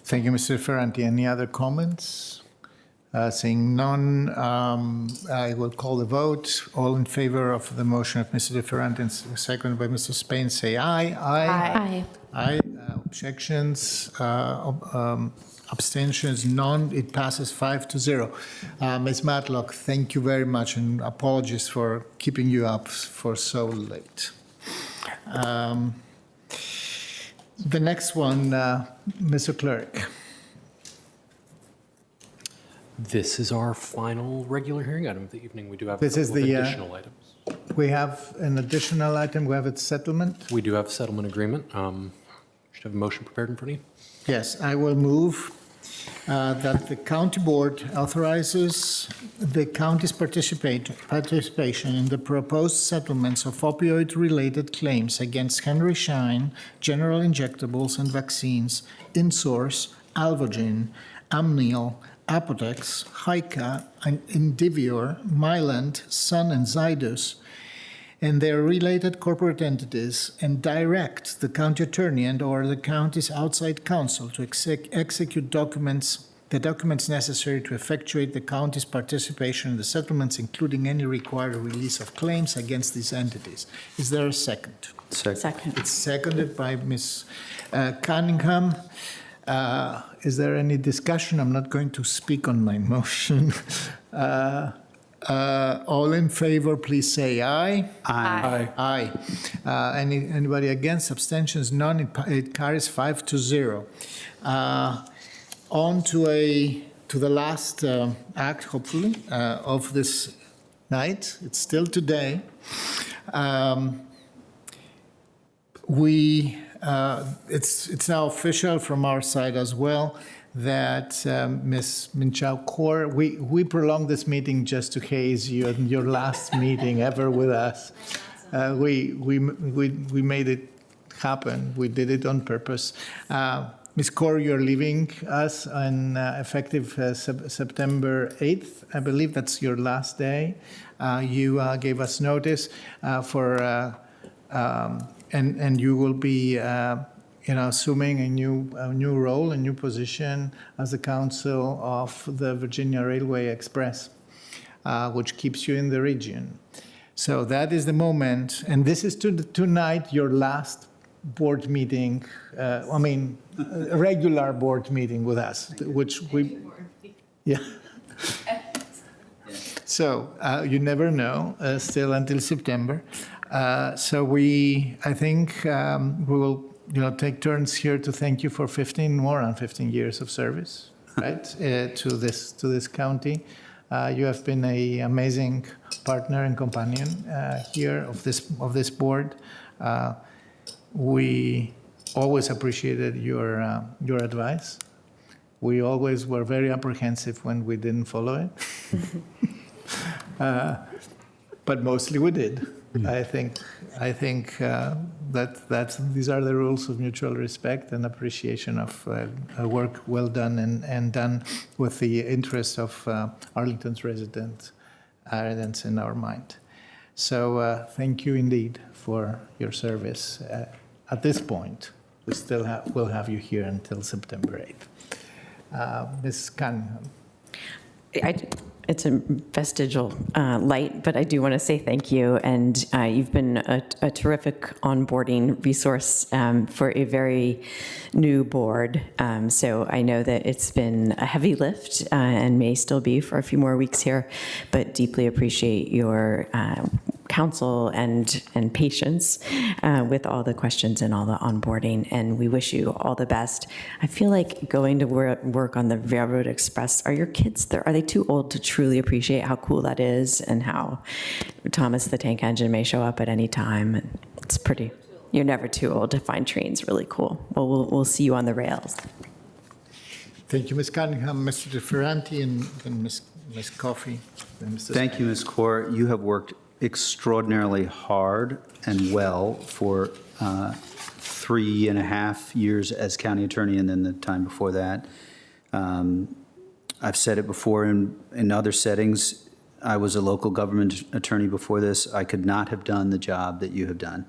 [SPEAKER 2] Thank you, Mr. Ferranti. Any other comments? Seeing none, I will call the vote. All in favor of the motion of Mr. Ferranti and seconded by Mr. Spain, say aye.
[SPEAKER 5] Aye.
[SPEAKER 2] Aye. Objections? Abstentions? None. It passes 5-0. Ms. Matlock, thank you very much, and apologies for keeping you up for so late. The next one, Mr. Clerk.
[SPEAKER 1] This is our final regular hearing item of the evening. We do have a
[SPEAKER 2] This is
[SPEAKER 1] couple of
[SPEAKER 2] the,
[SPEAKER 1] additional items.
[SPEAKER 2] We have an additional item. We have a settlement.
[SPEAKER 1] We do have a settlement agreement. Should have a motion prepared in front of you.
[SPEAKER 2] Yes, I will move that the county board authorizes the county's participation in the proposed settlements of opioid-related claims against Henry Schein, General Injectables and Vaccines, Insource, Alvogen, Amneal, Apotex, Hyca, and Indivior, Mylan, Sun, and Zydus, and their related corporate entities, and direct the county attorney and/or the county's outside counsel to execute the documents necessary to effectuate the county's participation in the settlements, including any required release of claims against these entities. Is there a second?
[SPEAKER 11] Second.
[SPEAKER 2] It's seconded by Ms. Cunningham. Is there any discussion? I'm not going to speak on my motion. All in favor, please say aye.
[SPEAKER 23] Aye.
[SPEAKER 2] Aye. Anybody against? Abstentions? None. It carries 5-0. On to the last act, hopefully, of this night. It's still today. It's now official from our side as well that Ms. Minchao Kaur, we prolonged this meeting just to haze you in your last meeting ever with us. We made it happen. We did it on purpose. Ms. Kaur, you're leaving us on effective September 8th. I believe that's your last day. You gave us notice and you will be assuming a new role, a new position as the counsel of the Virginia Railway Express, which keeps you in the region. So that is the moment, and this is tonight your last board meeting, a regular board meeting with us, which we, yeah. So you never know, still until September. So I think we will, take turns here to thank you for more than 15 years of service, right, to this county. You have been an amazing partner and companion here of this board. We always appreciated your advice. We always were very apprehensive when we didn't follow it, but mostly we did. I think that these are the rules of mutual respect and appreciation of work well done and done with the interest of Arlington's residents in our mind. So thank you indeed for your service. At this point, we still will have you here until September 8th. Ms. Cunningham.
[SPEAKER 11] It's a vestigial light, but I do want to say thank you. And you've been a terrific onboarding resource for a very new board. So I know that it's been a heavy lift and may still be for a few more weeks here, but deeply appreciate your counsel and patience with all the questions and all the onboarding. And we wish you all the best. I feel like going to work on the Railroad Express, are your kids there? Are they too old to truly appreciate how cool that is and how Thomas the Tank Engine may show up at any time? And it's pretty, you're never too old to find trains really cool. Well, we'll see you on the rails.
[SPEAKER 2] Thank you, Ms. Cunningham, Mr. Ferranti, and Ms. Coffey.
[SPEAKER 23] Thank you, Ms. Kaur. You have worked extraordinarily hard and well for 3.5 years as county attorney and then the time before that. I've said it before in other settings, I was a local government attorney before this. I could not have done the job that you have done.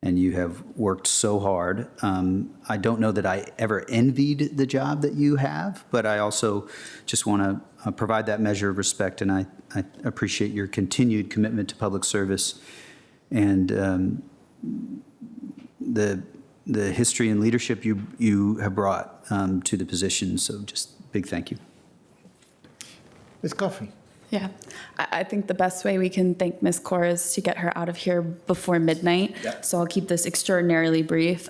[SPEAKER 23] And you have worked so hard. I don't know that I ever envied the job that you have, but I also just want to provide that measure of respect, and I appreciate your continued commitment to public service and the history and leadership you have brought to the position. So just big thank you.
[SPEAKER 2] Ms. Coffey.
[SPEAKER 15] Yeah, I think the best way we can thank Ms. Kaur is to get her out of here before midnight.
[SPEAKER 23] Yep.
[SPEAKER 15] So I'll keep this extraordinarily brief.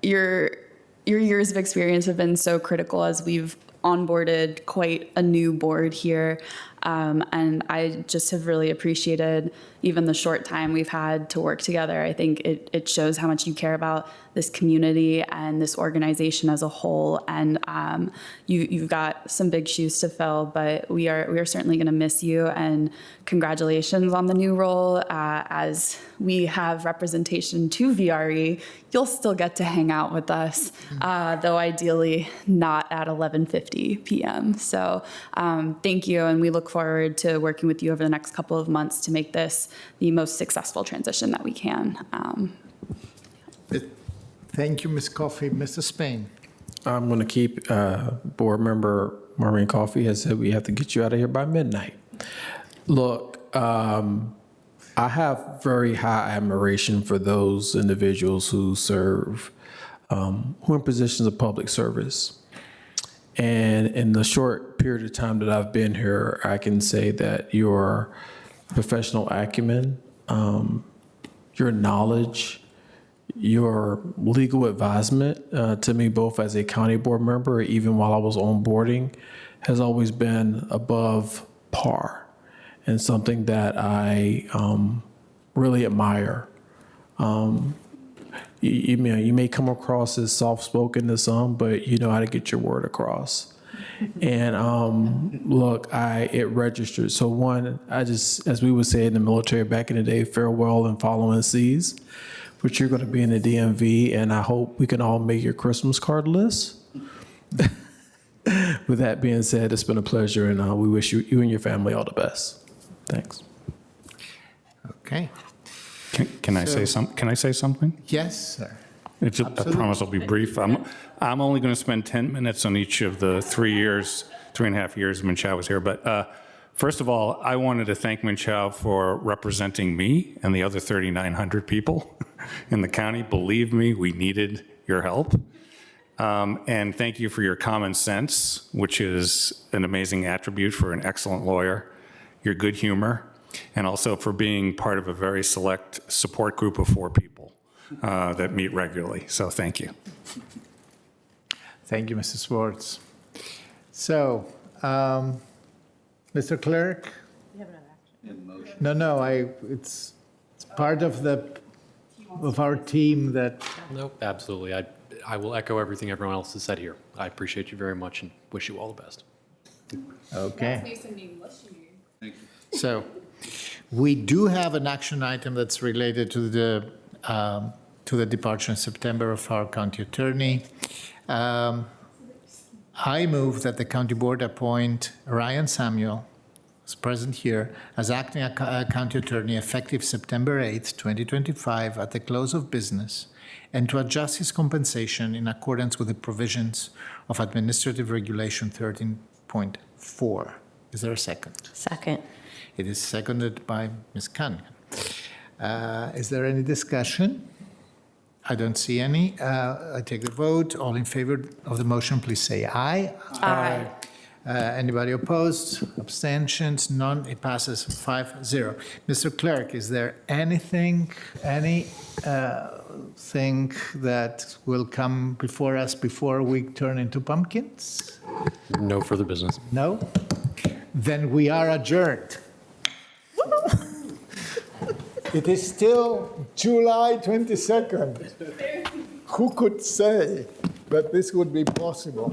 [SPEAKER 15] Your years of experience have been so critical as we've onboarded quite a new board here. And I just have really appreciated even the short time we've had to work together. I think it shows how much you care about this community and this organization as a whole. And you've got some big shoes to fill, but we are certainly going to miss you. And congratulations on the new role. As we have representation to VRE, you'll still get to hang out with us, though ideally not at 11:50 p.m. So thank you, and we look forward to working with you over the next couple of months to make this the most successful transition that we can.
[SPEAKER 2] Thank you, Ms. Coffey. Mr. Spain.
[SPEAKER 12] I'm going to keep, Board Member Maureen Coffey has said we have to get you out of here by midnight. Look, I have very high admiration for those individuals who serve, who are in positions of public service. And in the short period of time that I've been here, I can say that your professional acumen, your knowledge, your legal advisement to me, both as a county board member, even while I was onboarding, has always been above par and something that I really admire. You may come across as soft-spoken to some, but you know how to get your word across. And look, it registered. So one, as we would say in the military back in the day, farewell and following seas. But you're going to be in the DMV, and I hope we can all make your Christmas card list. With that being said, it's been a pleasure, and we wish you and your family all the best. Thanks.
[SPEAKER 2] Okay.
[SPEAKER 7] Can I say something? Can I say something?
[SPEAKER 2] Yes, sir.
[SPEAKER 7] I promise I'll be brief. I'm only going to spend 10 minutes on each of the 3.5 years Min-Chao was here. But first of all, I wanted to thank Min-Chao for representing me and the other 3,900 people in the county. Believe me, we needed your help. And thank you for your common sense, which is an amazing attribute for an excellent lawyer, your good humor, and also for being part of a very select support group of 4 people that meet regularly. So thank you.
[SPEAKER 2] Thank you, Mr. Swartz. So, Mr. Clerk? You have another action. No, it's part of our team that.
[SPEAKER 1] Nope, absolutely. I will echo everything everyone else has said here. I appreciate you very much and wish you all the best.
[SPEAKER 2] Okay. So, we do have an action item that's related to the departure in September of our county attorney. I move that the county board appoint Ryan Samuel, who's present here, as acting county attorney effective September 8th, 2025, at the close of business, and to adjust his compensation in accordance with the provisions of Administrative Regulation 13.4. Is there a second?
[SPEAKER 11] Second.
[SPEAKER 2] It is seconded by Ms. Cunningham. Is there any discussion? I don't see any. I take the vote. All in favor of the motion, please say aye.
[SPEAKER 11] Aye.
[SPEAKER 2] Anybody opposed? Abstentions? None. It passes 5-0. Mr. Clerk, is there anything that will come before us before we turn into pumpkins?
[SPEAKER 1] No further business.
[SPEAKER 2] No? Then we are adjourned. It is still July 22nd. Who could say that this would be possible?